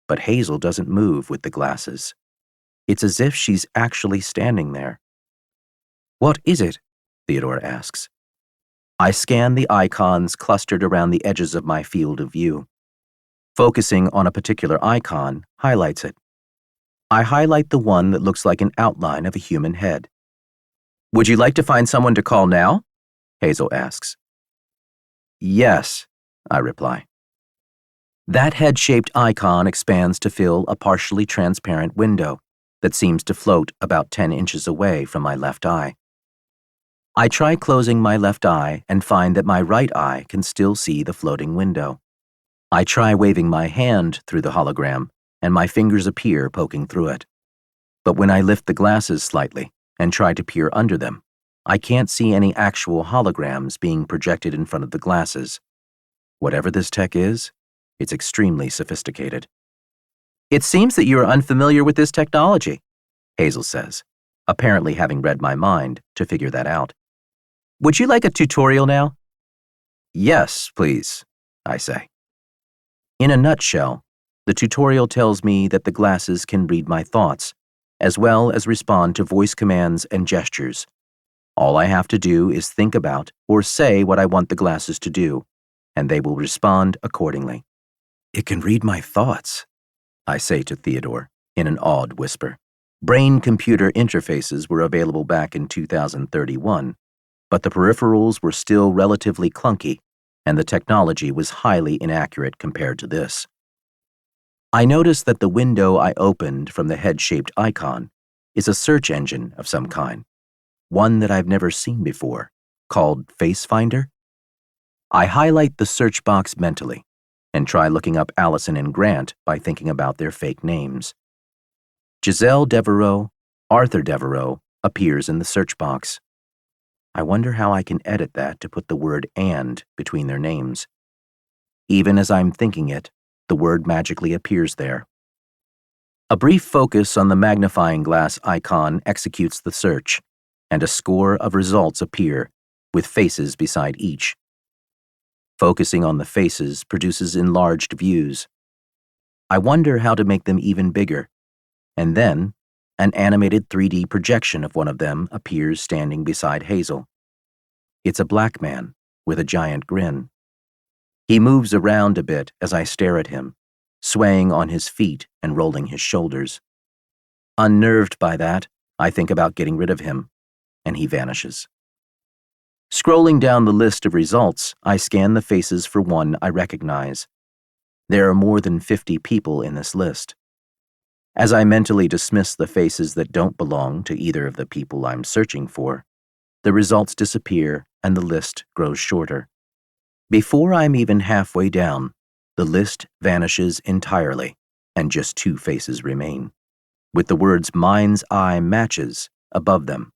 but Hazel doesn't move with the glasses. It's as if she's actually standing there. What is it? Theodore asks. I scan the icons clustered around the edges of my field of view. Focusing on a particular icon highlights it. I highlight the one that looks like an outline of a human head. Would you like to find someone to call now? Hazel asks. Yes, I reply. That head-shaped icon expands to fill a partially transparent window that seems to float about 10 inches away from my left eye. I try closing my left eye and find that my right eye can still see the floating window. I try waving my hand through the hologram, and my fingers appear poking through it. But when I lift the glasses slightly and try to peer under them, I can't see any actual holograms being projected in front of the glasses. Whatever this tech is, it's extremely sophisticated. It seems that you are unfamiliar with this technology, Hazel says, apparently having read my mind to figure that out. Would you like a tutorial now? Yes, please, I say. In a nutshell, the tutorial tells me that the glasses can read my thoughts, as well as respond to voice commands and gestures. All I have to do is think about or say what I want the glasses to do, and they will respond accordingly. It can read my thoughts, I say to Theodore in an awed whisper. Brain-computer interfaces were available back in 2031, but the peripherals were still relatively clunky, and the technology was highly inaccurate compared to this. I notice that the window I opened from the head-shaped icon is a search engine of some kind, one that I've never seen before, called Face Finder. I highlight the search box mentally and try looking up Allison and Grant by thinking about their fake names. Giselle Devereaux, Arthur Devereaux appears in the search box. I wonder how I can edit that to put the word "and" between their names. Even as I'm thinking it, the word magically appears there. A brief focus on the magnifying glass icon executes the search, and a score of results appear, with faces beside each. Focusing on the faces produces enlarged views. I wonder how to make them even bigger, and then an animated 3D projection of one of them appears standing beside Hazel. It's a black man with a giant grin. He moves around a bit as I stare at him, swaying on his feet and rolling his shoulders. Unnerved by that, I think about getting rid of him, and he vanishes. Scrolling down the list of results, I scan the faces for one I recognize. There are more than 50 people in this list. As I mentally dismiss the faces that don't belong to either of the people I'm searching for, the results disappear and the list grows shorter. Before I'm even halfway down, the list vanishes entirely, and just 2 faces remain, with the words "mind's eye matches" above them.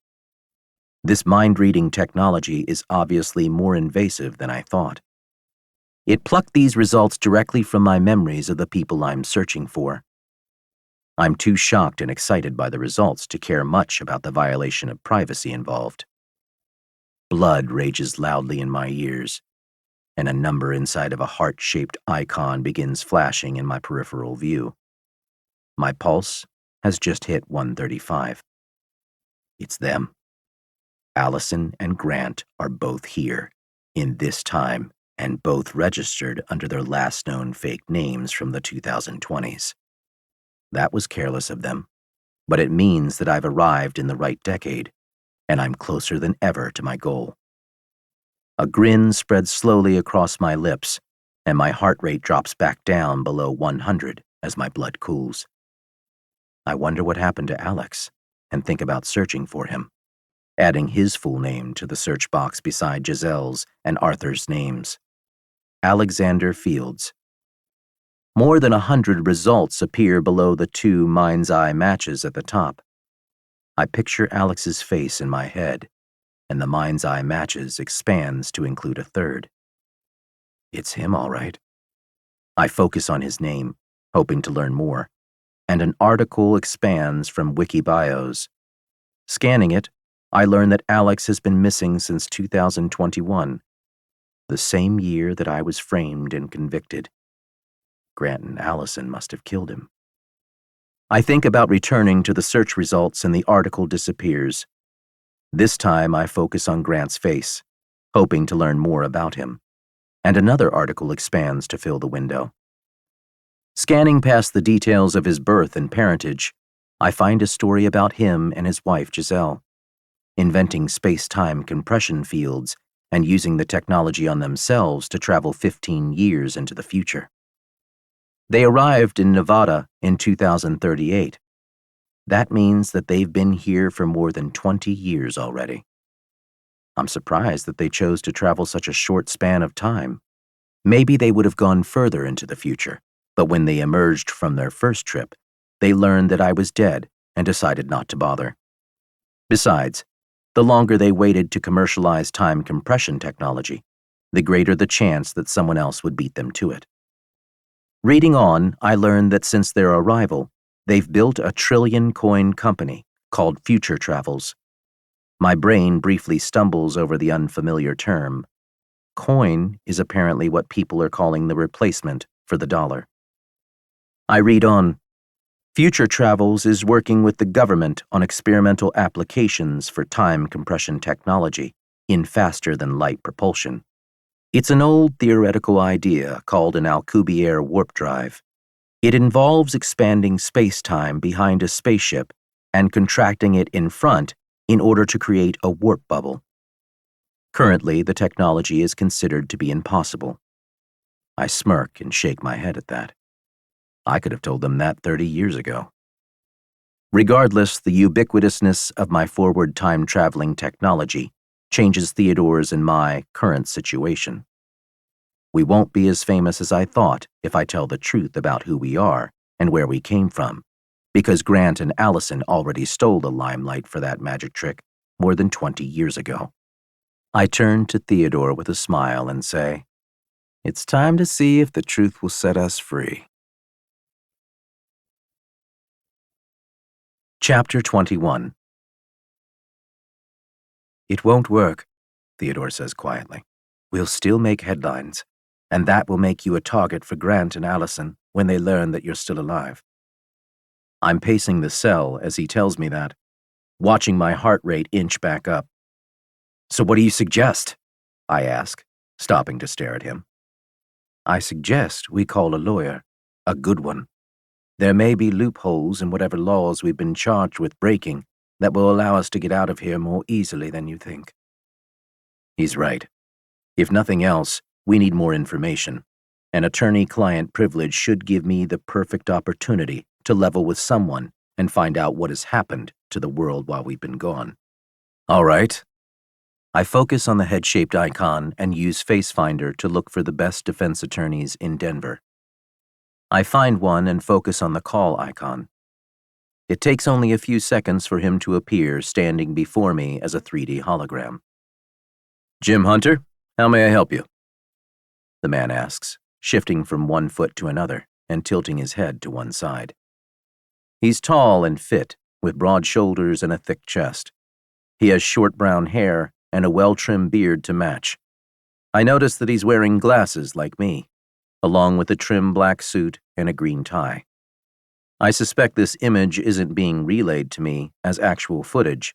This mind-reading technology is obviously more invasive than I thought. It plucked these results directly from my memories of the people I'm searching for. I'm too shocked and excited by the results to care much about the violation of privacy involved. Blood rages loudly in my ears, and a number inside of a heart-shaped icon begins flashing in my peripheral view. My pulse has just hit 135. It's them. Allison and Grant are both here, in this time, and both registered under their last known fake names from the 2020s. That was careless of them, but it means that I've arrived in the right decade, and I'm closer than ever to my goal. A grin spreads slowly across my lips, and my heart rate drops back down below 100 as my blood cools. I wonder what happened to Alex, and think about searching for him, adding his full name to the search box beside Giselle's and Arthur's names. Alexander Fields. More than 100 results appear below the 2 mind's eye matches at the top. I picture Alex's face in my head, and the mind's eye matches expands to include a third. It's him, all right. I focus on his name, hoping to learn more, and an article expands from Wikibios. Scanning it, I learn that Alex has been missing since 2021, the same year that I was framed and convicted. Grant and Allison must have killed him. I think about returning to the search results and the article disappears. This time I focus on Grant's face, hoping to learn more about him, and another article expands to fill the window. Scanning past the details of his birth and parentage, I find a story about him and his wife Giselle, inventing space-time compression fields and using the technology on themselves to travel 15 years into the future. They arrived in Nevada in 2038. That means that they've been here for more than 20 years already. I'm surprised that they chose to travel such a short span of time. Maybe they would have gone further into the future, but when they emerged from their first trip, they learned that I was dead and decided not to bother. Besides, the longer they waited to commercialize time compression technology, the greater the chance that someone else would beat them to it. Reading on, I learned that since their arrival, they've built a trillion-coin company called Future Travels. My brain briefly stumbles over the unfamiliar term. Coin is apparently what people are calling the replacement for the dollar. I read on. Future Travels is working with the government on experimental applications for time compression technology in faster-than-light propulsion. It's an old theoretical idea called an Alcubierre warp drive. It involves expanding space-time behind a spaceship and contracting it in front in order to create a warp bubble. Currently, the technology is considered to be impossible. I smirk and shake my head at that. I could have told them that 30 years ago. Regardless, the ubiquitousness of my forward time-traveling technology changes Theodore's and my current situation. We won't be as famous as I thought if I tell the truth about who we are and where we came from, because Grant and Allison already stole the limelight for that magic trick more than 20 years ago. I turn to Theodore with a smile and say, "It's time to see if the truth will set us free." Chapter 21. "It won't work," Theodore says quietly. "We'll still make headlines, and that will make you a target for Grant and Allison when they learn that you're still alive." I'm pacing the cell as he tells me that, watching my heart rate inch back up. "So what do you suggest?" I ask, stopping to stare at him. "I suggest we call a lawyer, a good one. There may be loopholes in whatever laws we've been charged with breaking that will allow us to get out of here more easily than you think." He's right. If nothing else, we need more information. An attorney-client privilege should give me the perfect opportunity to level with someone and find out what has happened to the world while we've been gone. All right. I focus on the head-shaped icon and use FaceFinder to look for the best defense attorneys in Denver. I find one and focus on the call icon. It takes only a few seconds for him to appear standing before me as a 3D hologram. "Jim Hunter, how may I help you?" the man asks, shifting from one foot to another and tilting his head to one side. He's tall and fit, with broad shoulders and a thick chest. He has short brown hair and a well-trimmed beard to match. I notice that he's wearing glasses like me, along with a trim black suit and a green tie. I suspect this image isn't being relayed to me as actual footage,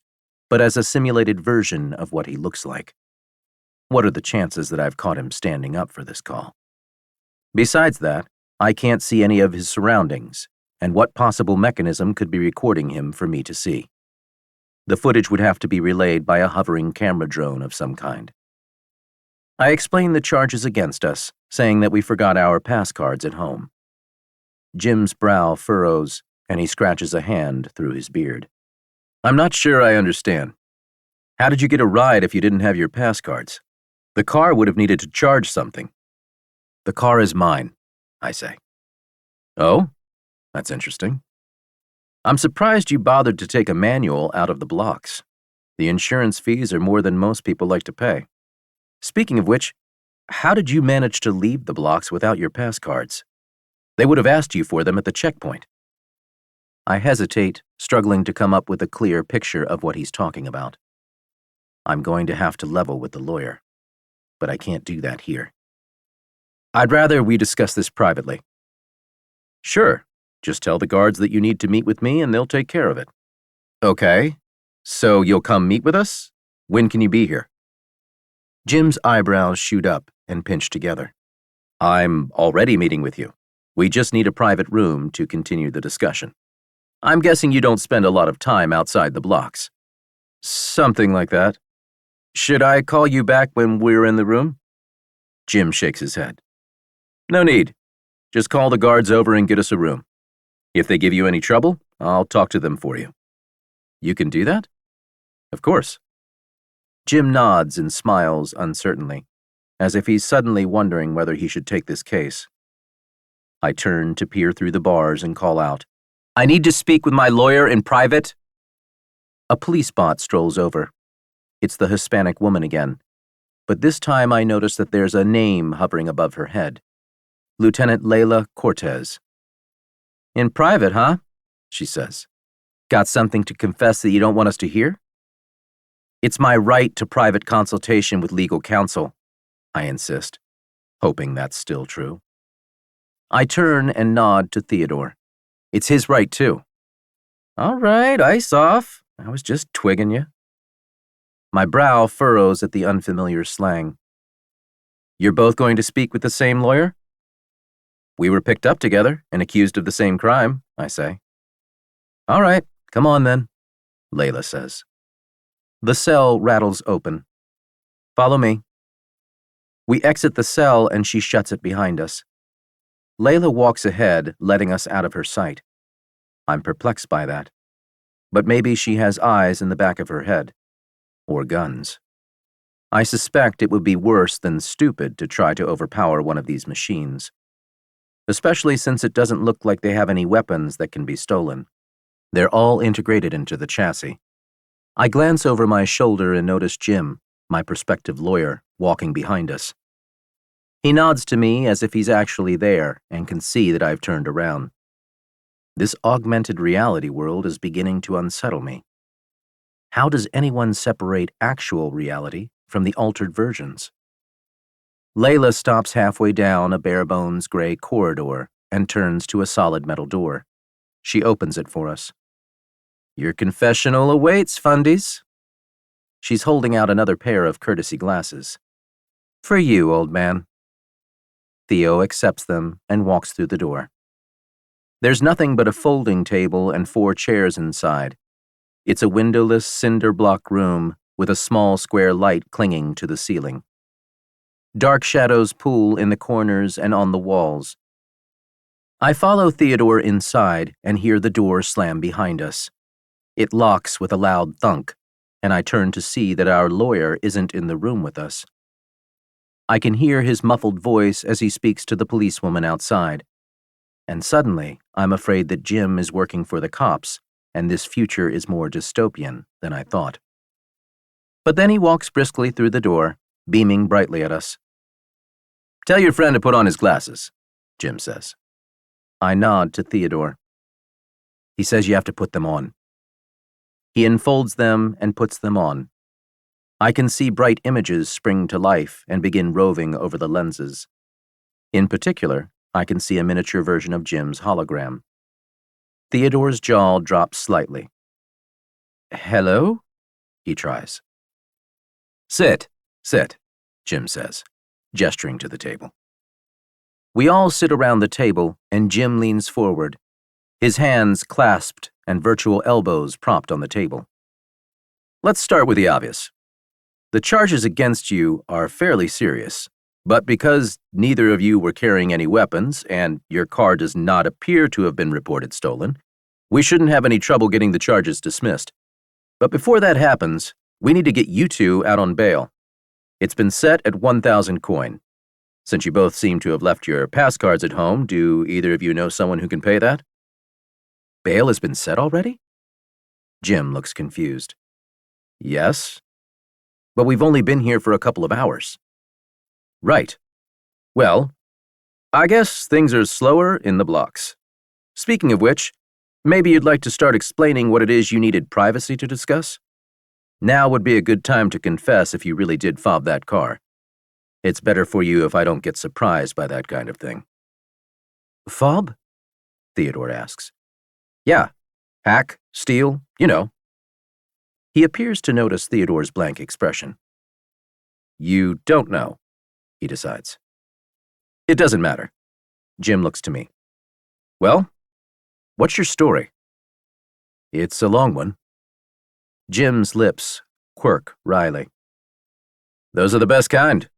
but as a simulated version of what he looks like. What are the chances that I've caught him standing up for this call? Besides that, I can't see any of his surroundings, and what possible mechanism could be recording him for me to see? The footage would have to be relayed by a hovering camera drone of some kind. I explain the charges against us, saying that we forgot our pass cards at home. Jim's brow furrows, and he scratches a hand through his beard. "I'm not sure I understand. How did you get a ride if you didn't have your pass cards? The car would have needed to charge something." "The car is mine," I say. "Oh? That's interesting. I'm surprised you bothered to take a manual out of the blocks. The insurance fees are more than most people like to pay. Speaking of which, how did you manage to leave the blocks without your pass cards? They would have asked you for them at the checkpoint. I hesitate, struggling to come up with a clear picture of what he's talking about. I'm going to have to level with the lawyer, but I can't do that here. I'd rather we discuss this privately. Sure, just tell the guards that you need to meet with me and they'll take care of it. Okay, so you'll come meet with us? When can you be here? Jim's eyebrows shoot up and pinch together. I'm already meeting with you. We just need a private room to continue the discussion. I'm guessing you don't spend a lot of time outside the blocks. Something like that. Should I call you back when we're in the room? Jim shakes his head. No need. Just call the guards over and get us a room. If they give you any trouble, I'll talk to them for you. You can do that? Of course. Jim nods and smiles uncertainly, as if he's suddenly wondering whether he should take this case. I turn to peer through the bars and call out, I need to speak with my lawyer in private. A police bot strolls over. It's the Hispanic woman again, but this time I notice that there's a name hovering above her head. Lieutenant Layla Cortez. In private, huh? She says. Got something to confess that you don't want us to hear? It's my right to private consultation with legal counsel, I insist, hoping that's still true. I turn and nod to Theodore. It's his right, too. All right, ice off. I was just twigging you. My brow furrows at the unfamiliar slang. You're both going to speak with the same lawyer? We were picked up together and accused of the same crime, I say. All right, come on then, Layla says. The cell rattles open. Follow me. We exit the cell and she shuts it behind us. Layla walks ahead, letting us out of her sight. I'm perplexed by that. But maybe she has eyes in the back of her head. Or guns. I suspect it would be worse than stupid to try to overpower one of these machines. Especially since it doesn't look like they have any weapons that can be stolen. They're all integrated into the chassis. I glance over my shoulder and notice Jim, my prospective lawyer, walking behind us. He nods to me as if he's actually there and can see that I've turned around. This augmented reality world is beginning to unsettle me. How does anyone separate actual reality from the altered versions? Layla stops halfway down a bare-bones gray corridor and turns to a solid metal door. She opens it for us. Your confessional awaits, fundies. She's holding out another pair of courtesy glasses. For you, old man. Theo accepts them and walks through the door. There's nothing but a folding table and 4 chairs inside. It's a windowless cinder block room with a small square light clinging to the ceiling. Dark shadows pool in the corners and on the walls. I follow Theodore inside and hear the door slam behind us. It locks with a loud thunk, and I turn to see that our lawyer isn't in the room with us. I can hear his muffled voice as he speaks to the policewoman outside. And suddenly, I'm afraid that Jim is working for the cops, and this future is more dystopian than I thought. But then he walks briskly through the door, beaming brightly at us. Tell your friend to put on his glasses, Jim says. I nod to Theodore. He says you have to put them on. He unfolds them and puts them on. I can see bright images spring to life and begin roving over the lenses. In particular, I can see a miniature version of Jim's hologram. Theodore's jaw drops slightly. Hello? He tries. Sit, Jim says, gesturing to the table. We all sit around the table, and Jim leans forward, his hands clasped and virtual elbows propped on the table. Let's start with the obvious. The charges against you are fairly serious, but because neither of you were carrying any weapons and your car does not appear to have been reported stolen, we shouldn't have any trouble getting the charges dismissed. But before that happens, we need to get you two out on bail. It's been set at 1,000 coin. Since you both seem to have left your pass cards at home, do either of you know someone who can pay that? Bail has been set already? Jim looks confused. Yes, but we've only been here for a couple of hours. Right. Well, I guess things are slower in the blocks. Speaking of which, maybe you'd like to start explaining what it is you needed privacy to discuss? Now would be a good time to confess if you really did fob that car. It's better for you if I don't get surprised by that kind of thing. Fob? Theodore asks. Yeah. Hack, steal, you know. He appears to notice Theodore's blank expression. You don't know, he decides. It doesn't matter. Jim looks to me. Well, what's your story? It's a long one. Jim's lips quirk wryly. Those are the best kind.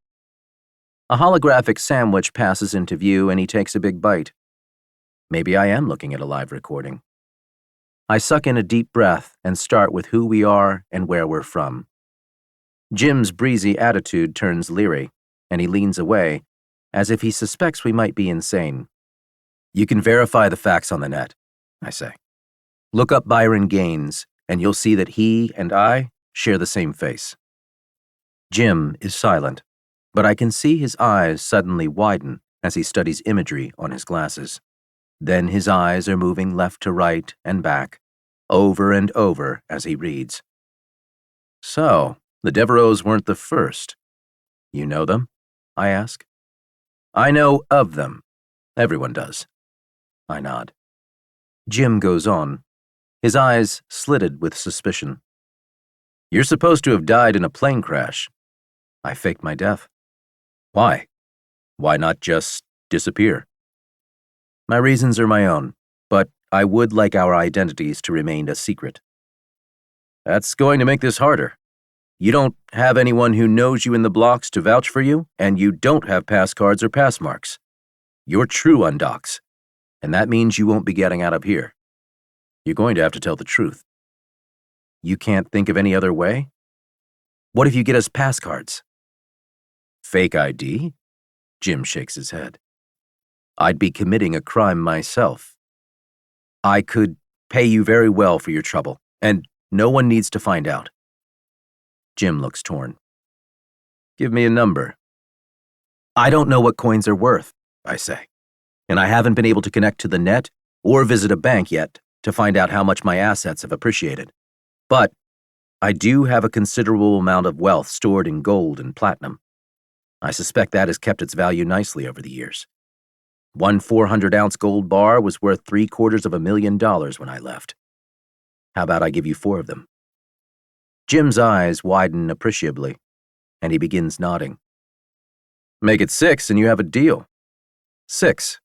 A holographic sandwich passes into view and he takes a big bite. Maybe I am looking at a live recording. I suck in a deep breath and start with who we are and where we're from. Jim's breezy attitude turns leery, and he leans away, as if he suspects we might be insane. You can verify the facts on the net, I say. Look up Byron Gaines, and you'll see that he and I share the same face. Jim is silent, but I can see his eyes suddenly widen as he studies imagery on his glasses. Then his eyes are moving left to right and back, over and over as he reads. So, the Devereaux weren't the first. You know them? I ask. I know of them. Everyone does. I nod. Jim goes on, his eyes slitted with suspicion. You're supposed to have died in a plane crash. I faked my death. Why? Why not just disappear? My reasons are my own, but I would like our identities to remain a secret. That's going to make this harder. You don't have anyone who knows you in the blocks to vouch for you, and you don't have pass cards or pass marks. You're true on docs, and that means you won't be getting out of here. You're going to have to tell the truth. You can't think of any other way? What if you get us pass cards? Fake ID? Jim shakes his head. I'd be committing a crime myself. I could pay you very well for your trouble, and no one needs to find out. Jim looks torn. Give me a number. I don't know what coins are worth, I say, and I haven't been able to connect to the net or visit a bank yet to find out how much my assets have appreciated. But I do have a considerable amount of wealth stored in gold and platinum. I suspect that has kept its value nicely over the years. One 400-ounce gold bar was worth $750,000 when I left. How about I give you 4 of them? Jim's eyes widen appreciably, and he begins nodding. Make it 6 and you have a deal. 6,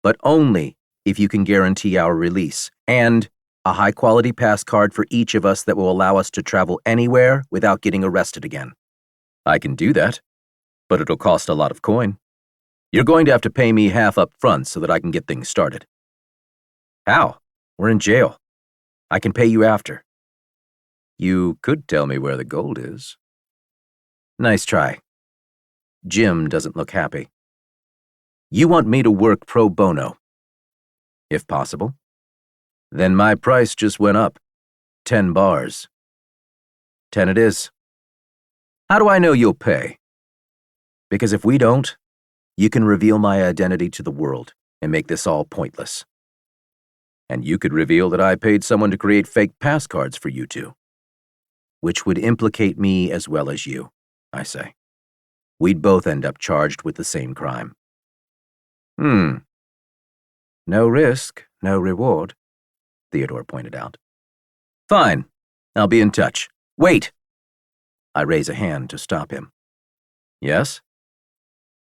but only if you can guarantee our release, and a high-quality pass card for each of us that will allow us to travel anywhere without getting arrested again. I can do that, but it'll cost a lot of coin. You're going to have to pay me half up front so that I can get things started. How? We're in jail. I can pay you after. You could tell me where the gold is. Nice try. Jim doesn't look happy. You want me to work pro bono? If possible. Then my price just went up. 10 bars. 10 it is. How do I know you'll pay? Because if we don't, you can reveal my identity to the world and make this all pointless. And you could reveal that I paid someone to create fake pass cards for you two. Which would implicate me as well as you, I say. We'd both end up charged with the same crime. No risk, no reward, Theodore pointed out. Fine, I'll be in touch. Wait! I raise a hand to stop him. Yes?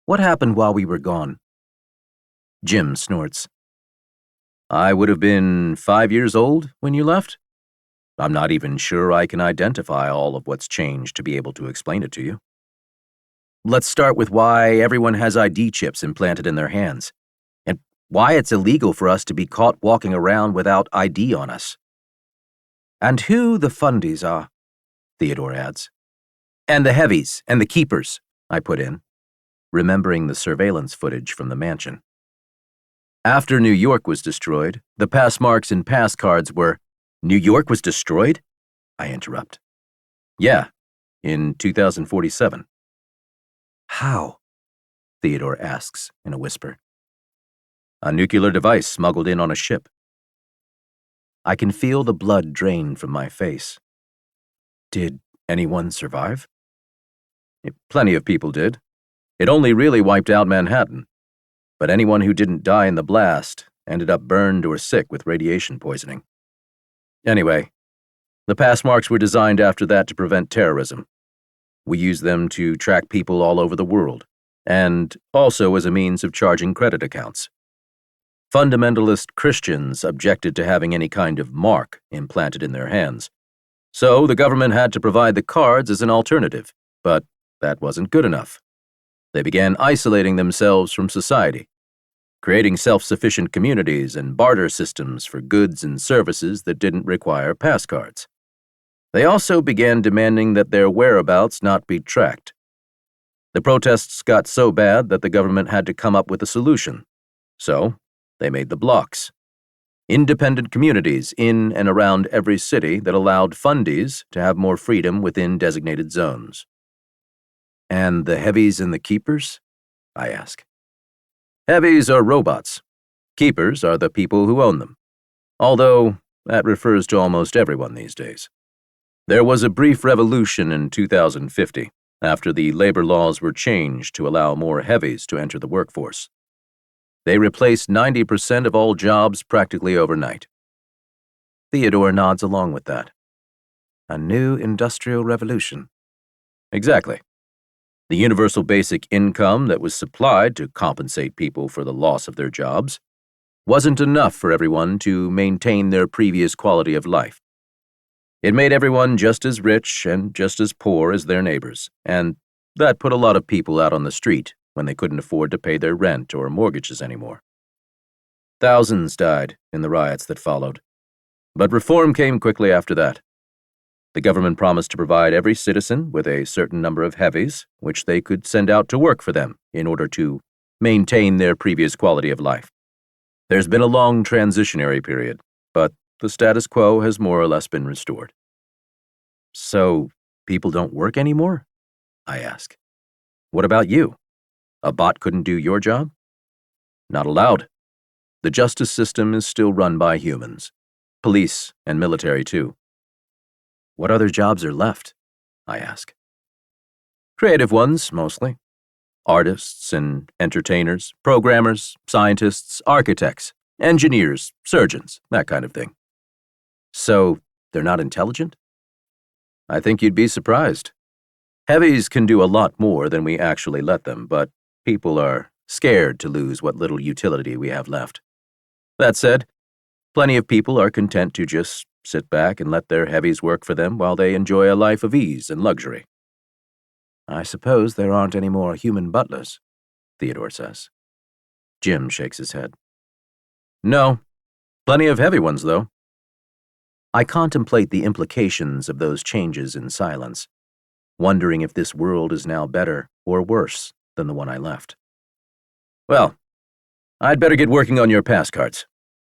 What happened while we were gone? Jim snorts. I would have been 5 years old when you left. I'm not even sure I can identify all of what's changed to be able to explain it to you. Let's start with why everyone has ID chips implanted in their hands, and why it's illegal for us to be caught walking around without ID on us. And who the fundies are, Theodore adds. And the heavies and the keepers, I put in, remembering the surveillance footage from the mansion. After New York was destroyed, the pass marks and pass cards were... New York was destroyed? I interrupt. Yeah, in 2047. How? Theodore asks in a whisper. A nuclear device smuggled in on a ship. I can feel the blood drain from my face. Did anyone survive? Plenty of people did. It only really wiped out Manhattan. But anyone who didn't die in the blast ended up burned or sick with radiation poisoning. Anyway, the passmarks were designed after that to prevent terrorism. We use them to track people all over the world, and also as a means of charging credit accounts. Fundamentalist Christians objected to having any kind of mark implanted in their hands, so the government had to provide the cards as an alternative, but that wasn't good enough. They began isolating themselves from society, creating self-sufficient communities and barter systems for goods and services that didn't require pass cards. They also began demanding that their whereabouts not be tracked. The protests got so bad that the government had to come up with a solution. So, they made the blocks. Independent communities in and around every city that allowed fundies to have more freedom within designated zones. And the heavies and the keepers? I ask. Heavies are robots. Keepers are the people who own them. Although, that refers to almost everyone these days. There was a brief revolution in 2050, after the labor laws were changed to allow more heavies to enter the workforce. They replaced 90% of all jobs practically overnight. Theodore nods along with that. A new industrial revolution. Exactly. The universal basic income that was supplied to compensate people for the loss of their jobs wasn't enough for everyone to maintain their previous quality of life. It made everyone just as rich and just as poor as their neighbors, and that put a lot of people out on the street when they couldn't afford to pay their rent or mortgages anymore. Thousands died in the riots that followed, but reform came quickly after that. The government promised to provide every citizen with a certain number of heavies, which they could send out to work for them in order to maintain their previous quality of life. There's been a long transitionary period, but the status quo has more or less been restored. So, people don't work anymore? I ask. What about you? A bot couldn't do your job? Not allowed. The justice system is still run by humans. Police and military, too. What other jobs are left? I ask. Creative ones, mostly. Artists and entertainers, programmers, scientists, architects, engineers, surgeons, that kind of thing. So, they're not intelligent? I think you'd be surprised. Heavies can do a lot more than we actually let them, but people are scared to lose what little utility we have left. That said, plenty of people are content to just sit back and let their heavies work for them while they enjoy a life of ease and luxury. I suppose there aren't any more human butlers, Theodore says. Jim shakes his head. No, plenty of heavy ones, though. I contemplate the implications of those changes in silence, wondering if this world is now better or worse than the one I left. Well, I'd better get working on your pass cards,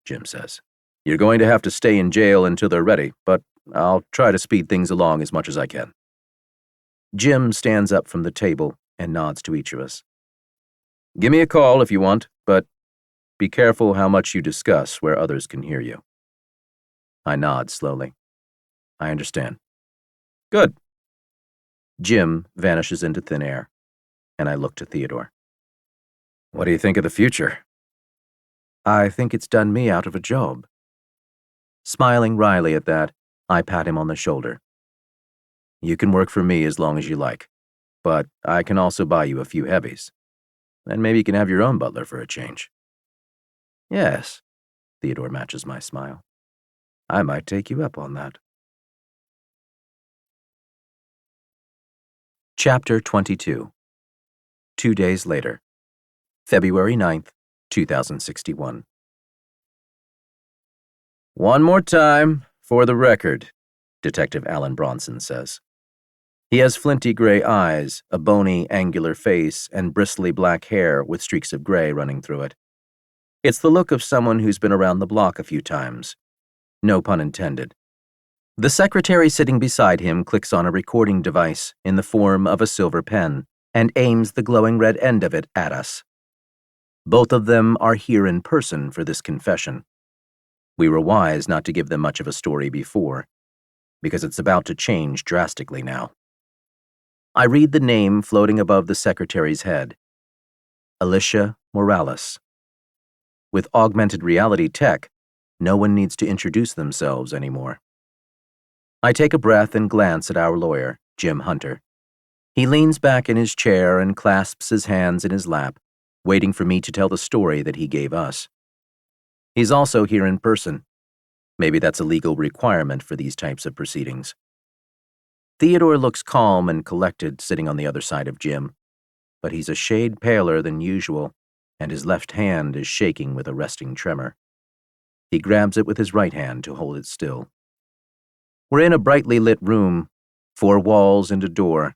Jim says. You're going to have to stay in jail until they're ready, but I'll try to speed things along as much as I can. Jim stands up from the table and nods to each of us. Give me a call if you want, but be careful how much you discuss where others can hear you. I nod slowly. I understand. Good. Jim vanishes into thin air, and I look to Theodore. What do you think of the future? I think it's done me out of a job. Smiling wryly at that, I pat him on the shoulder. You can work for me as long as you like, but I can also buy you a few heavies. And maybe you can have your own butler for a change. Yes, Theodore matches my smile. I might take you up on that. Chapter 22. 2 days later. February 9th, 2061. One more time, for the record, Detective Alan Bronson says. He has flinty gray eyes, a bony, angular face, and bristly black hair with streaks of gray running through it. It's the look of someone who's been around the block a few times. No pun intended. The secretary sitting beside him clicks on a recording device in the form of a silver pen and aims the glowing red end of it at us. Both of them are here in person for this confession. We were wise not to give them much of a story before, because it's about to change drastically now. I read the name floating above the secretary's head. Alicia Morales. With augmented reality tech, no one needs to introduce themselves anymore. I take a breath and glance at our lawyer, Jim Hunter. He leans back in his chair and clasps his hands in his lap, waiting for me to tell the story that he gave us. He's also here in person. Maybe that's a legal requirement for these types of proceedings. Theodore looks calm and collected sitting on the other side of Jim, but he's a shade paler than usual, and his left hand is shaking with a resting tremor. He grabs it with his right hand to hold it still. We're in a brightly lit room, 4 walls and a door,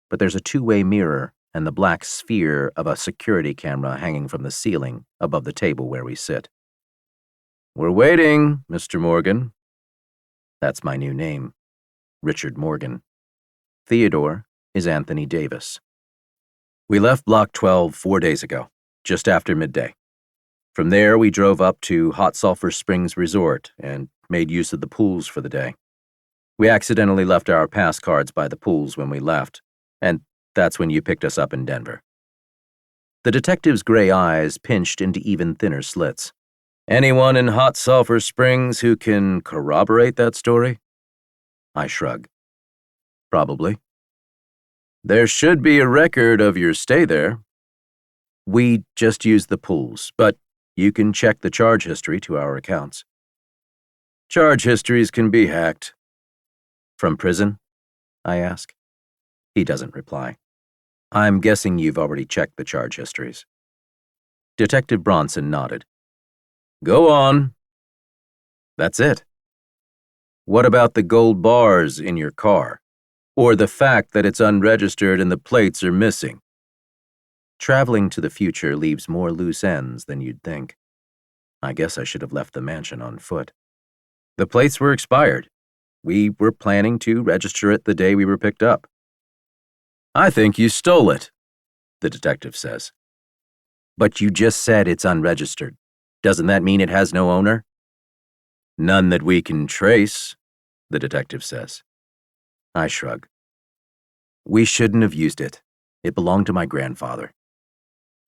but there's a two-way mirror and the black sphere of a security camera hanging from the ceiling above the table where we sit. "We're waiting, Mr. Morgan." That's my new name, Richard Morgan. Theodore is Anthony Davis. We left Block 12 4 days ago, just after midday. From there, we drove up to Hot Sulphur Springs Resort and made use of the pools for the day. We accidentally left our pass cards by the pools when we left, and that's when you picked us up in Denver. The detective's gray eyes pinched into even thinner slits. "Anyone in Hot Sulphur Springs who can corroborate that story?" I shrug. "Probably." "There should be a record of your stay there." "We just used the pools, but you can check the charge history to our accounts." "Charge histories can be hacked." "From prison?" I ask. He doesn't reply. "I'm guessing you've already checked the charge histories." Detective Bronson nodded. "Go on." "That's it." "What about the gold bars in your car? Or the fact that it's unregistered and the plates are missing?" Traveling to the future leaves more loose ends than you'd think. I guess I should have left the mansion on foot. "The plates were expired. We were planning to register it the day we were picked up." "I think you stole it," the detective says. "But you just said it's unregistered. Doesn't that mean it has no owner?" "None that we can trace," the detective says. I shrug. "We shouldn't have used it. It belonged to my grandfather."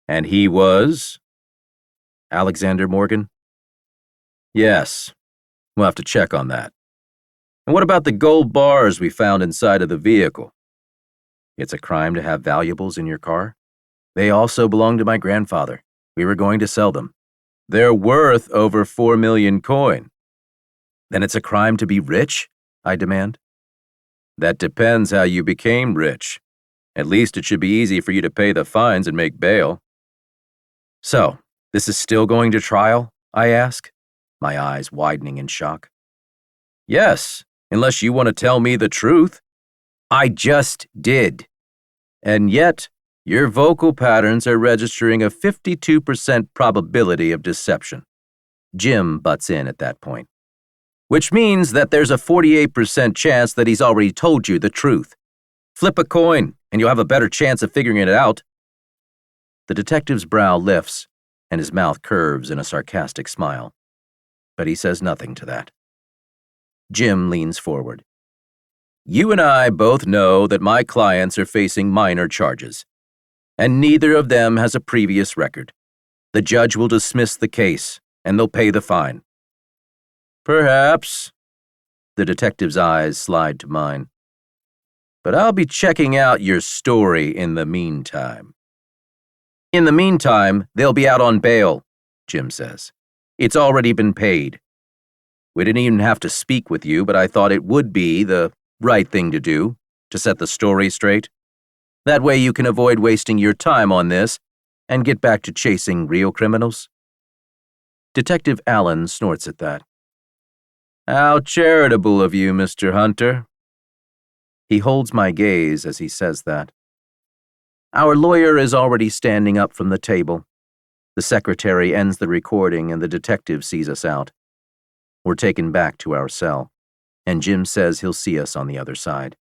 "And he was?" "Alexander Morgan?" "Yes. We'll have to check on that. And what about the gold bars we found inside of the vehicle?" "It's a crime to have valuables in your car. They also belong to my grandfather. We were going to sell them." "They're worth over 4 million coin." "Then it's a crime to be rich?" I demand. "That depends how you became rich. At least it should be easy for you to pay the fines and make bail." "So, this is still going to trial?" I ask, my eyes widening in shock. "Yes, unless you want to tell me the truth." "I just did." "And yet, your vocal patterns are registering a 52% probability of deception." Jim butts in at that point. "Which means that there's a 48% chance that he's already told you the truth. Flip a coin, and you'll have a better chance of figuring it out." The detective's brow lifts, and his mouth curves in a sarcastic smile. But he says nothing to that. Jim leans forward. "You and I both know that my clients are facing minor charges, and neither of them has a previous record. The judge will dismiss the case, and they'll pay the fine." "Perhaps." The detective's eyes slide to mine. "But I'll be checking out your story in the meantime." "In the meantime, they'll be out on bail," Jim says. "It's already been paid. We didn't even have to speak with you, but I thought it would be the right thing to do, to set the story straight. That way you can avoid wasting your time on this and get back to chasing real criminals." Detective Allen snorts at that. "How charitable of you, Mr. Hunter." He holds my gaze as he says that. Our lawyer is already standing up from the table. The secretary ends the recording and the detective sees us out. We're taken back to our cell. and Jim says he'll see us on the other side.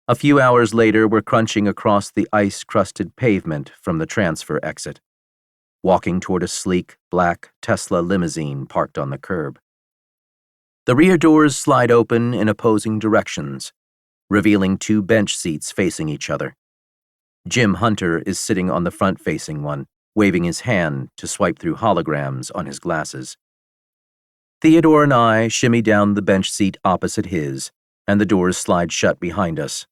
A few hours later, we're crunching across the ice-crusted pavement from the transfer exit, walking toward a sleek, black Tesla limousine parked on the curb. The rear doors slide open in opposing directions, revealing two bench seats facing each other. Jim Hunter is sitting on the front-facing one, waving his hand to swipe through holograms on his glasses. Theodore and I shimmy down the bench seat opposite his, and the doors slide shut behind us.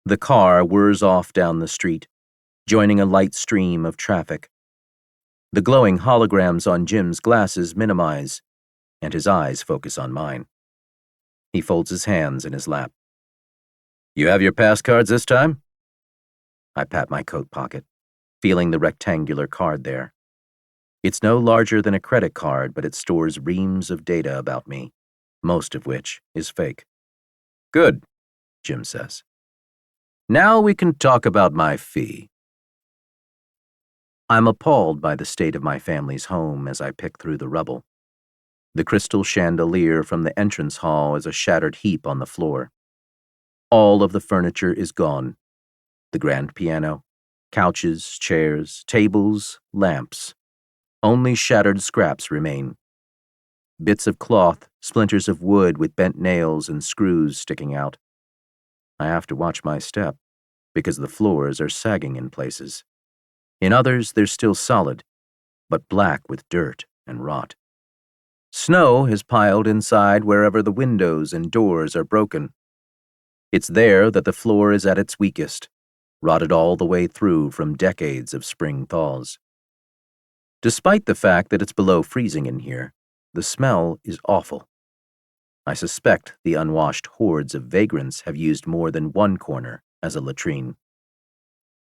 The car whirs off down the street, joining a light stream of traffic. The glowing holograms on Jim's glasses minimize, and his eyes focus on mine. He folds his hands in his lap. "You have your pass cards this time?" I pat my coat pocket, feeling the rectangular card there. It's no larger than a credit card, but it stores reams of data about me, most of which is fake. "Good," Jim says. "Now we can talk about my fee." I'm appalled by the state of my family's home as I pick through the rubble. The crystal chandelier from the entrance hall is a shattered heap on the floor. All of the furniture is gone. The grand piano, couches, chairs, tables, lamps. Only shattered scraps remain. Bits of cloth, splinters of wood with bent nails and screws sticking out. I have to watch my step, because the floors are sagging in places. In others, they're still solid, but black with dirt and rot. Snow has piled inside wherever the windows and doors are broken. It's there that the floor is at its weakest, rotted all the way through from decades of spring thaws. Despite the fact that it's below freezing in here, the smell is awful. I suspect the unwashed hordes of vagrants have used more than one corner as a latrine.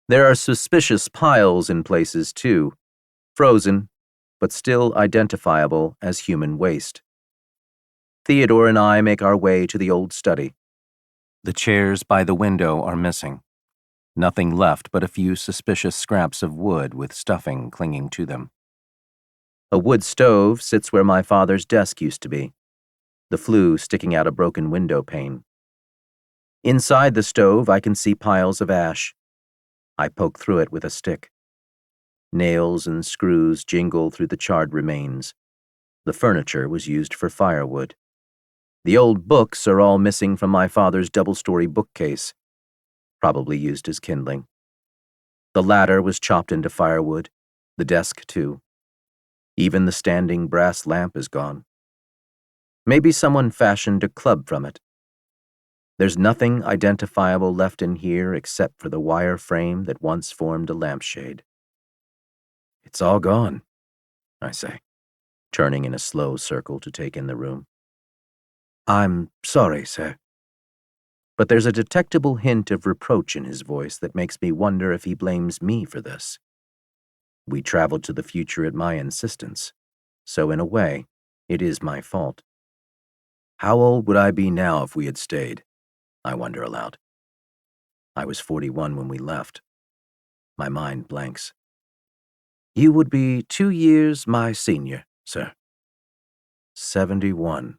There are suspicious piles in places, too, frozen, but still identifiable as human waste. Theodore and I make our way to the old study. The chairs by the window are missing. Nothing left but a few suspicious scraps of wood with stuffing clinging to them. A wood stove sits where my father's desk used to be, the flue sticking out a broken window pane. Inside the stove, I can see piles of ash. I poke through it with a stick. Nails and screws jingle through the charred remains. The furniture was used for firewood. The old books are all missing from my father's double-story bookcase, probably used as kindling. The ladder was chopped into firewood, the desk too. Even the standing brass lamp is gone. Maybe someone fashioned a club from it. There's nothing identifiable left in here except for the wire frame that once formed a lampshade. "It's all gone," I say, turning in a slow circle to take in the room. "I'm sorry, sir." But there's a detectable hint of reproach in his voice that makes me wonder if he blames me for this. We traveled to the future at my insistence, so in a way, it is my fault. How old would I be now if we had stayed? I wonder aloud. I was 41 when we left. My mind blanks. "You would be 2 years my senior, sir." 71,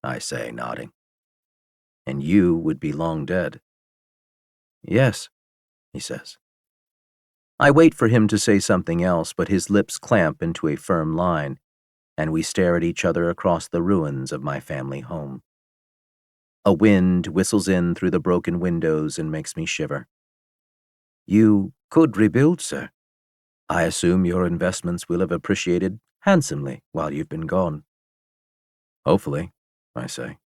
I say, nodding. "And you would be long dead." "Yes," he says. I wait for him to say something else, but his lips clamp into a firm line, and we stare at each other across the ruins of my family home. A wind whistles in through the broken windows and makes me shiver. "You could rebuild, sir. I assume your investments will have appreciated handsomely while you've been gone." "Hopefully," I say.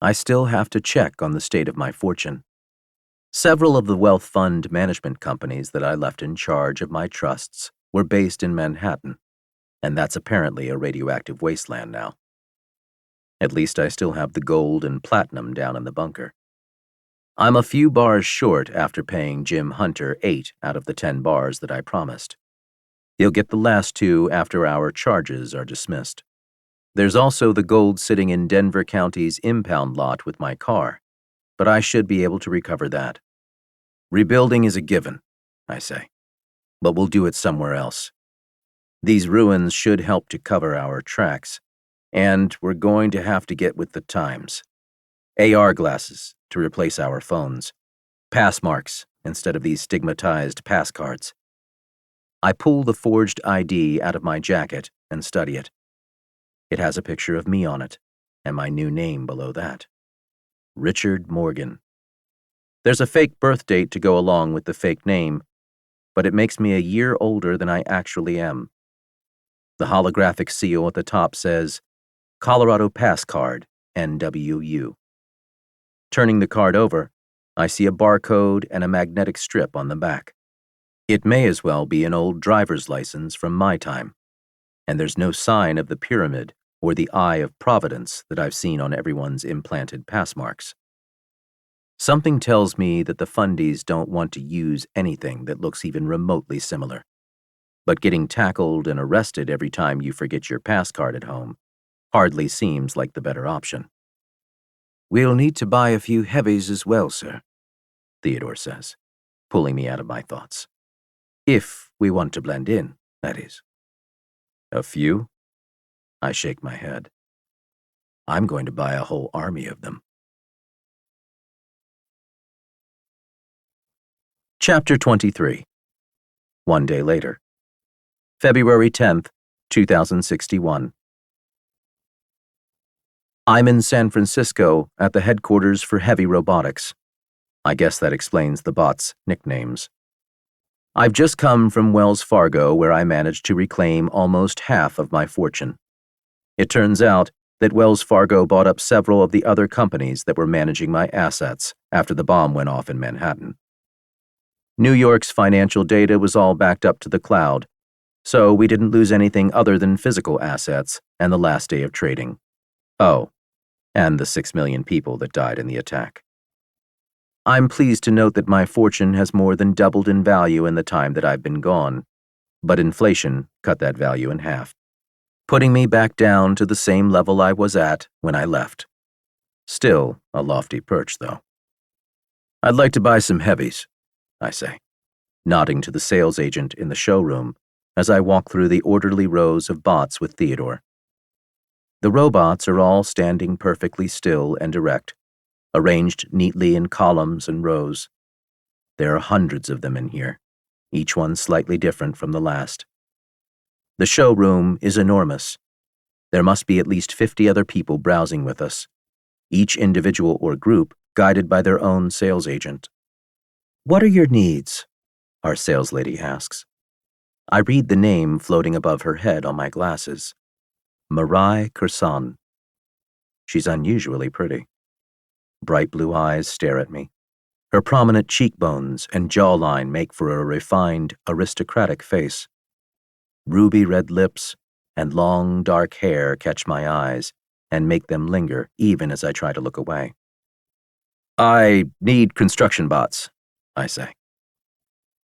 I still have to check on the state of my fortune. Several of the wealth fund management companies that I left in charge of my trusts were based in Manhattan, and that's apparently a radioactive wasteland now. At least I still have the gold and platinum down in the bunker. I'm a few bars short after paying Jim Hunter 8 out of the 10 bars that I promised. He'll get the last 2 after our charges are dismissed. There's also the gold sitting in Denver County's impound lot with my car, but I should be able to recover that. Rebuilding is a given, I say, but we'll do it somewhere else. These ruins should help to cover our tracks, And we're going to have to get with the times. AR glasses to replace our phones. Pass marks instead of these stigmatized pass cards. I pull the forged ID out of my jacket and study it. It has a picture of me on it, and my new name below that. Richard Morgan. There's a fake birth date to go along with the fake name, but it makes me a year older than I actually am. The holographic seal at the top says, Colorado Pass Card, NWU. Turning the card over, I see a barcode and a magnetic strip on the back. It may as well be an old driver's license from my time, and there's no sign of the pyramid or the eye of providence that I've seen on everyone's implanted pass marks. Something tells me that the fundies don't want to use anything that looks even remotely similar. But getting tackled and arrested every time you forget your pass card at home hardly seems like the better option. We'll need to buy a few heavies as well, sir, Theodore says, pulling me out of my thoughts. If we want to blend in, that is. A few? I shake my head. I'm going to buy a whole army of them. Chapter 23. One day later. February 10th, 2061. I'm in San Francisco at the headquarters for Heavy Robotics. I guess that explains the bots' nicknames. I've just come from Wells Fargo, where I managed to reclaim almost half of my fortune. It turns out that Wells Fargo bought up several of the other companies that were managing my assets after the bomb went off in Manhattan. New York's financial data was all backed up to the cloud, so we didn't lose anything other than physical assets and the last day of trading. Oh, and the 6 million people that died in the attack. I'm pleased to note that my fortune has more than doubled in value in the time that I've been gone, but inflation cut that value in half, putting me back down to the same level I was at when I left. Still a lofty perch, though. I'd like to buy some heavies, I say, nodding to the sales agent in the showroom as I walk through the orderly rows of bots with Theodore. The robots are all standing perfectly still and erect, arranged neatly in columns and rows. There are hundreds of them in here, each one slightly different from the last. The showroom is enormous. There must be at least 50 other people browsing with us, each individual or group guided by their own sales agent. What are your needs? Our sales lady asks. I read the name floating above her head on my glasses. Michael Crichton. She's unusually pretty. Bright blue eyes stare at me. Her prominent cheekbones and jawline make for a refined, aristocratic face. Ruby red lips and long, dark hair catch my eyes and make them linger even as I try to look away. I need construction bots, I say.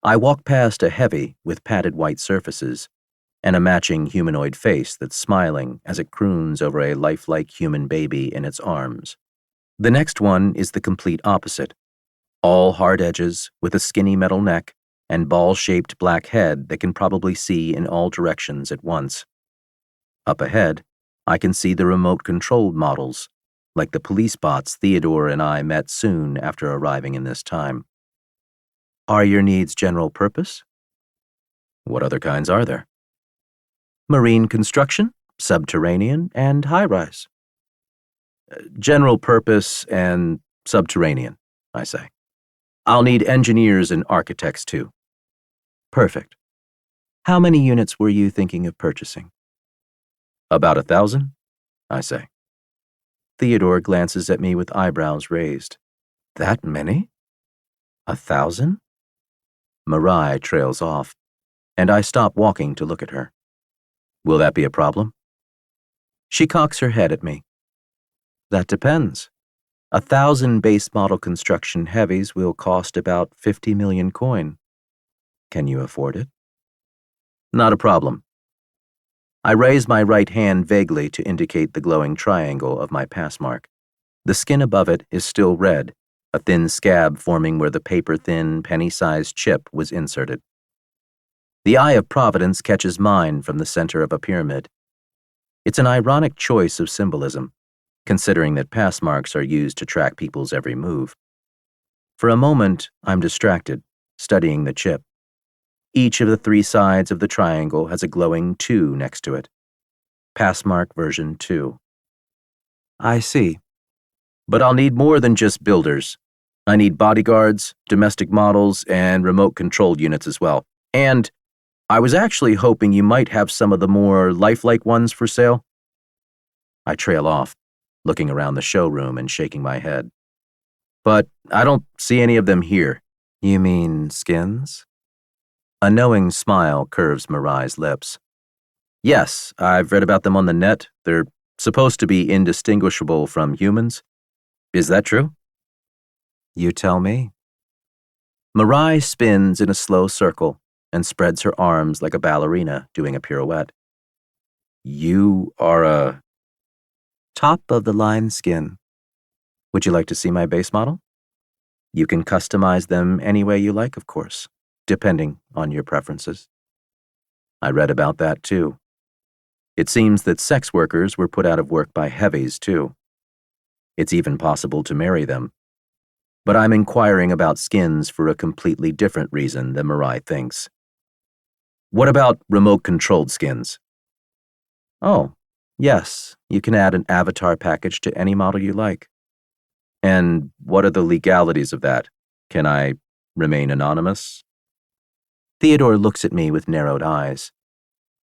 I walk past a heavy with padded white surfaces and a matching humanoid face that's smiling as it croons over a lifelike human baby in its arms. The next one is the complete opposite. All hard edges with a skinny metal neck and ball-shaped black head that can probably see in all directions at once. Up ahead, I can see the remote-controlled models, like the police bots Theodore and I met soon after arriving in this time. Are your needs general purpose? What other kinds are there? Marine construction, subterranean, and high-rise. General purpose and subterranean, I say. I'll need engineers and architects too. Perfect. How many units were you thinking of purchasing? About 1,000, I say. Theodore glances at me with eyebrows raised. That many? 1,000? Mirai trails off, and I stop walking to look at her. Will that be a problem? She cocks her head at me. That depends. 1,000 base model construction heavies will cost about 50 million coin. Can you afford it? Not a problem. I raise my right hand vaguely to indicate the glowing triangle of my pass mark. The skin above it is still red, a thin scab forming where the paper-thin, penny-sized chip was inserted. The eye of providence catches mine from the center of a pyramid. It's an ironic choice of symbolism, considering that pass marks are used to track people's every move. For a moment, I'm distracted, studying the chip. Each of the 3 sides of the triangle has a glowing 2 next to it. Passmark version 2. I see. But I'll need more than just builders. I need bodyguards, domestic models, and remote-controlled units as well. And I was actually hoping you might have some of the more lifelike ones for sale. I trail off, looking around the showroom and shaking my head. But I don't see any of them here. You mean skins? A knowing smile curves Marai's lips. Yes, I've read about them on the net. They're supposed to be indistinguishable from humans. Is that true? You tell me. Marai spins in a slow circle and spreads her arms like a ballerina doing a pirouette. You are a top-of-the-line skin. Would you like to see my base model? You can customize them any way you like, of course, depending on your preferences. I read about that, too. It seems that sex workers were put out of work by heavies, too. It's even possible to marry them. But I'm inquiring about skins for a completely different reason than Marai thinks. What about remote-controlled skins? Oh, yes, you can add an avatar package to any model you like. And what are the legalities of that? Can I remain anonymous? Theodore looks at me with narrowed eyes.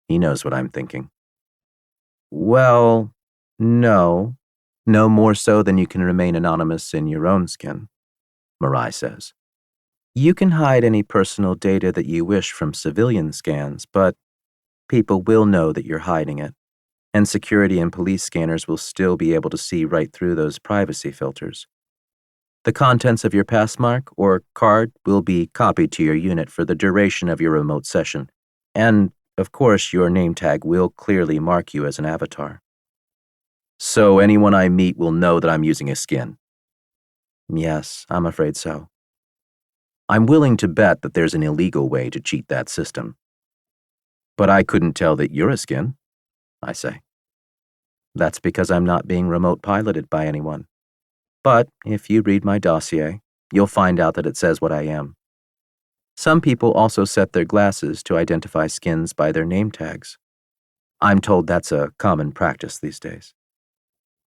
He knows what I'm thinking. Well, no. No more so than you can remain anonymous in your own skin, Marai says. You can hide any personal data that you wish from civilian scans, but people will know that you're hiding it, and security and police scanners will still be able to see right through those privacy filters. The contents of your passmark or card will be copied to your unit for the duration of your remote session, and, of course, your name tag will clearly mark you as an avatar. So anyone I meet will know that I'm using a skin? Yes, I'm afraid so. I'm willing to bet that there's an illegal way to cheat that system. But I couldn't tell that you're a skin, I say. That's because I'm not being remote piloted by anyone. But if you read my dossier, you'll find out that it says what I am. Some people also set their glasses to identify skins by their name tags. I'm told that's a common practice these days.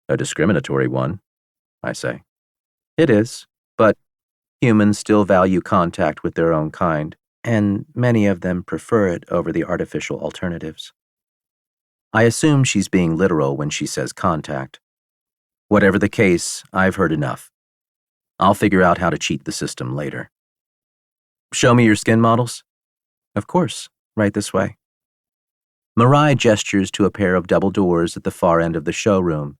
A discriminatory one, I say. It is, but humans still value contact with their own kind, and many of them prefer it over the artificial alternatives. I assume she's being literal when she says contact. Whatever the case, I've heard enough. I'll figure out how to cheat the system later. Show me your skin models? Of course, right this way. Marai gestures to a pair of double doors at the far end of the showroom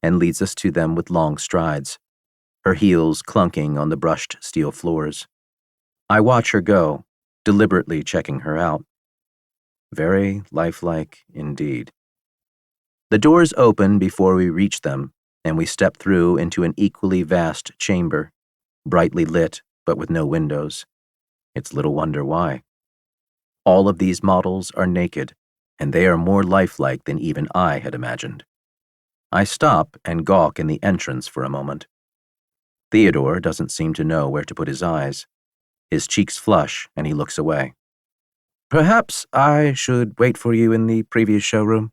and leads us to them with long strides, her heels clunking on the brushed steel floors. I watch her go, deliberately checking her out. Very lifelike indeed. The doors open before we reach them, and we step through into an equally vast chamber, brightly lit but with no windows. It's little wonder why. All of these models are naked, and they are more lifelike than even I had imagined. I stop and gawk in the entrance for a moment. Theodore doesn't seem to know where to put his eyes. His cheeks flush, and he looks away. Perhaps I should wait for you in the previous showroom?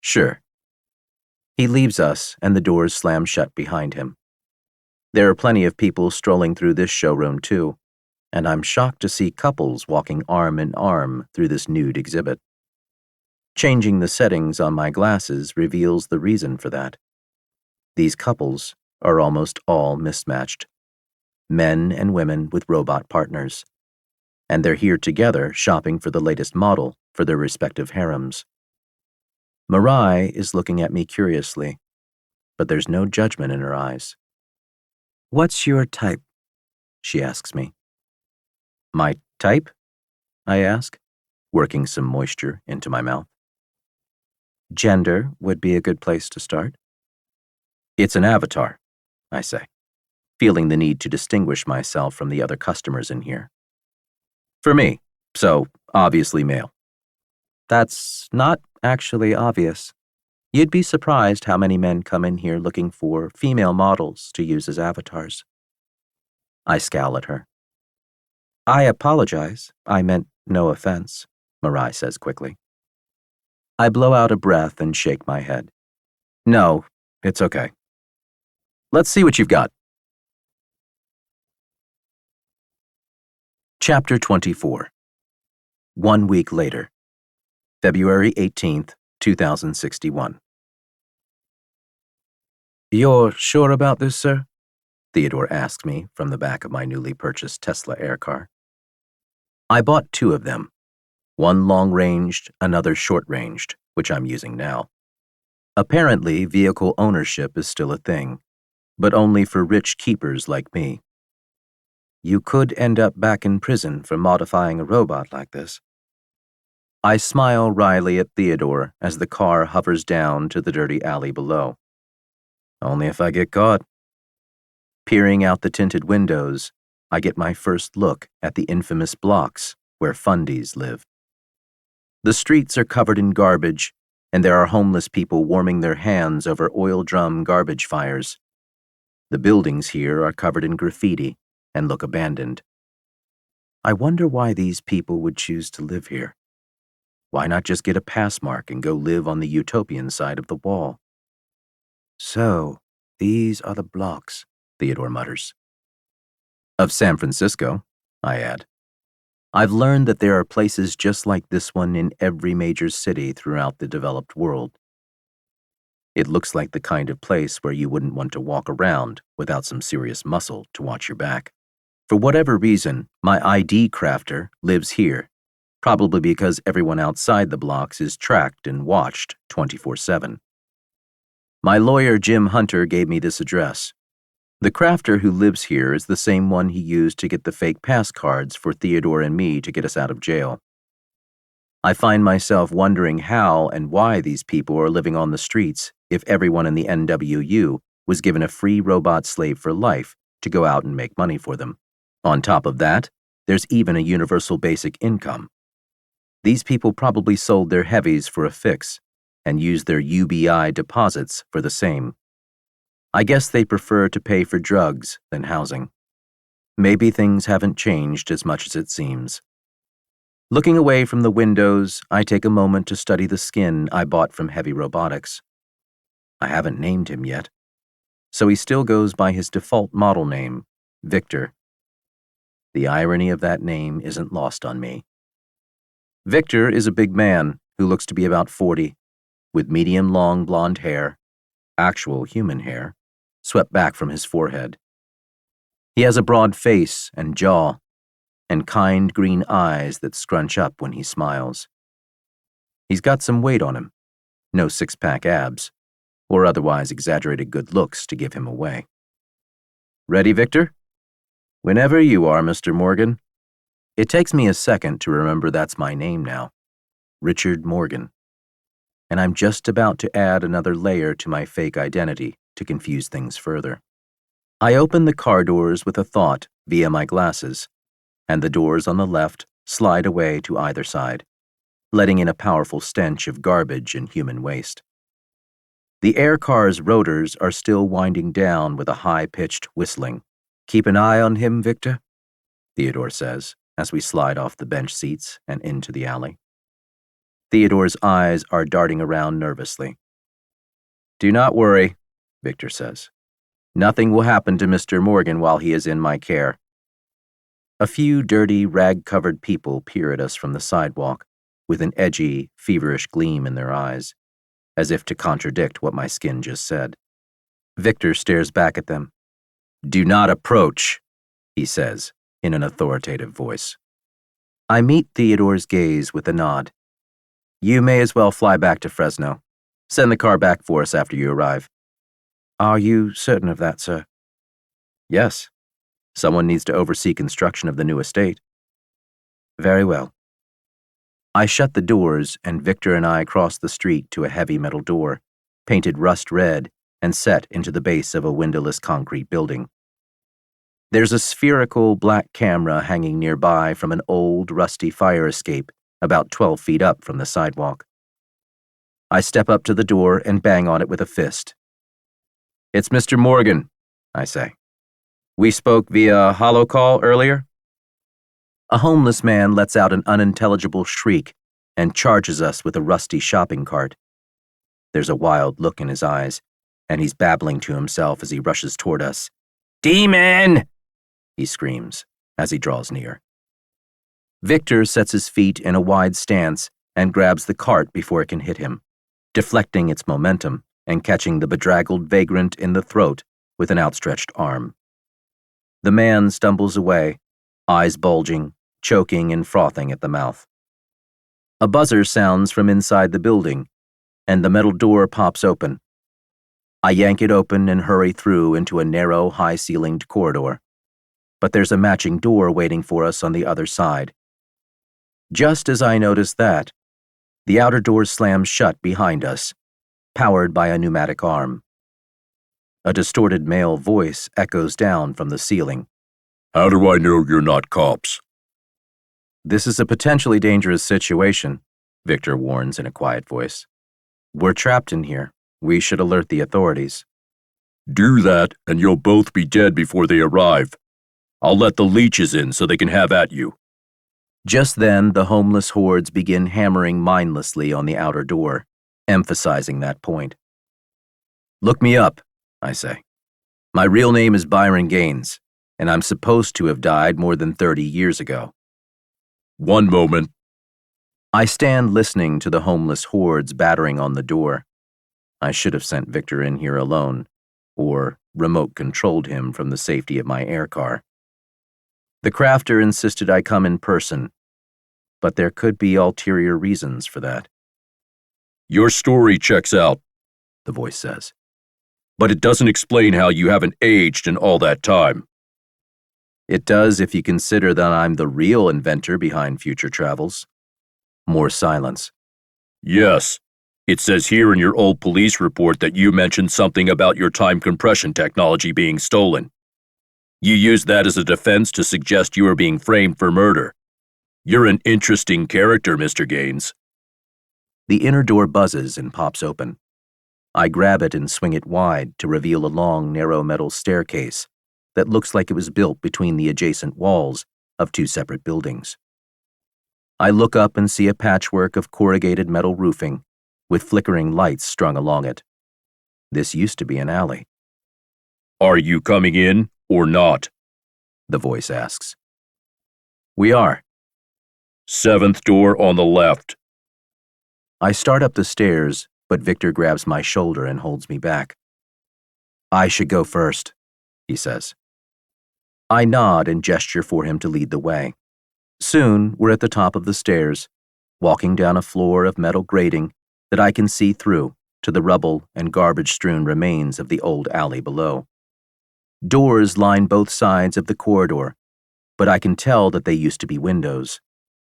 Sure. He leaves us, and the doors slam shut behind him. There are plenty of people strolling through this showroom, too, and I'm shocked to see couples walking arm in arm through this nude exhibit. Changing the settings on my glasses reveals the reason for that. These couples are almost all mismatched. Men and women with robot partners. And they're here together shopping for the latest model for their respective harems. Marai is looking at me curiously, but there's no judgment in her eyes. What's your type? She asks me. My type? I ask, working some moisture into my mouth. Gender would be a good place to start. It's an avatar, I say, feeling the need to distinguish myself from the other customers in here. For me, so obviously male. That's not actually obvious, You'd be surprised how many men come in here looking for female models to use as avatars. I scowl at her. I apologize. I meant no offense, Mirai says quickly. I blow out a breath and shake my head. No, it's okay. Let's see what you've got. Chapter 24. 1 week later. February 18th, 2061. You're sure about this, sir? Theodore asked me from the back of my newly purchased Tesla aircar. I bought 2 of them, one long-ranged, another short-ranged, which I'm using now. Apparently, vehicle ownership is still a thing, but only for rich keepers like me. You could end up back in prison for modifying a robot like this. I smile wryly at Theodore as the car hovers down to the dirty alley below. Only if I get caught. Peering out the tinted windows, I get my first look at the infamous blocks where fundies live. The streets are covered in garbage, and there are homeless people warming their hands over oil drum garbage fires. The buildings here are covered in graffiti and look abandoned. I wonder why these people would choose to live here. Why not just get a pass mark and go live on the utopian side of the wall? So, these are the blocks, Theodore mutters. Of San Francisco, I add. I've learned that there are places just like this one in every major city throughout the developed world. It looks like the kind of place where you wouldn't want to walk around without some serious muscle to watch your back. For whatever reason, my ID crafter lives here, probably because everyone outside the blocks is tracked and watched 24/7. My lawyer Jim Hunter gave me this address. The crafter who lives here is the same one he used to get the fake pass cards for Theodore and me to get us out of jail. I find myself wondering how and why these people are living on the streets if everyone in the NWU was given a free robot slave for life to go out and make money for them. On top of that, there's even a universal basic income. These people probably sold their heavies for a fix and used their UBI deposits for the same. I guess they prefer to pay for drugs than housing. Maybe things haven't changed as much as it seems. Looking away from the windows, I take a moment to study the skin I bought from Heavy Robotics. I haven't named him yet, so he still goes by his default model name, Victor. The irony of that name isn't lost on me. Victor is a big man who looks to be about 40, with medium-long blonde hair, actual human hair, swept back from his forehead. He has a broad face and jaw, and kind green eyes that scrunch up when he smiles. He's got some weight on him, no six-pack abs, or otherwise exaggerated good looks to give him away. Ready, Victor? Whenever you are, Mr. Morgan. It takes me a second to remember that's my name now, Richard Morgan. And I'm just about to add another layer to my fake identity to confuse things further. I open the car doors with a thought via my glasses, and the doors on the left slide away to either side, letting in a powerful stench of garbage and human waste. The air car's rotors are still winding down with a high-pitched whistling. Keep an eye on him, Victor, Theodore says as we slide off the bench seats and into the alley. Theodore's eyes are darting around nervously. Do not worry, Victor says. Nothing will happen to Mr. Morgan while he is in my care. A few dirty, rag-covered people peer at us from the sidewalk with an edgy, feverish gleam in their eyes, as if to contradict what my skin just said. Victor stares back at them. Do not approach, he says in an authoritative voice. I meet Theodore's gaze with a nod. You may as well fly back to Fresno. Send the car back for us after you arrive. Are you certain of that, sir? Yes. Someone needs to oversee construction of the new estate. Very well. I shut the doors, and Victor and I cross the street to a heavy metal door, painted rust red and set into the base of a windowless concrete building. There's a spherical black camera hanging nearby from an old, rusty fire escape about 12 feet up from the sidewalk. I step up to the door and bang on it with a fist. "It's Mr. Morgan," I say. "We spoke via holocall earlier?" A homeless man lets out an unintelligible shriek and charges us with a rusty shopping cart. There's a wild look in his eyes, and he's babbling to himself as he rushes toward us. "Demon!" he screams as he draws near. Victor sets his feet in a wide stance and grabs the cart before it can hit him, deflecting its momentum and catching the bedraggled vagrant in the throat with an outstretched arm. The man stumbles away, eyes bulging, choking and frothing at the mouth. A buzzer sounds from inside the building, and the metal door pops open. I yank it open and hurry through into a narrow, high-ceilinged corridor, but there's a matching door waiting for us on the other side. Just as I notice that, the outer door slams shut behind us, powered by a pneumatic arm. A distorted male voice echoes down from the ceiling. "How do I know you're not cops?" "This is a potentially dangerous situation," Victor warns in a quiet voice. "We're trapped in here. We should alert the authorities." "Do that, and you'll both be dead before they arrive. I'll let the leeches in so they can have at you." Just then, the homeless hordes begin hammering mindlessly on the outer door, emphasizing that point. "Look me up," I say. "My real name is Byron Gaines, and I'm supposed to have died more than 30 years ago." "One moment." I stand listening to the homeless hordes battering on the door. I should have sent Victor in here alone, or remote-controlled him from the safety of my air car. The crafter insisted I come in person, but there could be ulterior reasons for that. "Your story checks out," the voice says. "But it doesn't explain how you haven't aged in all that time." It does if you consider that I'm the real inventor behind future travels. More silence. "Yes. It says here in your old police report that you mentioned something about your time compression technology being stolen. You used that as a defense to suggest you were being framed for murder. You're an interesting character, Mr. Gaines." The inner door buzzes and pops open. I grab it and swing it wide to reveal a long, narrow metal staircase that looks like it was built between the adjacent walls of two separate buildings. I look up and see a patchwork of corrugated metal roofing with flickering lights strung along it. This used to be an alley. "Are you coming in or not?" the voice asks. "We are." "7th door on the left." I start up the stairs, but Victor grabs my shoulder and holds me back. "I should go first," he says. I nod and gesture for him to lead the way. Soon, we're at the top of the stairs, walking down a floor of metal grating that I can see through to the rubble and garbage-strewn remains of the old alley below. Doors line both sides of the corridor, but I can tell that they used to be windows.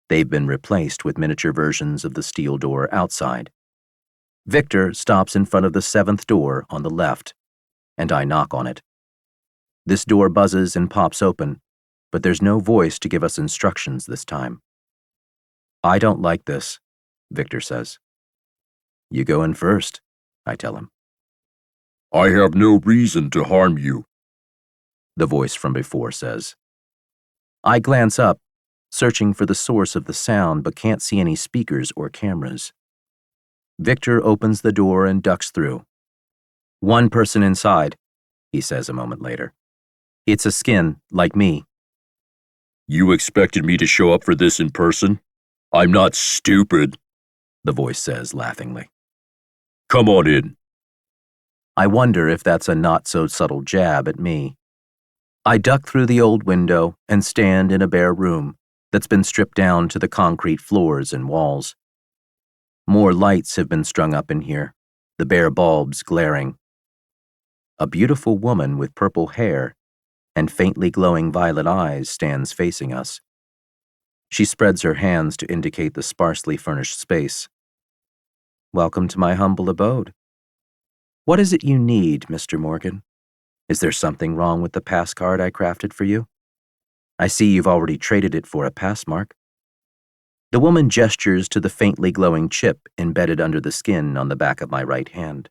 They've been replaced with miniature versions of the steel door outside. Victor stops in front of the 7th door on the left, and I knock on it. This door buzzes and pops open, but there's no voice to give us instructions this time. "I don't like this," Victor says. "You go in first," I tell him. "I have no reason to harm you," the voice from before says. I glance up, searching for the source of the sound, but can't see any speakers or cameras. Victor opens the door and ducks through. "One person inside," he says a moment later. "It's a skin, like me." "You expected me to show up for this in person? I'm not stupid," the voice says laughingly. "Come on in." I wonder if that's a not-so-subtle jab at me. I duck through the old window and stand in a bare room that's been stripped down to the concrete floors and walls. More lights have been strung up in here, the bare bulbs glaring. A beautiful woman with purple hair and faintly glowing violet eyes stands facing us. She spreads her hands to indicate the sparsely furnished space. "Welcome to my humble abode. What is it you need, Mr. Morgan? Is there something wrong with the pass card I crafted for you? I see you've already traded it for a pass mark." The woman gestures to the faintly glowing chip embedded under the skin on the back of my right hand.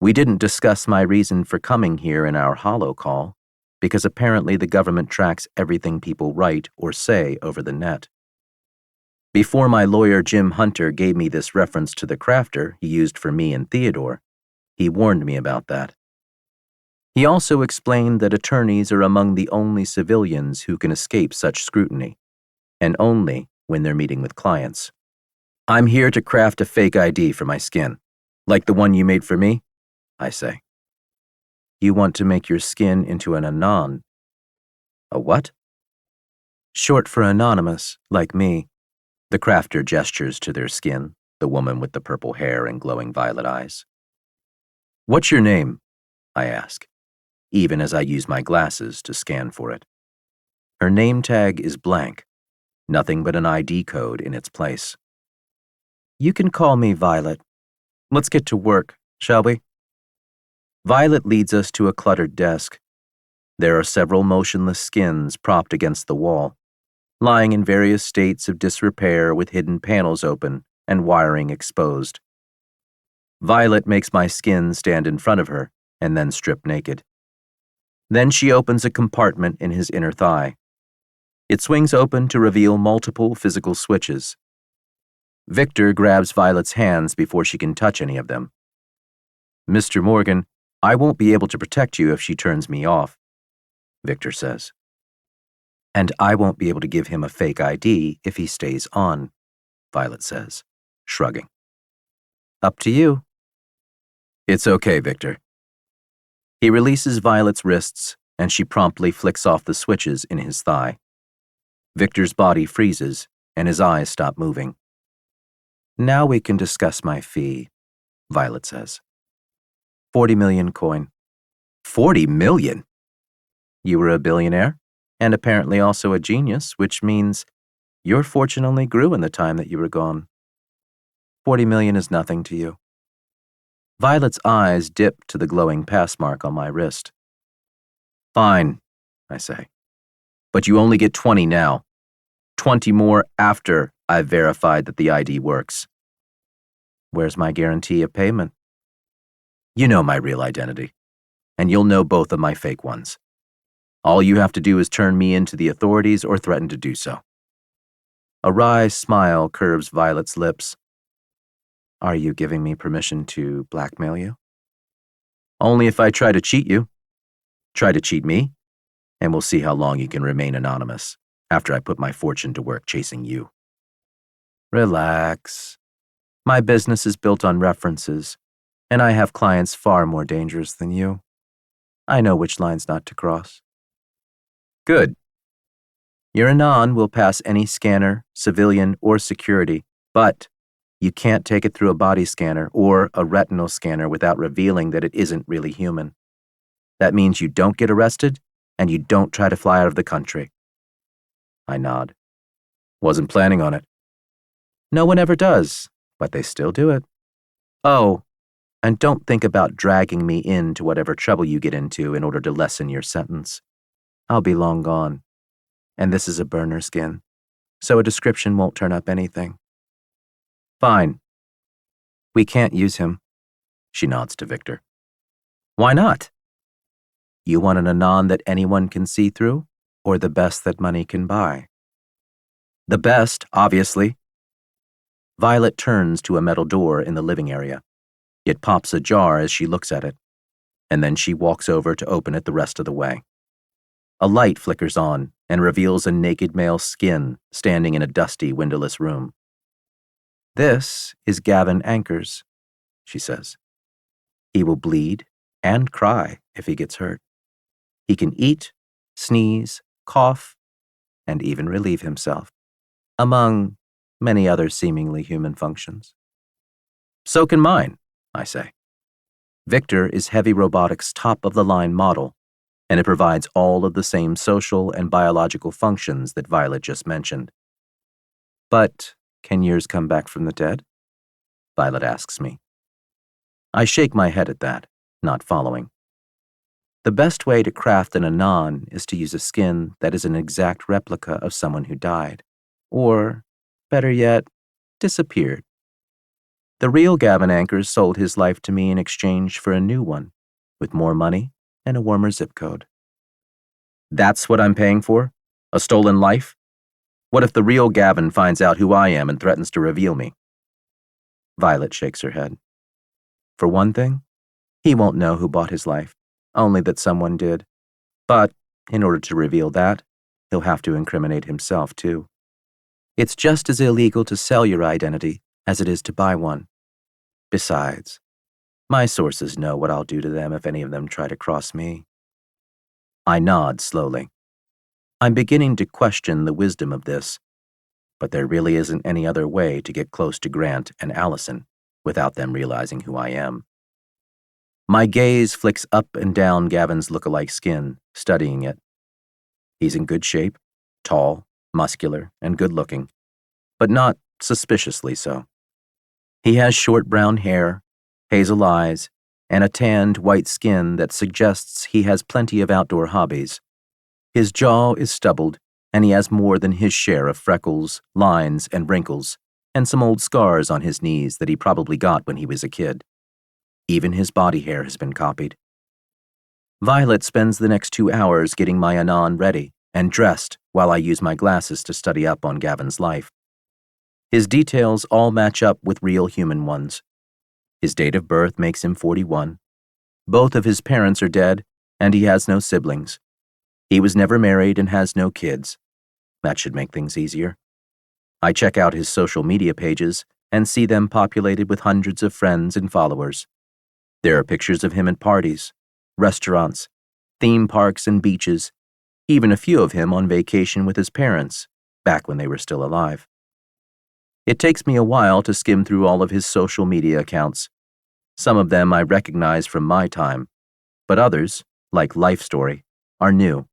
We didn't discuss my reason for coming here in our holo call, because apparently the government tracks everything people write or say over the net. Before my lawyer Jim Hunter gave me this reference to the crafter he used for me and Theodore, he warned me about that. He also explained that attorneys are among the only civilians who can escape such scrutiny, and only when they're meeting with clients. I'm here to craft a fake ID for my skin, like the one you made for me, I say. You want to make your skin into an anon. A what? Short for anonymous, like me. The crafter gestures to their skin, the woman with the purple hair and glowing violet eyes. What's your name? I ask, even as I use my glasses to scan for it. Her name tag is blank, nothing but an ID code in its place. You can call me Violet. Let's get to work, shall we? Violet leads us to a cluttered desk. There are several motionless skins propped against the wall, lying in various states of disrepair with hidden panels open and wiring exposed. Violet makes my skin stand in front of her and then strip naked. Then she opens a compartment in his inner thigh. It swings open to reveal multiple physical switches. Victor grabs Violet's hands before she can touch any of them. Mr. Morgan, I won't be able to protect you if she turns me off, Victor says. And I won't be able to give him a fake ID if he stays on, Violet says, shrugging. Up to you. It's okay, Victor. He releases Violet's wrists, and she promptly flicks off the switches in his thigh. Victor's body freezes, and his eyes stop moving. Now we can discuss my fee, Violet says. 40 million coin. 40 million? You were a billionaire, and apparently also a genius, which means your fortune only grew in the time that you were gone. 40 million is nothing to you. Violet's eyes dip to the glowing pass mark on my wrist. Fine, I say. But you only get 20 now. 20 more after I've verified that the ID works. Where's my guarantee of payment? You know my real identity, and you'll know both of my fake ones. All you have to do is turn me into the authorities or threaten to do so. A wry smile curves Violet's lips. Are you giving me permission to blackmail you? Only if I try to cheat you. Try to cheat me, and we'll see how long you can remain anonymous after I put my fortune to work chasing you. Relax. My business is built on references, and I have clients far more dangerous than you. I know which lines not to cross. Good. Your anon will pass any scanner, civilian, or security, but you can't take it through a body scanner or a retinal scanner without revealing that it isn't really human. That means you don't get arrested, and you don't try to fly out of the country. I nod. Wasn't planning on it. No one ever does, but they still do it. Oh, and don't think about dragging me into whatever trouble you get into in order to lessen your sentence. I'll be long gone, and this is a burner skin, so a description won't turn up anything. Fine. We can't use him, she nods to Victor. Why not? You want an anon that anyone can see through, or the best that money can buy? The best, obviously. Violet turns to a metal door in the living area. It pops ajar as she looks at it, and then she walks over to open it the rest of the way. A light flickers on and reveals a naked male's skin standing in a dusty, windowless room. This is Gavin Ankers, she says. He will bleed and cry if he gets hurt. He can eat, sneeze, cough, and even relieve himself, among many other seemingly human functions. So can mine, I say. Victor is Heavy Robotics' top-of-the-line model, and it provides all of the same social and biological functions that Violet just mentioned. But can yours come back from the dead? Violet asks me. I shake my head at that, not following. The best way to craft an anon is to use a skin that is an exact replica of someone who died, or Better yet, disappeared. The real Gavin Ankers sold his life to me in exchange for a new one, with more money and a warmer zip code. That's what I'm paying for? A stolen life? What if the real Gavin finds out who I am and threatens to reveal me? Violet shakes her head. For one thing, he won't know who bought his life, only that someone did. But in order to reveal that, he'll have to incriminate himself too. It's just as illegal to sell your identity as it is to buy one. Besides, my sources know what I'll do to them if any of them try to cross me. I nod slowly. I'm beginning to question the wisdom of this, but there really isn't any other way to get close to Grant and Allison without them realizing who I am. My gaze flicks up and down Gavin's look-alike skin, studying it. He's in good shape, tall, muscular, and good-looking, but not suspiciously so. He has short brown hair, hazel eyes, and a tanned white skin that suggests he has plenty of outdoor hobbies. His jaw is stubbled, and he has more than his share of freckles, lines, and wrinkles, and some old scars on his knees that he probably got when he was a kid. Even his body hair has been copied. Violet spends the next 2 hours getting my Anon ready and dressed while I use my glasses to study up on Gavin's life. His details all match up with real human ones. His date of birth makes him 41. Both of his parents are dead, and he has no siblings. He was never married and has no kids. That should make things easier. I check out his social media pages and see them populated with hundreds of friends and followers. There are pictures of him at parties, restaurants, theme parks, and beaches, even a few of him on vacation with his parents, back when they were still alive. It takes me a while to skim through all of his social media accounts. Some of them I recognize from my time, but others, like Life Story, are new.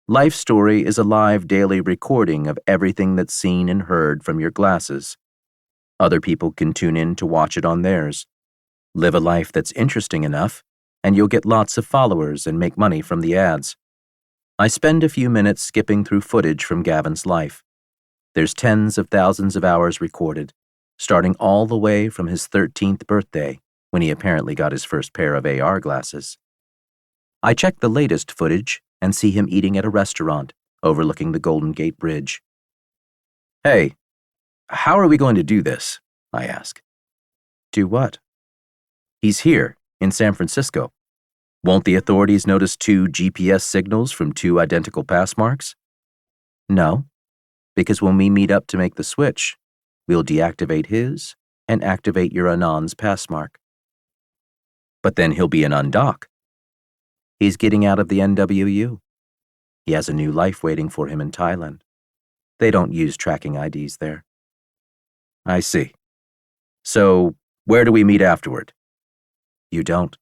Life Story is a live daily recording of everything that's seen and heard from your glasses. Other people can tune in to watch it on theirs. Live a life that's interesting enough, and you'll get lots of followers and make money from the ads. I spend a few minutes skipping through footage from Gavin's life. There's tens of thousands of hours recorded, starting all the way from his 13th birthday, when he apparently got his first pair of AR glasses. I check the latest footage and see him eating at a restaurant overlooking the Golden Gate Bridge. Hey, how are we going to do this? I ask. Do what? He's here, in San Francisco. Won't the authorities notice 2 GPS signals from 2 identical pass marks? No, because when we meet up to make the switch, we'll deactivate his and activate your Anon's pass mark. But then he'll be an undock. He's getting out of the NWU. He has a new life waiting for him in Thailand. They don't use tracking IDs there. I see. So, where do we meet afterward? You don't.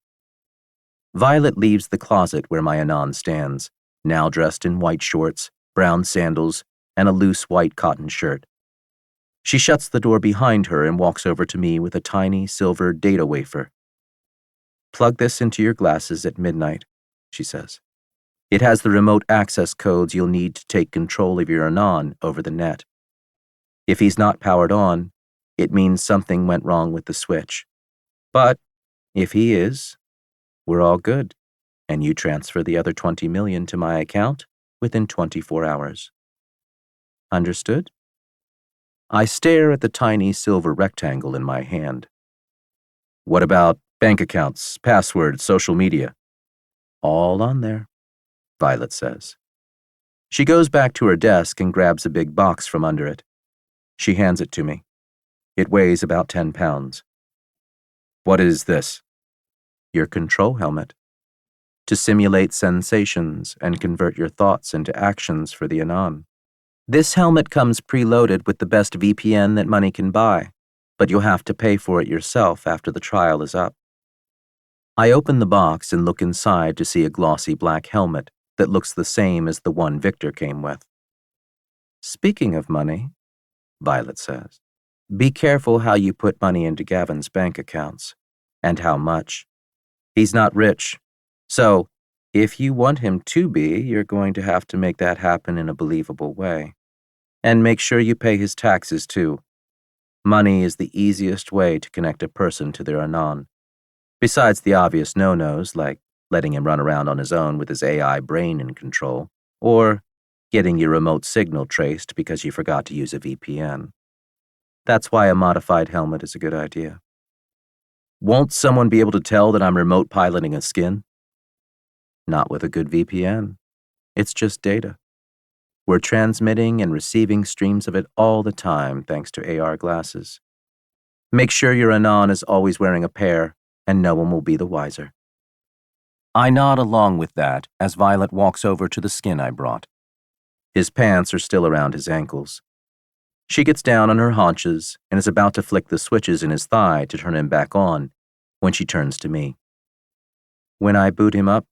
Violet leaves the closet where my Anon stands, now dressed in white shorts, brown sandals, and a loose white cotton shirt. She shuts the door behind her and walks over to me with a tiny silver data wafer. Plug this into your glasses at midnight, she says. It has the remote access codes you'll need to take control of your Anon over the net. If he's not powered on, it means something went wrong with the switch. But if he is, we're all good, and you transfer the other $20 million to my account within 24 hours. Understood? I stare at the tiny silver rectangle in my hand. What about bank accounts, passwords, social media? All on there, Violet says. She goes back to her desk and grabs a big box from under it. She hands it to me. It weighs about 10 pounds. What is this? Your control helmet. To simulate sensations and convert your thoughts into actions for the Anon. This helmet comes preloaded with the best VPN that money can buy, but you'll have to pay for it yourself after the trial is up. I open the box and look inside to see a glossy black helmet that looks the same as the one Victor came with. Speaking of money, Violet says, be careful how you put money into Gavin's bank accounts, and how much. He's not rich, so if you want him to be, you're going to have to make that happen in a believable way. And make sure you pay his taxes, too. Money is the easiest way to connect a person to their Anon. Besides the obvious no-nos, like letting him run around on his own with his AI brain in control, or getting your remote signal traced because you forgot to use a VPN. That's why a modified helmet is a good idea. Won't someone be able to tell that I'm remote piloting a skin? Not with a good VPN. It's just data. We're transmitting and receiving streams of it all the time thanks to AR glasses. Make sure your Anon is always wearing a pair, and no one will be the wiser. I nod along with that as Violet walks over to the skin I brought. His pants are still around his ankles. She gets down on her haunches and is about to flick the switches in his thigh to turn him back on when she turns to me. When I boot him up,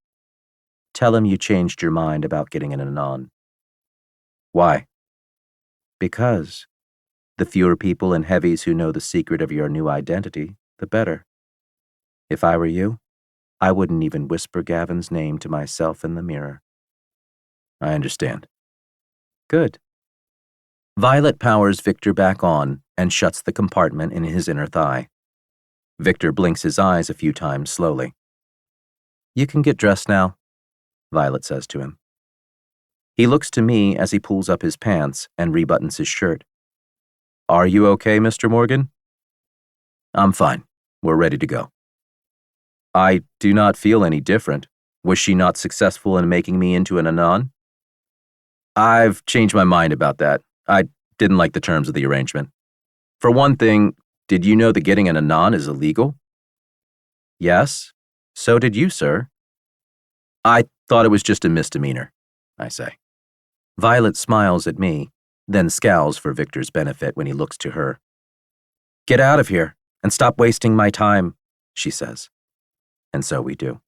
tell him you changed your mind about getting an Anon. Why? Because the fewer people and heavies who know the secret of your new identity, the better. If I were you, I wouldn't even whisper Gavin's name to myself in the mirror. I understand. Good. Violet powers Victor back on and shuts the compartment in his inner thigh. Victor blinks his eyes a few times slowly. You can get dressed now, Violet says to him. He looks to me as he pulls up his pants and rebuttons his shirt. Are you okay, Mr. Morgan? I'm fine. We're ready to go. I do not feel any different. Was she not successful in making me into an Anon? I've changed my mind about that. I didn't like the terms of the arrangement. For one thing, did you know that getting an Anon is illegal? Yes. So did you, sir. I thought it was just a misdemeanor, I say. Violet smiles at me, then scowls for Victor's benefit when he looks to her. Get out of here and stop wasting my time, she says. And so we do.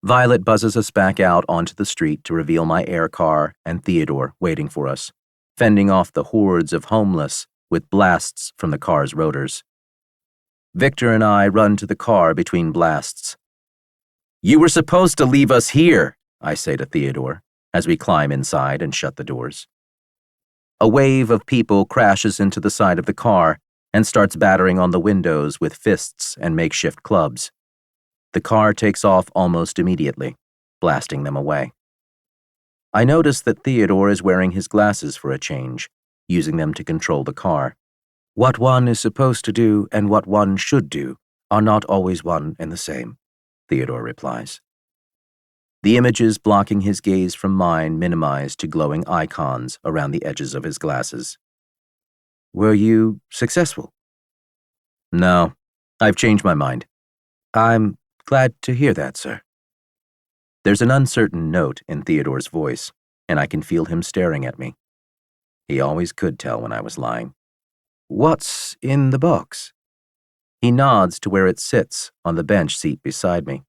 Violet buzzes us back out onto the street to reveal my air car and Theodore waiting for us, fending off the hordes of homeless with blasts from the car's rotors. Victor and I run to the car between blasts. You were supposed to leave us here, I say to Theodore, as we climb inside and shut the doors. A wave of people crashes into the side of the car and starts battering on the windows with fists and makeshift clubs. The car takes off almost immediately, blasting them away. I notice that Theodore is wearing his glasses for a change, using them to control the car. What one is supposed to do and what one should do are not always one and the same, Theodore replies. The images blocking his gaze from mine minimize to glowing icons around the edges of his glasses. Were you successful? No, I've changed my mind. I'm glad to hear that, sir. There's an uncertain note in Theodore's voice, and I can feel him staring at me. He always could tell when I was lying. What's in the box? He nods to where it sits on the bench seat beside me.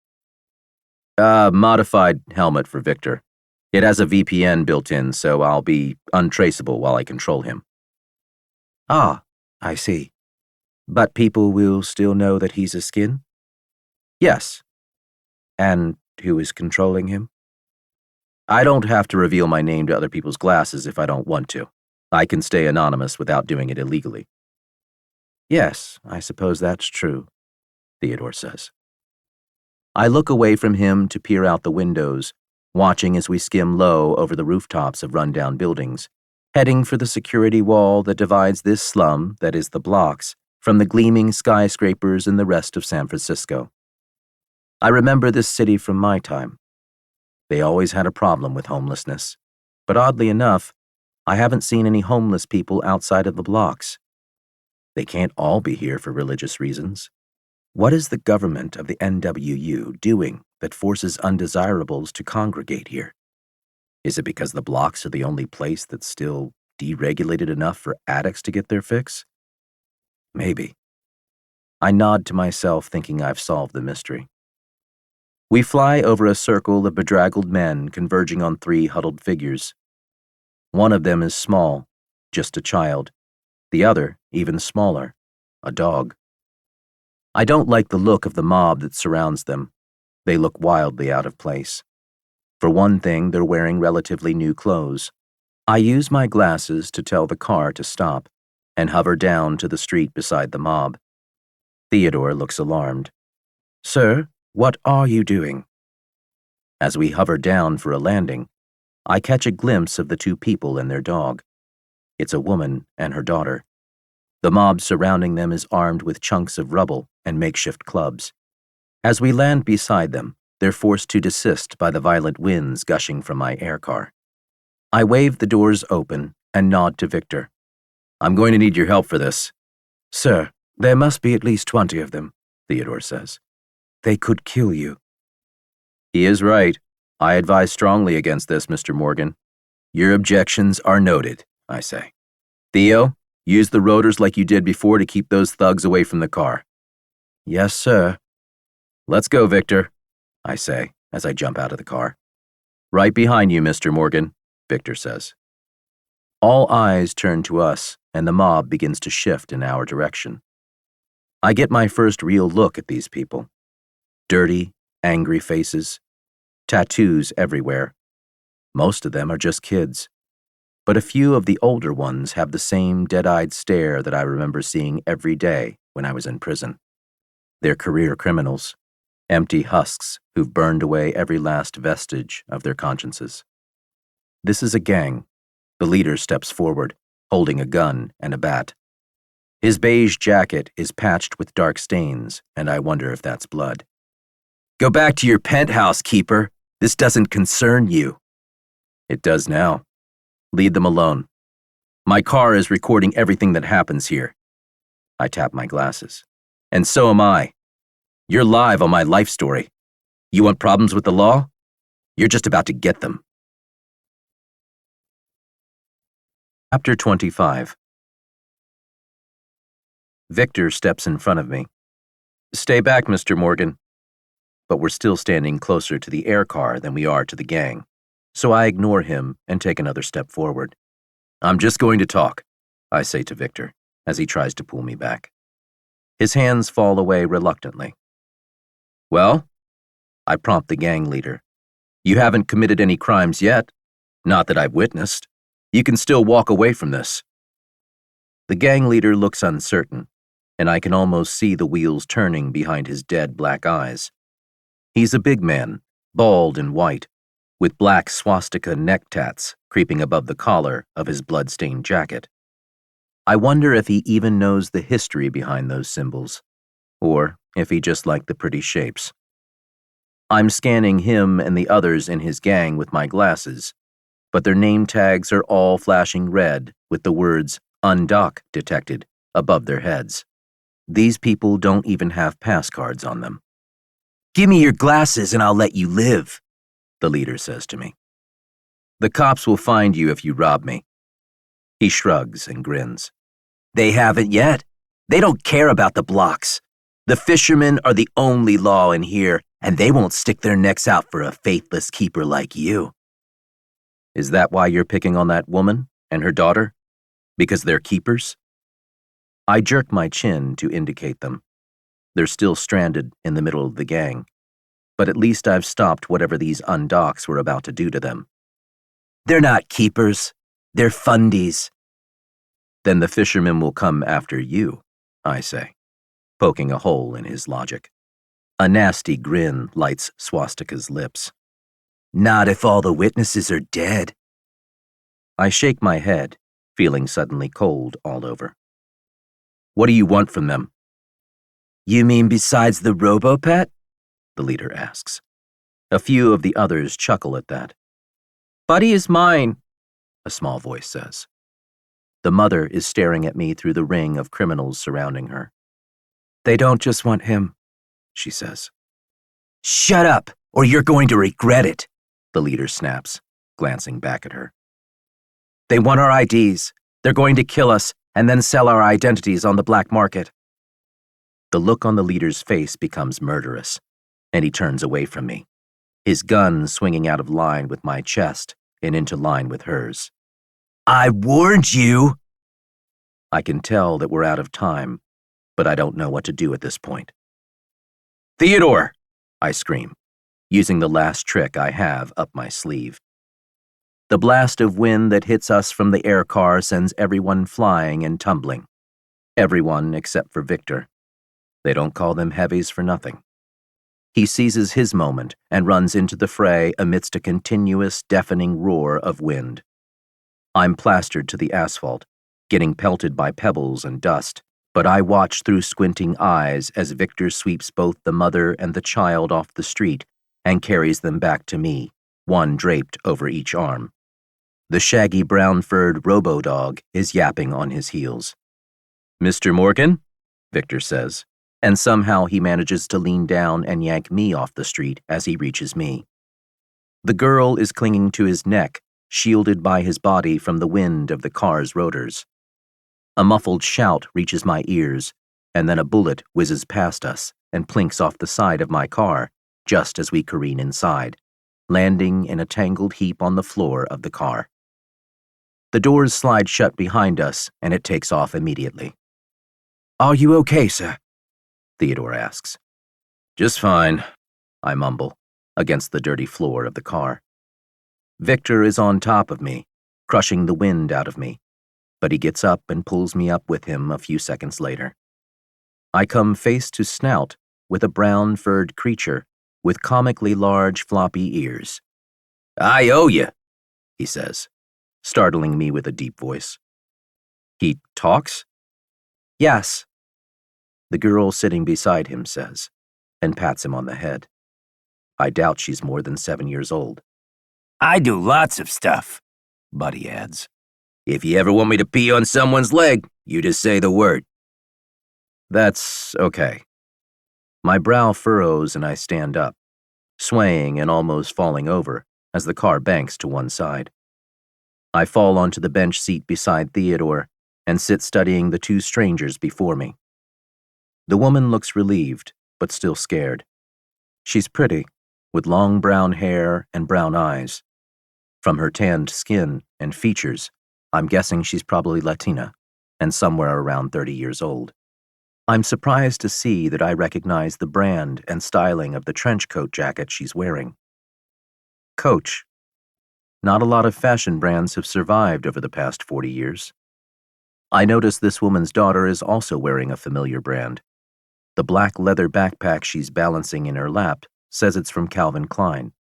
Modified helmet for Victor. It has a VPN built in, so I'll be untraceable while I control him. Ah, I see. But people will still know that he's a skin? Yes. And who is controlling him? I don't have to reveal my name to other people's glasses if I don't want to. I can stay anonymous without doing it illegally. Yes, I suppose that's true, Theodore says. I look away from him to peer out the windows, watching as we skim low over the rooftops of rundown buildings, heading for the security wall that divides this slum, that is the blocks, from the gleaming skyscrapers in the rest of San Francisco. I remember this city from my time. They always had a problem with homelessness, but oddly enough, I haven't seen any homeless people outside of the blocks. They can't all be here for religious reasons. What is the government of the NWU doing that forces undesirables to congregate here? Is it because the blocks are the only place that's still deregulated enough for addicts to get their fix? Maybe. I nod to myself, thinking I've solved the mystery. We fly over a circle of bedraggled men converging on 3 huddled figures. One of them is small, just a child. The other, even smaller, a dog. I don't like the look of the mob that surrounds them. They look wildly out of place. For one thing, they're wearing relatively new clothes. I use my glasses to tell the car to stop and hover down to the street beside the mob. Theodore looks alarmed. "Sir, what are you doing?" As we hover down for a landing, I catch a glimpse of the two people and their dog. It's a woman and her daughter. The mob surrounding them is armed with chunks of rubble and makeshift clubs. As we land beside them, they're forced to desist by the violent winds gushing from my air car. I wave the doors open and nod to Victor. "I'm going to need your help for this." "Sir, there must be at least 20 of them," Theodore says. "They could kill you." He is right. I advise strongly against this, Mr. Morgan. Your objections are noted, I say. Theo, use the rotors like you did before to keep those thugs away from the car. Yes, sir. Let's go, Victor, I say as I jump out of the car. Right behind you, Mr. Morgan, Victor says. All eyes turn to us, and the mob begins to shift in our direction. I get my first real look at these people. Dirty, angry faces, tattoos everywhere. Most of them are just kids, but a few of the older ones have the same dead-eyed stare that I remember seeing every day when I was in prison. They're career criminals, empty husks who've burned away every last vestige of their consciences. This is a gang. The leader steps forward, holding a gun and a bat. His beige jacket is patched with dark stains, and I wonder if that's blood. Go back to your penthouse, Keeper. This doesn't concern you. It does now. Leave them alone. My car is recording everything that happens here. I tap my glasses. And so am I. You're live on my life story. You want problems with the law? You're just about to get them. Chapter 25. Victor steps in front of me. Stay back, Mr. Morgan. But we're still standing closer to the air car than we are to the gang, so I ignore him and take another step forward. I'm just going to talk, I say to Victor, as he tries to pull me back. His hands fall away reluctantly. Well, I prompt the gang leader. You haven't committed any crimes yet, not that I've witnessed. You can still walk away from this. The gang leader looks uncertain, and I can almost see the wheels turning behind his dead black eyes. He's a big man, bald and white, with black swastika neck tats creeping above the collar of his blood-stained jacket. I wonder if he even knows the history behind those symbols, or if he just liked the pretty shapes. I'm scanning him and the others in his gang with my glasses, but their name tags are all flashing red with the words "Undock" detected above their heads. These people don't even have pass cards on them. Give me your glasses and I'll let you live, the leader says to me. The cops will find you if you rob me. He shrugs and grins. They haven't yet. They don't care about the blocks. The fishermen are the only law in here, and they won't stick their necks out for a faithless keeper like you. Is that why you're picking on that woman and her daughter? Because they're keepers? I jerk my chin to indicate them. They're still stranded in the middle of the gang, but at least I've stopped whatever these undocks were about to do to them. They're not keepers. They're fundies. Then the fishermen will come after you, I say, poking a hole in his logic. A nasty grin lights Swastika's lips. Not if all the witnesses are dead. I shake my head, feeling suddenly cold all over. What do you want from them? You mean besides the robo-pet? The leader asks. A few of the others chuckle at that. Buddy is mine, a small voice says. The mother is staring at me through the ring of criminals surrounding her. They don't just want him, she says. Shut up, or you're going to regret it, the leader snaps, glancing back at her. They want our IDs. They're going to kill us and then sell our identities on the black market. The look on the leader's face becomes murderous, and he turns away from me, his gun swinging out of line with my chest and into line with hers. I warned you! I can tell that we're out of time, but I don't know what to do at this point. Theodore! I scream, using the last trick I have up my sleeve. The blast of wind that hits us from the air car sends everyone flying and tumbling. Everyone except for Victor. They don't call them heavies for nothing. He seizes his moment and runs into the fray amidst a continuous, deafening roar of wind. I'm plastered to the asphalt, getting pelted by pebbles and dust, but I watch through squinting eyes as Victor sweeps both the mother and the child off the street and carries them back to me, one draped over each arm. The shaggy brown-furred robo-dog is yapping on his heels. "Mr. Morgan?" Victor says, and somehow he manages to lean down and yank me off the street as he reaches me. The girl is clinging to his neck, shielded by his body from the wind of the car's rotors. A muffled shout reaches my ears, and then a bullet whizzes past us and plinks off the side of my car just as we careen inside, landing in a tangled heap on the floor of the car. The doors slide shut behind us, and it takes off immediately. "Are you okay, sir?" Theodore asks. "Just fine," I mumble, against the dirty floor of the car. Victor is on top of me, crushing the wind out of me, but he gets up and pulls me up with him a few seconds later. I come face to snout with a brown-furred creature with comically large floppy ears. "I owe you," he says, startling me with a deep voice. "He talks?" "Yes," the girl sitting beside him says, and pats him on the head. I doubt she's more than 7 years old. I do lots of stuff, Buddy adds. If you ever want me to pee on someone's leg, you just say the word. That's okay. My brow furrows and I stand up, swaying and almost falling over as the car banks to one side. I fall onto the bench seat beside Theodore and sit studying the two strangers before me. The woman looks relieved, but still scared. She's pretty, with long brown hair and brown eyes. From her tanned skin and features, I'm guessing she's probably Latina and somewhere around 30 years old. I'm surprised to see that I recognize the brand and styling of the trench coat jacket she's wearing. Coach. Not a lot of fashion brands have survived over the past 40 years. I notice this woman's daughter is also wearing a familiar brand. The black leather backpack she's balancing in her lap says it's from Calvin Klein.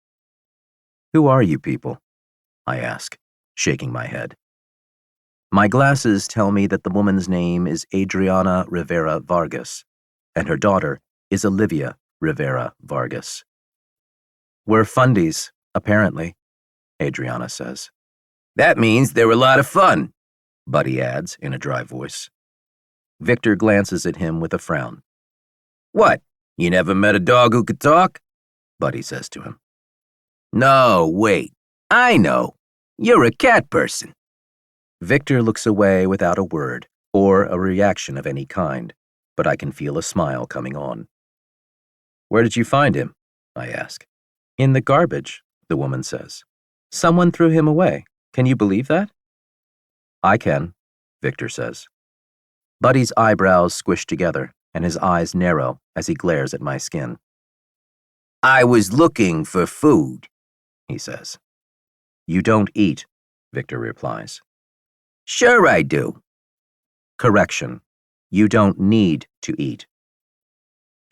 Who are you people? I ask, shaking my head. My glasses tell me that the woman's name is Adriana Rivera Vargas, and her daughter is Olivia Rivera Vargas. We're fundies, apparently, Adriana says. That means they're a lot of fun, Buddy adds in a dry voice. Victor glances at him with a frown. What, you never met a dog who could talk? Buddy says to him. No, wait, I know. You're a cat person. Victor looks away without a word or a reaction of any kind, but I can feel a smile coming on. Where did you find him? I ask. In the garbage, the woman says. Someone threw him away. Can you believe that? I can, Victor says. Buddy's eyebrows squish together and his eyes narrow as he glares at my skin. I was looking for food, he says. You don't eat, Victor replies. Sure I do. Correction. You don't need to eat.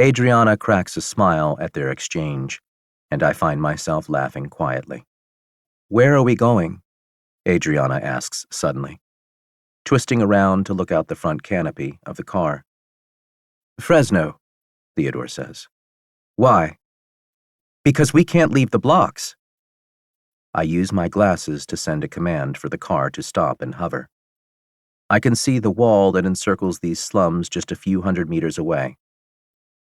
Adriana cracks a smile at their exchange, and I find myself laughing quietly. Where are we going? Adriana asks suddenly, twisting around to look out the front canopy of the car. Fresno, Theodore says. Why? Because we can't leave the blocks. I use my glasses to send a command for the car to stop and hover. I can see the wall that encircles these slums just a few hundred meters away.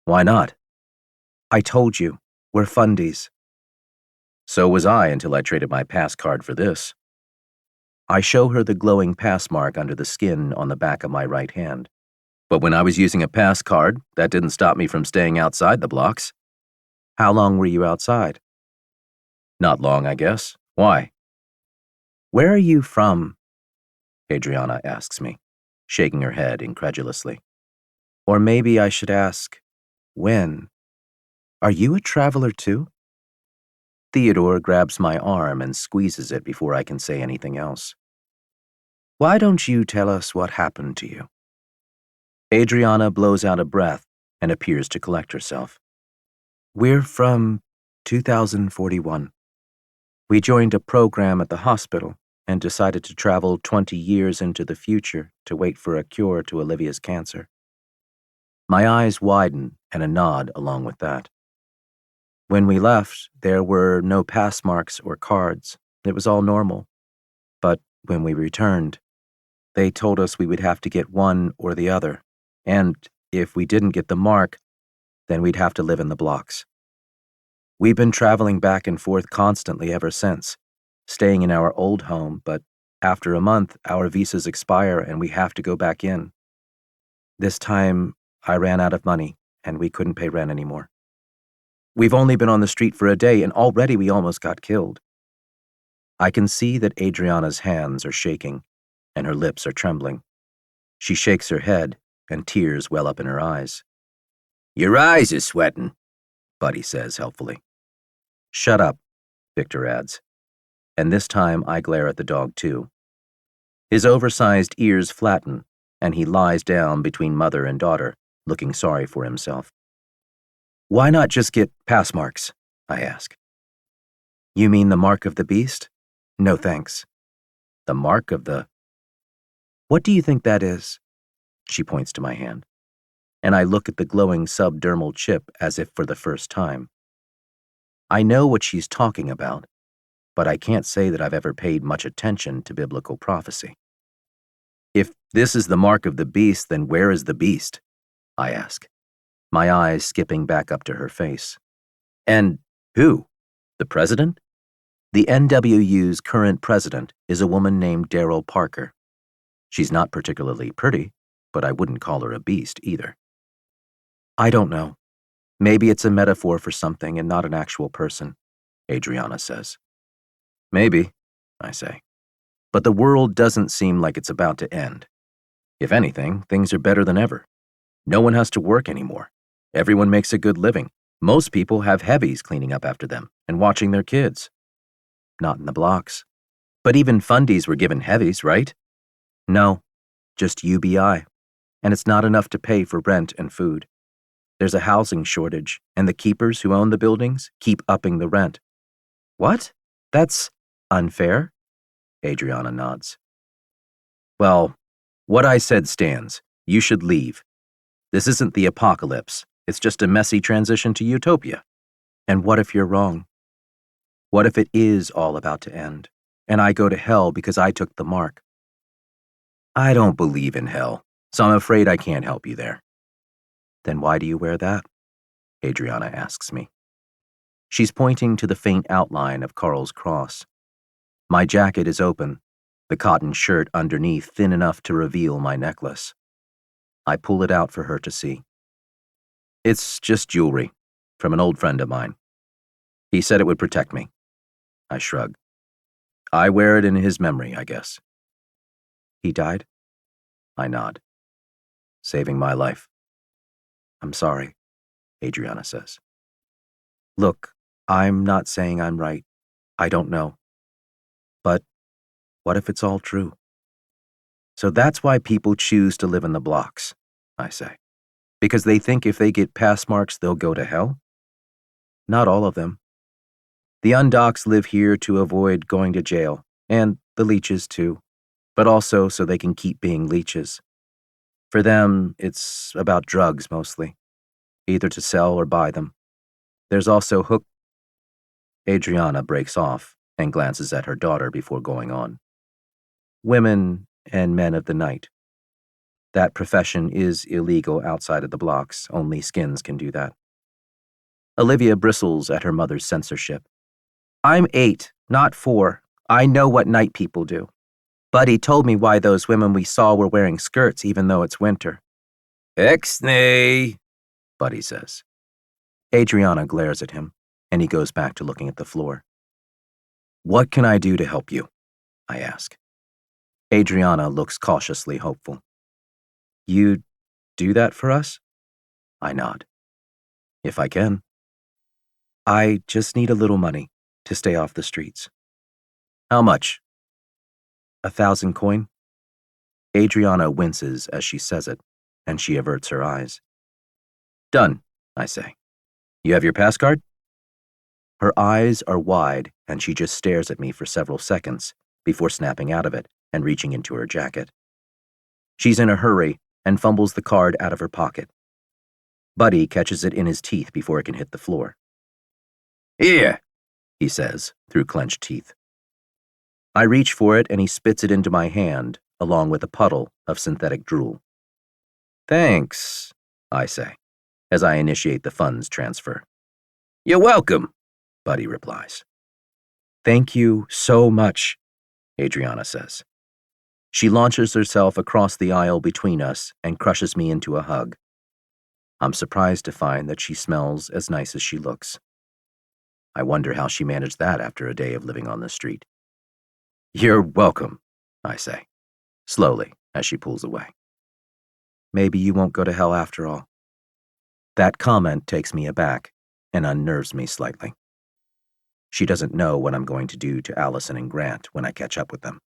Why not? I told you, we're fundies. So was I until I traded my pass card for this. I show her the glowing pass mark under the skin on the back of my right hand. But when I was using a pass card, that didn't stop me from staying outside the blocks. How long were you outside? Not long, I guess. Why? Where are you from? Adriana asks me, shaking her head incredulously. Or maybe I should ask, when? Are you a traveler too? Theodore grabs my arm and squeezes it before I can say anything else. Why don't you tell us what happened to you? Adriana blows out a breath and appears to collect herself. We're from 2041. We joined a program at the hospital and decided to travel 20 years into the future to wait for a cure to Olivia's cancer. My eyes widen and a nod along with that. When we left, there were no pass marks or cards. It was all normal. But when we returned, they told us we would have to get one or the other, and if we didn't get the mark, then we'd have to live in the blocks. We've been traveling back and forth constantly ever since, staying in our old home, but after a month, our visas expire and we have to go back in. This time, I ran out of money and we couldn't pay rent anymore. We've only been on the street for a day and already we almost got killed. I can see that Adriana's hands are shaking and her lips are trembling. She shakes her head and tears well up in her eyes. Your eyes is sweating, Buddy says helpfully. Shut up, Victor adds. And this time I glare at the dog too. His oversized ears flatten and he lies down between mother and daughter, looking sorry for himself. Why not just get pass marks? I ask. You mean the mark of the beast? No thanks. The mark of the... What do you think that is? She points to my hand, and I look at the glowing subdermal chip as if for the first time. I know what she's talking about, but I can't say that I've ever paid much attention to biblical prophecy. If this is the mark of the beast, then where is the beast? I ask, my eyes skipping back up to her face. And who? The president? The NWU's current president is a woman named Daryl Parker. She's not particularly pretty, but I wouldn't call her a beast either. I don't know. Maybe it's a metaphor for something and not an actual person, Adriana says. Maybe, I say. But the world doesn't seem like it's about to end. If anything, things are better than ever. No one has to work anymore. Everyone makes a good living. Most people have heavies cleaning up after them and watching their kids. Not in the blocks. But even fundies were given heavies, right? No, just UBI. And it's not enough to pay for rent and food. There's a housing shortage, and the keepers who own the buildings keep upping the rent. What? That's unfair? Adriana nods. Well, what I said stands. You should leave. This isn't the apocalypse. It's just a messy transition to utopia. And what if you're wrong? What if it is all about to end, and I go to hell because I took the mark? I don't believe in hell, so I'm afraid I can't help you there. Then why do you wear that? Adriana asks me. She's pointing to the faint outline of Carl's cross. My jacket is open, the cotton shirt underneath thin enough to reveal my necklace. I pull it out for her to see. It's just jewelry, from an old friend of mine. He said it would protect me. I shrug. I wear it in his memory, I guess. He died? I nod. Saving my life. I'm sorry, Adriana says. Look, I'm not saying I'm right. I don't know. But what if it's all true? So that's why people choose to live in the blocks, I say. Because they think if they get pass marks, they'll go to hell? Not all of them. The undocs live here to avoid going to jail, and the leeches too, but also so they can keep being leeches. For them, it's about drugs mostly, either to sell or buy them. There's also hook. Adriana breaks off and glances at her daughter before going on. Women and men of the night. That profession is illegal outside of the blocks. Only skins can do that. Olivia bristles at her mother's censorship. I'm 8, not 4. I know what night people do. Buddy told me why those women we saw were wearing skirts even though it's winter. Ixnay, Buddy says. Adriana glares at him, and he goes back to looking at the floor. What can I do to help you? I ask. Adriana looks cautiously hopeful. You do that for us? I nod. If I can. I just need a little money. to stay off the streets. How much? 1,000 coin? Adriana winces as she says it, and she averts her eyes. Done, I say. You have your pass card? Her eyes are wide, and she just stares at me for several seconds before snapping out of it and reaching into her jacket. She's in a hurry and fumbles the card out of her pocket. Buddy catches it in his teeth before it can hit the floor. Here, he says, through clenched teeth. I reach for it and he spits it into my hand, along with a puddle of synthetic drool. Thanks, I say, as I initiate the funds transfer. You're welcome, Buddy replies. Thank you so much, Adriana says. She launches herself across the aisle between us and crushes me into a hug. I'm surprised to find that she smells as nice as she looks. I wonder how she managed that after a day of living on the street. You're welcome, I say, slowly as she pulls away. Maybe you won't go to hell after all. That comment takes me aback and unnerves me slightly. She doesn't know what I'm going to do to Allison and Grant when I catch up with them.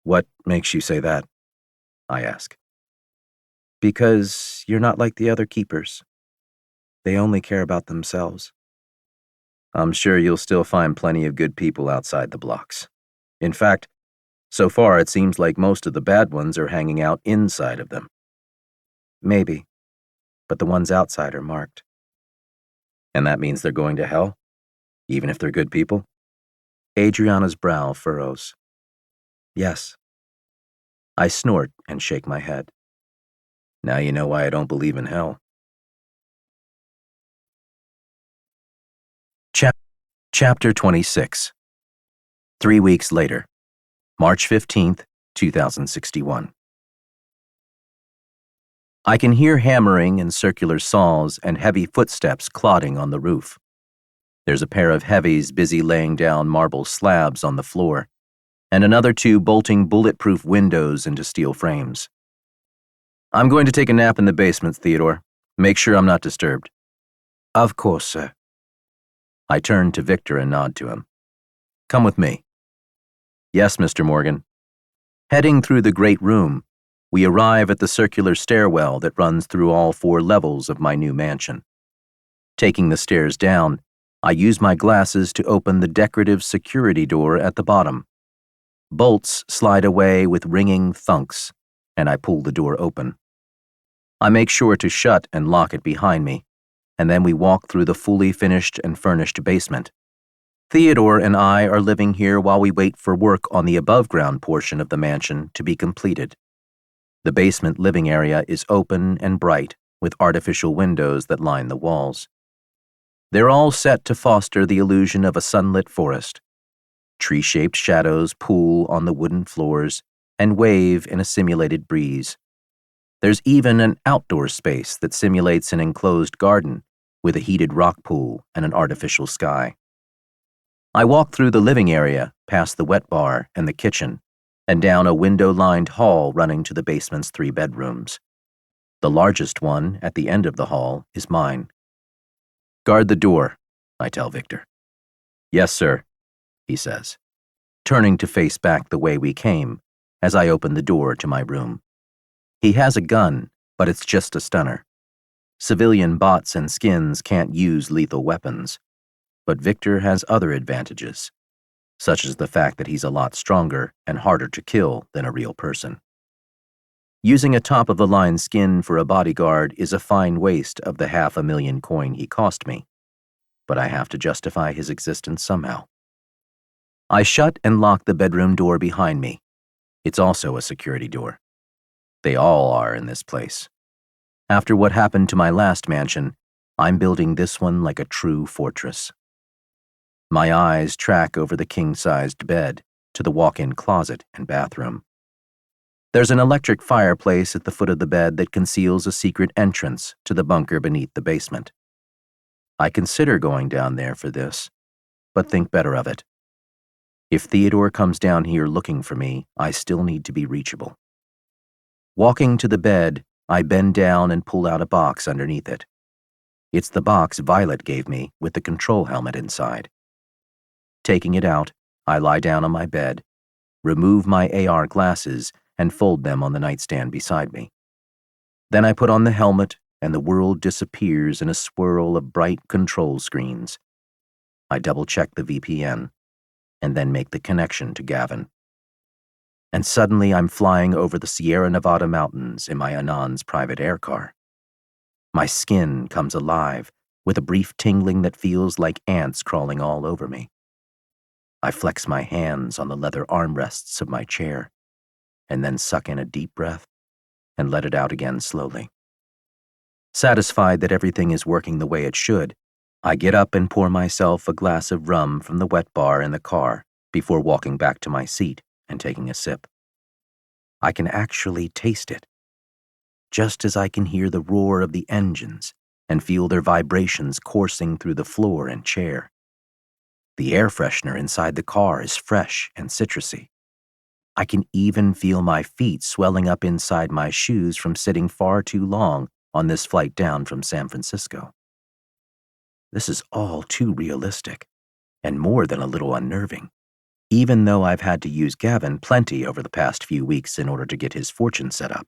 What makes you say that? I ask. Because you're not like the other keepers. They only care about themselves. I'm sure you'll still find plenty of good people outside the blocks. In fact, so far it seems like most of the bad ones are hanging out inside of them. Maybe, but the ones outside are marked. And that means they're going to hell? Even if they're good people? Adriana's brow furrows. Yes. I snort and shake my head. Now you know why I don't believe in hell. Chapter 26. 3 weeks later, March 15th, 2061. I can hear hammering and circular saws and heavy footsteps clodding on the roof. There's a pair of heavies busy laying down marble slabs on the floor, and another two bolting bulletproof windows into steel frames. I'm going to take a nap in the basement, Theodore. Make sure I'm not disturbed. Of course, sir. I turn to Victor and nod to him. Come with me. Yes, Mr. Morgan. Heading through the great room, we arrive at the circular stairwell that runs through all 4 levels of my new mansion. Taking the stairs down, I use my glasses to open the decorative security door at the bottom. Bolts slide away with ringing thunks, and I pull the door open. I make sure to shut and lock it behind me, and then we walk through the fully finished and furnished basement. Theodore and I are living here while we wait for work on the above-ground portion of the mansion to be completed. The basement living area is open and bright, with artificial windows that line the walls. They're all set to foster the illusion of a sunlit forest. Tree-shaped shadows pool on the wooden floors and wave in a simulated breeze. There's even an outdoor space that simulates an enclosed garden with a heated rock pool and an artificial sky. I walk through the living area, past the wet bar and the kitchen, and down a window-lined hall running to the basement's 3 bedrooms. The largest one, at the end of the hall, is mine. Guard the door, I tell Victor. Yes, sir, he says, turning to face back the way we came as I open the door to my room. He has a gun, but it's just a stunner. Civilian bots and skins can't use lethal weapons, but Victor has other advantages, such as the fact that he's a lot stronger and harder to kill than a real person. Using a top-of-the-line skin for a bodyguard is a fine waste of the 500,000 coin he cost me, but I have to justify his existence somehow. I shut and lock the bedroom door behind me. It's also a security door. They all are in this place. After what happened to my last mansion, I'm building this one like a true fortress. My eyes track over the king-sized bed to the walk-in closet and bathroom. There's an electric fireplace at the foot of the bed that conceals a secret entrance to the bunker beneath the basement. I consider going down there for this, but think better of it. If Theodore comes down here looking for me, I still need to be reachable. Walking to the bed, I bend down and pull out a box underneath it. It's the box Violet gave me with the control helmet inside. Taking it out, I lie down on my bed, remove my AR glasses, and fold them on the nightstand beside me. Then I put on the helmet, and the world disappears in a swirl of bright control screens. I double-check the VPN, and then make the connection to Gavin. And suddenly I'm flying over the Sierra Nevada mountains in my Anand's private air car. My skin comes alive with a brief tingling that feels like ants crawling all over me. I flex my hands on the leather armrests of my chair, and then suck in a deep breath and let it out again slowly. Satisfied that everything is working the way it should, I get up and pour myself a glass of rum from the wet bar in the car before walking back to my seat and taking a sip. I can actually taste it, just as I can hear the roar of the engines and feel their vibrations coursing through the floor and chair. The air freshener inside the car is fresh and citrusy. I can even feel my feet swelling up inside my shoes from sitting far too long on this flight down from San Francisco. This is all too realistic, and more than a little unnerving, even though I've had to use Gavin plenty over the past few weeks in order to get his fortune set up.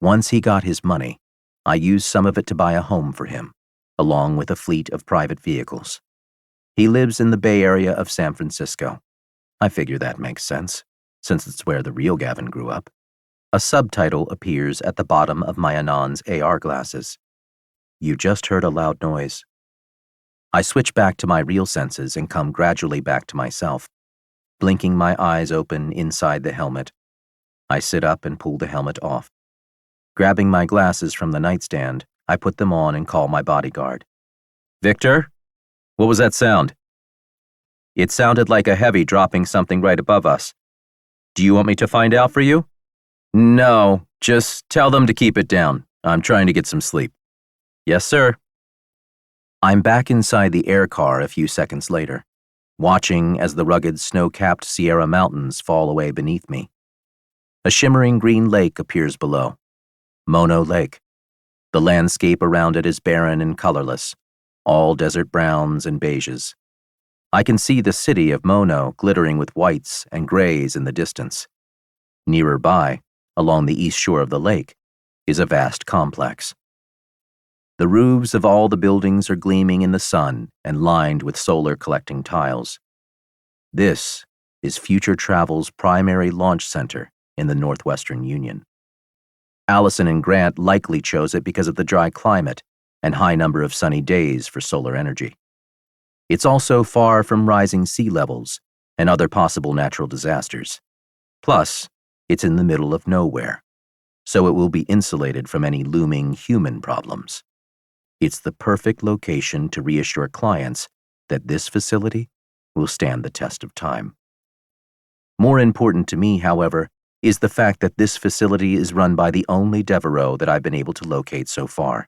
Once he got his money, I used some of it to buy a home for him, along with a fleet of private vehicles. He lives in the Bay Area of San Francisco. I figure that makes sense, since it's where the real Gavin grew up. A subtitle appears at the bottom of my Anand's AR glasses. You just heard a loud noise. I switch back to my real senses and come gradually back to myself, blinking my eyes open inside the helmet. I sit up and pull the helmet off. Grabbing my glasses from the nightstand, I put them on and call my bodyguard. Victor? What was that sound? It sounded like a heavy dropping something right above us. Do you want me to find out for you? No, just tell them to keep it down. I'm trying to get some sleep. Yes, sir. I'm back inside the air car a few seconds later, watching as the rugged snow-capped Sierra Mountains fall away beneath me. A shimmering green lake appears below. Mono Lake. The landscape around it is barren and colorless, all desert browns and beiges. I can see the city of Mono glittering with whites and grays in the distance. Nearer by, along the east shore of the lake, is a vast complex. The roofs of all the buildings are gleaming in the sun and lined with solar-collecting tiles. This is Future Travel's primary launch center in the Northwestern Union. Allison and Grant likely chose it because of the dry climate and high number of sunny days for solar energy. It's also far from rising sea levels and other possible natural disasters. Plus, it's in the middle of nowhere, so it will be insulated from any looming human problems. It's the perfect location to reassure clients that this facility will stand the test of time. More important to me, however, is the fact that this facility is run by the only Devereaux that I've been able to locate so far,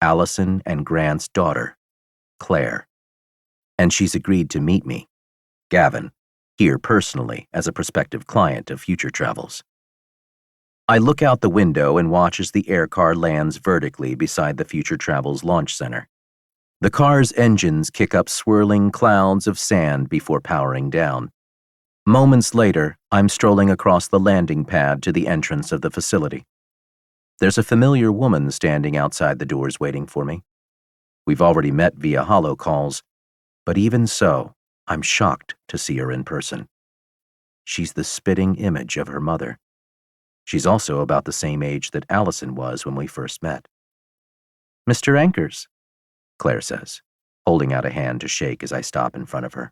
Allison and Grant's daughter, Claire. And she's agreed to meet me, Gavin, here personally as a prospective client of Future Travels. I look out the window and watch as the air car lands vertically beside the Future Travels launch center. The car's engines kick up swirling clouds of sand before powering down. Moments later, I'm strolling across the landing pad to the entrance of the facility. There's a familiar woman standing outside the doors waiting for me. We've already met via holo calls, but even so, I'm shocked to see her in person. She's the spitting image of her mother. She's also about the same age that Allison was when we first met. Mr. Ankers, Claire says, holding out a hand to shake as I stop in front of her.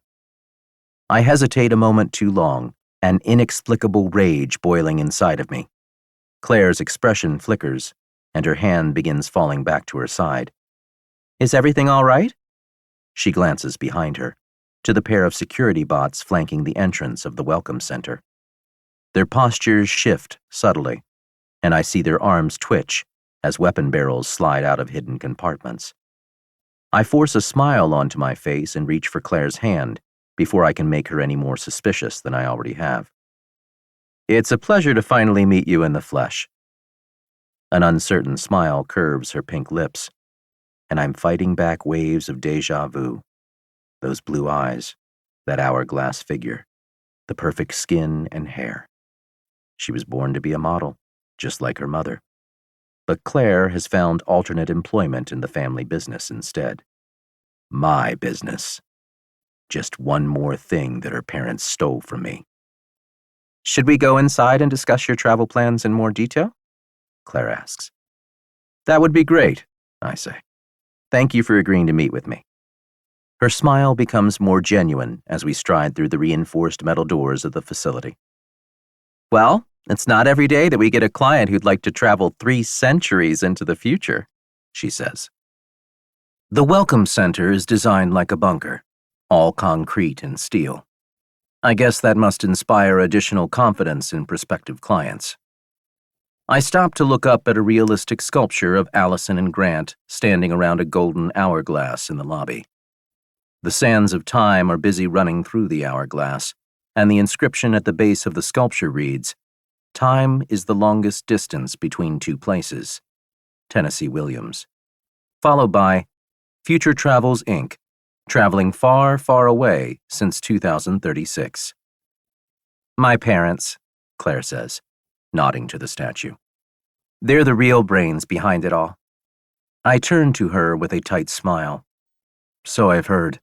I hesitate a moment too long, an inexplicable rage boiling inside of me. Claire's expression flickers, and her hand begins falling back to her side. Is everything all right? She glances behind her, to the pair of security bots flanking the entrance of the welcome center. Their postures shift subtly, and I see their arms twitch as weapon barrels slide out of hidden compartments. I force a smile onto my face and reach for Claire's hand before I can make her any more suspicious than I already have. It's a pleasure to finally meet you in the flesh. An uncertain smile curves her pink lips, and I'm fighting back waves of déjà vu. Those blue eyes, That hourglass figure, the perfect skin and hair. She was born to be a model, just like her mother. But Claire has found alternate employment in the family business instead. My business. Just one more thing that her parents stole from me. Should we go inside and discuss your travel plans in more detail? Claire asks. That would be great, I say. Thank you for agreeing to meet with me. Her smile becomes more genuine as we stride through the reinforced metal doors of the facility. Well, it's not every day that we get a client who'd like to travel 3 centuries into the future, she says. The Welcome Center is designed like a bunker, all concrete and steel. I guess that must inspire additional confidence in prospective clients. I stop to look up at a realistic sculpture of Allison and Grant standing around a golden hourglass in the lobby. The sands of time are busy running through the hourglass, and the inscription at the base of the sculpture reads, "Time is the longest distance between two places. Tennessee Williams." Followed by, "Future Travels, Inc., traveling far, far away since 2036. My parents," Claire says, nodding to the statue. They're the real brains behind it all. I turn to her with a tight smile. So I've heard.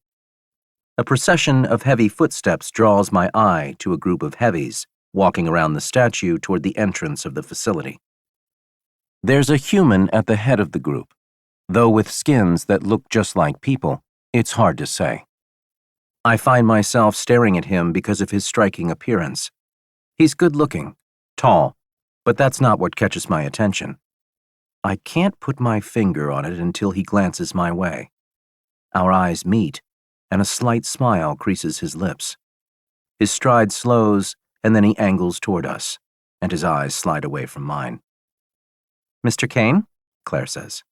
A procession of heavy footsteps draws my eye to a group of heavies walking around the statue toward the entrance of the facility. There's a human at the head of the group, though with skins that look just like people, it's hard to say. I find myself staring at him because of his striking appearance. He's good-looking, tall, but that's not what catches my attention. I can't put my finger on it until he glances my way. Our eyes meet, and a slight smile creases his lips. His stride slows, and then he angles toward us, and his eyes slide away from mine. Mr. Kane, Claire says,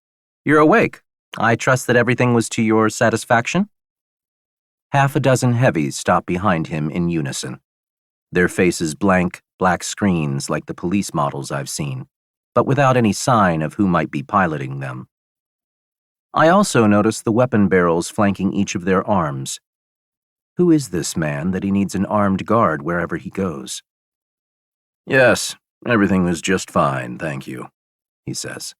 you're awake. I trust that everything was to your satisfaction? Half a dozen heavies stop behind him in unison. Their faces blank, black screens like the police models I've seen, but without any sign of who might be piloting them. I also notice the weapon barrels flanking each of their arms. Who is this man that he needs an armed guard wherever he goes? Yes, everything was just fine, thank you, he says.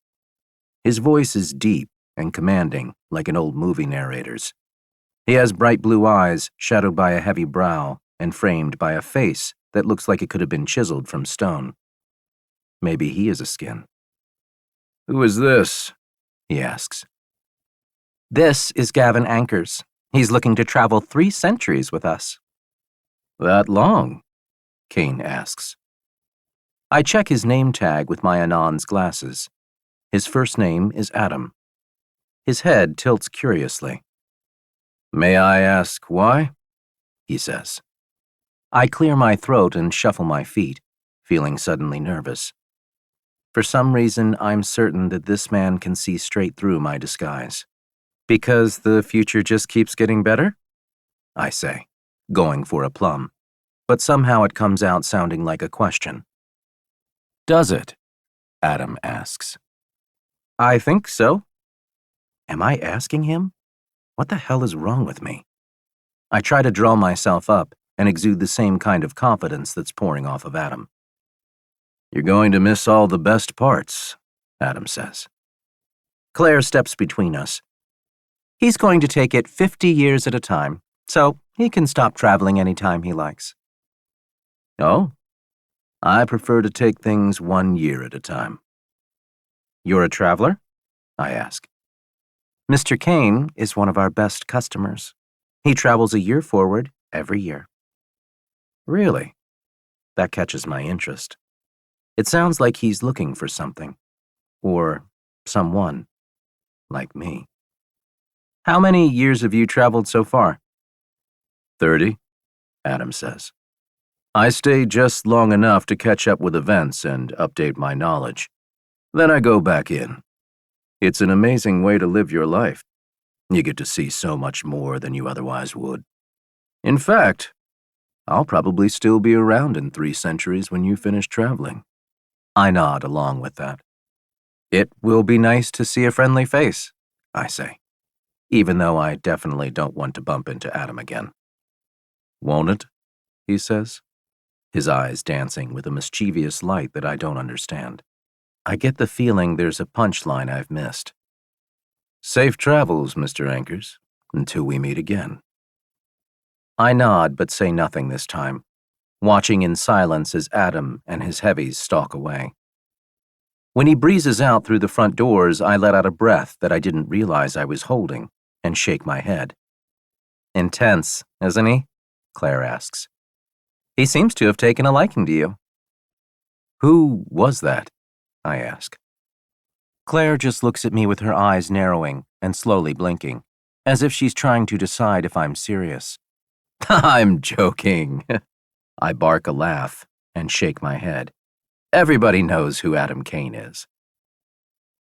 His voice is deep and commanding, like an old movie narrator's. He has bright blue eyes, shadowed by a heavy brow, and framed by a face that looks like it could have been chiseled from stone. Maybe he is a skin. Who is this? He asks. This is Gavin Ankers. He's looking to travel 3 centuries with us. That long? Kane asks. I check his name tag with my Anand's glasses. His first name is Adam. His head tilts curiously. May I ask why? He says. I clear my throat and shuffle my feet, feeling suddenly nervous. For some reason, I'm certain that this man can see straight through my disguise. Because the future just keeps getting better? I say, going for a plum, but somehow it comes out sounding like a question. Does it? Adam asks. I think so. Am I asking him? What the hell is wrong with me? I try to draw myself up and exude the same kind of confidence that's pouring off of Adam. You're going to miss all the best parts, Adam says. Claire steps between us. He's going to take it 50 years at a time, so he can stop traveling anytime he likes. Oh, I prefer to take things 1 year at a time. You're a traveler? I ask. Mr. Kane is one of our best customers. He travels a year forward every year. Really? That catches my interest. It sounds like he's looking for something. Or someone. Like me. How many years have you traveled so far? 30, Adam says. I stay just long enough to catch up with events and update my knowledge. Then I go back in. It's an amazing way to live your life. You get to see so much more than you otherwise would. In fact, I'll probably still be around in 3 centuries when you finish traveling. I nod along with that. It will be nice to see a friendly face, I say, even though I definitely don't want to bump into Adam again. Won't it? He says, his eyes dancing with a mischievous light that I don't understand. I get the feeling there's a punchline I've missed. Safe travels, Mr. Anchors, until we meet again. I nod but say nothing this time, watching in silence as Adam and his heavies stalk away. When he breezes out through the front doors, I let out a breath that I didn't realize I was holding and shake my head. Intense, isn't he? Claire asks. He seems to have taken a liking to you. Who was that? I ask. Claire just looks at me with her eyes narrowing and slowly blinking, as if she's trying to decide if I'm serious. I'm joking. I bark a laugh and shake my head. Everybody knows who Adam Kane is.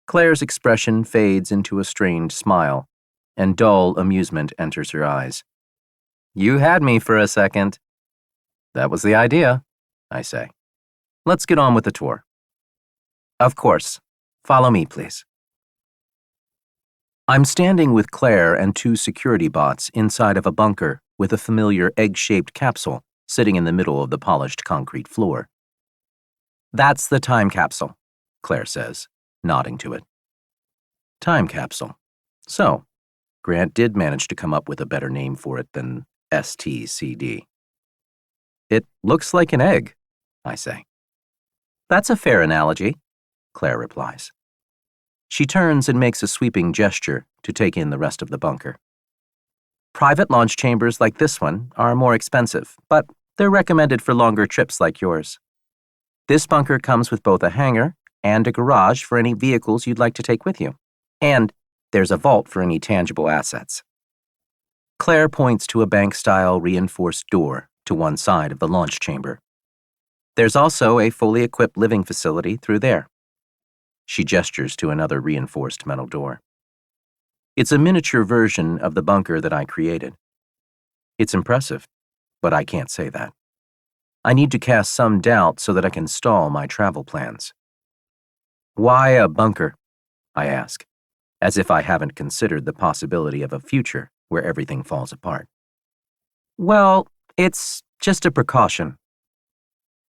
Claire's expression fades into a strained smile, and dull amusement enters her eyes. You had me for a second. That was the idea, I say. Let's get on with the tour. Of course. Follow me, please. I'm standing with Claire and two security bots inside of a bunker with a familiar egg-shaped capsule sitting in the middle of the polished concrete floor. That's the time capsule, Claire says, nodding to it. Time capsule. So, Grant did manage to come up with a better name for it than STCD. It looks like an egg, I say. That's a fair analogy, Claire replies. She turns and makes a sweeping gesture to take in the rest of the bunker. Private launch chambers like this one are more expensive, but they're recommended for longer trips like yours. This bunker comes with both a hangar and a garage for any vehicles you'd like to take with you. And there's a vault for any tangible assets. Claire points to a bank-style reinforced door to one side of the launch chamber. There's also a fully equipped living facility through there. She gestures to another reinforced metal door. It's a miniature version of the bunker that I created. It's impressive, but I can't say that. I need to cast some doubt so that I can stall my travel plans. Why a bunker? I ask, as if I haven't considered the possibility of a future where everything falls apart. Well, it's just a precaution.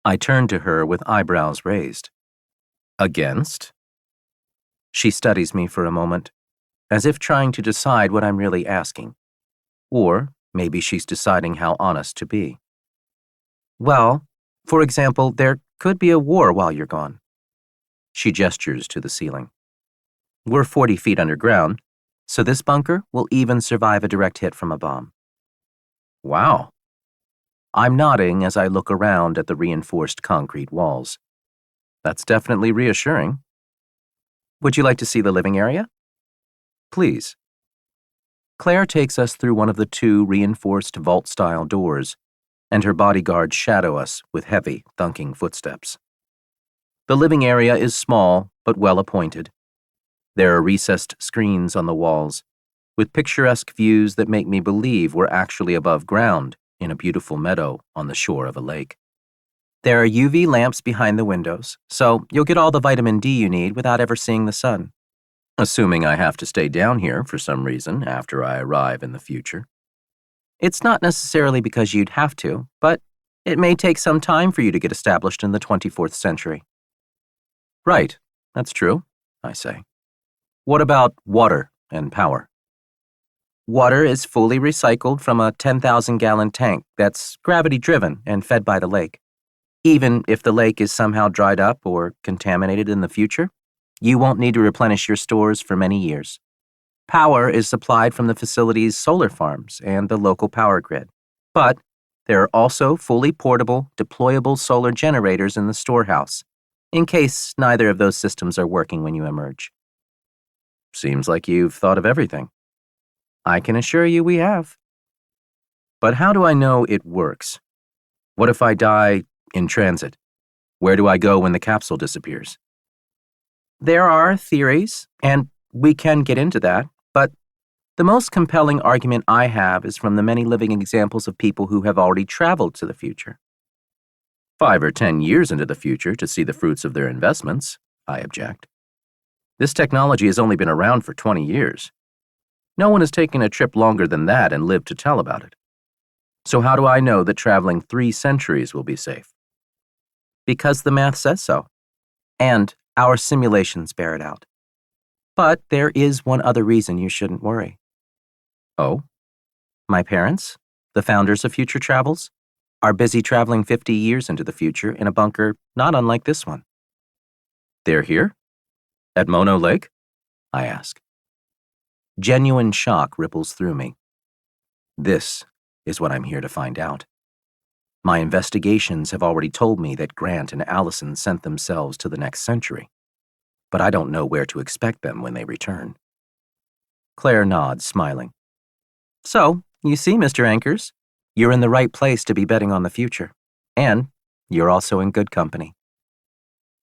I turn to her with eyebrows raised. Against? She studies me for a moment, as if trying to decide what I'm really asking. Or maybe she's deciding how honest to be. Well, for example, there could be a war while you're gone. She gestures to the ceiling. We're 40 feet underground, so this bunker will even survive a direct hit from a bomb. Wow. I'm nodding as I look around at the reinforced concrete walls. That's definitely reassuring. Would you like to see the living area? Please. Claire takes us through one of the two reinforced vault-style doors, and her bodyguards shadow us with heavy, thunking footsteps. The living area is small, but well-appointed. There are recessed screens on the walls, with picturesque views that make me believe we're actually above ground in a beautiful meadow on the shore of a lake. There are UV lamps behind the windows, so you'll get all the vitamin D you need without ever seeing the sun. Assuming I have to stay down here for some reason after I arrive in the future. It's not necessarily because you'd have to, but it may take some time for you to get established in the 24th century. Right, that's true, I say. What about water and power? Water is fully recycled from a 10,000-gallon tank that's gravity-driven and fed by the lake. Even if the lake is somehow dried up or contaminated in the future, you won't need to replenish your stores for many years. Power is supplied from the facility's solar farms and the local power grid. But there are also fully portable, deployable solar generators in the storehouse, in case neither of those systems are working when you emerge. Seems like you've thought of everything. I can assure you we have. But how do I know it works? What if I die in transit? Where do I go when the capsule disappears? There are theories, and we can get into that, but the most compelling argument I have is from the many living examples of people who have already traveled to the future. 5 or 10 years into the future to see the fruits of their investments, I object. This technology has only been around for 20 years. No one has taken a trip longer than that and lived to tell about it. So how do I know that traveling 3 centuries will be safe? Because the math says so. And our simulations bear it out. But there is one other reason you shouldn't worry. Oh? My parents, the founders of Future Travels, are busy traveling 50 years into the future in a bunker not unlike this one. They're here? At Mono Lake? I ask. Genuine shock ripples through me. This is what I'm here to find out. My investigations have already told me that Grant and Allison sent themselves to the next century, but I don't know where to expect them when they return. Claire nods, smiling. So, you see, Mr. Anchors, you're in the right place to be betting on the future, and you're also in good company.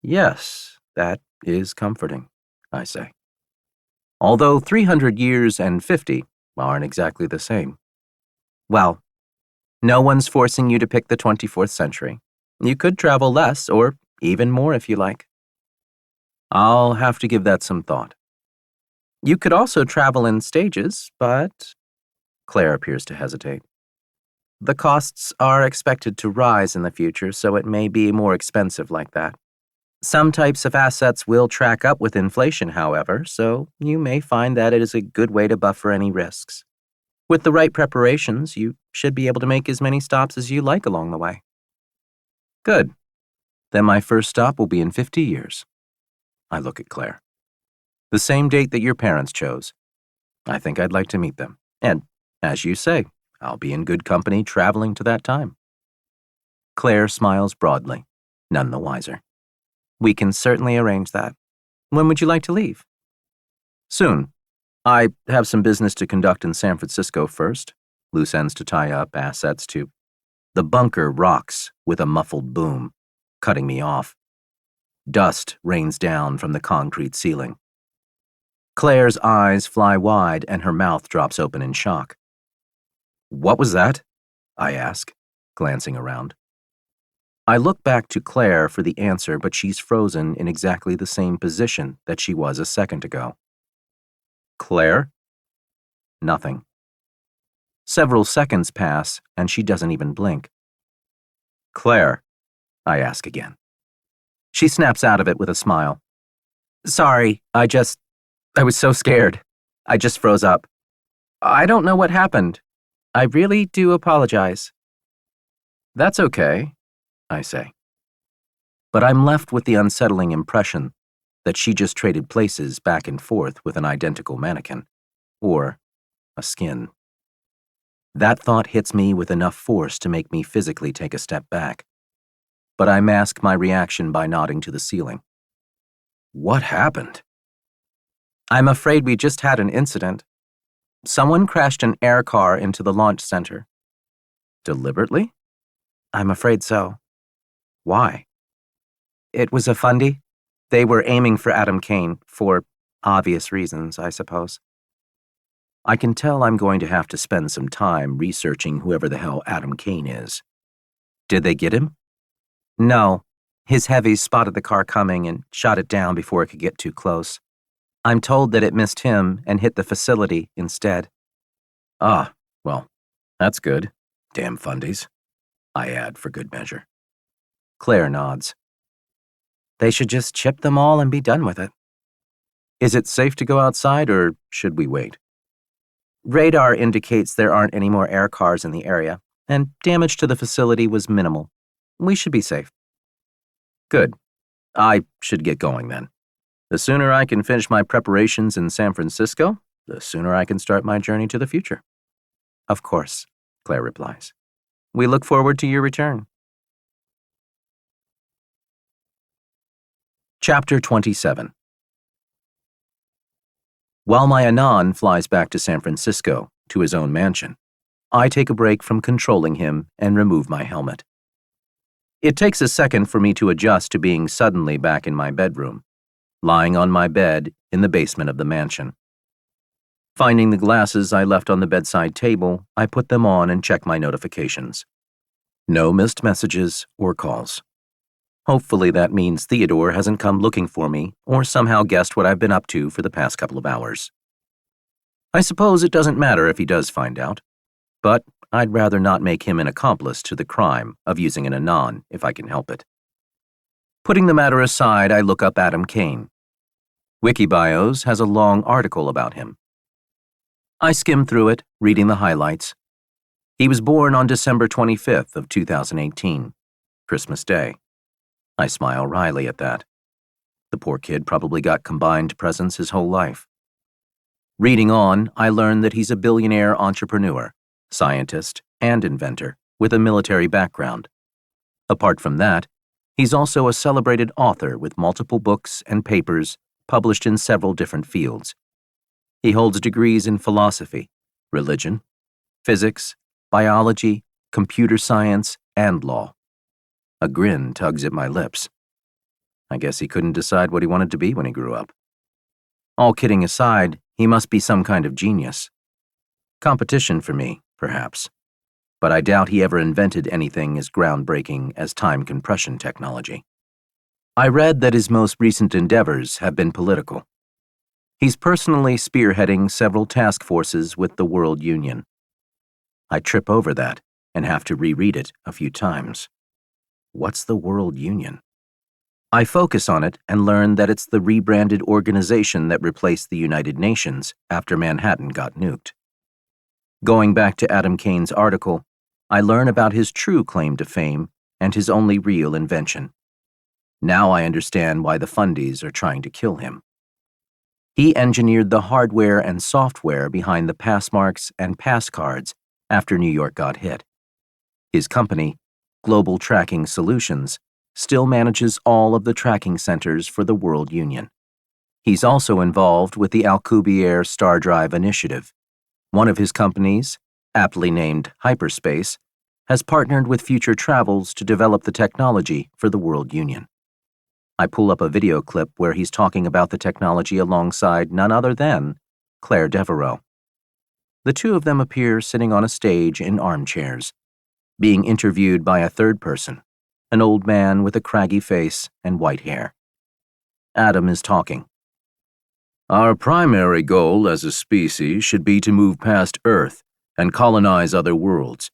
Yes, that is comforting, I say. Although 300 years and 50 aren't exactly the same. Well, no one's forcing you to pick the 24th century. You could travel less, or even more if you like. I'll have to give that some thought. You could also travel in stages, but... Claire appears to hesitate. The costs are expected to rise in the future, so it may be more expensive like that. Some types of assets will track up with inflation, however, so you may find that it is a good way to buffer any risks. With the right preparations, you should be able to make as many stops as you like along the way. Good. Then my first stop will be in 50 years. I look at Claire. The same date that your parents chose. I think I'd like to meet them. And, as you say, I'll be in good company traveling to that time. Claire smiles broadly, none the wiser. We can certainly arrange that. When would you like to leave? Soon. I have some business to conduct in San Francisco first, loose ends to tie up, assets to... The bunker rocks with a muffled boom, cutting me off. Dust rains down from the concrete ceiling. Claire's eyes fly wide and her mouth drops open in shock. What was that? I ask, glancing around. I look back to Claire for the answer, but she's frozen in exactly the same position that she was a second ago. Claire? Nothing. Several seconds pass, and she doesn't even blink. Claire, I ask again. She snaps out of it with a smile. Sorry, I was so scared. I just froze up. I don't know what happened. I really do apologize. That's okay, I say. But I'm left with the unsettling impression that she just traded places back and forth with an identical mannequin, or a skin. That thought hits me with enough force to make me physically take a step back, but I mask my reaction by nodding to the ceiling. What happened? I'm afraid we just had an incident. Someone crashed an air car into the launch center. Deliberately? I'm afraid so. Why? It was a fundy. They were aiming for Adam Kane, for obvious reasons, I suppose. I can tell I'm going to have to spend some time researching whoever the hell Adam Kane is. Did they get him? No. His heavies spotted the car coming and shot it down before it could get too close. I'm told that it missed him and hit the facility instead. Ah, well, that's good. Damn fundies, I add for good measure. Claire nods. They should just chip them all and be done with it. Is it safe to go outside, or should we wait? Radar indicates there aren't any more air cars in the area, and damage to the facility was minimal. We should be safe. Good. I should get going then. The sooner I can finish my preparations in San Francisco, the sooner I can start my journey to the future. Of course, Claire replies. We look forward to your return. Chapter 27. While my Anon flies back to San Francisco, to his own mansion, I take a break from controlling him and remove my helmet. It takes a second for me to adjust to being suddenly back in my bedroom, lying on my bed in the basement of the mansion. Finding the glasses I left on the bedside table, I put them on and check my notifications. No missed messages or calls. Hopefully that means Theodore hasn't come looking for me or somehow guessed what I've been up to for the past couple of hours. I suppose it doesn't matter if he does find out, but I'd rather not make him an accomplice to the crime of using an Anon if I can help it. Putting the matter aside, I look up Adam Kane. Wikibios has a long article about him. I skim through it, reading the highlights. He was born on December 25th of 2018, Christmas Day. I smile wryly at that. The poor kid probably got combined presents his whole life. Reading on, I learn that he's a billionaire entrepreneur, scientist, and inventor with a military background. Apart from that, he's also a celebrated author with multiple books and papers published in several different fields. He holds degrees in philosophy, religion, physics, biology, computer science, and law. A grin tugs at my lips. I guess he couldn't decide what he wanted to be when he grew up. All kidding aside, he must be some kind of genius. Competition for me, perhaps. But I doubt he ever invented anything as groundbreaking as time compression technology. I read that his most recent endeavors have been political. He's personally spearheading several task forces with the World Union. I trip over that and have to reread it a few times. What's the World Union? I focus on it and learn that it's the rebranded organization that replaced the United Nations after Manhattan got nuked. Going back to Adam Kane's article, I learn about his true claim to fame and his only real invention. Now I understand why the fundies are trying to kill him. He engineered the hardware and software behind the passmarks and passcards after New York got hit. His company, Global Tracking Solutions, still manages all of the tracking centers for the World Union. He's also involved with the Alcubierre Star Drive Initiative. One of his companies, aptly named Hyperspace, has partnered with Future Travels to develop the technology for the World Union. I pull up a video clip where he's talking about the technology alongside none other than Claire Devereaux. The two of them appear sitting on a stage in armchairs, being interviewed by a third person, an old man with a craggy face and white hair. Adam is talking. Our primary goal as a species should be to move past Earth and colonize other worlds.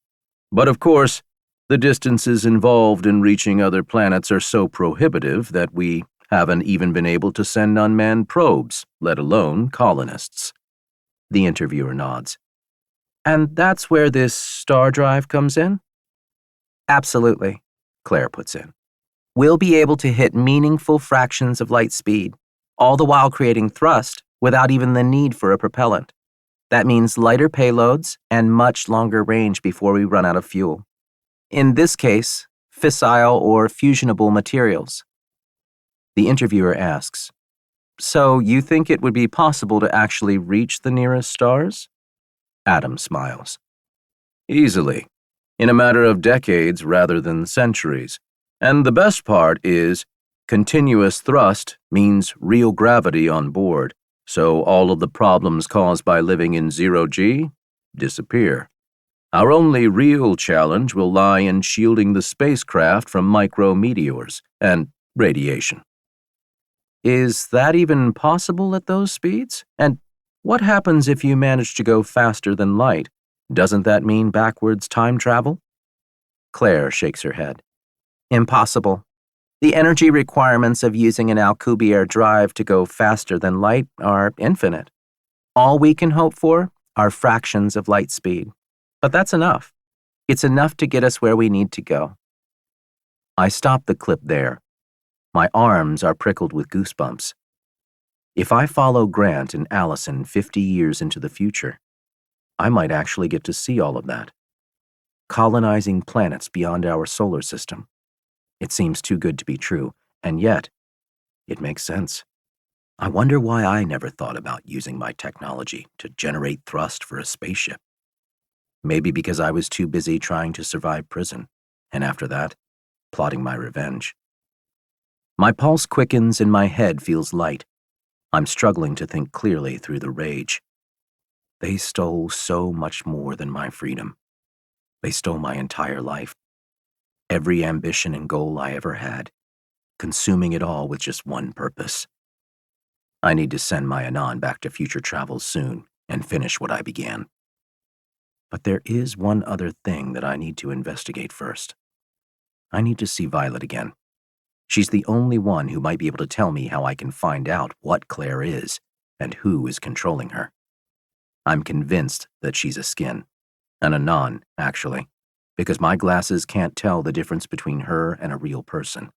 But of course, the distances involved in reaching other planets are so prohibitive that we haven't even been able to send unmanned probes, let alone colonists. The interviewer nods. And that's where this star drive comes in? Absolutely, Claire puts in. We'll be able to hit meaningful fractions of light speed, all the while creating thrust without even the need for a propellant. That means lighter payloads and much longer range before we run out of fuel. In this case, fissile or fusionable materials. The interviewer asks, So you think it would be possible to actually reach the nearest stars? Adam smiles. Easily, in a matter of decades rather than centuries. And the best part is, continuous thrust means real gravity on board, so all of the problems caused by living in zero-G disappear. Our only real challenge will lie in shielding the spacecraft from micrometeors and radiation. Is that even possible at those speeds? And what happens if you manage to go faster than light? Doesn't that mean backwards time travel? Claire shakes her head. Impossible. The energy requirements of using an Alcubierre drive to go faster than light are infinite. All we can hope for are fractions of light speed. But that's enough. It's enough to get us where we need to go. I stop the clip there. My arms are prickled with goosebumps. If I follow Grant and Allison 50 years into the future, I might actually get to see all of that. Colonizing planets beyond our solar system. It seems too good to be true, and yet, it makes sense. I wonder why I never thought about using my technology to generate thrust for a spaceship. Maybe because I was too busy trying to survive prison, and after that, plotting my revenge. My pulse quickens and my head feels light. I'm struggling to think clearly through the rage. They stole so much more than my freedom. They stole my entire life. Every ambition and goal I ever had, consuming it all with just one purpose. I need to send my Anon back to Future Travels soon and finish what I began. But there is one other thing that I need to investigate first. I need to see Violet again. She's the only one who might be able to tell me how I can find out what Claire is and who is controlling her. I'm convinced that she's a skin. An anon, actually, because my glasses can't tell the difference between her and a real person.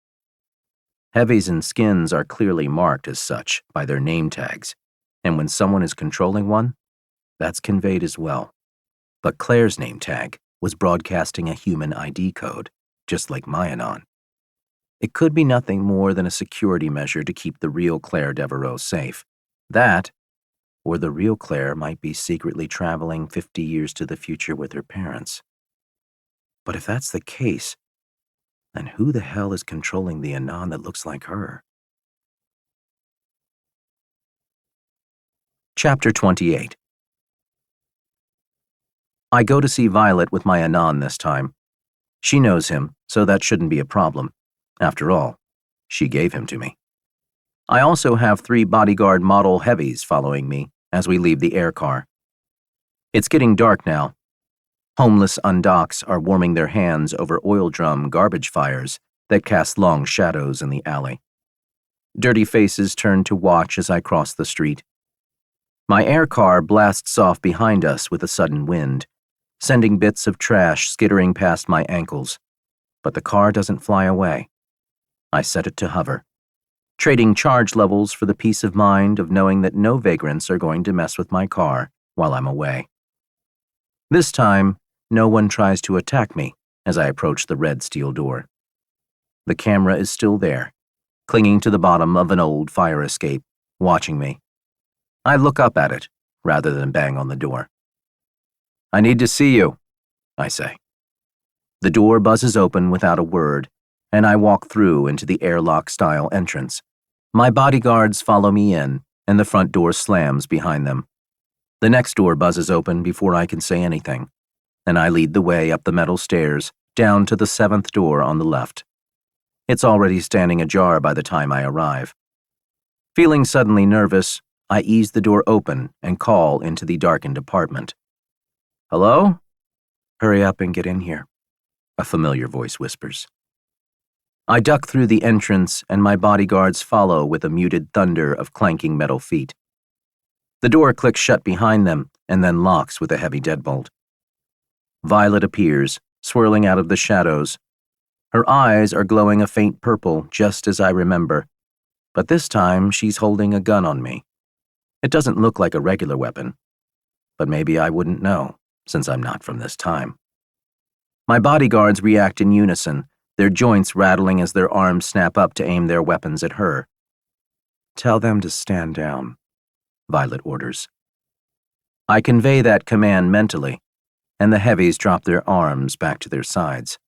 Heavies and skins are clearly marked as such by their name tags, and when someone is controlling one, that's conveyed as well. But Claire's name tag was broadcasting a human ID code, just like my anon. It could be nothing more than a security measure to keep the real Claire Devereaux safe. That, or the real Claire might be secretly traveling 50 years to the future with her parents. But if that's the case, then who the hell is controlling the anon that looks like her? Chapter 28. I go to see Violet with my anon this time. She knows him, so that shouldn't be a problem. After all, she gave him to me. I also have 3 bodyguard model heavies following me as we leave the air car. It's getting dark now. Homeless undocks are warming their hands over oil drum garbage fires that cast long shadows in the alley. Dirty faces turn to watch as I cross the street. My air car blasts off behind us with a sudden wind, sending bits of trash skittering past my ankles. But the car doesn't fly away. I set it to hover, trading charge levels for the peace of mind of knowing that no vagrants are going to mess with my car while I'm away. This time, no one tries to attack me as I approach the red steel door. The camera is still there, clinging to the bottom of an old fire escape, watching me. I look up at it, rather than bang on the door. "I need to see you," I say. The door buzzes open without a word, and I walk through into the airlock-style entrance. My bodyguards follow me in, and the front door slams behind them. The next door buzzes open before I can say anything, and I lead the way up the metal stairs, down to the 7th door on the left. It's already standing ajar by the time I arrive. Feeling suddenly nervous, I ease the door open and call into the darkened apartment. "Hello?" "Hurry up and get in here," a familiar voice whispers. I duck through the entrance, and my bodyguards follow with a muted thunder of clanking metal feet. The door clicks shut behind them and then locks with a heavy deadbolt. Violet appears, swirling out of the shadows. Her eyes are glowing a faint purple, just as I remember, but this time she's holding a gun on me. It doesn't look like a regular weapon, but maybe I wouldn't know, since I'm not from this time. My bodyguards react in unison, their joints rattling as their arms snap up to aim their weapons at her. "Tell them to stand down," Violet orders. I convey that command mentally, and the heavies drop their arms back to their sides.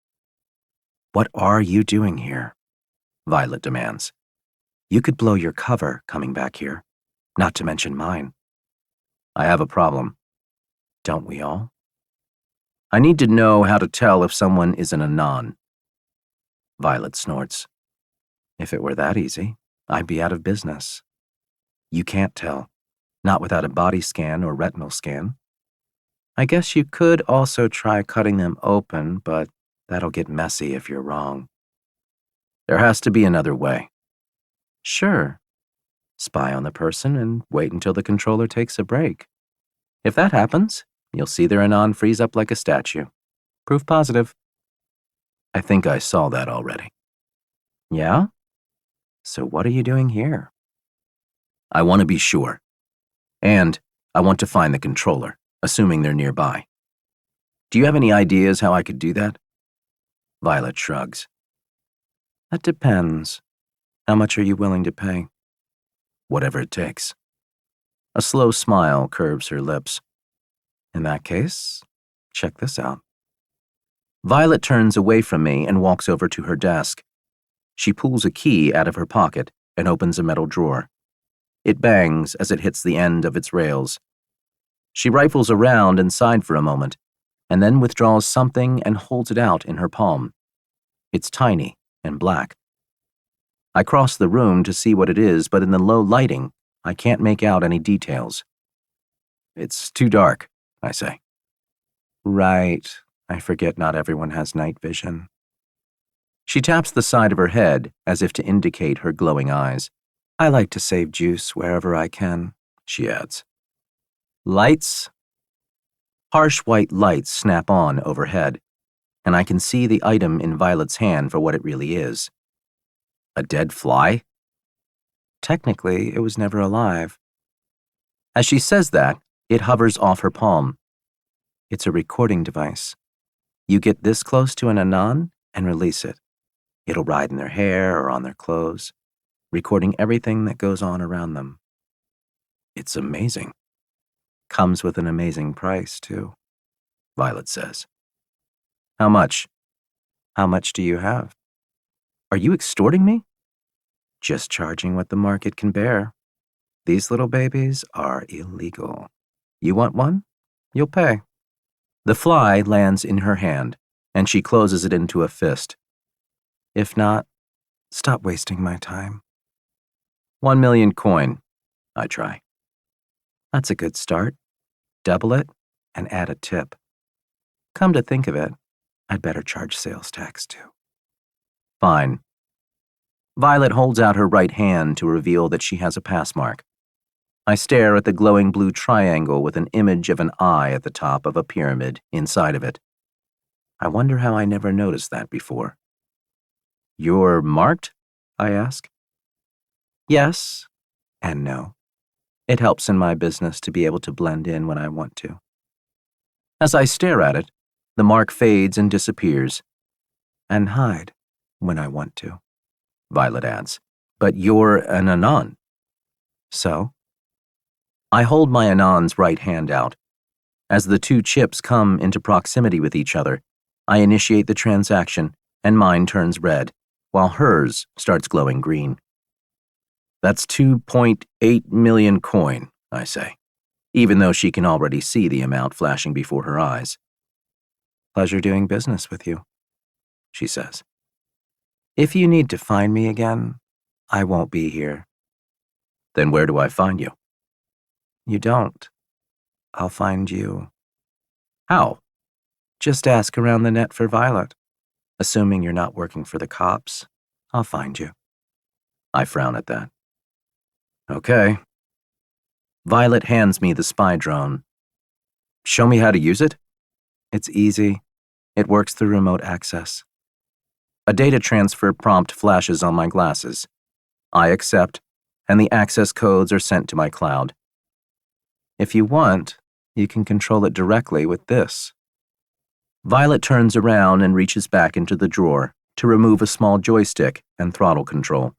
"What are you doing here?" Violet demands. "You could blow your cover coming back here, not to mention mine." "I have a problem." "Don't we all?" "I need to know how to tell if someone is an anon." Violet snorts. "If it were that easy, I'd be out of business." "You can't tell, not without a body scan or retinal scan. I guess you could also try cutting them open, but that'll get messy if you're wrong." "There has to be another way." "Sure. Spy on the person and wait until the controller takes a break. If that happens, you'll see their anon freeze up like a statue. Proof positive." "I think I saw that already." "Yeah? So what are you doing here?" "I want to be sure. And I want to find the controller, assuming they're nearby. Do you have any ideas how I could do that?" Violet shrugs. "That depends. How much are you willing to pay?" "Whatever it takes." A slow smile curves her lips. "In that case, check this out." Violet turns away from me and walks over to her desk. She pulls a key out of her pocket and opens a metal drawer. It bangs as it hits the end of its rails. She rifles around inside for a moment, and then withdraws something and holds it out in her palm. It's tiny and black. I cross the room to see what it is, but in the low lighting, I can't make out any details. "It's too dark," I say. Right. I forget not everyone has night vision. She taps the side of her head as if to indicate her glowing eyes. I like to save juice wherever I can, she adds. Lights? Harsh white lights snap on overhead, and I can see the item in Violet's hand for what it really is. A dead fly? Technically, it was never alive. As she says that, it hovers off her palm. It's a recording device. You get this close to an anon and release it. It'll ride in their hair or on their clothes, recording everything that goes on around them. It's amazing. Comes with an amazing price, too, Violet says. How much? How much do you have? Are you extorting me? Just charging what the market can bear. These little babies are illegal. You want one? You'll pay. The fly lands in her hand, and she closes it into a fist. If not, stop wasting my time. 1 million coin, I try. That's a good start. Double it and add a tip. Come to think of it, I'd better charge sales tax too. Fine. Violet holds out her right hand to reveal that she has a pass mark. I stare at the glowing blue triangle with an image of an eye at the top of a pyramid inside of it. I wonder how I never noticed that before. You're marked? I ask. Yes and no. It helps in my business to be able to blend in when I want to. As I stare at it, the mark fades and disappears, and hide when I want to, Violet adds. But you're an anon. So? I hold my anon's right hand out. As the two chips come into proximity with each other, I initiate the transaction, and mine turns red, while hers starts glowing green. That's 2.8 million coin, I say, even though she can already see the amount flashing before her eyes. Pleasure doing business with you, she says. If you need to find me again, I won't be here. Then where do I find you? You don't. I'll find you. How? Just ask around the net for Violet. Assuming you're not working for the cops, I'll find you. I frown at that. Okay. Violet hands me the spy drone. Show me how to use it? It's easy. It works through remote access. A data transfer prompt flashes on my glasses. I accept, and the access codes are sent to my cloud. If you want, you can control it directly with this. Violet turns around and reaches back into the drawer to remove a small joystick and throttle control.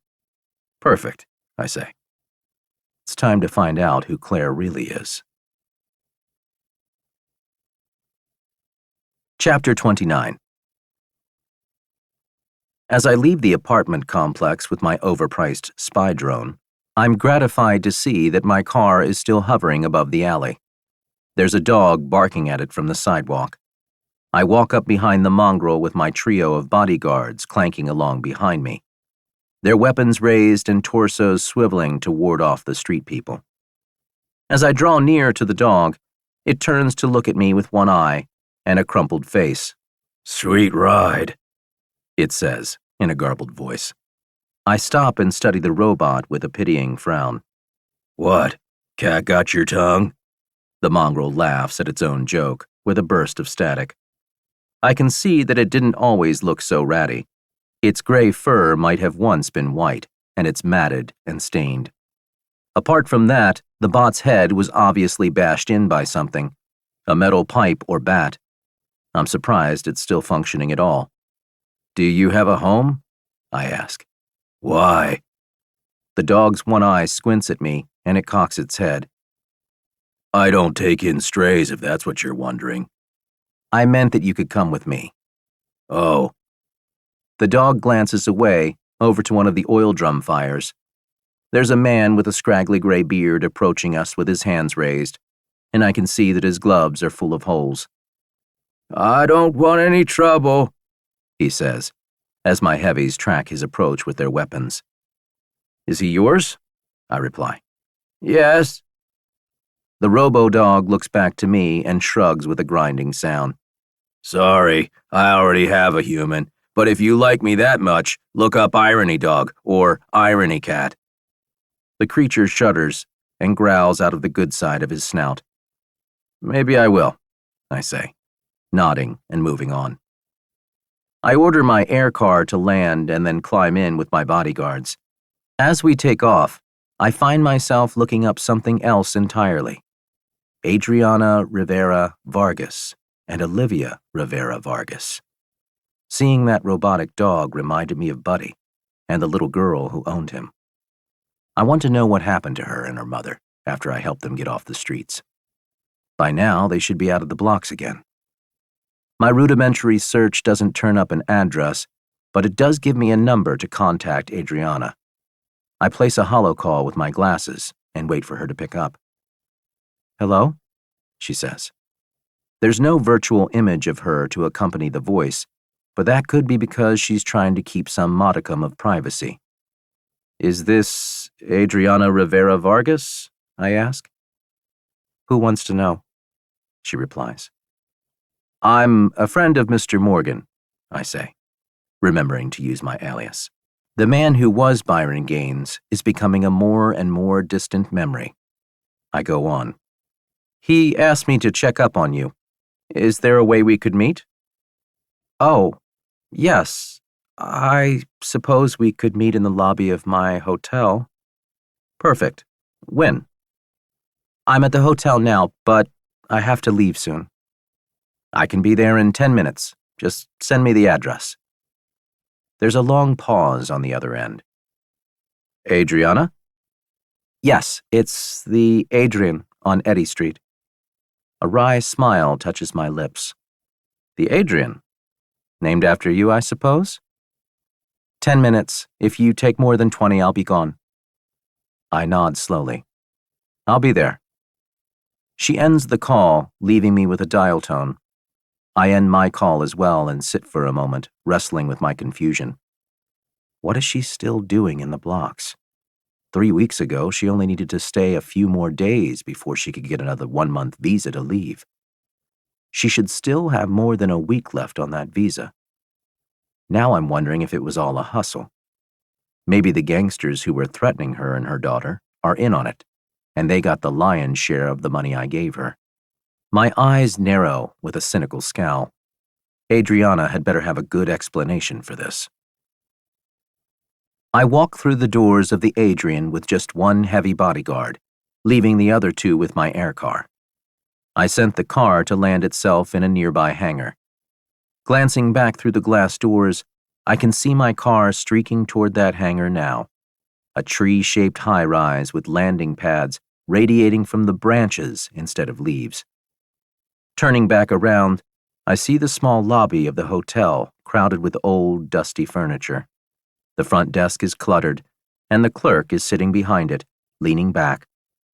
Perfect, I say. It's time to find out who Claire really is. Chapter 29. As I leave the apartment complex with my overpriced spy drone, I'm gratified to see that my car is still hovering above the alley. There's a dog barking at it from the sidewalk. I walk up behind the mongrel with my trio of bodyguards clanking along behind me, their weapons raised and torsos swiveling to ward off the street people. As I draw near to the dog, it turns to look at me with one eye and a crumpled face. Sweet ride, it says in a garbled voice. I stop and study the robot with a pitying frown. What, cat got your tongue? The mongrel laughs at its own joke with a burst of static. I can see that it didn't always look so ratty. Its gray fur might have once been white, and it's matted and stained. Apart from that, the bot's head was obviously bashed in by something, a metal pipe or bat. I'm surprised it's still functioning at all. Do you have a home? I ask. Why? The dog's one eye squints at me, and it cocks its head. I don't take in strays if that's what you're wondering. I meant that you could come with me. Oh. The dog glances away, over to one of the oil drum fires. There's a man with a scraggly gray beard approaching us with his hands raised, and I can see that his gloves are full of holes. I don't want any trouble, he says, as my heavies track his approach with their weapons. Is he yours? I reply. Yes. The robo-dog looks back to me and shrugs with a grinding sound. Sorry, I already have a human, but if you like me that much, look up Irony Dog or Irony Cat. The creature shudders and growls out of the good side of his snout. Maybe I will, I say, nodding and moving on. I order my air car to land and then climb in with my bodyguards. As we take off, I find myself looking up something else entirely. Adriana Rivera Vargas and Olivia Rivera Vargas. Seeing that robotic dog reminded me of Buddy and the little girl who owned him. I want to know what happened to her and her mother after I helped them get off the streets. By now, they should be out of the blocks again. My rudimentary search doesn't turn up an address, but it does give me a number to contact Adriana. I place a hollow call with my glasses and wait for her to pick up. Hello? She says. There's no virtual image of her to accompany the voice, but that could be because she's trying to keep some modicum of privacy. Is this Adriana Rivera Vargas? I ask. Who wants to know? She replies. I'm a friend of Mr. Morgan, I say, remembering to use my alias. The man who was Byron Gaines is becoming a more and more distant memory. I go on. He asked me to check up on you. Is there a way we could meet? Oh, yes. I suppose we could meet in the lobby of my hotel. Perfect. When? I'm at the hotel now, but I have to leave soon. I can be there in 10 minutes. Just send me the address. There's a long pause on the other end. Adriana? Yes, it's the Adrian on Eddy Street. A wry smile touches my lips. The Adrian? Named after you, I suppose? 10 minutes. If you take more than 20, I'll be gone. I nod slowly. I'll be there. She ends the call, leaving me with a dial tone. I end my call as well and sit for a moment, wrestling with my confusion. What is she still doing in the blocks? 3 weeks ago, she only needed to stay a few more days before she could get another 1-month visa to leave. She should still have more than a week left on that visa. Now I'm wondering if it was all a hustle. Maybe the gangsters who were threatening her and her daughter are in on it, and they got the lion's share of the money I gave her. My eyes narrow with a cynical scowl. Adriana had better have a good explanation for this. I walk through the doors of the Adrian with just one heavy bodyguard, leaving the other two with my air car. I sent the car to land itself in a nearby hangar. Glancing back through the glass doors, I can see my car streaking toward that hangar now, a tree-shaped high-rise with landing pads radiating from the branches instead of leaves. Turning back around, I see the small lobby of the hotel crowded with old, dusty furniture. The front desk is cluttered, and the clerk is sitting behind it, leaning back,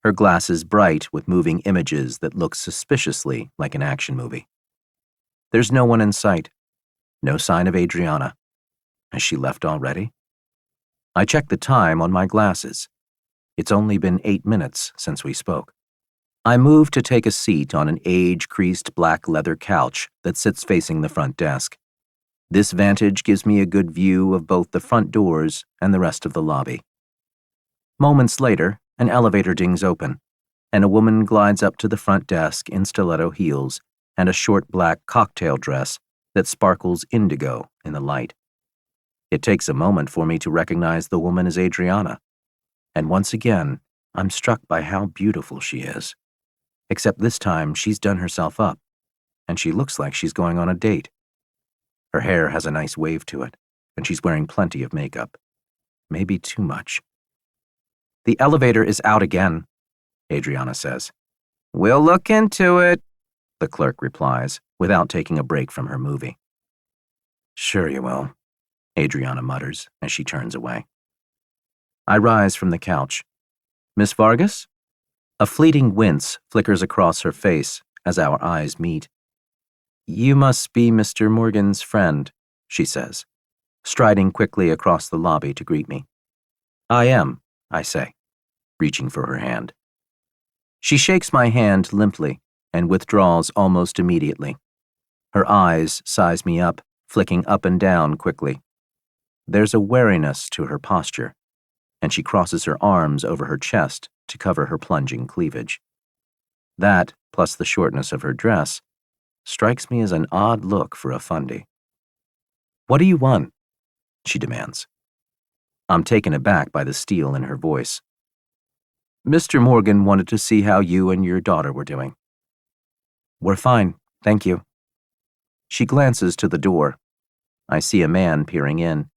her glasses bright with moving images that look suspiciously like an action movie. There's no one in sight. No sign of Adriana. Has she left already? I check the time on my glasses. It's only been 8 minutes since we spoke. I move to take a seat on an age-creased black leather couch that sits facing the front desk. This vantage gives me a good view of both the front doors and the rest of the lobby. Moments later, an elevator dings open, and a woman glides up to the front desk in stiletto heels and a short black cocktail dress that sparkles indigo in the light. It takes a moment for me to recognize the woman as Adriana, and once again, I'm struck by how beautiful she is. Except this time, she's done herself up, and she looks like she's going on a date. Her hair has a nice wave to it, and she's wearing plenty of makeup. Maybe too much. The elevator is out again, Adriana says. We'll look into it, the clerk replies, without taking a break from her movie. Sure you will, Adriana mutters as she turns away. I rise from the couch. Miss Vargas? A fleeting wince flickers across her face as our eyes meet. You must be Mr. Morgan's friend, she says, striding quickly across the lobby to greet me. I am, I say, reaching for her hand. She shakes my hand limply and withdraws almost immediately. Her eyes size me up, flicking up and down quickly. There's a wariness to her posture, and she crosses her arms over her chest to cover her plunging cleavage. That, plus the shortness of her dress, strikes me as an odd look for a fundy. "What do you want?" she demands. I'm taken aback by the steel in her voice. "Mr. Morgan wanted to see how you and your daughter were doing." "We're fine, thank you." She glances to the door. I see a man peering in.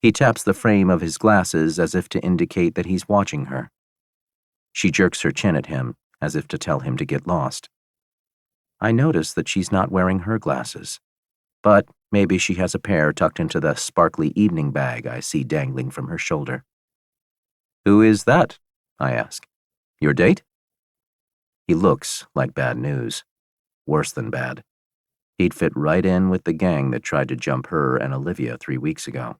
He taps the frame of his glasses as if to indicate that he's watching her. She jerks her chin at him, as if to tell him to get lost. I notice that she's not wearing her glasses, but maybe she has a pair tucked into the sparkly evening bag I see dangling from her shoulder. "Who is that?" I ask. "Your date?" He looks like bad news. Worse than bad. He'd fit right in with the gang that tried to jump her and Olivia 3 weeks ago.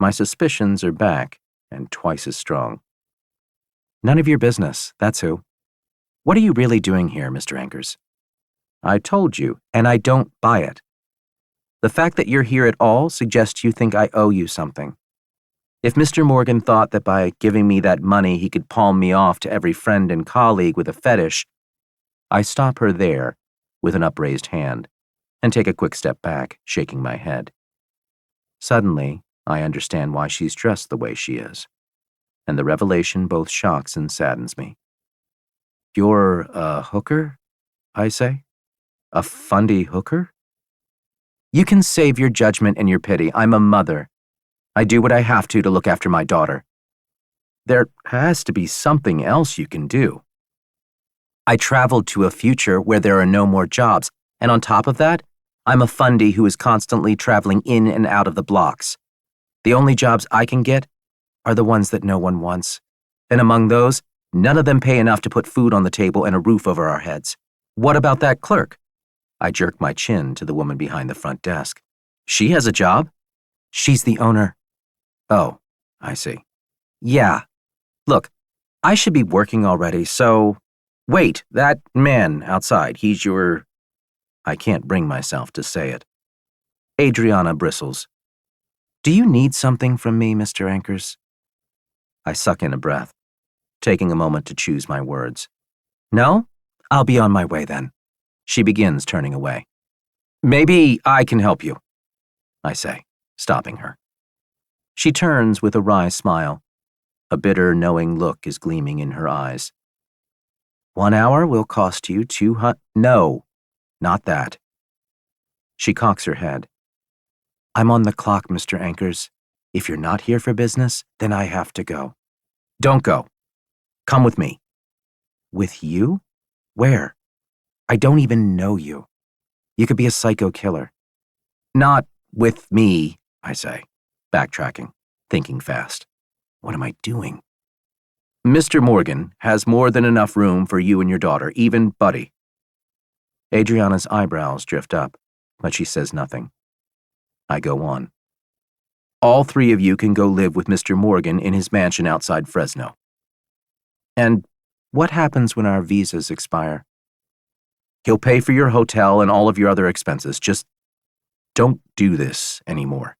My suspicions are back, and twice as strong. "None of your business, that's who. What are you really doing here, Mr. Anchors?" "I told you, and I don't buy it. The fact that you're here at all suggests you think I owe you something. If Mr. Morgan thought that by giving me that money he could palm me off to every friend and colleague with a fetish..." I stop her there, with an upraised hand, and take a quick step back, shaking my head. Suddenly, I understand why she's dressed the way she is, and the revelation both shocks and saddens me. "You're a hooker?" I say. "A fundy hooker?" "You can save your judgment and your pity. I'm a mother. I do what I have to look after my daughter. There has to be something else you can do. I traveled to a future where there are no more jobs, and on top of that, I'm a fundy who is constantly traveling in and out of the blocks. The only jobs I can get are the ones that no one wants, and among those, none of them pay enough to put food on the table and a roof over our heads. What about that clerk?" I jerk my chin to the woman behind the front desk. "She has a job?" "She's the owner." "Oh, I see." "Yeah. Look, I should be working already, so..." "Wait, that man outside, he's your..." I can't bring myself to say it. Adriana bristles. "Do you need something from me, Mr. Anchors?" I suck in a breath, taking a moment to choose my words. "No? I'll be on my way then." She begins turning away. "Maybe I can help you," I say, stopping her. She turns with a wry smile. A bitter, knowing look is gleaming in her eyes. "1 hour will cost you 200... No, not that." She cocks her head. "I'm on the clock, Mr. Anchors. If you're not here for business, then I have to go." "Don't go. Come with me." "With you? Where? I don't even know you. You could be a psycho killer." "Not with me," I say, backtracking, thinking fast. What am I doing? "Mr. Morgan has more than enough room for you and your daughter, even Buddy." Adriana's eyebrows drift up, but she says nothing. I go on. "All 3 of you can go live with Mr. Morgan in his mansion outside Fresno." "And what happens when our visas expire?" "He'll pay for your hotel and all of your other expenses. Just don't do this anymore.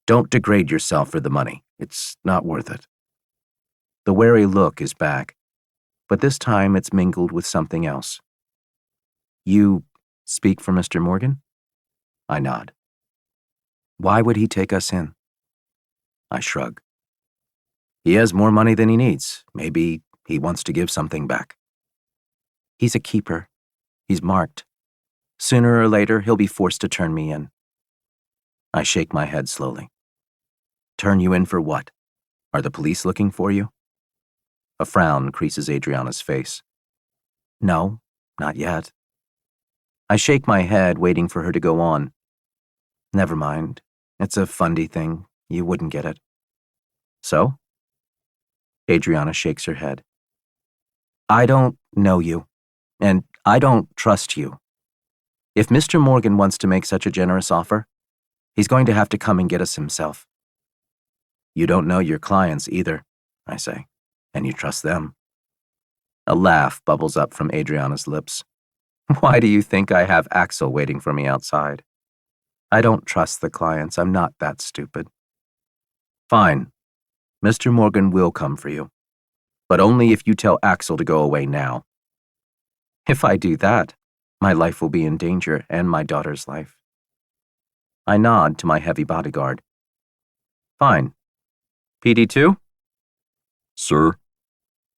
Don't degrade yourself for the money. It's not worth it." The wary look is back, but this time it's mingled with something else. "You speak for Mr. Morgan?" I nod. "Why would he take us in?" I shrug. "He has more money than he needs. Maybe he wants to give something back." "He's a keeper. He's marked. Sooner or later, he'll be forced to turn me in." I shake my head slowly. "Turn you in for what? Are the police looking for you?" A frown creases Adriana's face. "No, not yet." I shake my head, waiting for her to go on. "Never mind. It's a fundy thing. You wouldn't get it." "So?" Adriana shakes her head. "I don't know you, and I don't trust you. If Mr. Morgan wants to make such a generous offer, he's going to have to come and get us himself." "You don't know your clients either," I say, "and you trust them." A laugh bubbles up from Adriana's lips. Why do you think I have Axel waiting for me outside? I don't trust the clients. I'm not that stupid. Fine. Mr. Morgan will come for you. But only if you tell Axel to go away now. If I do that, my life will be in danger and my daughter's life. I nod to my heavy bodyguard. Fine. PD2? Sir?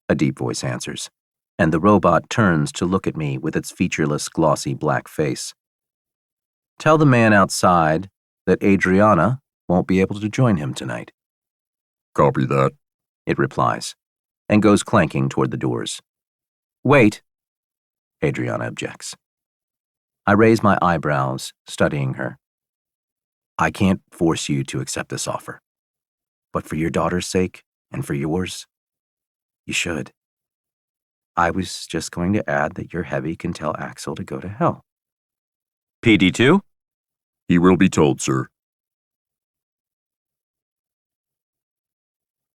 A deep voice answers, and the robot turns to look at me with its featureless, glossy black face. Tell the man outside that Adriana won't be able to join him tonight. Copy that. It replies, and goes clanking toward the doors. Wait, Adriana objects. I raise my eyebrows, studying her. I can't force you to accept this offer, but for your daughter's sake and for yours, you should. I was just going to add that your heavy can tell Axel to go to hell. PD2? He will be told, sir.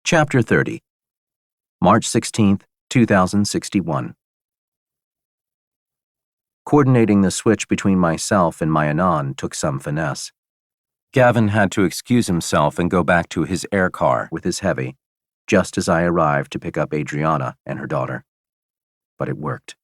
Chapter 30. March 16th, 2061. Coordinating the switch between myself and my Anon took some finesse. Gavin had to excuse himself and go back to his air car with his heavy, just as I arrived to pick up Adriana and her daughter. But it worked.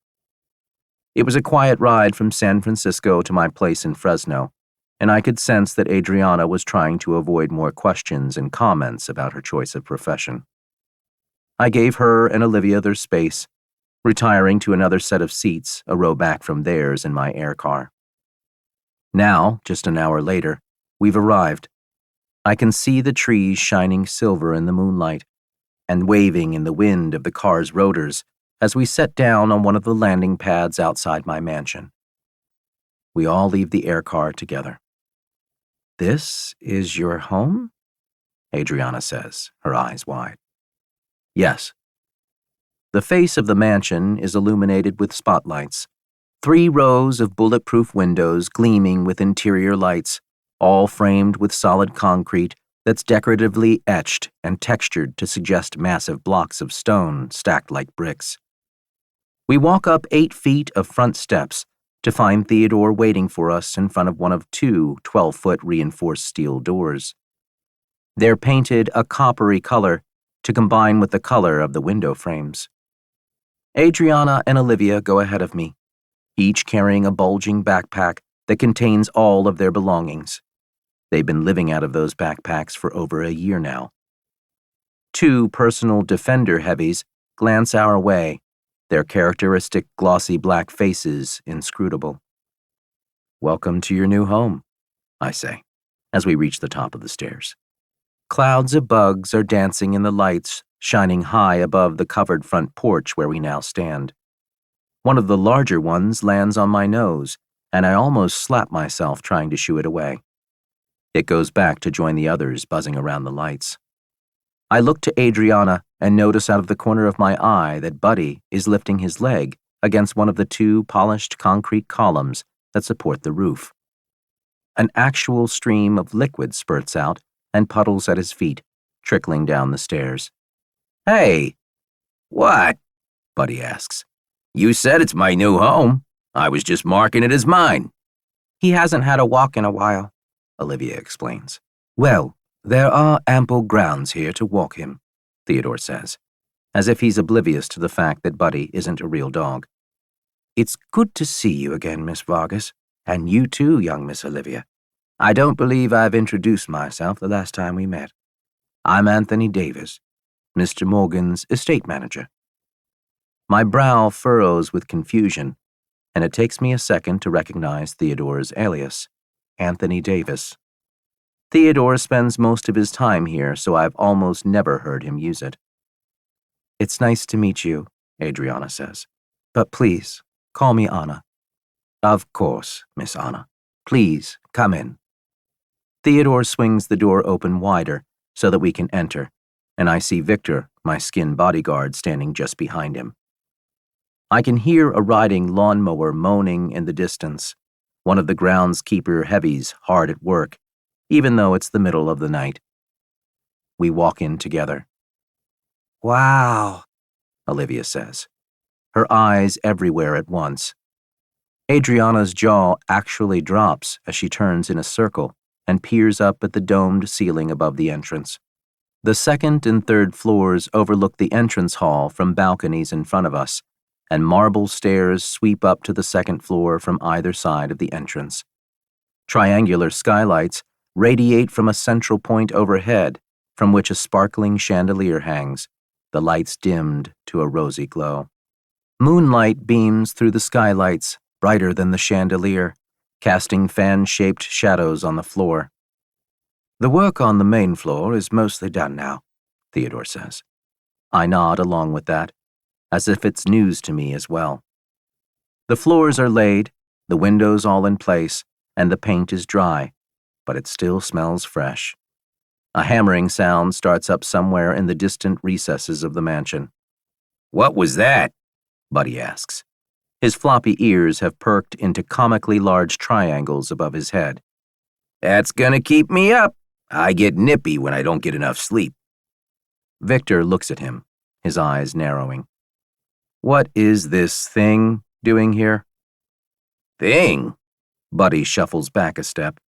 It was a quiet ride from San Francisco to my place in Fresno, and I could sense that Adriana was trying to avoid more questions and comments about her choice of profession. I gave her and Olivia their space, retiring to another set of seats a row back from theirs in my air car. Now, just an hour later, we've arrived. I can see the trees shining silver in the moonlight and waving in the wind of the car's rotors as we set down on one of the landing pads outside my mansion. We all leave the air car together. This is your home? Adriana says, her eyes wide. Yes. The face of the mansion is illuminated with spotlights, 3 rows of bulletproof windows gleaming with interior lights, all framed with solid concrete that's decoratively etched and textured to suggest massive blocks of stone stacked like bricks. We walk up 8 feet of front steps to find Theodore waiting for us in front of one of 2 12-foot reinforced steel doors. They're painted a coppery color to combine with the color of the window frames. Adriana and Olivia go ahead of me, each carrying a bulging backpack that contains all of their belongings. They've been living out of those backpacks for over a year now. 2 personal defender heavies glance our way, their characteristic glossy black faces inscrutable. Welcome to your new home, I say, as we reach the top of the stairs. Clouds of bugs are dancing in the lights, shining high above the covered front porch where we now stand. One of the larger ones lands on my nose, and I almost slap myself trying to shoo it away. It goes back to join the others buzzing around the lights. I look to Adriana and notice out of the corner of my eye that Buddy is lifting his leg against one of the 2 polished concrete columns that support the roof. An actual stream of liquid spurts out and puddles at his feet, trickling down the stairs. Hey! What? Buddy asks. You said it's my new home. I was just marking it as mine. He hasn't had a walk in a while, Olivia explains. Well, there are ample grounds here to walk him, Theodore says, as if he's oblivious to the fact that Buddy isn't a real dog. It's good to see you again, Miss Vargas, and you too, young Miss Olivia. I don't believe I've introduced myself the last time we met. I'm Anthony Davis, Mr. Morgan's estate manager. My brow furrows with confusion, and it takes me a second to recognize Theodore's alias, Anthony Davis. Theodore spends most of his time here, so I've almost never heard him use it. It's nice to meet you, Adriana says. But please, call me Anna. Of course, Miss Anna. Please, come in. Theodore swings the door open wider so that we can enter, and I see Victor, my skin bodyguard, standing just behind him. I can hear a riding lawnmower moaning in the distance, one of the groundskeeper heavies hard at work, even though it's the middle of the night. We walk in together. Wow, Olivia says. her eyes everywhere at once. Adriana's jaw actually drops as she turns in a circle and peers up at the domed ceiling above the entrance. The second and third floors overlook the entrance hall from balconies in front of us, and marble stairs sweep up to the second floor from either side of the entrance. Triangular skylights radiate from a central point overhead, from which a sparkling chandelier hangs, the lights dimmed to a rosy glow. Moonlight beams through the skylights, brighter than the chandelier, casting fan-shaped shadows on the floor. "The work on the main floor is mostly done now," Theodore says. I nod along with that, as if it's news to me as well. The floors are laid, the windows all in place, and the paint is dry, but it still smells fresh. A hammering sound starts up somewhere in the distant recesses of the mansion. What was that? Buddy asks. His floppy ears have perked into comically large triangles above his head. That's gonna keep me up. I get nippy when I don't get enough sleep. Victor looks at him, his eyes narrowing. What is this thing doing here? Thing? Buddy shuffles back a step.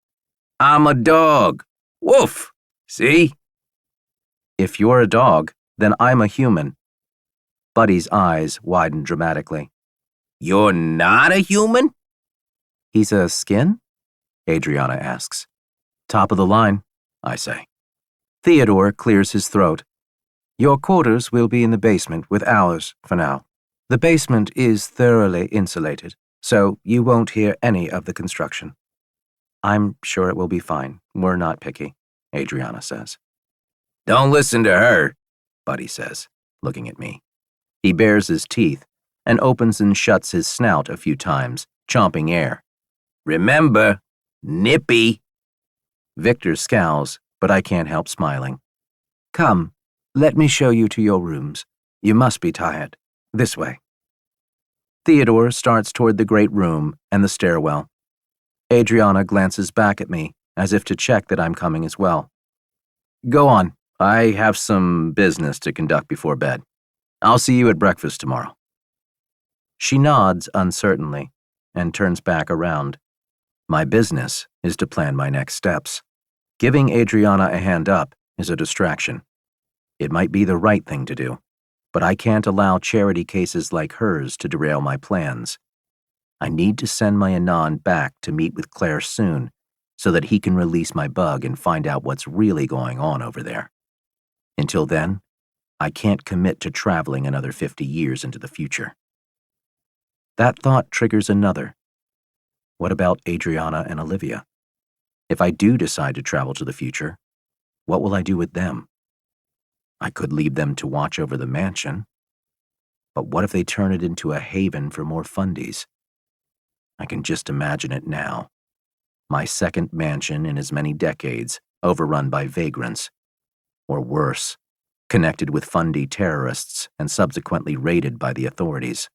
I'm a dog. Woof. See? If you're a dog, then I'm a human. Buddy's eyes widen dramatically. You're not a human? He's a skin? Adriana asks. Top of the line, I say. Theodore clears his throat. Your quarters will be in the basement with ours for now. The basement is thoroughly insulated, so you won't hear any of the construction. I'm sure it will be fine. We're not picky, Adriana says. Don't listen to her, Buddy says, looking at me. He bares his teeth and opens and shuts his snout a few times, chomping air. Remember, nippy. Victor scowls, but I can't help smiling. Come, let me show you to your rooms. You must be tired. This way. Theodore starts toward the great room and the stairwell. Adriana glances back at me, as if to check that I'm coming as well. Go on. I have some business to conduct before bed. I'll see you at breakfast tomorrow. She nods uncertainly and turns back around. My business is to plan my next steps. Giving Adriana a hand up is a distraction. It might be the right thing to do, but I can't allow charity cases like hers to derail my plans. I need to send my Anon back to meet with Claire soon so that he can release my bug and find out what's really going on over there. Until then, I can't commit to traveling another 50 years into the future. That thought triggers another. What about Adriana and Olivia? If I do decide to travel to the future, what will I do with them? I could leave them to watch over the mansion. But what if they turn it into a haven for more fundies? I can just imagine it now. My second mansion in as many decades, overrun by vagrants. Or worse, connected with fundy terrorists and subsequently raided by the authorities.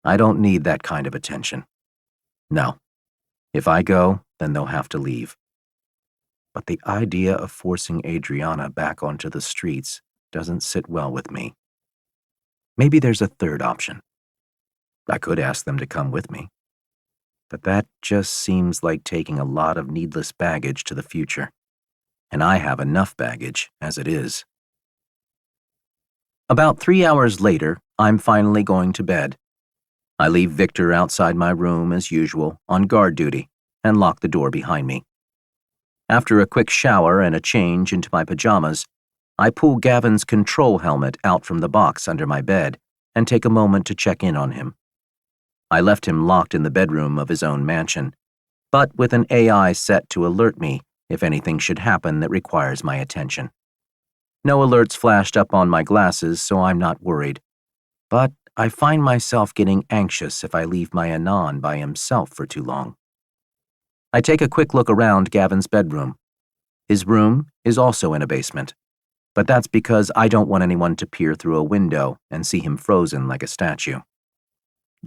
I don't need that kind of attention. No. If I go, then they'll have to leave. But the idea of forcing Adriana back onto the streets doesn't sit well with me. Maybe there's a third option. I could ask them to come with me. But that just seems like taking a lot of needless baggage to the future. And I have enough baggage as it is. About 3 hours later, I'm finally going to bed. I leave Victor outside my room as usual, on guard duty, and lock the door behind me. After a quick shower and a change into my pajamas, I pull Gavin's control helmet out from the box under my bed and take a moment to check in on him. I left him locked in the bedroom of his own mansion, but with an AI set to alert me if anything should happen that requires my attention. No alerts flashed up on my glasses, so I'm not worried. But I find myself getting anxious if I leave my Anon by himself for too long. I take a quick look around Gavin's bedroom. His room is also in a basement, but that's because I don't want anyone to peer through a window and see him frozen like a statue.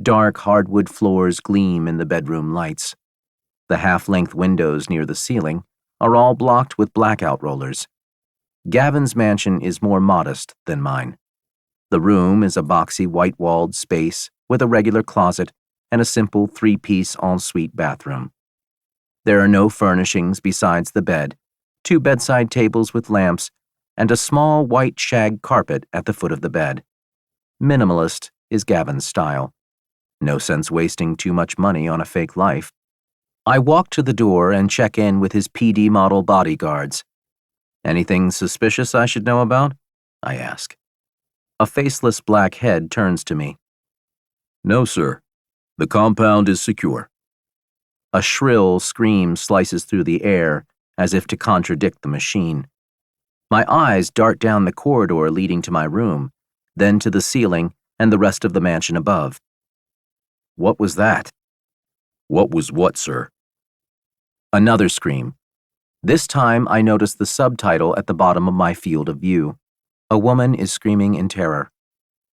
Dark hardwood floors gleam in the bedroom lights. The half-length windows near the ceiling are all blocked with blackout rollers. Gavin's mansion is more modest than mine. The room is a boxy white-walled space with a regular closet and a simple three-piece ensuite bathroom. There are no furnishings besides the bed, 2 bedside tables with lamps, and a small white shag carpet at the foot of the bed. Minimalist is Gavin's style. No sense wasting too much money on a fake life. I walk to the door and check in with his PD model bodyguards. Anything suspicious I should know about? I ask. A faceless black head turns to me. No, sir. The compound is secure. A shrill scream slices through the air as if to contradict the machine. My eyes dart down the corridor leading to my room, then to the ceiling and the rest of the mansion above. What was that? What was what, sir? Another scream. This time I notice the subtitle at the bottom of my field of view. A woman is screaming in terror.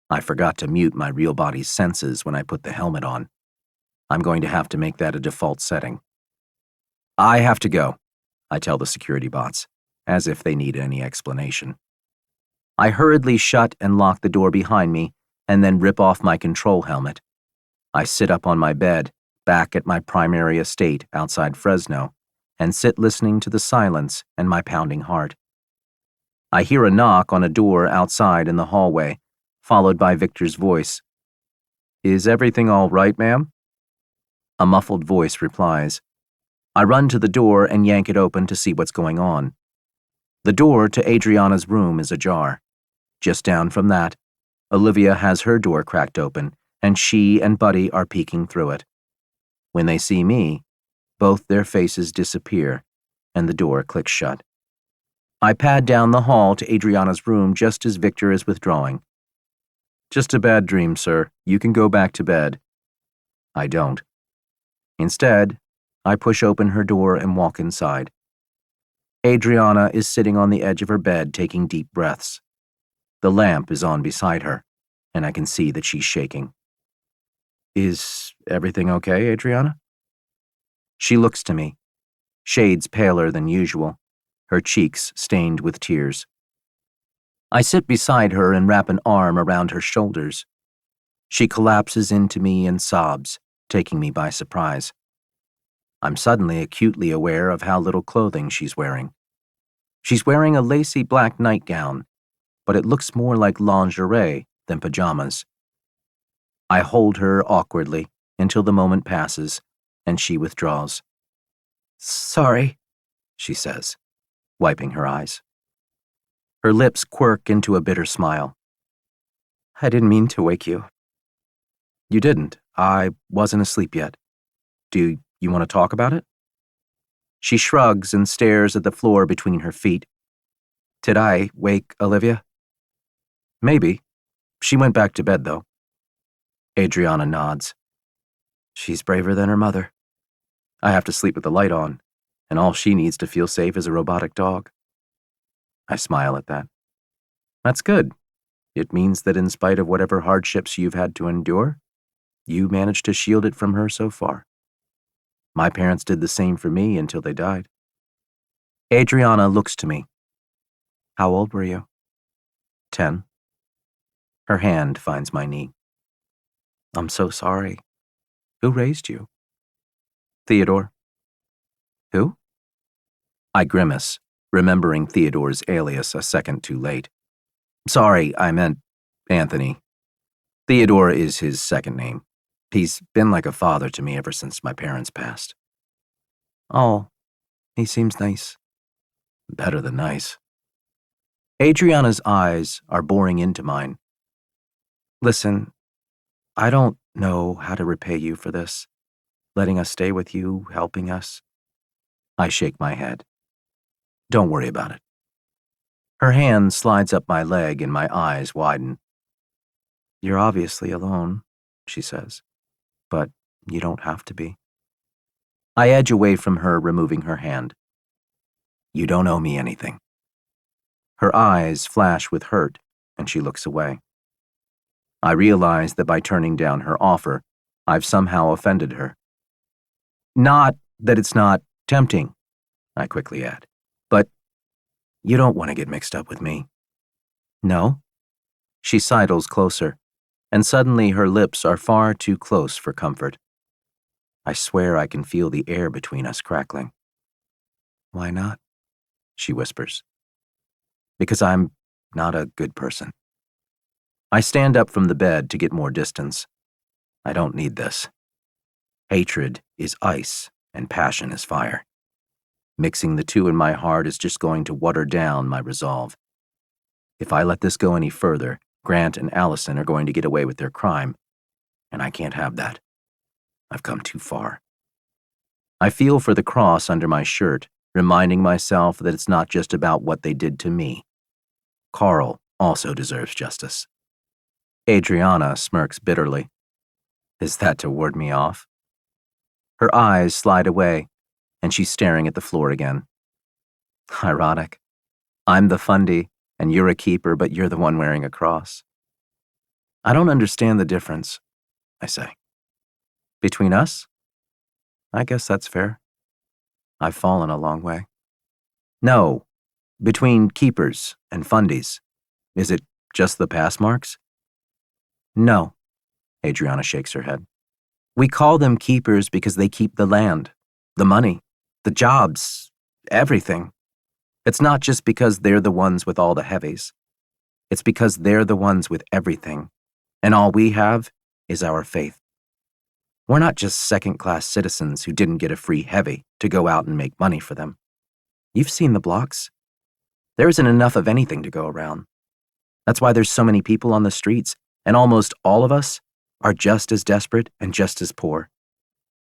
I forgot to mute my real body's senses when I put the helmet on. I'm going to have to make that a default setting. I have to go, I tell the security bots, as if they need any explanation. I hurriedly shut and lock the door behind me and then rip off my control helmet. I sit up on my bed, back at my primary estate outside Fresno, and sit listening to the silence and my pounding heart. I hear a knock on a door outside in the hallway, followed by Victor's voice. Is everything all right, ma'am? A muffled voice replies. I run to the door and yank it open to see what's going on. The door to Adriana's room is ajar. Just down from that, Olivia has her door cracked open, and she and Buddy are peeking through it. When they see me, both their faces disappear, and the door clicks shut. I pad down the hall to Adriana's room just as Victor is withdrawing. Just a bad dream, sir. You can go back to bed. I don't. Instead, I push open her door and walk inside. Adriana is sitting on the edge of her bed taking deep breaths. The lamp is on beside her, and I can see that she's shaking. Is everything okay, Adriana? She looks to me, shades paler than usual, her cheeks stained with tears. I sit beside her and wrap an arm around her shoulders. She collapses into me and sobs, taking me by surprise. I'm suddenly acutely aware of how little clothing she's wearing. She's wearing a lacy black nightgown, but it looks more like lingerie than pajamas. I hold her awkwardly until the moment passes and she withdraws. Sorry, she says, wiping her eyes. Her lips quirk into a bitter smile. I didn't mean to wake you. You didn't. I wasn't asleep yet. Do you want to talk about it? She shrugs and stares at the floor between her feet. Did I wake Olivia? Maybe. She went back to bed, though. Adriana nods. She's braver than her mother. I have to sleep with the light on, and all she needs to feel safe is a robotic dog. I smile at that. That's good. It means that in spite of whatever hardships you've had to endure, you managed to shield it from her so far. My parents did the same for me until they died. Adriana looks to me. How old were you? 10. Her hand finds my knee. I'm so sorry. Who raised you? Theodore. Who? I grimace, remembering Theodore's alias a second too late. Sorry, I meant Anthony. Theodore is his second name. He's been like a father to me ever since my parents passed. Oh, he seems nice. Better than nice. Adriana's eyes are boring into mine. Listen, I don't know how to repay you for this, letting us stay with you, helping us. I shake my head. Don't worry about it. Her hand slides up my leg and my eyes widen. You're obviously alone, she says, but you don't have to be. I edge away from her, removing her hand. You don't owe me anything. Her eyes flash with hurt, and she looks away. I realize that by turning down her offer, I've somehow offended her. Not that it's not tempting, I quickly add, but you don't want to get mixed up with me. No? She sidles closer, and suddenly her lips are far too close for comfort. I swear I can feel the air between us crackling. Why not? She whispers. Because I'm not a good person. I stand up from the bed to get more distance. I don't need this. Hatred is ice and passion is fire. Mixing the two in my heart is just going to water down my resolve. If I let this go any further, Grant and Allison are going to get away with their crime, and I can't have that. I've come too far. I feel for the cross under my shirt, reminding myself that it's not just about what they did to me. Carl also deserves justice. Adriana smirks bitterly. Is that to ward me off? Her eyes slide away, and she's staring at the floor again. Ironic. I'm the fundie, and you're a keeper, but you're the one wearing a cross. I don't understand the difference, I say. Between us? I guess that's fair. I've fallen a long way. No, between keepers and fundies. Is it just the pass marks? No, Adriana shakes her head. We call them keepers because they keep the land, the money, the jobs, everything. It's not just because they're the ones with all the heavies. It's because they're the ones with everything, and all we have is our faith. We're not just second-class citizens who didn't get a free heavy to go out and make money for them. You've seen the blocks. There isn't enough of anything to go around. That's why there's so many people on the streets, and almost all of us are just as desperate and just as poor,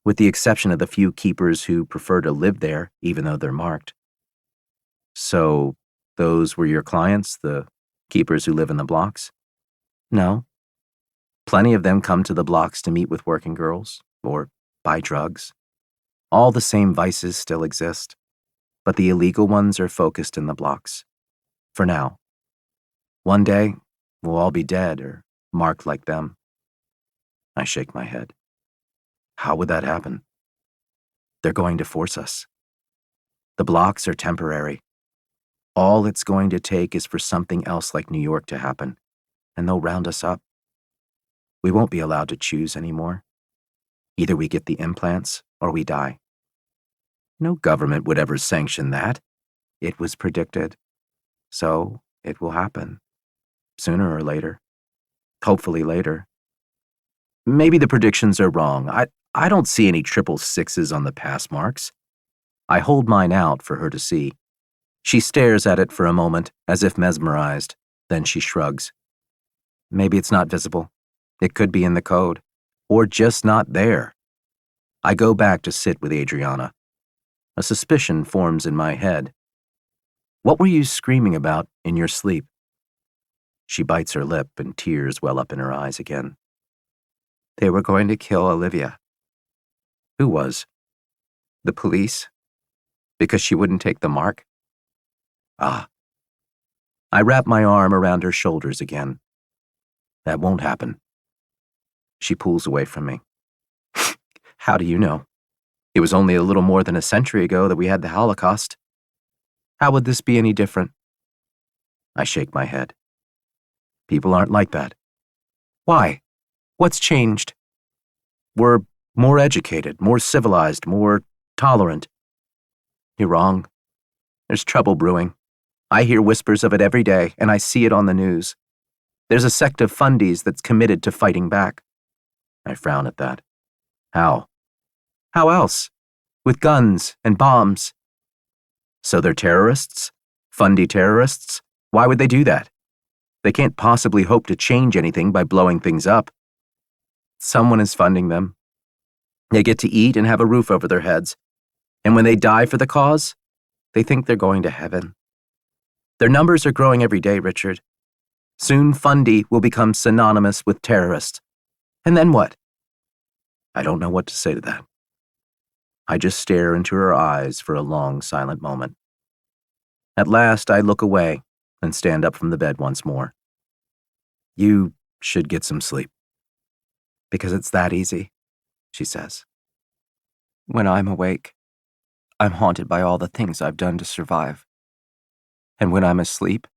with the exception of the few keepers who prefer to live there even though they're marked. So, those were your clients, the keepers who live in the blocks? No. Plenty of them come to the blocks to meet with working girls, or buy drugs. All the same vices still exist, but the illegal ones are focused in the blocks. For now. One day, we'll all be dead or marked like them. I shake my head. How would that happen? They're going to force us. The blocks are temporary. All it's going to take is for something else like New York to happen, and they'll round us up. We won't be allowed to choose anymore. Either we get the implants or we die. No government would ever sanction that. It was predicted. So it will happen. Sooner or later. Hopefully later. Maybe the predictions are wrong. I don't see any 666s on the pass marks. I hold mine out for her to see. She stares at it for a moment, as if mesmerized. Then she shrugs. Maybe it's not visible. It could be in the code. Or just not there. I go back to sit with Adriana. A suspicion forms in my head. What were you screaming about in your sleep? She bites her lip and tears well up in her eyes again. They were going to kill Olivia. Who was? The police? Because she wouldn't take the mark? Ah. I wrap my arm around her shoulders again. That won't happen. She pulls away from me. How do you know? It was only a little more than a century ago that we had the Holocaust. How would this be any different? I shake my head. People aren't like that. Why? What's changed? We're more educated, more civilized, more tolerant. You're wrong. There's trouble brewing. I hear whispers of it every day, and I see it on the news. There's a sect of fundies that's committed to fighting back. I frown at that. How? How else? With guns and bombs. So they're terrorists? Fundie terrorists? Why would they do that? They can't possibly hope to change anything by blowing things up. Someone is funding them. They get to eat and have a roof over their heads. And when they die for the cause, they think they're going to heaven. Their numbers are growing every day, Richard. Soon fundie will become synonymous with terrorist. And then what? I don't know what to say to that. I just stare into her eyes for a long, silent moment. At last, I look away and stand up from the bed once more. You should get some sleep. Because it's that easy, she says. When I'm awake, I'm haunted by all the things I've done to survive. And when I'm asleep,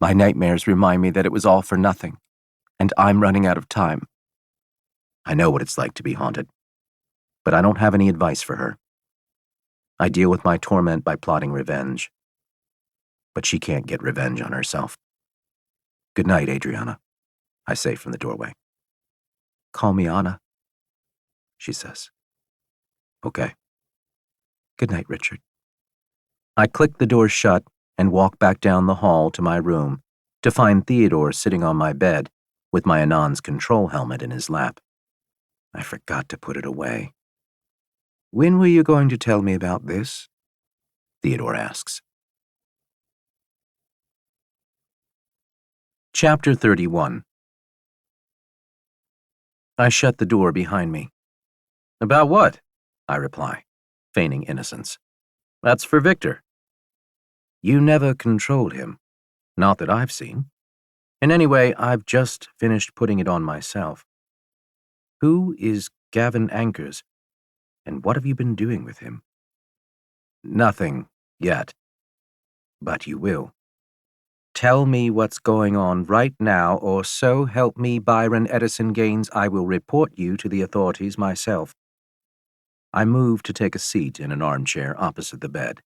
My nightmares remind me that it was all for nothing, and I'm running out of time. I know what it's like to be haunted, but I don't have any advice for her. I deal with my torment by plotting revenge, but she can't get revenge on herself. Good night, Adriana, I say from the doorway. Call me Anna, she says. Okay. Good night, Richard. I click the door shut and walk back down the hall to my room to find Theodore sitting on my bed with my Anand's control helmet in his lap. I forgot to put it away. When were you going to tell me about this? Theodore asks. Chapter 31. I shut the door behind me. About what? I reply, feigning innocence. That's for Victor. You never controlled him. Not that I've seen. And anyway, I've just finished putting it on myself. Who is Gavin Anchors, and what have you been doing with him? Nothing yet. But you will. Tell me what's going on right now, or so help me, Byron Edison Gaines, I will report you to the authorities myself. I move to take a seat in an armchair opposite the bed.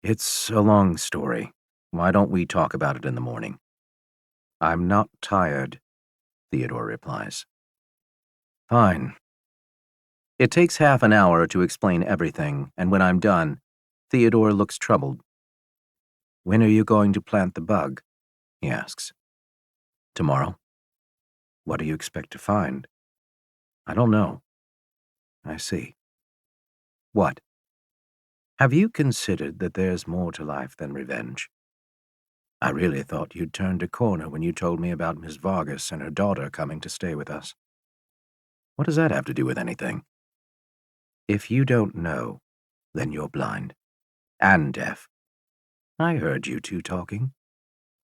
It's a long story. Why don't we talk about it in the morning? I'm not tired, Theodore replies. Fine. It takes half an hour to explain everything, and when I'm done, Theodore looks troubled. When are you going to plant the bug? He asks. Tomorrow. What do you expect to find? I don't know. I see. What? Have you considered that there's more to life than revenge? I really thought you'd turned a corner when you told me about Miss Vargas and her daughter coming to stay with us. What does that have to do with anything? If you don't know, then you're blind. And deaf. I heard you two talking.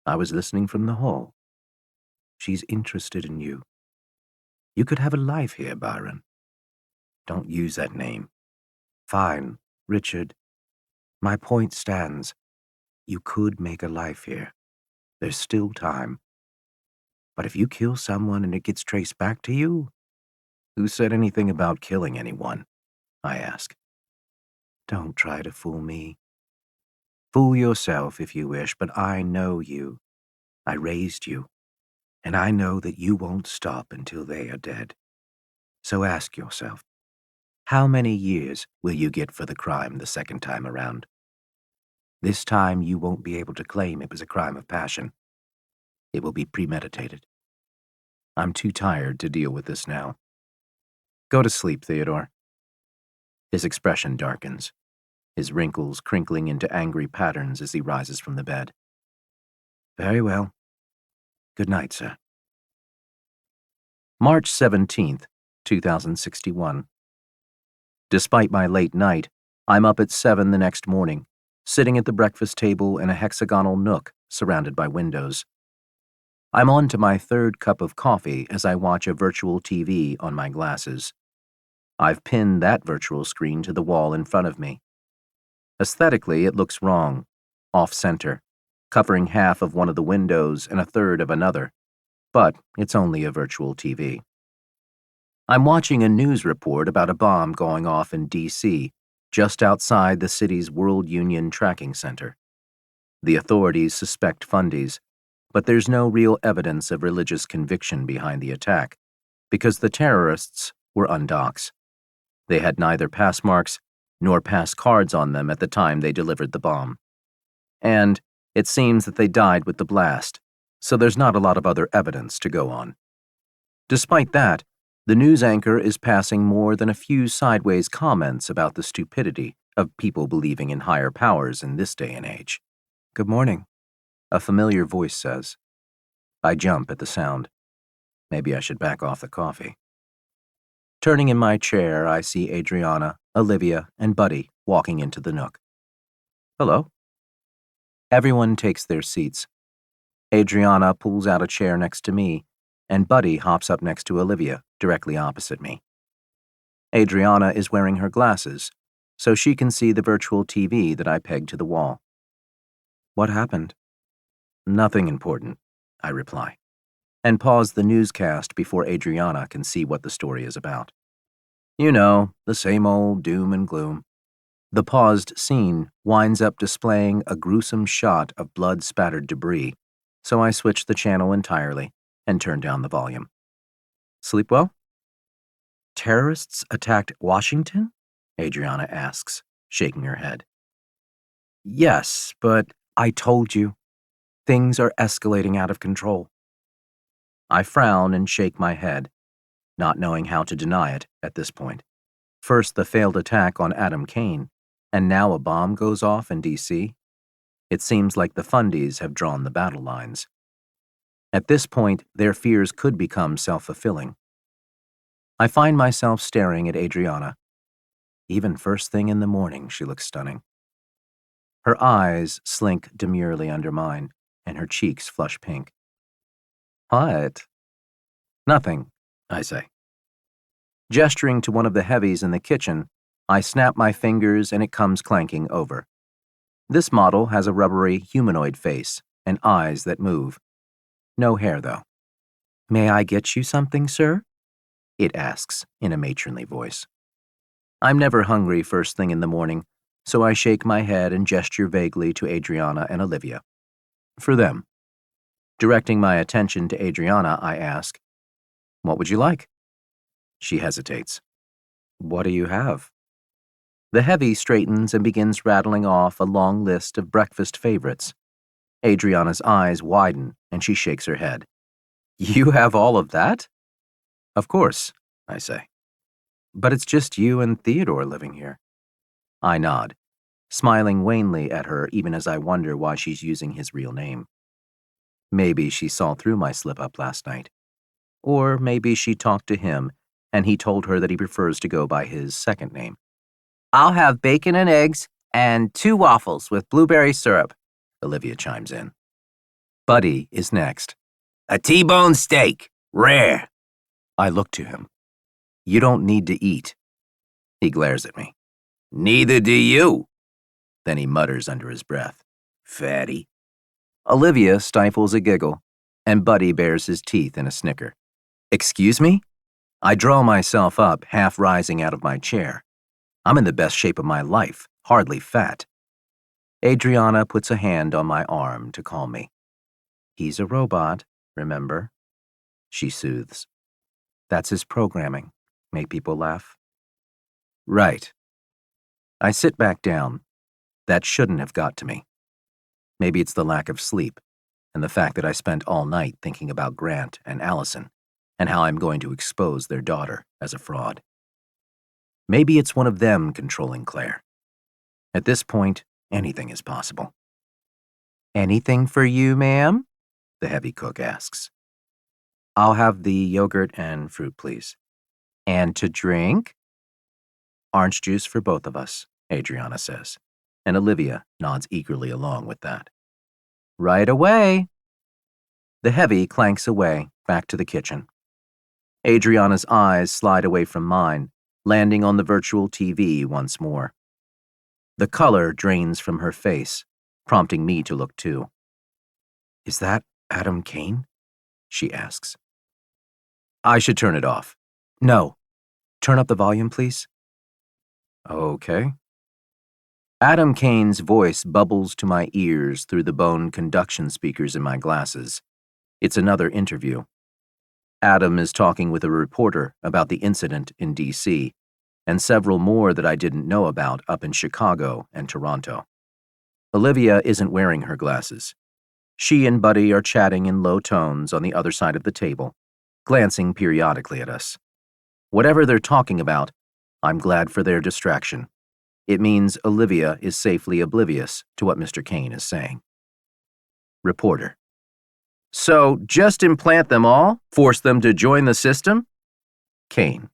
I was listening from the hall. She's interested in you. You could have a life here, Byron. Don't use that name. Fine, Richard. My point stands. You could make a life here. There's still time. But if you kill someone and it gets traced back to you, who said anything about killing anyone? I ask. Don't try to fool me. Fool yourself if you wish, but I know you. I raised you, and I know that you won't stop until they are dead. So ask yourself, how many years will you get for the crime the second time around? This time you won't be able to claim it was a crime of passion. It will be premeditated. I'm too tired to deal with this now. Go to sleep, Theodore. His expression darkens, his wrinkles crinkling into angry patterns as he rises from the bed. Very well. Good night, sir. March 17th, 2061. Despite my late night, I'm up at 7 the next morning, sitting at the breakfast table in a hexagonal nook surrounded by windows. I'm on to my third cup of coffee as I watch a virtual TV on my glasses. I've pinned that virtual screen to the wall in front of me. Aesthetically, it looks wrong, off-center, covering half of one of the windows and a third of another, but it's only a virtual TV. I'm watching a news report about a bomb going off in D.C., just outside the city's World Union Tracking Center. The authorities suspect fundies, but there's no real evidence of religious conviction behind the attack, because the terrorists were undocs. They had neither pass marks nor pass cards on them at the time they delivered the bomb. And it seems that they died with the blast, so there's not a lot of other evidence to go on. Despite that, the news anchor is passing more than a few sideways comments about the stupidity of people believing in higher powers in this day and age. Good morning, a familiar voice says. I jump at the sound. Maybe I should back off the coffee. Turning in my chair, I see Adriana, Olivia, and Buddy walking into the nook. Hello. Everyone takes their seats. Adriana pulls out a chair next to me, and Buddy hops up next to Olivia, directly opposite me. Adriana is wearing her glasses, so she can see the virtual TV that I pegged to the wall. What happened? Nothing important, I reply, and pause the newscast before Adriana can see what the story is about. You know, the same old doom and gloom. The paused scene winds up displaying a gruesome shot of blood-spattered debris, so I switch the channel entirely and turn down the volume. Sleep well? Terrorists attacked Washington? Adriana asks, shaking her head. Yes, but I told you. Things are escalating out of control. I frown and shake my head, not knowing how to deny it at this point. First the failed attack on Adam Kane, and now a bomb goes off in D.C. It seems like the fundies have drawn the battle lines. At this point, their fears could become self-fulfilling. I find myself staring at Adriana. Even first thing in the morning, she looks stunning. Her eyes slink demurely under mine, and her cheeks flush pink. What? Nothing, I say. Gesturing to one of the heavies in the kitchen, I snap my fingers and it comes clanking over. This model has a rubbery humanoid face and eyes that move. No hair, though. May I get you something, sir? It asks in a matronly voice. I'm never hungry first thing in the morning, so I shake my head and gesture vaguely to Adriana and Olivia. For them. Directing my attention to Adriana, I ask, What would you like? She hesitates. What do you have? The heavy straightens and begins rattling off a long list of breakfast favorites. Adriana's eyes widen and she shakes her head. You have all of that? Of course, I say. But it's just you and Theodore living here. I nod, smiling wanly at her even as I wonder why she's using his real name. Maybe she saw through my slip-up last night. Or maybe she talked to him and he told her that he prefers to go by his second name. I'll have bacon and eggs and 2 waffles with blueberry syrup, Olivia chimes in. Buddy is next. A T-bone steak, rare. I look to him. You don't need to eat. He glares at me. Neither do you. Then he mutters under his breath. Fatty. Olivia stifles a giggle, and Buddy bares his teeth in a snicker. Excuse me? I draw myself up, half rising out of my chair. I'm in the best shape of my life, hardly fat. Adriana puts a hand on my arm to calm me. He's a robot, remember? She soothes. That's his programming. Make people laugh. Right. I sit back down. That shouldn't have got to me. Maybe it's the lack of sleep, and the fact that I spent all night thinking about Grant and Allison, and how I'm going to expose their daughter as a fraud. Maybe it's one of them controlling Claire. At this point, anything is possible. Anything for you, ma'am? The heavy cook asks. I'll have the yogurt and fruit, please. And to drink? Orange juice for both of us, Adriana says, and Olivia nods eagerly along with that. Right away. The heavy clanks away, back to the kitchen. Adriana's eyes slide away from mine, landing on the virtual TV once more. The color drains from her face, prompting me to look too. Is that Adam Kane? She asks. I should turn it off. No. Turn up the volume, please. Okay. Adam Kane's voice bubbles to my ears through the bone conduction speakers in my glasses. It's another interview. Adam is talking with a reporter about the incident in D.C., and several more that I didn't know about up in Chicago and Toronto. Olivia isn't wearing her glasses. She and Buddy are chatting in low tones on the other side of the table, glancing periodically at us. Whatever they're talking about, I'm glad for their distraction. It means Olivia is safely oblivious to what Mr. Kane is saying. Reporter. So, just implant them all? Force them to join the system? Kane.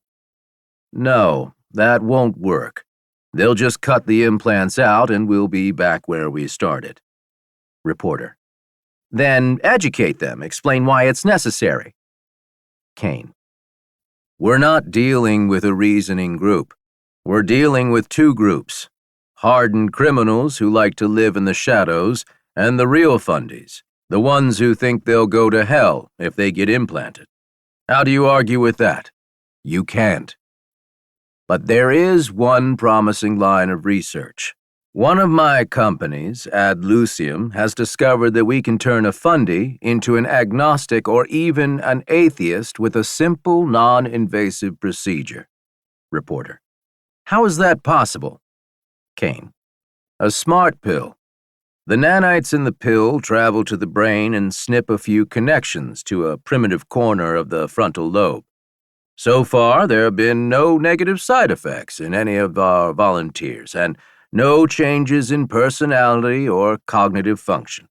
No, that won't work. They'll just cut the implants out and we'll be back where we started. Reporter. Then educate them, explain why it's necessary. Kane. We're not dealing with a reasoning group. We're dealing with 2 groups. Hardened criminals who like to live in the shadows and the real fundies, The ones who think they'll go to hell if they get implanted. How do you argue with that? You can't. But there is one promising line of research. One of my companies, Ad Lucium, has discovered that we can turn a fundy into an agnostic or even an atheist with a simple, non-invasive procedure. Reporter. How is that possible? Kane. A smart pill. The nanites in the pill travel to the brain and snip a few connections to a primitive corner of the frontal lobe. So far, there have been no negative side effects in any of our volunteers, and no changes in personality or cognitive function.